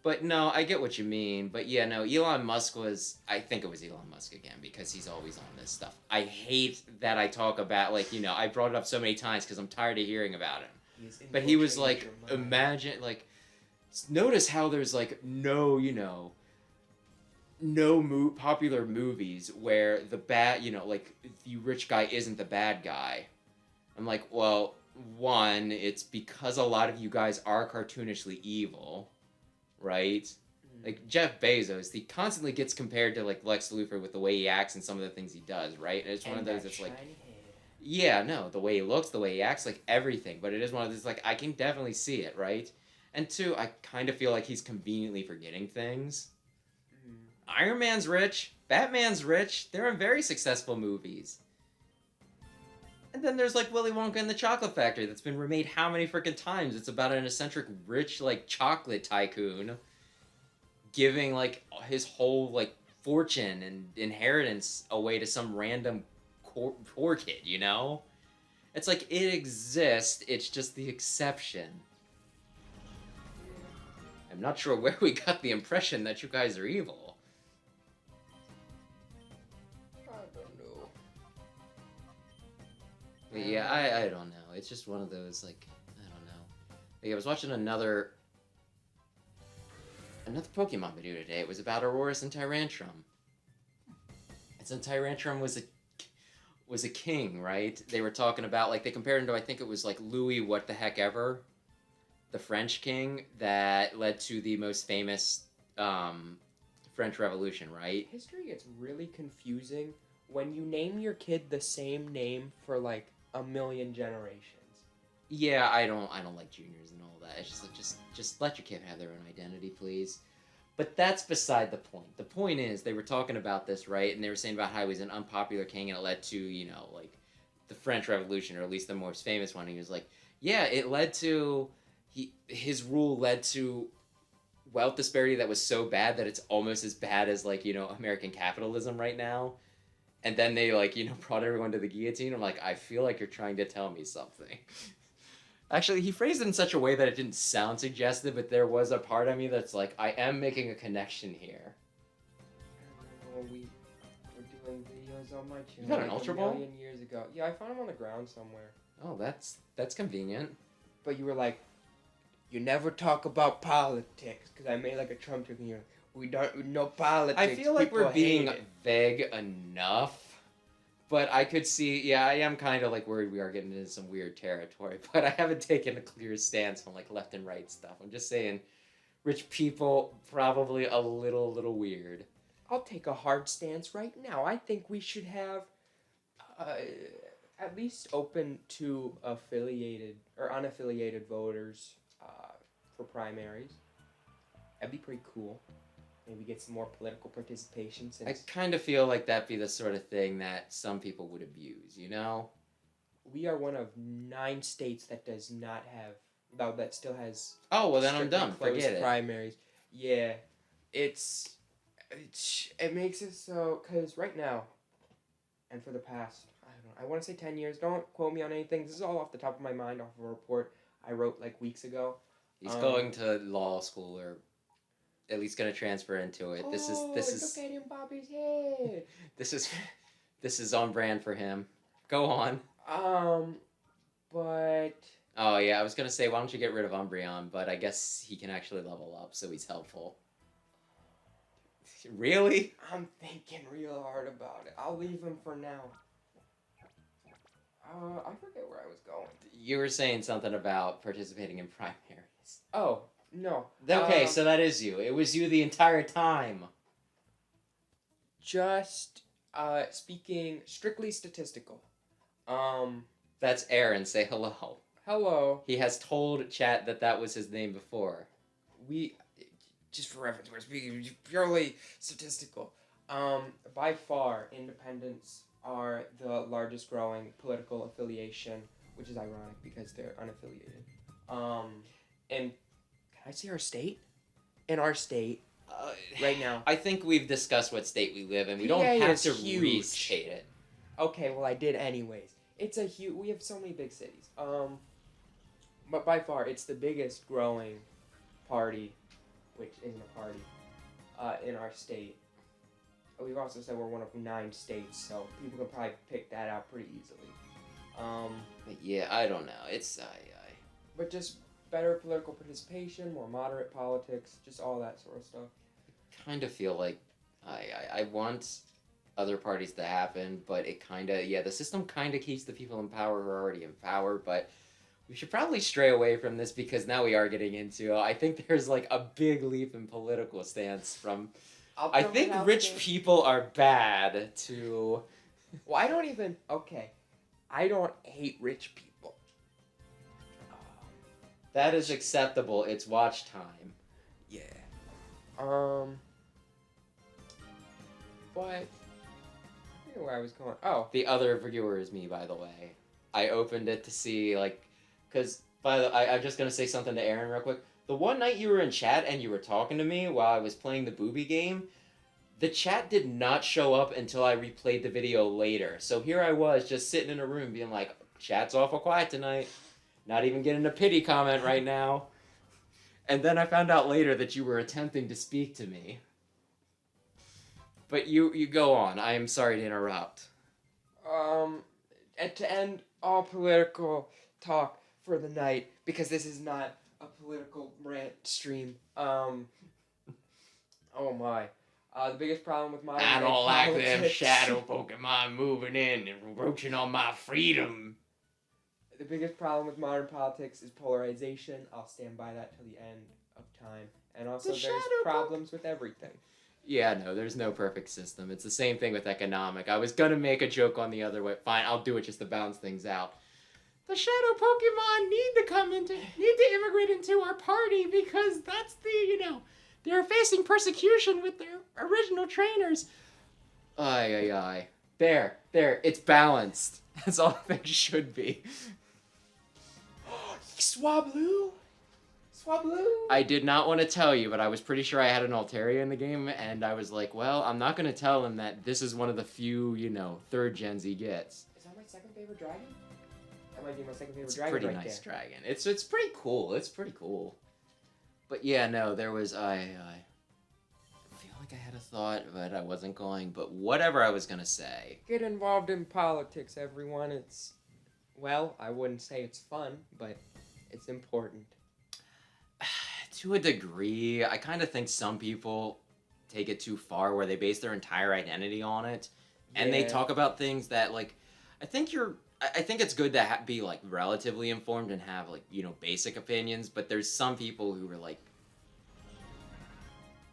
But no, I get what you mean. But yeah, no, Elon Musk was, I think it was Elon Musk again, because he's always on this stuff. I hate that I talk about, like, you know, I brought it up so many times because I'm tired of hearing about him. But he was like, imagine, like, notice how there's, like, no, you know, popular movies where the bad, you know, like, the rich guy isn't the bad guy. I'm like, well, one, it's because a lot of you guys are cartoonishly evil. Right? Like, Jeff Bezos, he constantly gets compared to, like, Lex Luthor with the way he acts and some of the things he does, right? And it's one of those that's like, yeah, no, the way he looks, the way he acts, like, everything. But it is one of those, like, I can definitely see it, right? And two, I kind of feel like he's conveniently forgetting things. Iron Man's rich. Batman's rich. They're in very successful movies. And then there's, like, Willy Wonka and the Chocolate Factory that's been remade how many freaking times? It's about an eccentric, rich, like, chocolate tycoon giving, like, his whole, like, fortune and inheritance away to some random poor kid, you know? It's like, it exists, it's just the exception. I'm not sure where we got the impression that you guys are evil. Yeah, I don't know. It's just one of those, like, I don't know. Like, I was watching another Pokemon video today. It was about Aurorus and Tyrantrum. And so Tyrantrum was a king, right? They were talking about, like, they compared him to, I think it was, like, Louis what the heck ever, the French king that led to the most famous French Revolution, right? History gets really confusing when you name your kid the same name for, like, a million generations. Yeah, I don't like juniors and all that. It's just like, just let your kid have their own identity, please. But that's beside the point. The point is, they were talking about this, right? And they were saying about how he was an unpopular king, and it led to, you know, like, the French Revolution, or at least the most famous one. He was like, yeah, it led to, his rule led to wealth disparity that was so bad that it's almost as bad as, like, you know, American capitalism right now. And then they, like, you know, brought everyone to the guillotine. I'm like, I feel like you're trying to tell me something. Actually, he phrased it in such a way that it didn't sound suggestive, but there was a part of me that's like, I am making a connection here. I don't know, we were doing videos on my channel. You got an Ultra Ball? A million years ago. Yeah, I found him on the ground somewhere. Oh, that's convenient. But you were like, you never talk about politics, because I made, like, a Trump joke, and you're like, we don't know politics. I feel like people we're being it. vague enough, but I could see, yeah, I am kind of, like, worried we are getting into some weird territory, but I haven't taken a clear stance on, like, left and right stuff. I'm just saying, rich people, probably a little weird. I'll take a hard stance right now. I think we should have at least open to affiliated or unaffiliated voters for primaries. That'd be pretty cool. Maybe get some more political participation. Since I kind of feel like that'd be the sort of thing that some people would abuse, you know? We are one of 9 states that does not have, though that still has. Oh, well then I'm done. Forget it. Primaries. Yeah, it makes it so, because right now, and for the past, I want to say 10 years, don't quote me on anything, this is all off the top of my mind, off of a report I wrote like weeks ago. He's going to law school, or at least going to transfer into it. This is look at him bob his head. This is on brand for him. Go on. But oh yeah, I was gonna say, why don't you get rid of Umbreon? But I guess he can actually level up, so he's helpful. Really? I'm thinking real hard about it. I'll leave him for now. I forget where I was going. You were saying something about participating in primaries. Oh, No. Okay, so that is you. It was you the entire time. Just speaking strictly statistical. That's Aaron. Say hello. Hello. He has told chat that was his name before. We, just for reference, we're speaking purely statistical. By far, independents are the largest growing political affiliation, which is ironic because they're unaffiliated. And can I say our state? In our state, right now. I think we've discussed what state we live in. We PA don't have is to huge. restate it. Okay, well I did anyways. It's a huge. We have so many big cities. But by far, it's the biggest growing party, which isn't a party, in our state. We've also said we're one of 9 states, so people can probably pick that out pretty easily. But yeah, I don't know. It's But just better political participation, more moderate politics, just all that sort of stuff. kind of feel like I want other parties to happen, but it kind of, the system kind of keeps the people in power who are already in power, but we should probably stray away from this because now we are getting into, I think there's like a big leap in political stance from, I think rich people are bad to... Well, I don't even, okay, I don't hate rich people. That is acceptable. It's watch time. Yeah. But I don't know where I was going. Oh. The other viewer is me, by the way. I opened it to see, like, because, I'm just going to say something to Aaron real quick. The one night you were in chat and you were talking to me while I was playing the booby game, the chat did not show up until I replayed the video later. So here I was just sitting in a room being like, chat's awful quiet tonight. Not even getting a pity comment right now. And then I found out later that you were attempting to speak to me. But you go on. I am sorry to interrupt. And to end all political talk for the night, because this is not a political rant stream. Oh my. The biggest problem with modern I don't like them politics- shadow Pokemon moving in and roaching on my freedom. The biggest problem with modern politics is polarization. I'll stand by that till the end of time. And also The there's shadow problems with everything. Yeah, no, there's no perfect system. It's the same thing with economic. I was gonna make a joke on the other way. Fine, I'll do it just to balance things out. The shadow Pokemon need to immigrate into our party because that's they're facing persecution with their original trainers. Aye. There, it's balanced. That's all things should be. Swablu? I did not want to tell you, but I was pretty sure I had an Altaria in the game, and I was like, well, I'm not going to tell him that this is one of the few, 3rd gens he gets. Is that my second favorite dragon? That might be my second favorite It's a dragon pretty right nice there. dragon. It's pretty cool. It's pretty cool. But yeah, no, there was, I feel like I had a thought, but I wasn't going, but whatever I was going to say. Get involved in politics, everyone. It's, well, I wouldn't say it's fun, but it's important. To a degree, I kind of think some people take it too far where they base their entire identity on it. And they Yeah. talk about things that, like, I think it's good to be, like, relatively informed and have, like, basic opinions, but there's some people who are, like,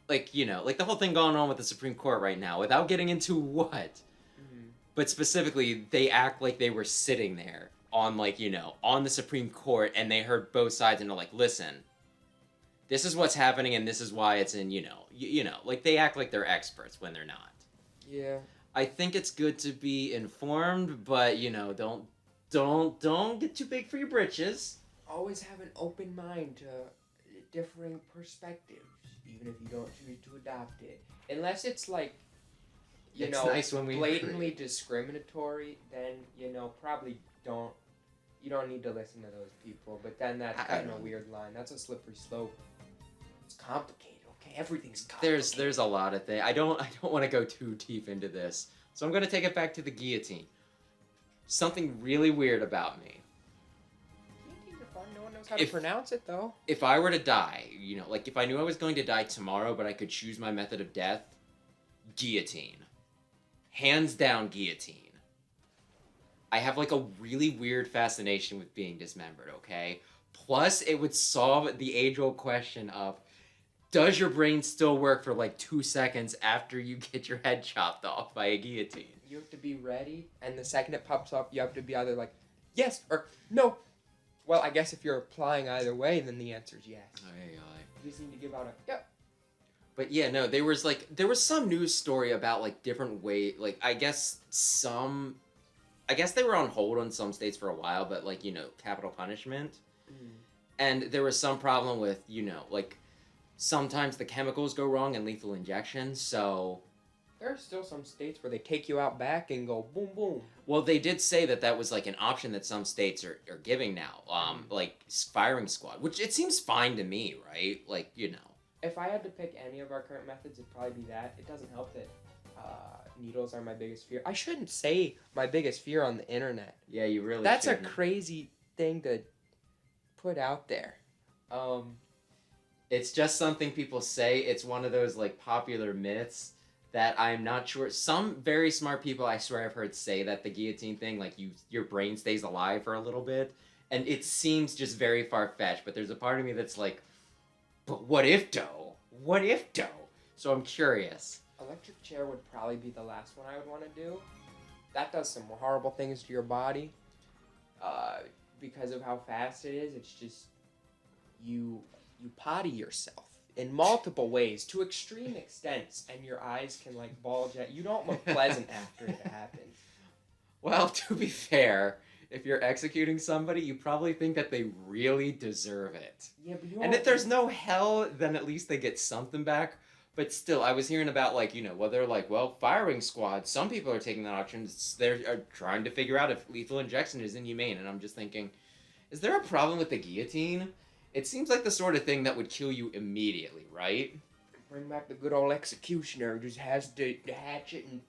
the whole thing going on with the Supreme Court right now, without getting into what, but specifically, they act like they were sitting there on, like, on the Supreme Court, and they heard both sides, and they're like, listen, this is what's happening, and this is why it's in, like, they act like they're experts when they're not. Yeah. I think it's good to be informed, but, don't get too big for your britches. Always have an open mind to differing perspectives, even if you don't choose to adopt it. Unless it's like, It's nice when we blatantly discriminatory, then, probably don't, you don't need to listen to those people. But then that's kind of a weird line. That's a slippery slope. It's complicated, okay? Everything's complicated. There's a lot of things. I don't want to go too deep into this. So I'm going to take it back to the guillotine. Something really weird about me. Guillotines are fun. No one knows how to pronounce it, though. If I were to die, like if I knew I was going to die tomorrow, but I could choose my method of death, guillotine. Hands down, guillotine. I have like a really weird fascination with being dismembered, okay? Plus, it would solve the age-old question of, does your brain still work for like 2 seconds after you get your head chopped off by a guillotine? You have to be ready, and the second it pops up, you have to be either like, yes or no. Well, I guess if you're applying either way, then the answer is yes. You just need to give out a yep. But yeah, no, there was some news story about like different way, like I guess they were on hold on some states for a while, but like, capital punishment. And there was some problem with, like sometimes the chemicals go wrong in lethal injections, so there are still some states where they take you out back and go boom boom. Well, they did say that was like an option that some states are giving now, like firing squad, which it seems fine to me, right? Like, If I had to pick any of our current methods, it'd probably be that. It doesn't help that needles are my biggest fear. I shouldn't say my biggest fear on the internet. Yeah, you really That's shouldn't. a crazy thing to put out there. It's just something people say. It's one of those like popular myths that I'm not sure. Some very smart people, I swear I've heard say that the guillotine thing, like your brain stays alive for a little bit. And it seems just very far-fetched, but there's a part of me that's like, but what if though? What if though? So I'm curious. Electric chair would probably be the last one I would want to do. That does some horrible things to your body. Because of how fast it is, it's just you potty yourself in multiple ways to extreme extents, and your eyes can like bulge at you. Don't look pleasant after it happens. Well, to be fair, if you're executing somebody, you probably think that they really deserve it. Yeah, but and if there's no hell, then at least they get something back. But still, I was hearing about, like, well, they're like, well, firing squad, some people are taking that option. They're trying to figure out if lethal injection is inhumane. And I'm just thinking, is there a problem with the guillotine? It seems like the sort of thing that would kill you immediately, right? Bring back the good old executioner who just has the hatchet and...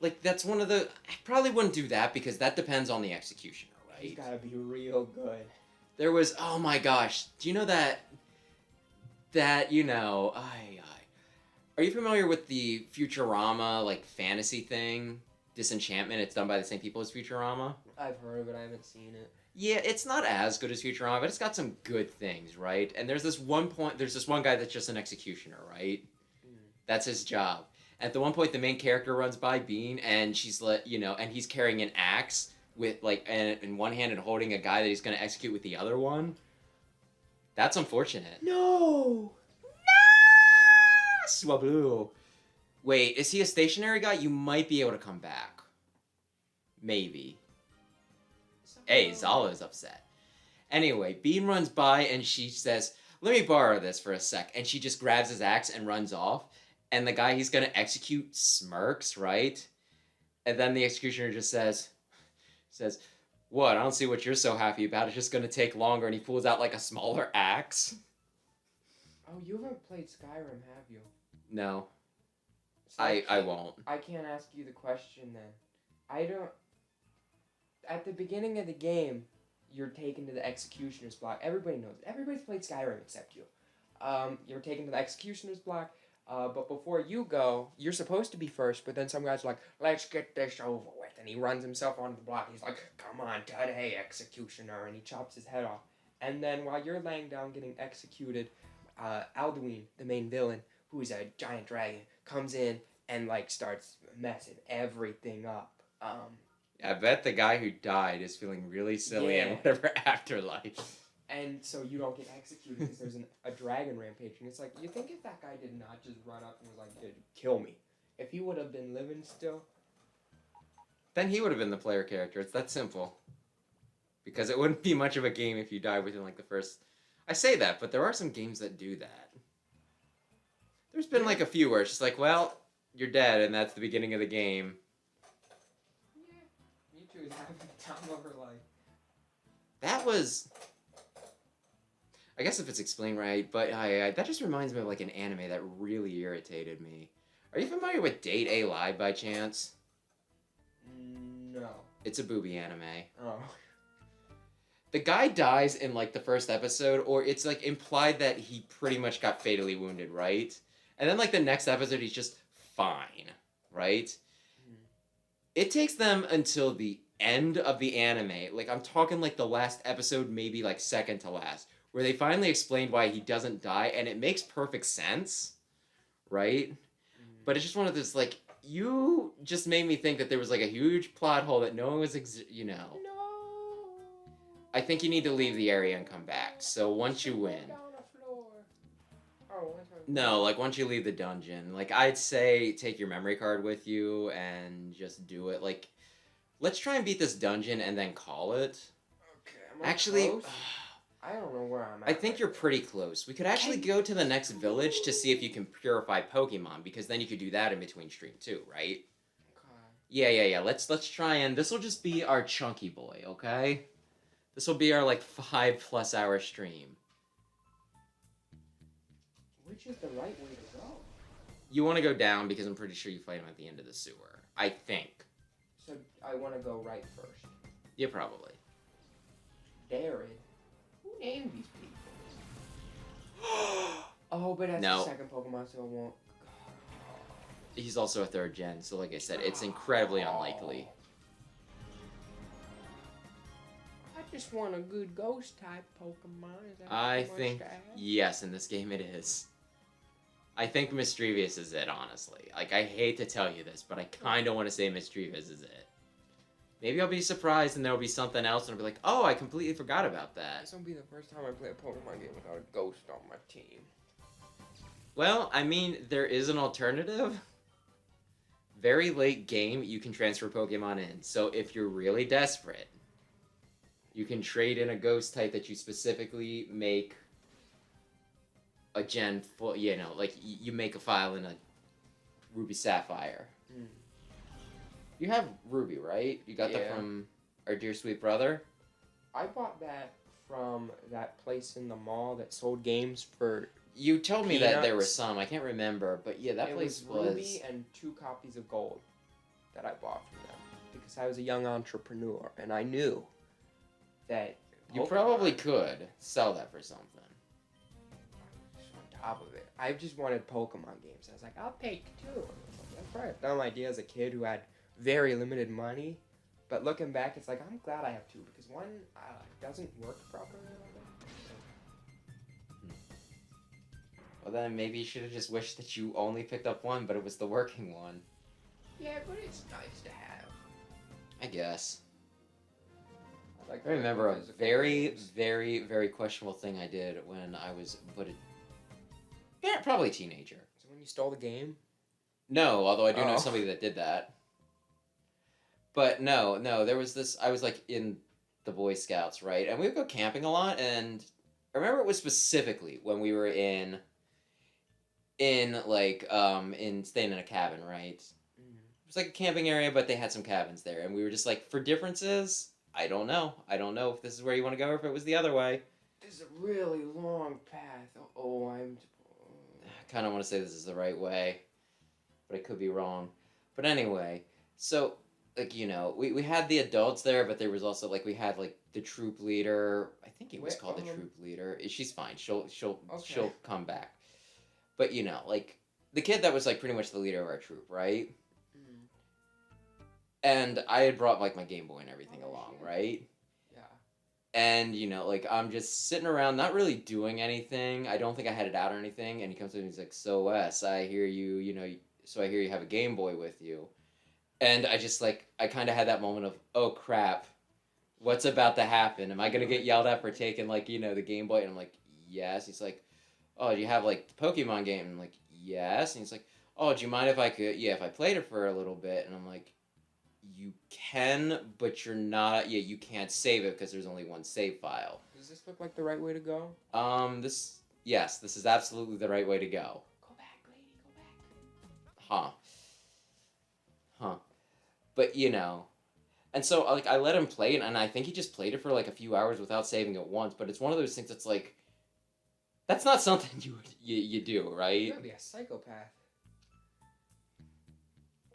Like, that's one of the... I probably wouldn't do that because that depends on the executioner, right? He's gotta be real good. There was... Oh, my gosh. Do you know that... Are you familiar with the Futurama, like, fantasy thing? Disenchantment? It's done by the same people as Futurama? I've heard of it. I haven't seen it. Yeah, it's not as good as Futurama, but it's got some good things, right? And there's this one guy that's just an executioner, right? That's his job. At the one point, the main character runs by Bean, and she's and he's carrying an axe with in one hand and holding a guy that he's gonna execute with the other one. That's unfortunate. No. Swablu. Wait, is he a stationary guy? You might be able to come back. Maybe. Hey, Zala's upset. Anyway, Bean runs by and she says, let me borrow this for a sec. And she just grabs his axe and runs off. And the guy he's going to execute smirks, right? And then the executioner just says, what? I don't see what you're so happy about. It's just going to take longer. And he pulls out like a smaller axe. Oh, you haven't played Skyrim, have you? No. So I won't. I can't ask you the question then. I don't... At the beginning of the game, you're taken to the executioner's block. Everybody knows it. Everybody's played Skyrim except you. You're taken to the executioner's block, but before you go, you're supposed to be first, but then some guy's like, let's get this over with. And he runs himself onto the block. He's like, come on, today, executioner. And he chops his head off. And then while you're laying down getting executed, Alduin, the main villain, who is a giant dragon, comes in and starts messing everything up. I bet the guy who died is feeling really silly in whatever afterlife. And so you don't get executed because there's a dragon rampaging. It's like, you think if that guy did not just run up and was like, dude, kill me, if he would have been living still, then he would have been the player character. It's that simple. Because it wouldn't be much of a game if you died within the first... I say that, but there are some games that do that. There's been a few where it's just like, well, you're dead, and that's the beginning of the game. Yeah, me too. Having time over That was... I guess if it's explained right, but that just reminds me of an anime that really irritated me. Are you familiar with Date A Live by chance? No. It's a booby anime. Oh. The guy dies in the first episode, or it's implied that he pretty much got fatally wounded, right? And then the next episode he's just fine, right? It takes them until the end of the anime. Like, I'm talking like the last episode, maybe like second to last, where they finally explained why he doesn't die, and it makes perfect sense, right? But it's just one of those, like, you just made me think that there was like a huge plot hole that no one was, No. I think you need to leave the area and come back. So once you win. No, like once you leave the dungeon, like I'd say take your memory card with you and just do it. Like, let's try and beat this dungeon and then call it. Okay, am I Actually, close? I don't know where I'm at. I think you're pretty close. We could actually go to the next village to see if you can purify Pokemon, because then you could do that in between stream too, right? Okay. Yeah. Let's try and this will just be our chunky boy, okay? This will be our like 5+ hour stream. Which is the right way to go? You want to go down because I'm pretty sure you fight him at the end of the sewer. I think. So I want to go right first. Yeah, probably. Darren? Who named these people? Oh, but that's No. the second Pokemon, so I won't. He's also a 3rd gen, so like I said, it's incredibly unlikely. I just want a good ghost type Pokemon. Is that I too much think, to ask? yes, in this game it is. I think Mischievous is it, honestly. Like, I hate to tell you this, but I kind of want to say Mischievous is it. Maybe I'll be surprised and there'll be something else and I'll be like, oh, I completely forgot about that. This won't be the first time I play a Pokemon game without a ghost on my team. Well, I mean, there is an alternative. Very late game, you can transfer Pokemon in. So if you're really desperate, you can trade in a ghost type that you specifically make a gen full, like you make a file in a Ruby Sapphire. Mm. You have Ruby, right? You got that from our dear sweet brother? I bought that from that place in the mall that sold games for... You told me that there were Peanuts. some. I can't remember, but yeah, that place was... Ruby and 2 copies of gold that I bought from them. Because I was a young entrepreneur, and I knew that... You probably could sell that for something. On top of it, I just wanted Pokemon games. I was like, I'll take 2. That's right. Dumb idea as a kid who had very limited money. But looking back, it's like, I'm glad I have 2, because one doesn't work properly. Well, then maybe you should have just wished that you only picked up one, but it was the working one. Yeah, but it's nice to have. I guess. Like I remember a very, very, very questionable thing I did when I was, probably a teenager. So when you stole the game? No, although I do know somebody that did that. But no, there was this, I was like in the Boy Scouts, right? And we would go camping a lot, and I remember it was specifically when we were in staying in a cabin, right? Mm. It was like a camping area, but they had some cabins there, and we were just like, for differences, I don't know if this is where you want to go or if it was the other way. There's a really long path. I kind of want to say this is the right way, but I could be wrong. But anyway, so, like, we had the adults there, but there was also, like, we had, like, the troop leader. I think he was called the troop leader. She's fine. She'll come back. But, like, the kid that was, like, pretty much the leader of our troop, right? Mm. And I had brought, like, my Game Boy and everything along, right? Yeah. And, like, I'm just sitting around, not really doing anything. I don't think I had it out or anything. And he comes to me and he's like, so, Wes, I hear you, so I hear you have a Game Boy with you. And I just, like, I kind of had that moment of, oh, crap. What's about to happen? Am I going to get yelled at for taking, like, the Game Boy? And I'm like, yes. He's like, oh, do you have, like, the Pokemon game? And I'm like, yes. And he's like, oh, do you mind if I could, if I played it for a little bit? And I'm like, you can, but you're not, you can't save it because there's only one save file. Does this look like the right way to go? Yes, this is absolutely the right way to go. Go back, lady, go back. Huh. But, and so, like, I let him play it, and I think he just played it for, like, a few hours without saving it once, but it's one of those things that's, like, that's not something you do, right? You're gonna be a psychopath.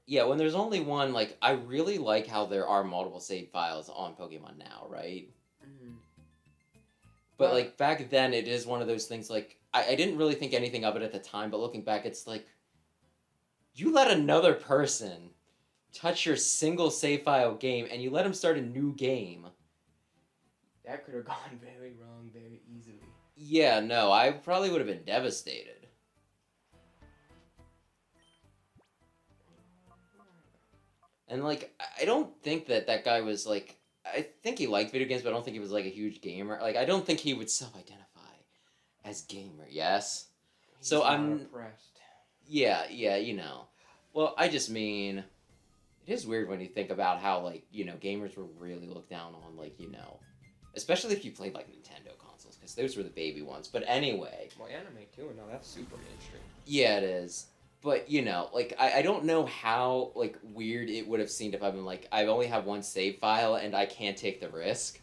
Yeah, when there's only one, like, I really like how there are multiple save files on Pokemon now, right? Mm-hmm. But, like, back then, it is one of those things, like, I didn't really think anything of it at the time, but looking back, it's like, you let another person touch your single save file game and you let him start a new game. That could have gone very wrong very easily. Yeah, no, I probably would have been devastated. And, like, I don't think that guy was, like... I think he liked video games, but I don't think he was, like, a huge gamer. Like, I don't think he would self-identify as gamer, yes? So I'm... impressed. Yeah, you know. Well, I just mean... It is weird when you think about how, like, you know, gamers were really looked down on, like, you know... Especially if you played, like, Nintendo consoles, because those were the baby ones. But anyway... Well, anime, too, and now that's super mainstream. Yeah, it is. But, you know, like, I don't know how, like, weird it would have seemed if I've been, like, I only have one save file and I can't take the risk.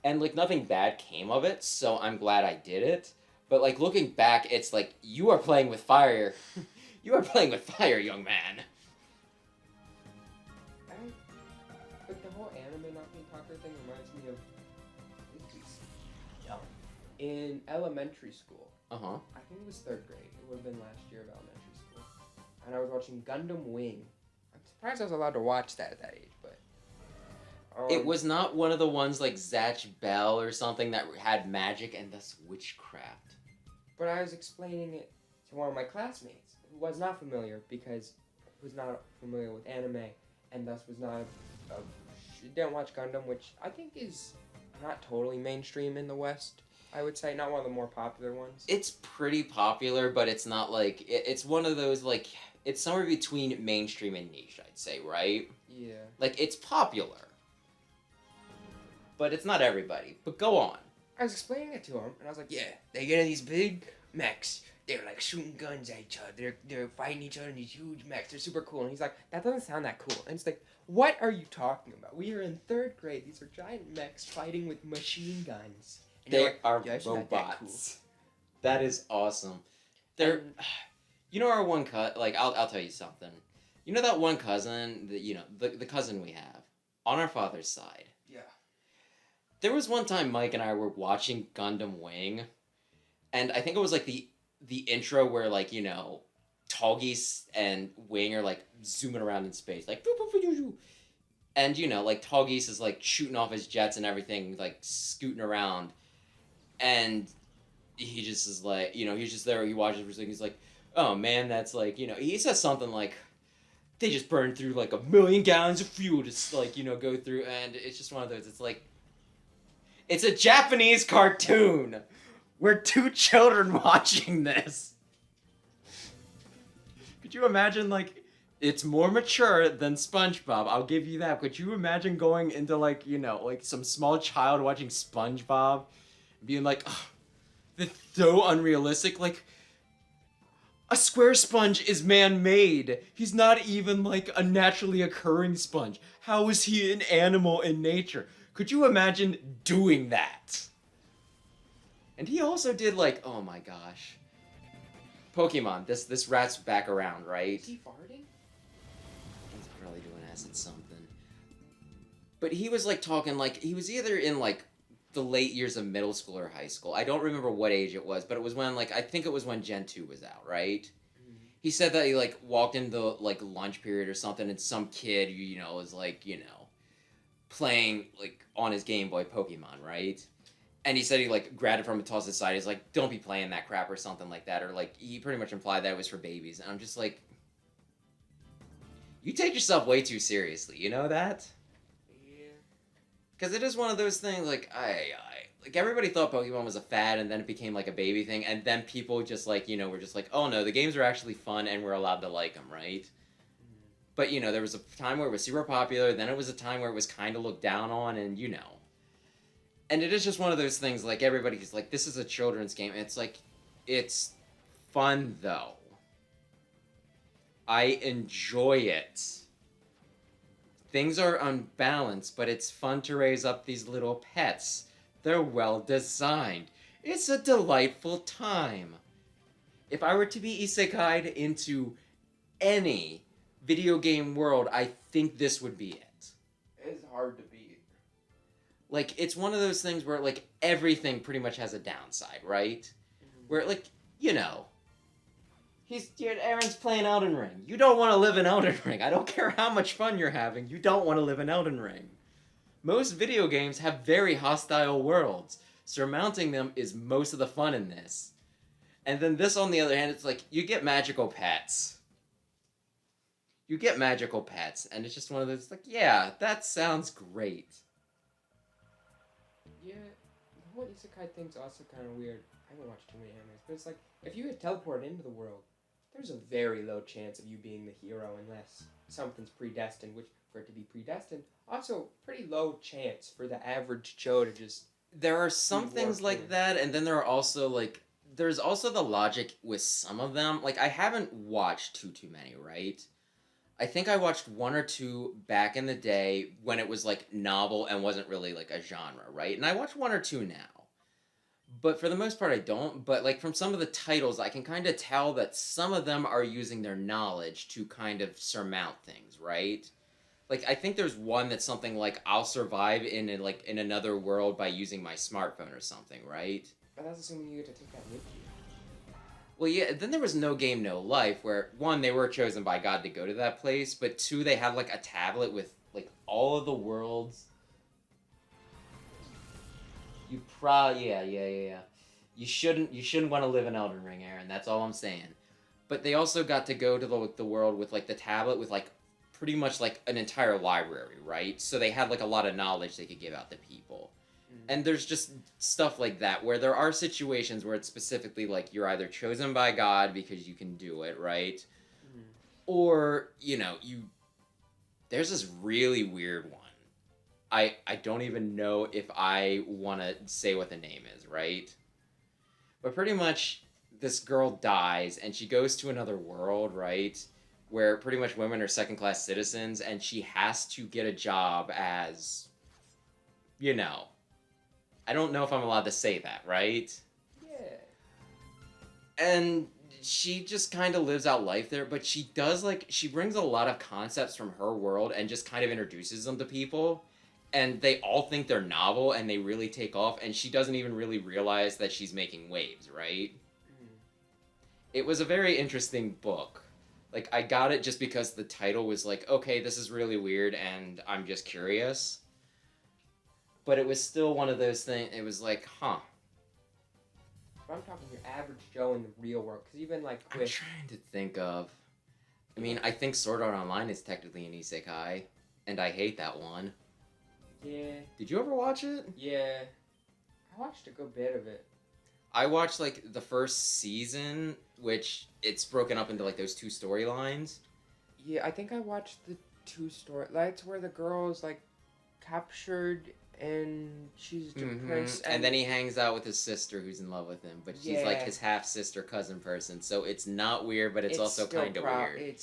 And, like, nothing bad came of it, so I'm glad I did it. But, like, looking back, it's like, you are playing with fire. You are playing with fire, young man. Like, the whole anime not being popular thing reminds me of... Young. In elementary school. Uh-huh. I think it was 3rd grade. It would have been last year of elementary school. And I was watching Gundam Wing. I'm surprised I was allowed to watch that at that age, but... It was not one of the ones like Zatch Bell or something that had magic and thus witchcraft. But I was explaining it to one of my classmates who was not familiar because he was not familiar with anime and thus was not didn't watch Gundam, which I think is not totally mainstream in the West. I would say not one of the more popular ones. It's pretty popular, but it's not like it's one of those like it's somewhere between mainstream and niche, I'd say, right? Yeah. Like it's popular, but it's not everybody. But go on. I was explaining it to him, and I was like, "Yeah, they get in these big mechs. They're like shooting guns at each other. They're fighting each other in these huge mechs. They're super cool." And he's like, "That doesn't sound that cool." And it's like, "What are you talking about? We are in 3rd grade. These are giant mechs fighting with machine guns." And They like, are "Yeah, it's not that cool." robots. That is awesome. They're, you know, our one cut. Like, I'll tell you something. You know that one cousin that the cousin we have on our father's side. Yeah. There was one time Mike and I were watching Gundam Wing, and I think it was like the intro where like Tallgeese and Wing are like zooming around in space, like and like Tallgeese is like shooting off his jets and everything, like scooting around, and he just is like he's just there. He watches everything. He's like, oh man, that's like he says something like they just burned through like 1 million gallons of fuel to like go through, and it's just one of those. It's like it's a Japanese cartoon. We're 2 children watching this. Could you imagine, like, it's more mature than SpongeBob, I'll give you that. Could you imagine going into, like, like some small child watching SpongeBob and being like, oh, this is so unrealistic? Like, a square sponge is man-made. He's not even, like, a naturally occurring sponge. How is he an animal in nature? Could you imagine doing that? And he also did, like, oh my gosh. Pokemon, this rat's back around, right? Is he farting? He's probably doing acid something. But he was, like, talking, like, he was either in, like, the late years of middle school or high school. I don't remember what age it was, but it was when, like, I think it was when Gen 2 was out, right? Mm-hmm. He said that he, like, walked into, like, lunch period or something, and some kid, was, like, playing, like, on his Game Boy Pokemon, right? And he said he, like, grabbed it from and tossed it aside. He's like, don't be playing that crap or something like that. Or, like, he pretty much implied that it was for babies. And I'm just like, you take yourself way too seriously. You know that? Yeah. Because it is one of those things, like, like, everybody thought Pokemon was a fad, and then it became, like, a baby thing. And then people just, like, were just like, oh, no, the games are actually fun, and we're allowed to like them, right? Mm. But, there was a time where it was super popular. Then it was a time where it was kind of looked down on, and, And it is just one of those things, like, everybody's like, this is a children's game. And it's like, it's fun, though. I enjoy it. Things are unbalanced, but it's fun to raise up these little pets. They're well designed. It's a delightful time. If I were to be isekai'd into any video game world, I think this would be it. It's hard to beat. Like, it's one of those things where, like, everything pretty much has a downside, right? Mm-hmm. Where, like, Aaron's playing Elden Ring. You don't want to live in Elden Ring. I don't care how much fun you're having. You don't want to live in Elden Ring. Most video games have very hostile worlds. Surmounting them is most of the fun in this. And then this, on the other hand, it's like, you get magical pets. You get magical pets, and it's just one of those, like, yeah, that sounds great. Yeah, the whole isekai thing's also kind of weird. I haven't watched too many animes, but it's like, if you had teleported into the world, there's a very low chance of you being the hero unless something's predestined, which, for it to be predestined, also pretty low chance for the average Joe to just... There are some things like that, and then there are also, like, there's also the logic with some of them. Like, I haven't watched too many, right? I think I watched one or two back in the day when it was, like, novel and wasn't really, like, a genre, right? And I watched one or two now. But for the most part, I don't. But, like, from some of the titles, I can kind of tell that some of them are using their knowledge to kind of surmount things, right? Like, I think there's one that's something like, I'll survive in another world by using my smartphone or something, right? But that's assuming you get to take that with you. Well, yeah, then there was No Game, No Life, where, one, they were chosen by God to go to that place, but two, they had, like, a tablet with, like, all of the worlds. Yeah. You shouldn't want to live in Elden Ring, Aaron, that's all I'm saying. But they also got to go to the world with, like, the tablet with, like, pretty much, like, an entire library, right? So they had, like, a lot of knowledge they could give out to people. And there's just stuff like that, where there are situations where it's specifically like you're either chosen by God because you can do it, right? Or, you know, there's this really weird one. I don't even know if I want to say what the name is, right? But pretty much this girl dies and she goes to another world, right? Where pretty much women are second-class citizens, and she has to get a job as, you know... I don't know if I'm allowed to say that, right? Yeah. And she just kind of lives out life there, but she does, like, she brings a lot of concepts from her world and just kind of introduces them to people, and they all think they're novel, and they really take off, and she doesn't even really realize that she's making waves, right? It was a very interesting book. Like, I got it just because the title was like, okay, this is really weird, and I'm just curious. But it was still one of those things, it was like, huh. But I'm talking your average Joe in the real world, because even like with... I'm trying to think of... I mean, I think Sword Art Online is technically an isekai, and I hate that one. Yeah. Did you ever watch it? Yeah. I watched a good bit of it. I watched, like, the first season, which it's broken up into, like, those two storylines. Yeah, I think I watched the two story... That's where the girl's, like, captured... and she's depressed. And then he hangs out with his sister who's in love with him, but she's like his half-sister cousin person, so it's not weird, but it's also kind of weird.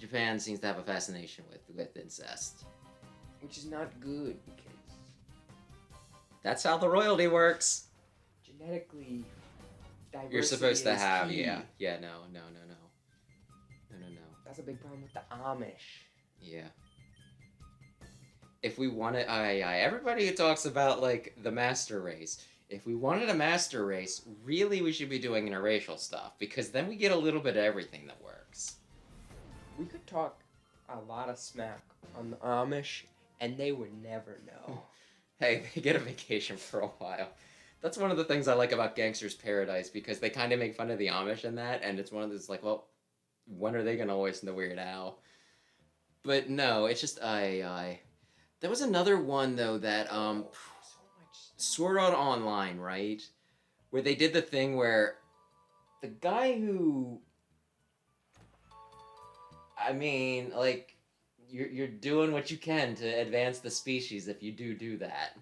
Japan seems to have a fascination with incest. Which is not good, because... That's how the royalty works! Genetically, diversity You're supposed to have, key. Yeah, no. That's a big problem with the Amish. Yeah. If we wanted... everybody talks about, like, the master race. If we wanted a master race, really we should be doing interracial stuff, because then we get a little bit of everything that works. We could talk a lot of smack on the Amish, and they would never know. Hey, they get a vacation for a while. That's one of the things I like about Gangster's Paradise, because they kind of make fun of the Amish in that, and it's one of those, like, well, when are they going to listen to Weird Al? But no, it's just There was another one though that Sword Art Online, right? Where they did the thing where the guy who, I mean, like, you're doing what you can to advance the species if you do that.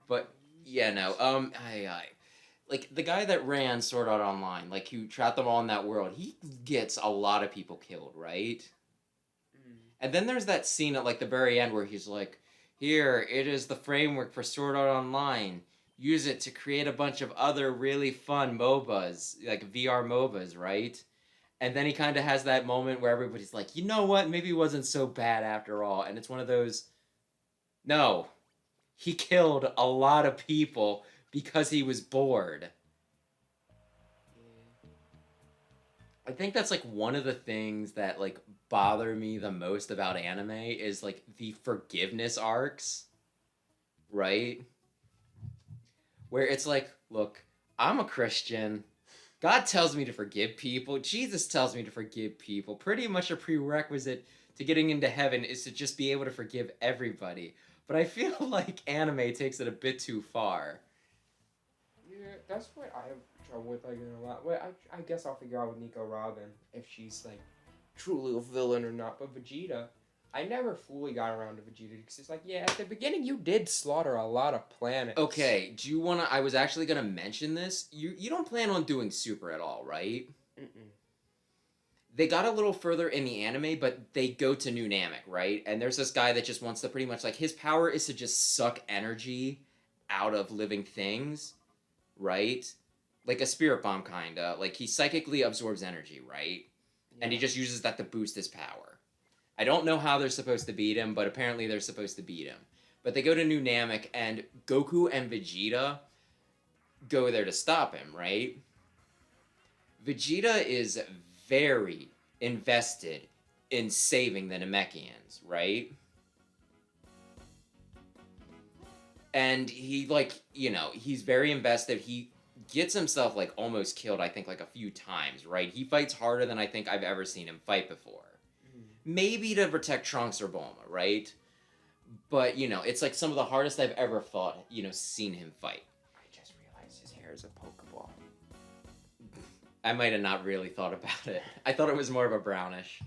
But yeah, no, like, the guy that ran Sword Art Online, like, who trapped them all in that world, he gets a lot of people killed, right? And then there's that scene at, like, the very end where he's like, here, it is the framework for Sword Art Online. Use it to create a bunch of other really fun MOBAs, like VR MOBAs, right? And then he kind of has that moment where everybody's like, you know what, maybe it wasn't so bad after all. And it's one of those, no, he killed a lot of people because he was bored. I think that's like one of the things that like bother me the most about anime is like the forgiveness arcs, right? Where it's like, look, I'm a Christian. God tells me to forgive people. Jesus tells me to forgive people. Pretty much a prerequisite to getting into heaven is to just be able to forgive everybody. But I feel like anime takes it a bit too far. Yeah, that's what I have trouble with, like, in a lot. Well, I guess I'll figure out with Nico Robin if she's, like, truly a villain or not. But Vegeta, I never fully got around to Vegeta because it's like, yeah, at the beginning you did slaughter a lot of planets. Okay, do you want to... I was actually going to mention this. You don't plan on doing Super at all, right? Mm-mm. They got a little further in the anime, but they go to New Namek, right? And there's this guy that just wants to pretty much, like, his power is to just suck energy out of living things, right? Like a spirit bomb, kinda. Like, he psychically absorbs energy, right? Yeah. And he just uses that to boost his power. I don't know how they're supposed to beat him, but apparently they're supposed to beat him. But they go to New Namek, and Goku and Vegeta go there to stop him, right? Vegeta is very invested in saving the Namekians, right? And he, like, you know, he's very invested. He gets himself, like, almost killed, I think, like, a few times, right? He fights harder than I think I've ever seen him fight before. Maybe to protect Trunks or Bulma, right? But, you know, it's, like, some of the hardest I've ever fought, you know, seen him fight. I just realized his hair is a Pokeball. I might have not really thought about it. I thought it was more of a brownish.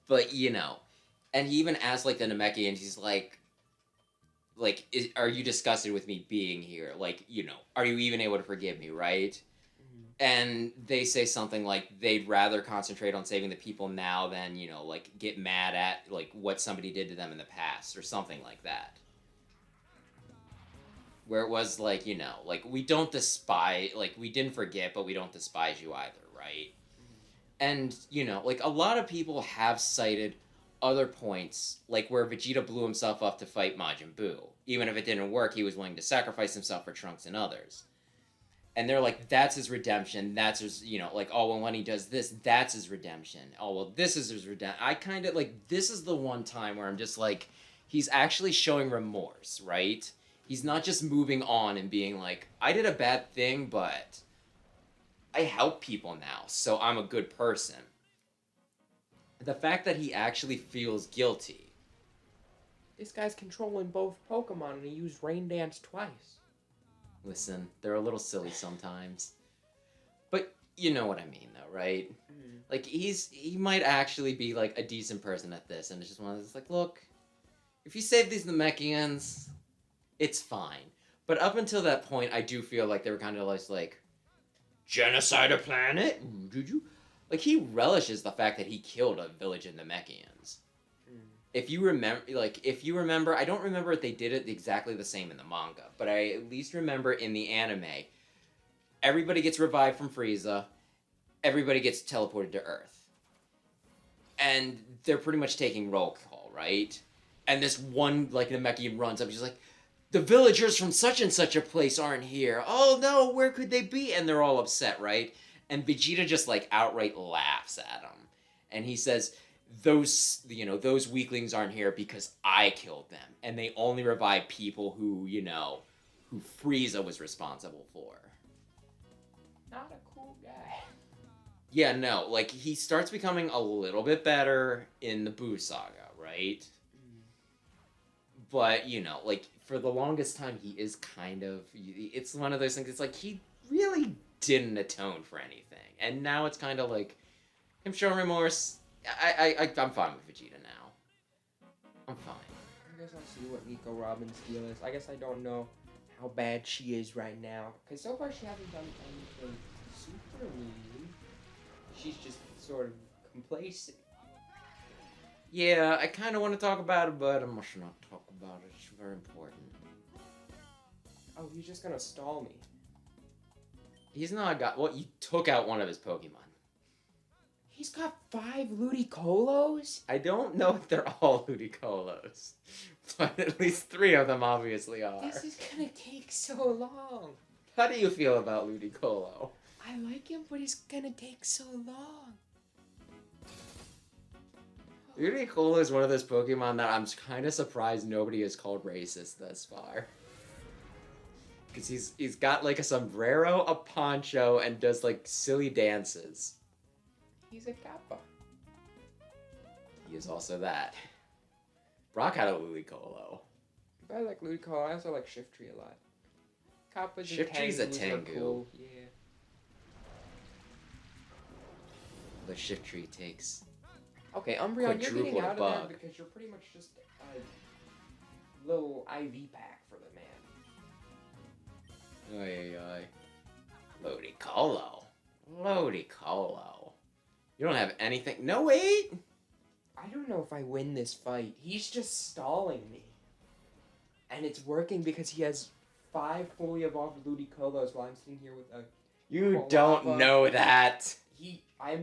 But, you know, and he even asked, like, the Namekians, he's like, are you disgusted with me being here? Like, you know, are you even able to forgive me, right? Mm-hmm. And they say something like they'd rather concentrate on saving the people now than, you know, like, get mad at, like, what somebody did to them in the past, or something like that. Where it was like, you know, like, we don't despise, like, we didn't forget, but we don't despise you either, right? Mm-hmm. And, you know, like, a lot of people have cited other points, like where Vegeta blew himself up to fight Majin Buu. Even if it didn't work, he was willing to sacrifice himself for Trunks and others. And they're like, that's his redemption. That's his, you know, like, oh, well, when he does this, that's his redemption. Oh, well, this is his redemption. I kind of, like, this is the one time where I'm just like, he's actually showing remorse, right? He's not just moving on and being like, I did a bad thing, but I help people now, so I'm a good person. The fact that he actually feels guilty. This guy's controlling both Pokemon and he used Rain Dance twice. Listen, they're a little silly sometimes. But you know what I mean, though, right? Mm-hmm. Like, he might actually be, like, a decent person at this, and it's just one of those, like, look, if you save these Namekians, it's fine. But up until that point, I do feel like they were kind of like, genocide a planet? Did you? Like, he relishes the fact that he killed a village of Namekians. If you remember, I don't remember if they did it exactly the same in the manga, but I at least remember in the anime, everybody gets revived from Frieza, everybody gets teleported to Earth. And they're pretty much taking roll call, right? And this one, like, Namekian runs up, he's like, the villagers from such and such a place aren't here. Oh no, where could they be? And they're all upset, right? And Vegeta just, like, outright laughs at him. And he says, those weaklings aren't here because I killed them. And they only revive people who Frieza was responsible for. Not a cool guy. Yeah, no, like, he starts becoming a little bit better in the Buu saga, right? But, you know, like, for the longest time, he is kind of... It's one of those things, it's like, he really didn't atone for anything. And now it's kind of like, him showing remorse, I'm fine with Vegeta now. I'm fine. I guess I'll see what Nico Robin's deal is. I guess I don't know how bad she is right now. Because so far she hasn't done anything super mean. She's just sort of complacent. Yeah, I kind of want to talk about it, but I'm not sure not to talk about it. It's very important. Oh, you're just gonna stall me. He's not got... Well, you took out one of his Pokemon. He's got 5 Ludicolo's? I don't know if they're all Ludicolos, but at least 3 of them obviously are. This is gonna take so long. How do you feel about Ludicolo? I like him, but it's gonna take so long. Ludicolo is one of those Pokemon that I'm kind of surprised nobody has called racist thus far. Because he's got like a sombrero, a poncho, and does like silly dances. He's a Kappa. He is also that. Brock had a Ludicolo. I like Ludicolo. I also like Shiftry a lot. Kappa's Shiftry's a Tengu. Cool. Yeah. The Shiftry takes. Okay, Umbreon, you're getting Quadruple out of bug. there because you're pretty much just a little IV pack for the man. Oy, oy. Ludicolo. Ludicolo. You don't have anything. No, wait! I don't know if I win this fight. He's just stalling me. And it's working because he has 5 fully evolved Ludicolos while I'm sitting here with a... You don't know that. I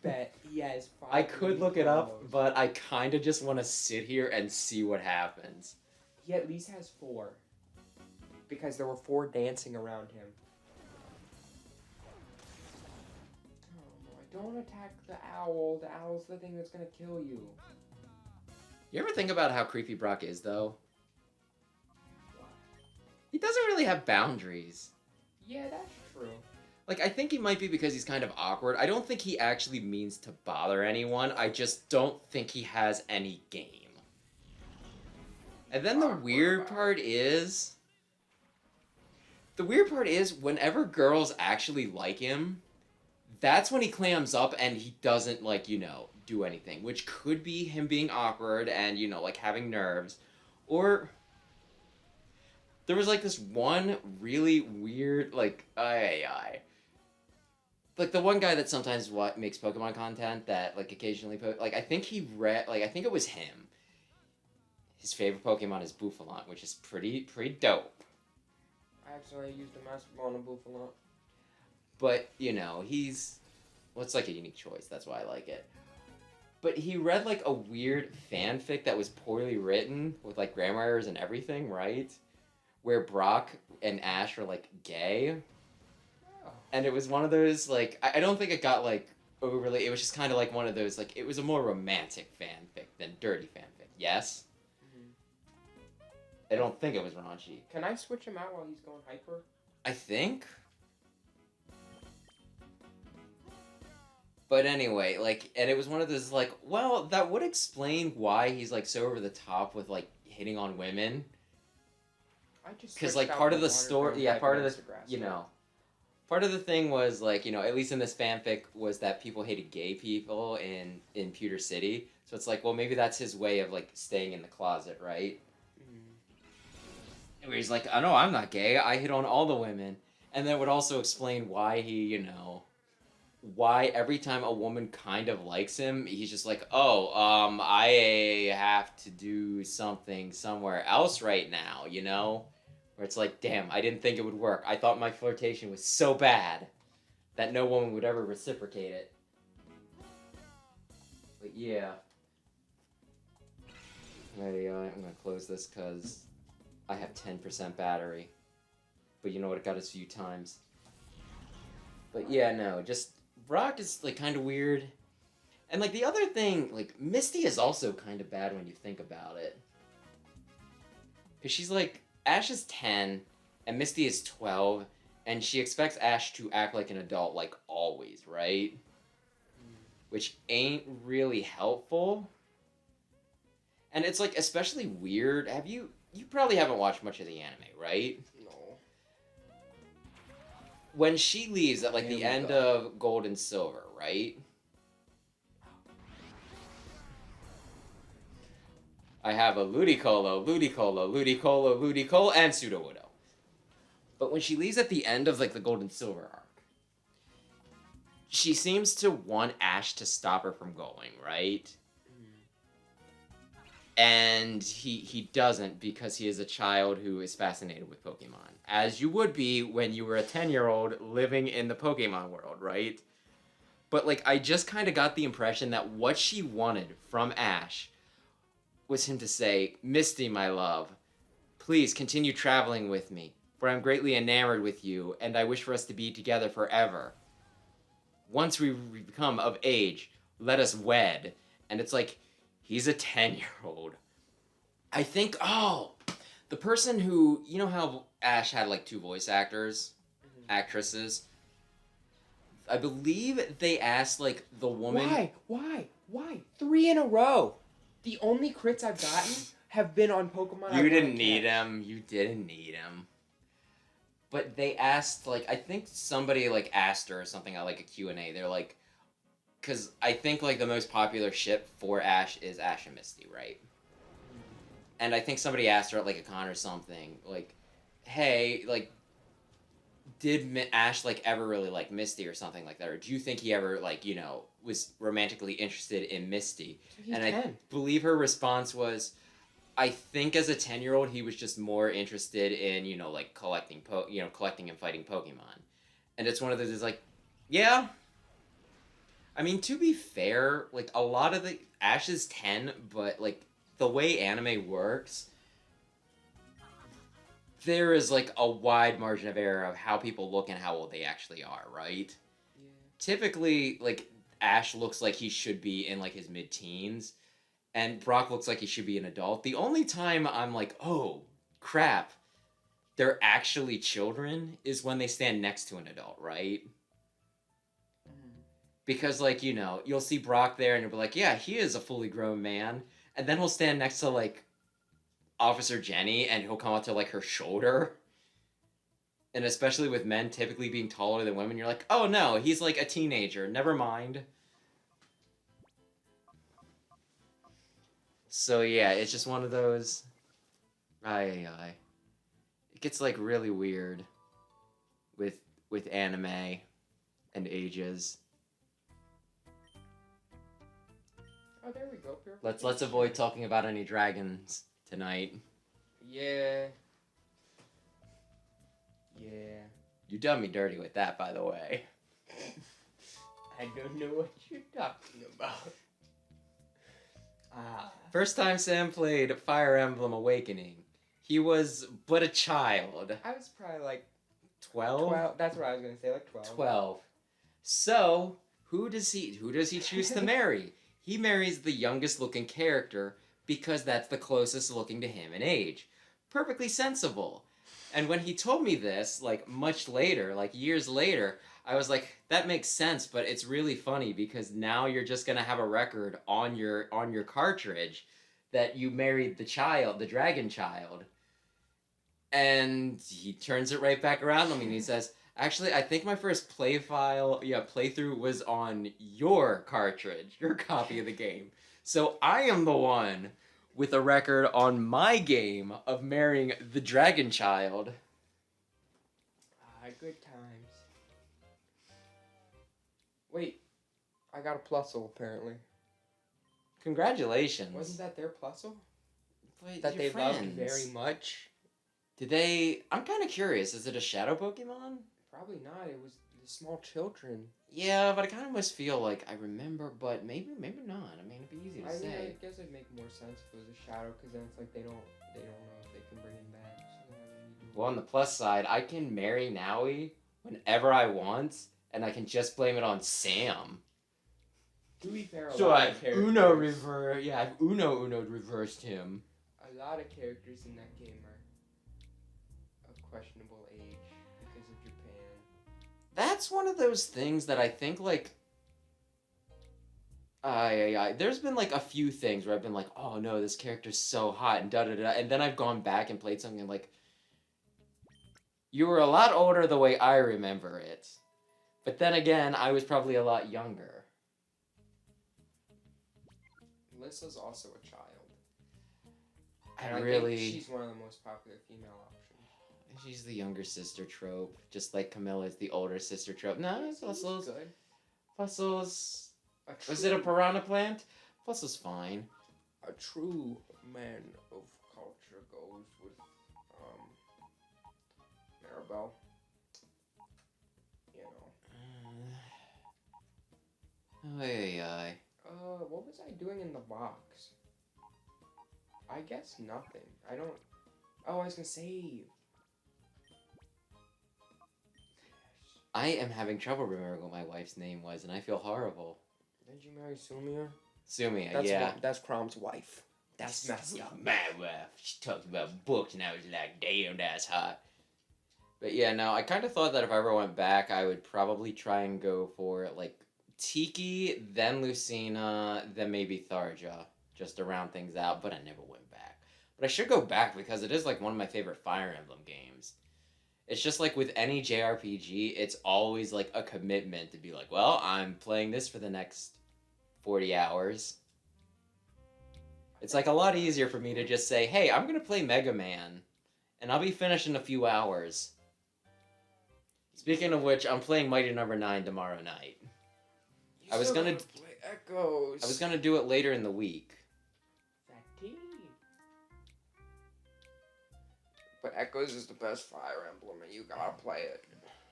bet he has 5 I could look it up, Ludicolos. but I kind of just want to sit here and see what happens. He at least has 4. Because there were 4 dancing around him. Oh, no, don't attack the owl. The owl's the thing that's gonna kill you. You ever think about how creepy Brock is, though? He doesn't really have boundaries. Yeah, that's true. Like, I think he might be because he's kind of awkward. I don't think he actually means to bother anyone. I just don't think he has any game. And then the weird part is... The weird part is, whenever girls actually like him, that's when he clams up and he doesn't, like, you know, do anything. Which could be him being awkward and, you know, like, having nerves. Or... There was, like, this one really weird, like, like, the one guy that sometimes makes Pokemon content that, like, occasionally... Like, I think he read... Like, I think it was him. His favorite Pokemon is Bouffalon, which is pretty dope. Actually, I used a Master Ball on a Bouffalon. But, you know, he's... Well, it's, like, a unique choice. That's why I like it. But he read, like, a weird fanfic that was poorly written with, like, grammar errors and everything, right? Where Brock and Ash are, like, gay. Oh. And it was one of those, like, I don't think it got, like, overly... It was just kind of like one of those, like, it was a more romantic fanfic than dirty fanfic. Yes? I don't think it was raunchy. Can I switch him out while he's going hyper? I think? But anyway, like, and it was one of those, like, well, that would explain why he's, like, so over the top with, like, hitting on women. Because, like, part of the story, yeah, part of the, you know, part of the thing was, like, you know, at least in this fanfic, was that people hated gay people in Pewter City. So it's like, well, maybe that's his way of, like, staying in the closet, right? Where he's like, oh, no, I'm not gay. I hit on all the women. And that would also explain why he, you know, why every time a woman kind of likes him, he's just like, oh, I have to do something somewhere else right now, you know? Where it's like, damn, I didn't think it would work. I thought my flirtation was so bad that no woman would ever reciprocate it. But yeah. I'm gonna close this because I have 10% battery. But you know what, it got us a few times. But yeah, no, just... Brock is, like, kind of weird. And, like, the other thing, like, Misty is also kind of bad when you think about it. Because she's, like, Ash is 10, and Misty is 12, and she expects Ash to act like an adult, like, always, right? Which ain't really helpful. And it's, like, especially weird. You probably haven't watched much of the anime, right? When she leaves at, like, the end of Gold and Silver, right? I have a Ludicolo, and Sudowoodo. But when she leaves at the end of, like, the Gold and Silver arc, she seems to want Ash to stop her from going, right? And he doesn't because he is a child who is fascinated with Pokemon. As you would be when you were a 10-year-old living in the Pokemon world, right? But like I just kind of got the impression that what she wanted from Ash was him to say, "Misty, my love, please continue traveling with me, for I'm greatly enamored with you, and I wish for us to be together forever. Once we become of age, let us wed." And it's like, he's a 10-year-old. I think, the person who, you know how Ash had like 2 voice actresses? I believe they asked like the woman. Why? 3 in a row. The only crits I've gotten have been on Pokemon. You didn't need him. You didn't need him. But they asked, like, I think somebody, like, asked her or something at, like, a Q&A. They're like, because I think, like, the most popular ship for Ash is Ash and Misty, right? And I think somebody asked her at, like, a con or something, like, hey, like, did Ash, like, ever really like Misty or something like that? Or do you think he ever, like, you know, was romantically interested in Misty? And I believe her response was, I think as a 10-year-old, he was just more interested in, you know, like, collecting and fighting Pokemon. And it's one of those, is like, yeah. I mean, to be fair, like, a lot of the... Ash is 10, but, like, the way anime works, there is, like, a wide margin of error of how people look and how old they actually are, right? Yeah. Typically, like, Ash looks like he should be in, like, his mid-teens, and Brock looks like he should be an adult. The only time I'm like, oh, crap, they're actually children is when they stand next to an adult, right? Because, like, you know, you'll see Brock there and you'll be like, yeah, he is a fully grown man. And then he'll stand next to, like, Officer Jenny and he'll come up to, like, her shoulder. And especially with men typically being taller than women, you're like, oh no, he's like a teenager. Never mind. So yeah, it's just one of those... It gets, like, really weird with anime and ages. Oh, there we go. Let's avoid talking about any dragons tonight. Yeah. You done me dirty with that, by the way. I don't know what you're talking about. First time Sam played Fire Emblem Awakening, he was but a child. I was probably like 12? That's what I was gonna say, like 12. 12. So, who does he choose to marry? He marries the youngest looking character because that's the closest looking to him in age. Perfectly sensible. And when he told me this, like, much later, like, years later, I was like, that makes sense, but it's really funny because now you're just gonna have a record on your cartridge that you married the dragon child. And he turns it right back around on me and he says, actually, I think my first playthrough was on your cartridge, your copy of the game. So I am the one with a record on my game of marrying the dragon child. Good times. Wait, I got a Plusle, apparently. Congratulations. Wasn't that their Plusle? Wait, that they loved very much? Did they... I'm kind of curious. Is it a shadow Pokemon? Probably not. It was the small children. Yeah, but I kind of must feel like I remember, but maybe not. I mean, it'd be easy to say. I guess it'd make more sense if it was a shadow, because then it's like they don't know if they can bring him back. So well, on the plus side, I can marry Naui whenever I want, and I can just blame it on Sam. To be fair, I've Uno reversed him. A lot of characters in that game are of questionable age because of Japan. That's one of those things that I think, like... There's been, like, a few things where I've been like, oh no, this character's so hot, and da-da-da, and then I've gone back and played something and like... You were a lot older the way I remember it. But then again, I was probably a lot younger. Alyssa's also a child. I think she's one of the most popular female options. She's the younger sister trope, just like Camilla's the older sister trope. No, Fussel's good. Fussel's... Was it a piranha plant? Fussel's fine. A true man of culture goes with, Maribel. You know. Ay, ay. What was I doing in the box? I guess nothing. I don't... Oh, I was gonna save. I am having trouble remembering what my wife's name was, and I feel horrible. Did you marry Sumia? Sumia, yeah. That's Crom's wife. That's messed up. My wife. She talked about books, and I was like, damn, that's hot. But yeah, no, I kind of thought that if I ever went back, I would probably try and go for, like, Tiki, then Lucina, then maybe Tharja, just to round things out, but I never went back. But I should go back because it is, like, one of my favorite Fire Emblem games. It's just like with any JRPG, it's always, like, a commitment to be like, well, I'm playing this for the next 40 hours. It's, like, a lot easier for me to just say, hey, I'm going to play Mega Man, and I'll be finished in a few hours. Speaking of which, I'm playing Mighty Number 9 tomorrow night. I was gonna play Echoes. I was gonna do it later in the week. Fatigue. But Echoes is the best Fire Emblem, and you gotta play it.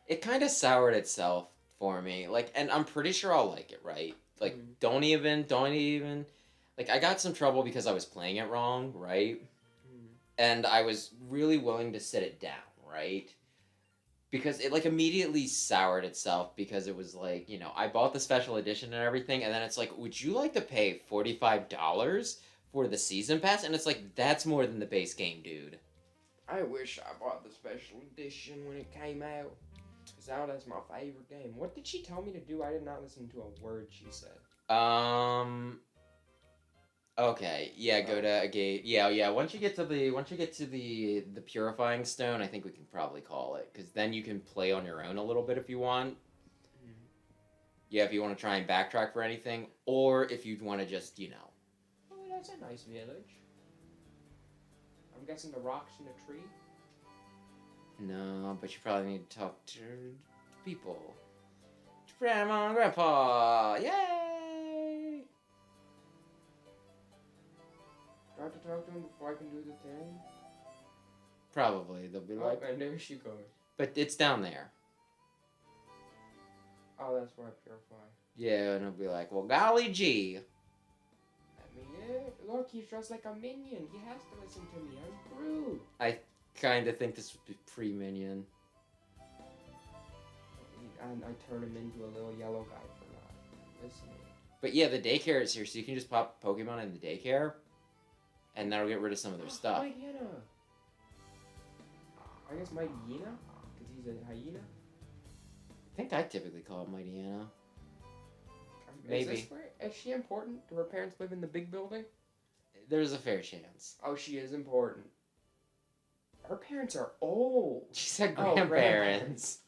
It kind of soured itself for me, like, and I'm pretty sure I'll like it, right? Like, don't even. Like, I got some trouble because I was playing it wrong, right? And I was really willing to sit it down, right? Because it, like, immediately soured itself because it was like, you know, I bought the special edition and everything, and then it's like, would you like to pay $45 for the season pass? And it's like, that's more than the base game, dude. I wish I bought the special edition when it came out. Because now that's my favorite game. What did she tell me to do? I did not listen to a word she said. Okay, yeah, go to a gate. Yeah. Once you get to the purifying stone, I think we can probably call it, because then you can play on your own a little bit if you want. Yeah, if you want to try and backtrack for anything, or if you'd want to just, you know. Oh, that's a nice village. I'm guessing the rock's in a tree. No, but you probably need to talk to people. To Grandma and Grandpa! Yay! Do I have to talk to him before I can do the thing? Probably. They'll be like... and there she goes. But it's down there. Oh, that's where I purify. Yeah, and he'll be like, well, golly gee. I mean, yeah, look, he's dressed like a minion. He has to listen to me. I'm Groot. I kind of think this would be pre-minion. And I turn him into a little yellow guy for not listening. But yeah, the daycare is here, so you can just pop Pokemon in the daycare, and that'll get rid of some of their stuff. Mighty Hyena. I guess Mighty Hyena? Because he's a hyena? I think I typically call it Mighty Anna. Maybe. Is she important? Do her parents live in the big building? There's a fair chance. Oh, she is important. Her parents are old. She said grandparents.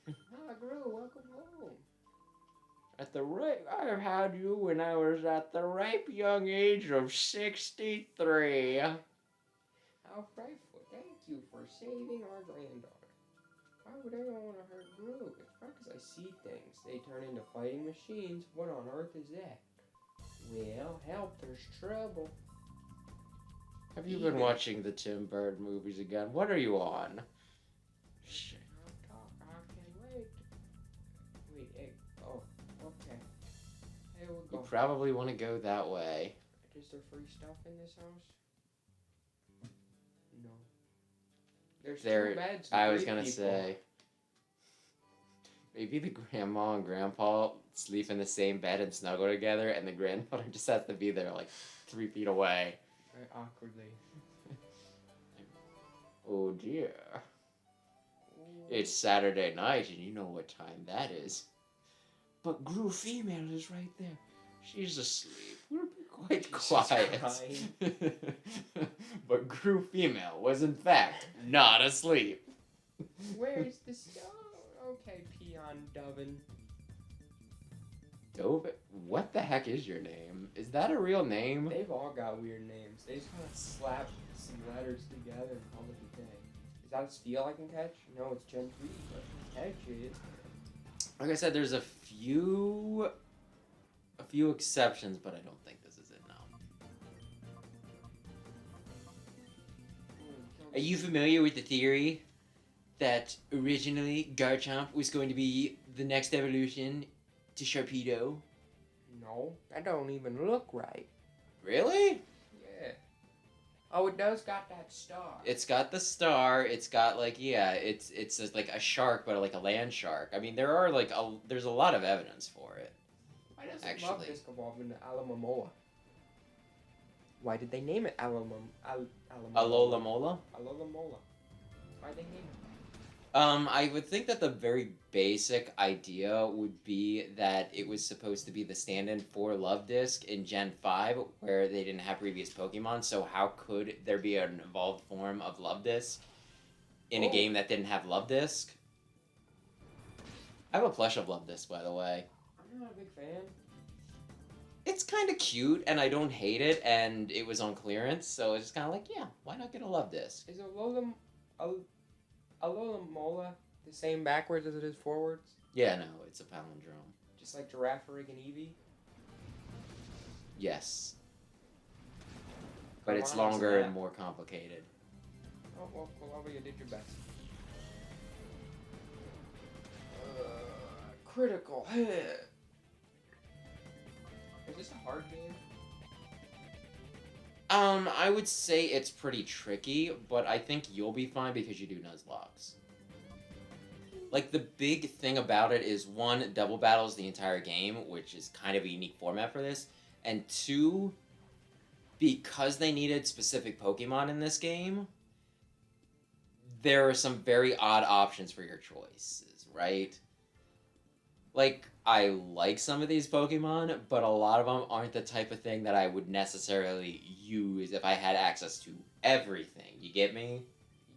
Ah, Gru, welcome home. I had you when I was at the ripe young age of 63. How frightful. Thank you for saving our granddaughter. Why would anyone want to hurt Gru? It's not because I see things. They turn into fighting machines. What on earth is that? Well, help, there's trouble. Have you been watching the Tim Burton movies again? What are you on? Shit. I can't wait. Wait, hey, oh, okay. Hey, we'll go. You probably want to go that way. Is there free stuff in this house? No. There's two beds. I was gonna say. Maybe the grandma and grandpa sleep in the same bed and snuggle together, and the grandmother just has to be there like 3 feet away. Very awkwardly. Oh dear. It's Saturday night, and you know what time that is. But Gru female is right there. She's asleep. We'll be quite quiet. But Gru female was in fact not asleep. Where's the stone? Okay, Peon Dovin. Dove? What the heck is your name? Is that a real name? They've all got weird names. They just kind of slap some letters together and call it a day. Is that a steal I can catch? No, it's Gen 3. I can catch it. Like I said, there's a few exceptions, but I don't think this is it now. Are you familiar with the theory that originally Garchomp was going to be the next evolution to Sharpedo. No, that don't even look right. Really? Yeah. Oh, it does got that star. It's got the star. It's got like it's like a shark, but like a land shark. I mean, there's a lot of evidence for it. Why does actually. Luvdisc evolve into Alomomola? Why did they name it Alomomola? Alola-mola? Alomomola. Why'd they name it? I would think that the very basic idea would be that it was supposed to be the stand-in for Luvdisc in Gen 5, where they didn't have previous Pokemon, so how could there be an evolved form of Luvdisc in a game that didn't have Luvdisc? I have a plush of Luvdisc, by the way. I'm not a big fan. It's kind of cute, and I don't hate it, and it was on clearance, so it's just kind of like, yeah, why not get a Luvdisc? Is Alomomola the same backwards as it is forwards? Yeah, no, it's a palindrome. Just like Girafarig and Eevee? Yes. But Come it's on, longer Snap. and more complicated. Oh, well, Coloseum, you did your best. Critical hit. Is this a hard game? I would say it's pretty tricky, but I think you'll be fine because you do Nuzlocks. Like, the big thing about it is, one, double battles the entire game, which is kind of a unique format for this, and two, because they needed specific Pokemon in this game, there are some very odd options for your choices, right? Like, I like some of these Pokemon, but a lot of them aren't the type of thing that I would necessarily use if I had access to everything. You get me?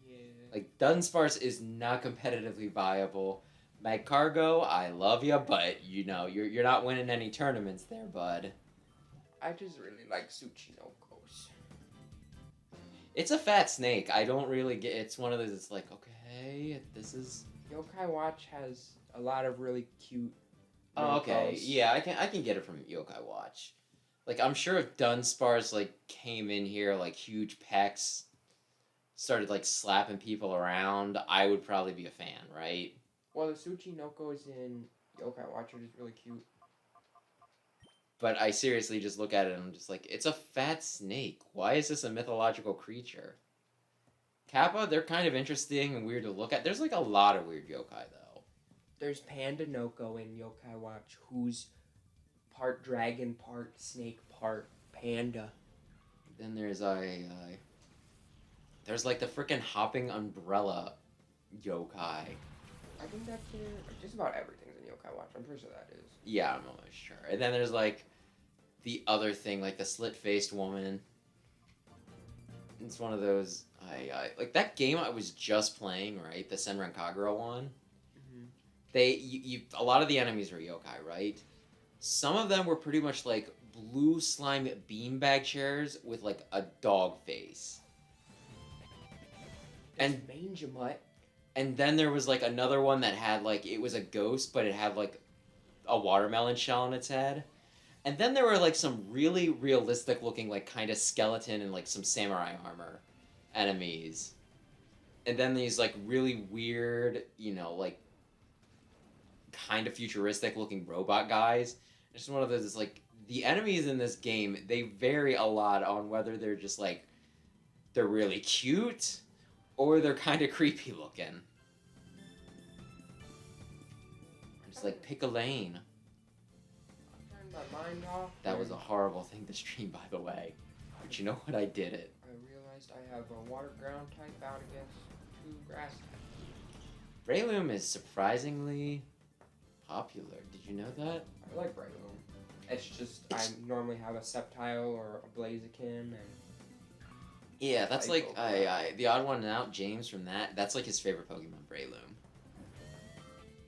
Yeah. Like, Dunsparce is not competitively viable. Magcargo, I love you, but, you know, you're not winning any tournaments there, bud. I just really like Tsuchinokos. It's a fat snake. I don't really get... It's one of those, it's like, okay, this is... Yokai Watch has a lot of really cute... Oh, okay. Nokos. Yeah, I can get it from Yokai Watch. Like, I'm sure if Dunsparce, like, came in here, like, huge pecs, started, like, slapping people around, I would probably be a fan, right? Well, the Tsuchinokos in Yokai Watch are just really cute. But I seriously just look at it and I'm just like, it's a fat snake. Why is this a mythological creature? Kappa, they're kind of interesting and weird to look at. There's, like, a lot of weird yokai, though. There's Panda Noko in Yokai Watch, who's part dragon, part snake, part panda. Then there's there's like the freaking hopping umbrella yokai. I think that's just about everything's in Yokai Watch. I'm pretty sure that is. Yeah, I'm almost sure. And then there's like the other thing, like the slit-faced woman. It's one of those. I like that game I was just playing, right? The Senran Kagura one. A lot of the enemies were yokai, right? Some of them were pretty much like blue slime beanbag chairs with like a dog face. And Mangemut. And then there was like another one that had like, it was a ghost, but it had like a watermelon shell on its head. And then there were like some really realistic looking like kind of skeleton and like some samurai armor enemies. And then these like really weird, you know, like kind of futuristic looking robot guys. It's just one of those, it's like, the enemies in this game, they vary a lot on whether they're just like, they're really cute, or they're kind of creepy looking. Just like, pick a lane. I turned my mind off. That was a horrible thing to stream, by the way. But you know what, I did it. I realized I have a water ground type out against 2 grass types. Breloom is surprisingly popular. Did you know that? I like Breloom. It's just, I normally have a Sceptile or a Blaziken, and... Yeah, that's I like, go the odd one out, James from that's like his favorite Pokemon, Breloom.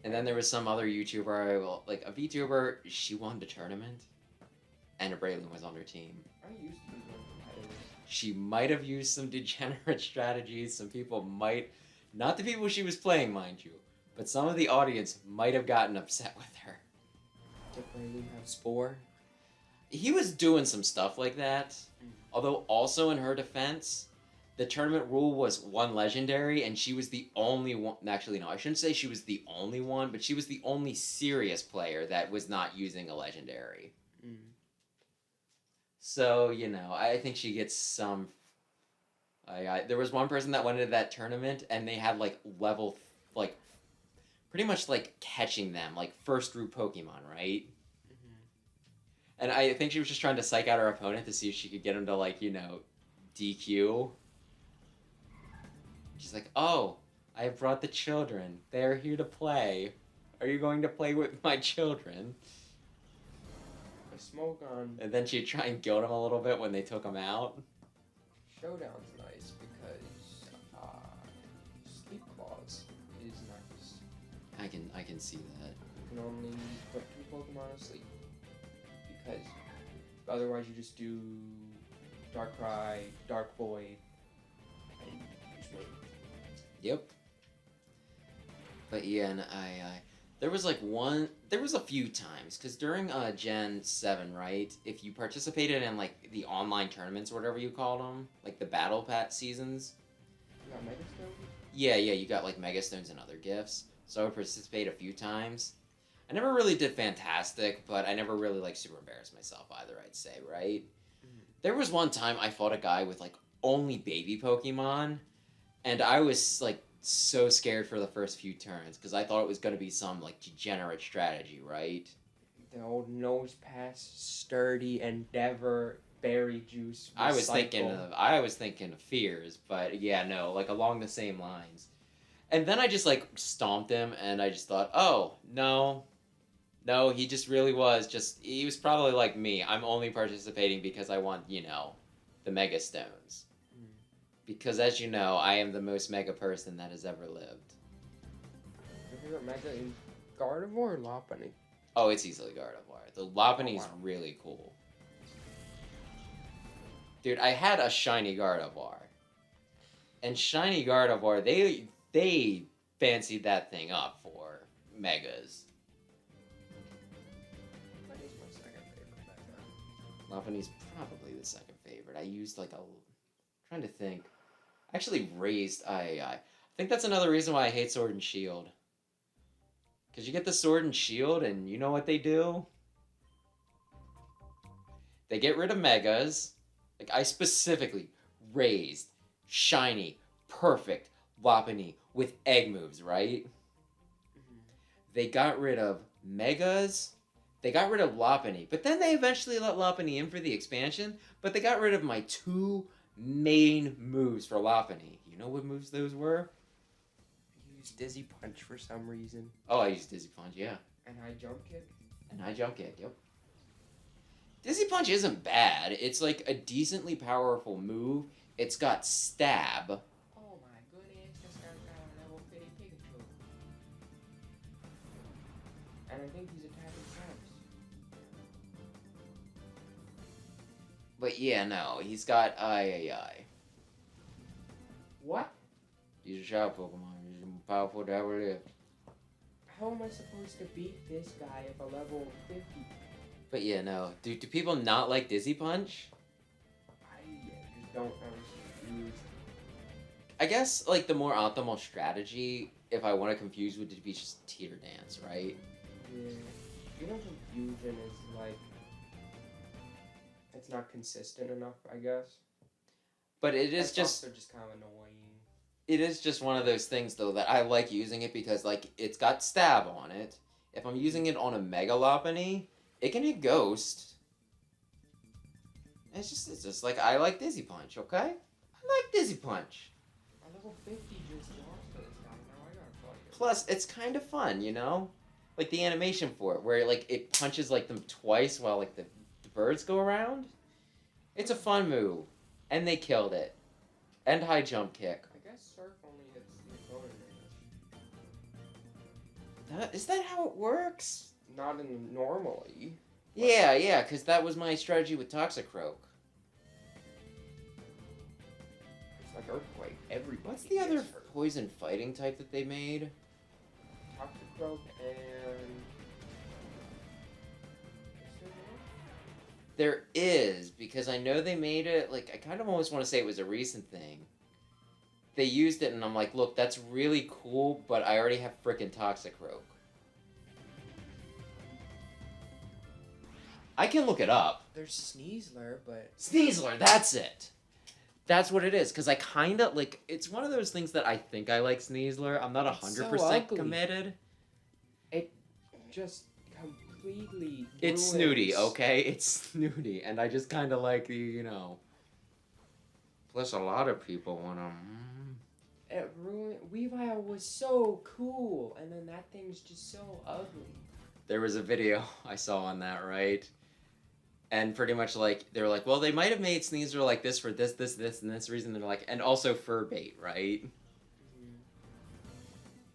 And then there was some other YouTuber, like a VTuber, she won the tournament, and a Breloom was on her team. I used to be one competitive. She might have used some degenerate strategies, some people might, not the people she was playing, mind you, but some of the audience might have gotten upset with her. Did Breloom have Spore? He was doing some stuff like that. Although, also in her defense, the tournament rule was one legendary, and she was the only one. Actually, no, I shouldn't say she was the only one, but she was the only serious player that was not using a legendary. Mm. So, I think she gets some. There was one person that went into that tournament, and they had like level, like, pretty much like catching them, like first group Pokemon, right? Mm-hmm. And I think she was just trying to psych out her opponent to see if she could get him to, like, DQ. She's like, oh, I have brought the children. They are here to play. Are you going to play with my children? A Smogon. And then she'd try and guilt him a little bit when they took him out. Showdown's nice because Sleep Claws is nice. I can see that. You can only put 2 Pokemon asleep because otherwise you just do Darkrai, Dark Void, and use Wing. Yep. But yeah, and there was a few times, because during Gen 7, right, if you participated in, like, the online tournaments or whatever you called them, like the Battle Pass seasons. You got Megastone? Yeah, you got, like, Megastones and other gifts. So I would participate a few times. I never really did fantastic, but I never really, like, super embarrassed myself either, I'd say, right? Mm-hmm. There was one time I fought a guy with, like, only baby Pokemon, and I was, like, so scared for the first few turns, because I thought it was going to be some, like, degenerate strategy, right? The old Nose Pass, Sturdy, Endeavor, Berry Juice, Recycle. I was thinking of Fears, but yeah, no, like, along the same lines. And then I just, like, stomped him, and I just thought, oh, no, he just really was he was probably like me. I'm only participating because I want, the Mega Stones. Mm. Because, as you know, I am the most Mega person that has ever lived. Your favorite Mega is Gardevoir or Lopunny? Oh, it's easily Gardevoir. The Lopunny's really cool. Dude, I had a shiny Gardevoir. And shiny Gardevoir, they fancied that thing up for Megas. That is my second favorite Mega. Lopunny's probably the second favorite. I used trying to think. I actually raised I think that's another reason why I hate Sword and Shield. Because you get the Sword and Shield, and you know what they do? They get rid of Megas. Like, I specifically raised shiny, perfect Lopunny with egg moves, right? Mm-hmm. They got rid of Megas. They got rid of Lopunny. But then they eventually let Lopunny in for the expansion. But they got rid of my 2 main moves for Lopunny. You know what moves those were? You used Dizzy Punch for some reason. Oh, I used Dizzy Punch, yeah. And High Jump Kick? And High Jump Kick, yep. Dizzy Punch isn't bad. It's like a decently powerful move. It's got stab. Oh my goodness, this guy's got a level 50 Pikachu. And I think he's attacking traps. But yeah, no, he's got I. What? He's a shadow Pokemon. He's the most powerful to ever live. How am I supposed to beat this guy if a level 50? But yeah, no. Do people not like Dizzy Punch? I just don't understand. I guess, like, the more optimal strategy, if I want to confuse, would be just Teeter Dance, right? Yeah. Confusion is, like... It's not consistent enough, I guess. But it is just... They're just kind of annoying. It is just one of those things, though, that I like using it because, like, it's got stab on it. If I'm using it on a Mega Lopunny, it can hit Ghost. It's just like, I like Dizzy Punch, okay? I like Dizzy Punch. A level 50 just lost to this guy, now I gotta fight it. Plus, it's kind of fun, you know? Like, the animation for it, where, like, it punches, like, them twice while, like, the birds go around. It's a fun move. And they killed it. And High Jump Kick. I guess Surf only hits the opponent range. Is that how it works? Not in normally. Yeah, because that was my strategy with Toxicroak. It's like Earthquake. Everybody. What's the other poison fighting type that they made? Toxicroak and... There is, because I know they made it, like, I kind of almost want to say it was a recent thing. they used it, and I'm like, look, that's really cool, but I already have frickin' Toxicroak. I can look it up. There's Sneasler, but... Sneasler, that's it! That's what it is, because I kind of, like, it's one of those things that I think I like Sneasler. I'm not 100% committed. It just completely It's ruins... snooty, okay? It's snooty, and I just kind of like the, you know... Plus, a lot of people want to... It ruined... Weavile was so cool, and then that thing's just so ugly. There was a video I saw on that, right? And pretty much, like, they were like, well, they might have made Sneasler like this for this, and this reason. They're like, and also fur bait, right? Mm-hmm.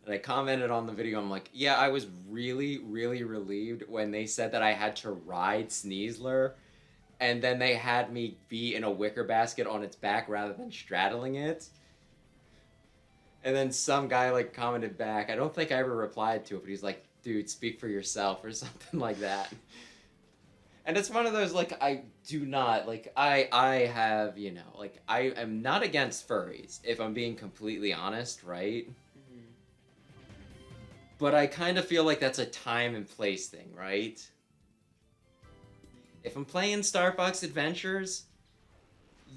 And I commented on the video, I'm like, yeah, I was really, really relieved when they said that I had to ride Sneasler, and then they had me be in a wicker basket on its back rather than straddling it. And then some guy, like, commented back, I don't think I ever replied to it, but he's like, dude, speak for yourself, or something like that. And it's one of those, like, I do not, like, I have, you know, like, I am not against furries, if I'm being completely honest, right? Mm-hmm. But I kind of feel like that's a time and place thing, right? If I'm playing Star Fox Adventures,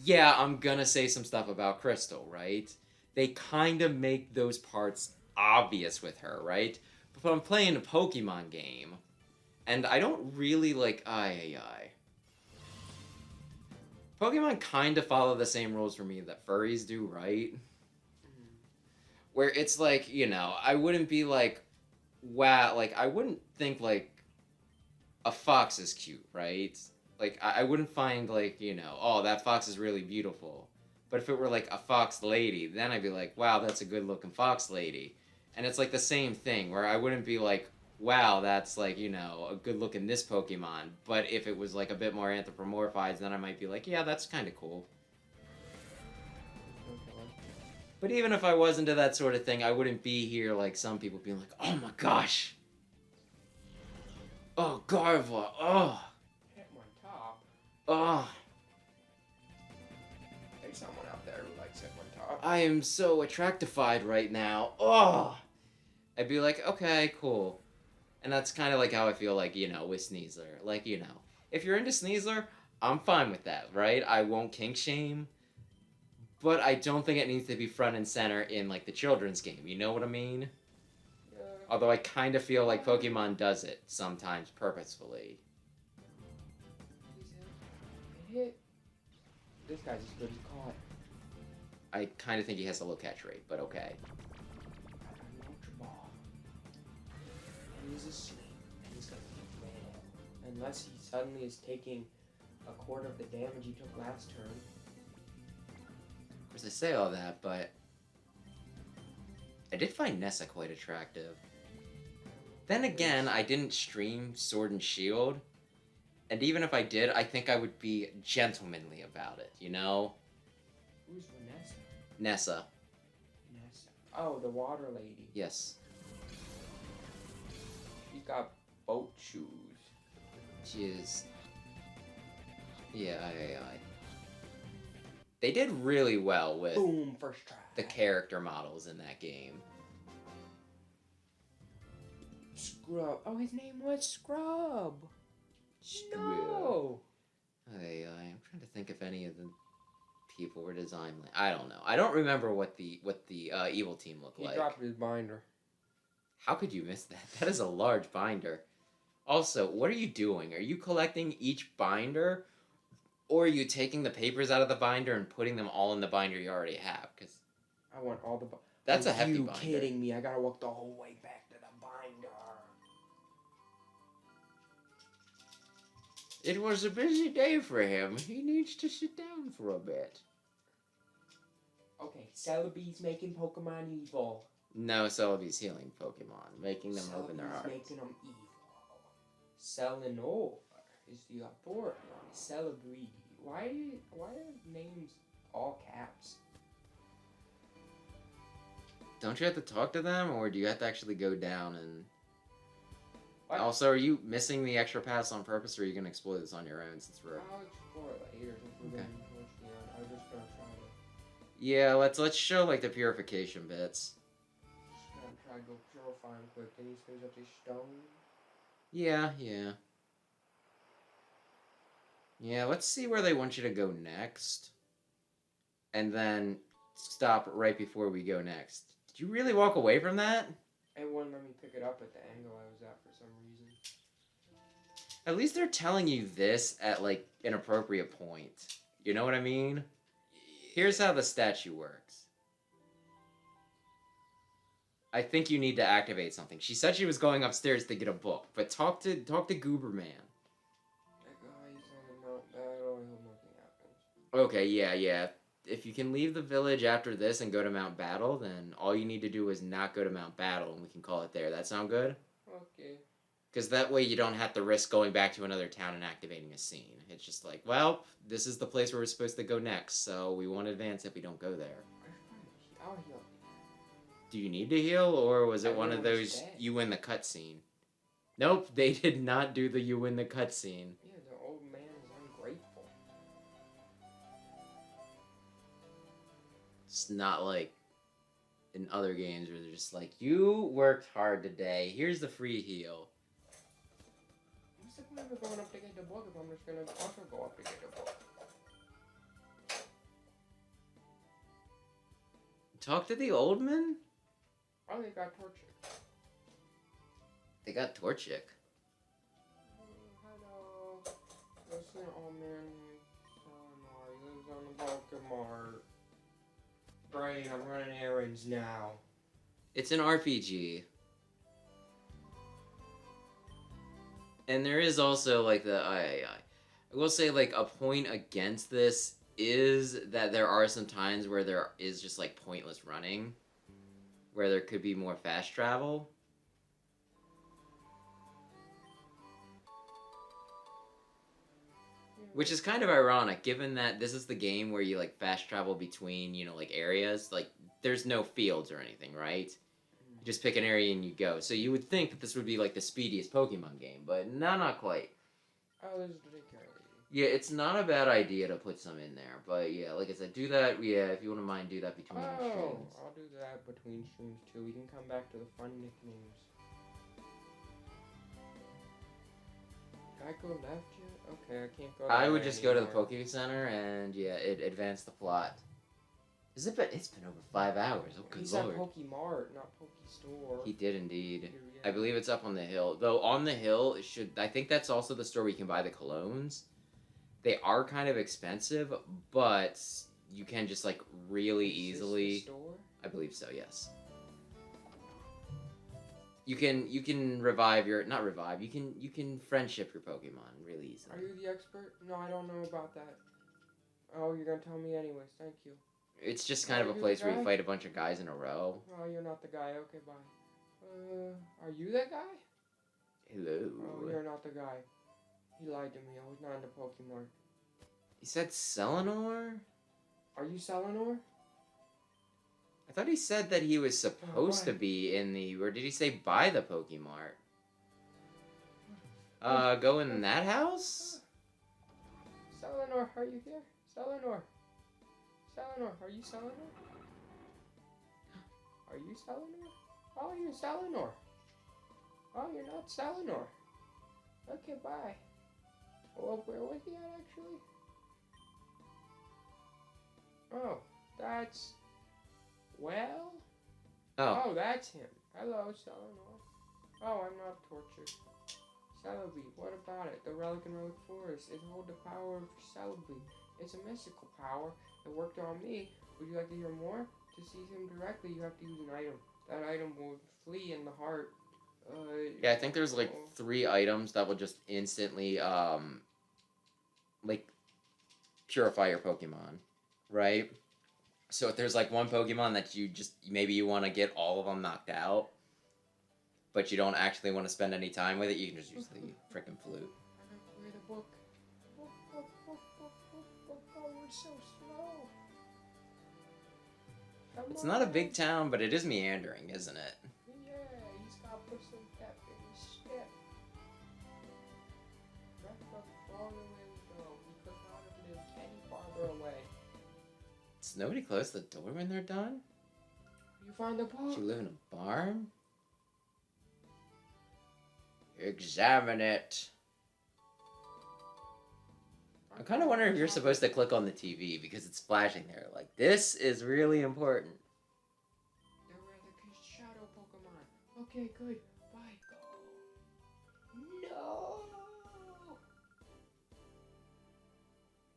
yeah, I'm gonna say some stuff about Crystal, right? They kind of make those parts obvious with her, right? But I'm playing a Pokemon game, and I don't really like... Pokemon kind of follow the same rules for me that furries do, right? Mm. Where it's like, you know, I wouldn't be like, wow, like, I wouldn't think, like, a fox is cute, right? Like, I wouldn't find, like, you know, oh, that fox is really beautiful. But if it were, like, a fox lady, then I'd be like, wow, that's a good-looking fox lady. And it's, like, the same thing, where I wouldn't be like, wow, that's, like, you know, a good look in this Pokemon. But if it was, like, a bit more anthropomorphized, then I might be like, yeah, that's kind of cool. Okay. But even if I was into that sort of thing, I wouldn't be here like some people being like, oh my gosh! Oh, Garva! Oh! Hit my top. Oh! There's someone out there who likes hit my top. I am so attractified right now. Oh! I'd be like, okay, cool. And that's kind of like how I feel like, you know, with Sneasler. Like, you know, if you're into Sneasler, I'm fine with that, right? I won't kink shame. But I don't think it needs to be front and center in, like, the children's game. You know what I mean? Yeah. Although I kind of feel like Pokemon does it sometimes purposefully. Hit. This guy's as good as caught. I kind of think he has a low catch rate, but okay. He's asleep. He's gonna be bad. Unless he suddenly is taking a quarter of the damage he took last turn. Of course, I say all that, but I did find Nessa quite attractive. Then again, I didn't stream Sword and Shield, and even if I did, I think I would be gentlemanly about it, you know? Who's Vanessa? Nessa. Nessa. Oh, the water lady. Yes. She's got boat shoes. She is... Yeah, They did really well with Boom, first try. The character models in that game. Scrub. Oh, his name was Scrub. Scrub. No. I'm trying to think if any of the people were designed like... I don't know. I don't remember what the evil team looked like. He dropped his binder. How could you miss that? That is a large binder. Also, what are you doing? Are you collecting each binder? Or are you taking the papers out of the binder and putting them all in the binder you already have? Because I want all the... That's a hefty binder. Are you kidding me? I gotta walk the whole way back to the binder. It was a busy day for him. He needs to sit down for a bit. Okay, Celebi's making Pokemon evil. No, Celebi's healing Pokemon, making them open their hearts. Making them evil. Celinor is the authority on Celebi. Why are names all caps? Don't you have to talk to them, or do you have to actually go down and... What? Also, are you missing the extra pass on purpose, or are you going to explore this on your own since we're... I'll explore it later. Since we're getting towards the end. I was just going to try Yeah, let's show like the purification bits. Just gonna try to go purify him quick. Then he throws up his stone. Yeah. Yeah, let's see where they want you to go next. And then stop right before we go next. Did you really walk away from that? It wouldn't let me pick it up at the angle I was at for some reason. At least they're telling you this at like an appropriate point. You know what I mean? Here's how the statue works. I think you need to activate something. She said she was going upstairs to get a book, but talk to Gooberman. That guy's on the Mount Battle. I hope nothing happens. Okay, yeah. If you can leave the village after this and go to Mount Battle, then all you need to do is not go to Mount Battle, and we can call it there. That sound good? Okay. Because that way you don't have to risk going back to another town and activating a scene. It's just like, well, this is the place where we're supposed to go next, so we won't advance if we don't go there. I'll heal. Do you need to heal, or was it one of those dead. you win the cutscene? Nope, they did not do the you win the cutscene. Yeah, the old man is ungrateful. It's not like in other games where they're just like, you worked hard today, here's the free heal. What's the point of going up to get the book if I'm just gonna also go up to get the book? Talk to the old man? Oh, they got tortured. They got Torchic. Hello. Listen, old man named Eleanor. He lives on the Pokemart. Right, I'm running errands now. It's an RPG. And there is also, like, I will say, like, a point against this is that there are some times where there is just, like, pointless running. Where there could be more fast travel. Which is kind of ironic, given that this is the game where you, like, fast travel between, you know, like, areas. Like, there's no fields or anything, right? You just pick an area and you go. So you would think that this would be, like, the speediest Pokemon game, but no, not quite. Oh, this is ridiculous. Yeah, it's not a bad idea to put some in there, but yeah, like I said, do that, yeah, if you wouldn't mind, do that between the streams. I'll do that between streams, too. We can come back to the fun nicknames. Can I go left yet? Okay, I can't go I that would way just go to the anymore. Poke Center and yeah, it advanced the plot. It's been over 5 hours. Oh, good He said lord. Pokemart, not Pokestore. He did indeed. Yeah. I believe it's up on the hill. Though on the hill, I think that's also the store where you can buy the colognes. They are kind of expensive, but you can just like really easily. Is this the store? I believe so. Yes. You can revive your not revive. You can friendship your Pokemon really easily. Are you the expert? No, I don't know about that. Oh, you're gonna tell me anyways. Thank you. It's just kind of a Are you place the where you guy? fight a bunch of guys in a row. Oh, you're not the guy. Okay, bye. Are you that guy? Hello. Oh, you're not the guy. He lied to me. I was not in the Pokemart. He said Selenor? Are you Selenor? I thought he said that he was supposed to why? be in the... Or did he say by the Pokemart? Go in that house? Selenor, are you here? Selenor. Selenor, are you Selenor? Are you Selenor? Oh, you're Selenor. Oh, you're not Selenor. Okay, bye. Well, where was he at, actually? Oh, that's... Well? Oh. Oh, that's him. Hello, Selenor. Oh, I'm not tortured. Celebi, what about it? The Relic and Relic Forest. It holds the power of Celebi. It's a mystical power. It worked on me. Would you like to hear more? To see him directly, you have to use an item. That item will flee in the heart. Yeah, I think there's like 3 items that will just instantly, like, purify your Pokemon, right? So if there's like one Pokemon that you just, maybe you want to get all of them knocked out, but you don't actually want to spend any time with it, you can just use the frickin' flute. I have to read a book. Oh, we're so slow. Come It's not a on. big town, but it is meandering, isn't it? Yeah, he's got to put some pep in his step. Wrapped up all the way we go. We could not have lived any farther away. It's Is nobody close the door when they're done? You found the book? Did you live in a barn? Examine it. I'm kind of wondering if you're supposed to click on the TV because it's flashing there. Like, this is really important. There were the shadow Pokemon. Okay, good. Bye. Go. No.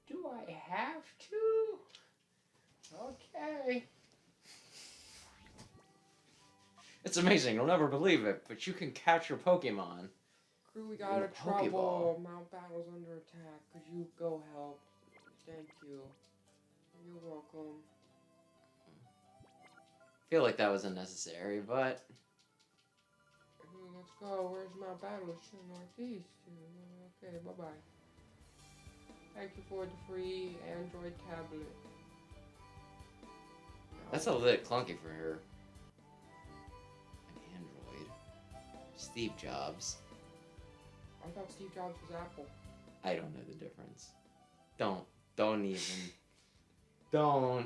Do I have to? Okay. It's amazing. You'll never believe it, but you can capture Pokemon. Crew, we got a trouble. Mount Battle's under attack. Could you go help? Thank you. You're welcome. I feel like that was unnecessary, but... Let's go. Where's Mount Battle? It's in the northeast. Okay, bye-bye. Thank you for the free Android tablet. That's a little clunky for her. An Android. Steve Jobs. I thought Steve Jobs was Apple. I don't know the difference. Don't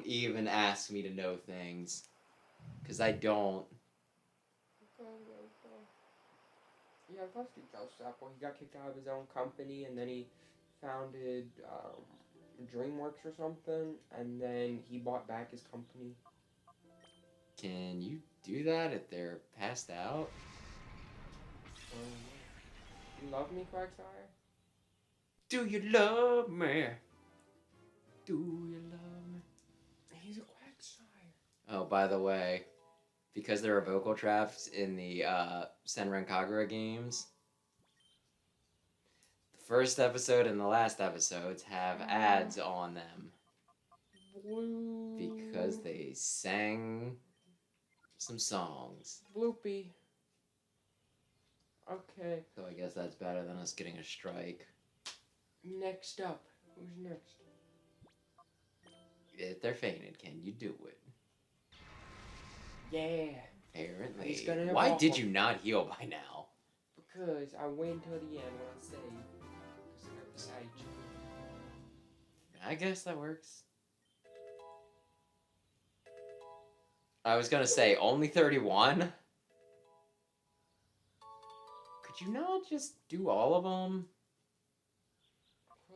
even ask me to know things. Because I don't. Yeah, I thought Steve Jobs was Apple. He got kicked out of his own company, and then he founded DreamWorks or something, and then he bought back his company. Can you do that if they're passed out? You love me, Quagsire? Do you love me? Do you love me? He's a Quagsire. Oh, by the way, because there are vocal traps in the Senran Kagura games, the first episode and the last episodes have ads on them. Blue. Because they sang some songs. Bloopy. Okay. So I guess that's better than us getting a strike. Next up. Who's next? If they're fainted, can you do it? Yeah. Apparently. Why did you not heal by now? Because I wait until the end when I save. Because I'm right beside you. I guess that works. I was gonna say, only 31? Could you not just do all of them?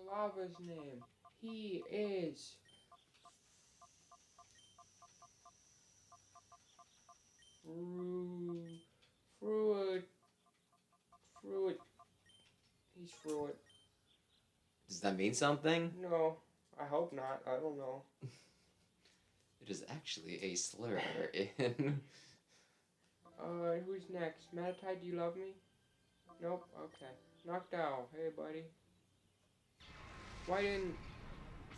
Lava's name. He is... Fruit. He's Fruit. Does that mean something? No, I hope not. I don't know. It is actually a slur in... Who's next? Metatai, do you love me? Nope, okay. Knocked out. Hey, buddy. Why didn't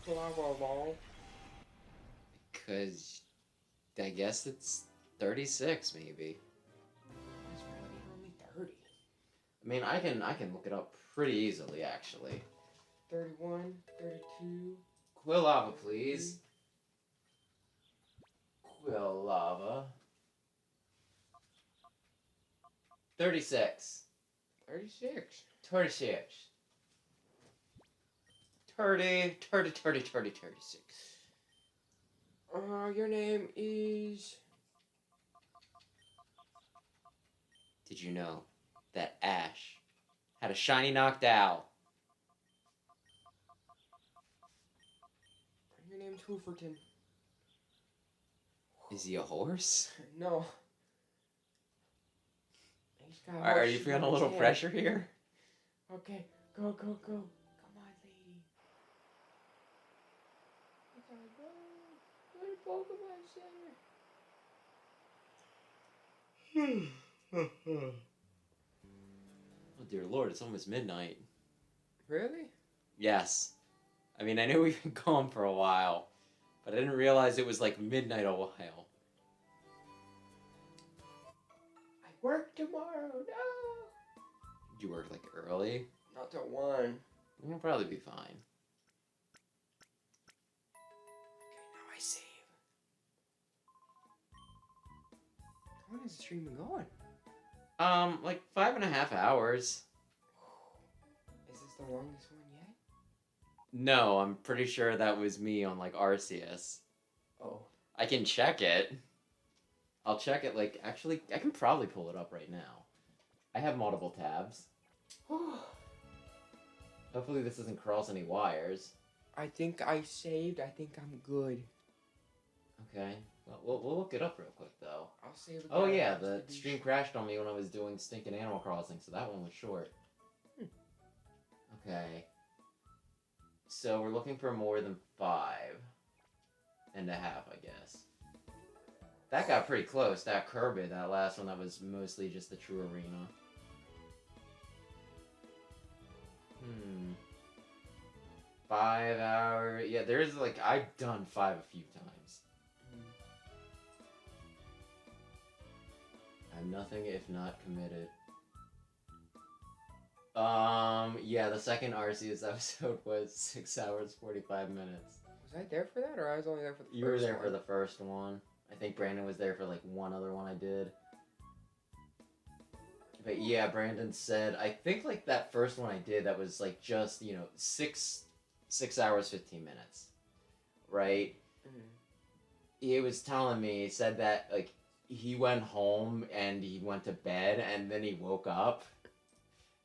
Palava evolve? Because I guess it's 36, maybe. It's really only 30. I mean, I can look it up pretty easily, actually. 31, 32. Quillava, please. Quillava. 36. 36. 36. 36. Your name is... Did you know that Ash had a shiny Noctowl? Your name's Hooferton. Is he a horse? No. Are you feeling a little pressure here? Okay, go. Come on, lady. We gotta go. Go to Pokemon Center. Oh dear Lord, it's almost midnight. Really? Yes. I mean, I knew we've been gone for a while, but I didn't realize it was like midnight a while. I work tomorrow, no! You work like early? Not till 1. You'll probably be fine. Okay, now I save. How long has the stream been going? Like 5.5 hours. Is this the longest one yet? No, I'm pretty sure that was me on like Arceus. Oh. I can check it. I'll check it, like, actually, I can probably pull it up right now. I have multiple tabs. Hopefully this doesn't cross any wires. I think I saved. I think I'm good. Okay. Well, we'll look it up real quick, though. I'll save it. Oh, yeah, the stream crashed on me when I was doing Stinking Animal Crossing, so that one was short. Okay. So we're looking for more than 5.5, I guess. That got pretty close, that Kirby, that last one that was mostly just the true arena. 5 hours. Yeah, there's like, I've done 5 a few times. I'm nothing if not committed. Yeah, the second Arceus episode was 6 hours, 45 minutes. Was I there for that, or I was only there for the first one? You were there for the first one. I think Brandon was there for like one other one I did. But yeah, Brandon said, I think like that first one I did, that was like just, 6 hours, 15 minutes. Right? Mm-hmm. He was telling me, he said that like he went home and he went to bed and then he woke up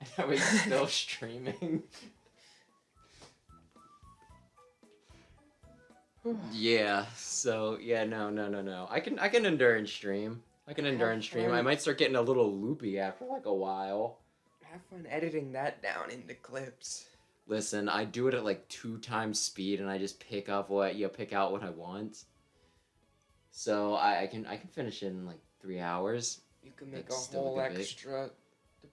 and I was still streaming. Yeah, so yeah, no. I can endure and stream. I might start getting a little loopy after like a while. Have fun editing that down into clips. Listen, I do it at like 2 times speed and I just pick out what I want. So I can finish it in like 3 hours. You can make a whole extra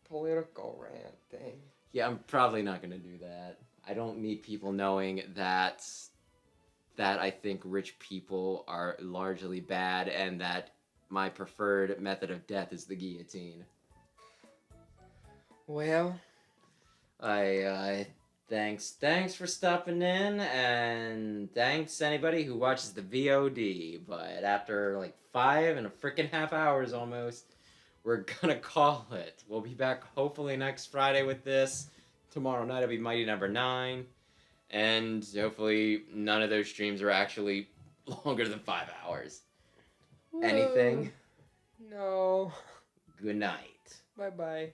political rant thing. Yeah, I'm probably not gonna do that. I don't need people knowing that I think rich people are largely bad and that my preferred method of death is the guillotine. Well, thanks for stopping in, and thanks anybody who watches the VOD. But after like 5.5 hours almost, we're gonna call it. We'll be back hopefully next Friday with this. Tomorrow night will be Mighty Number 9. And hopefully none of those streams are actually longer than 5 hours. Anything? No. Good night. Bye-bye.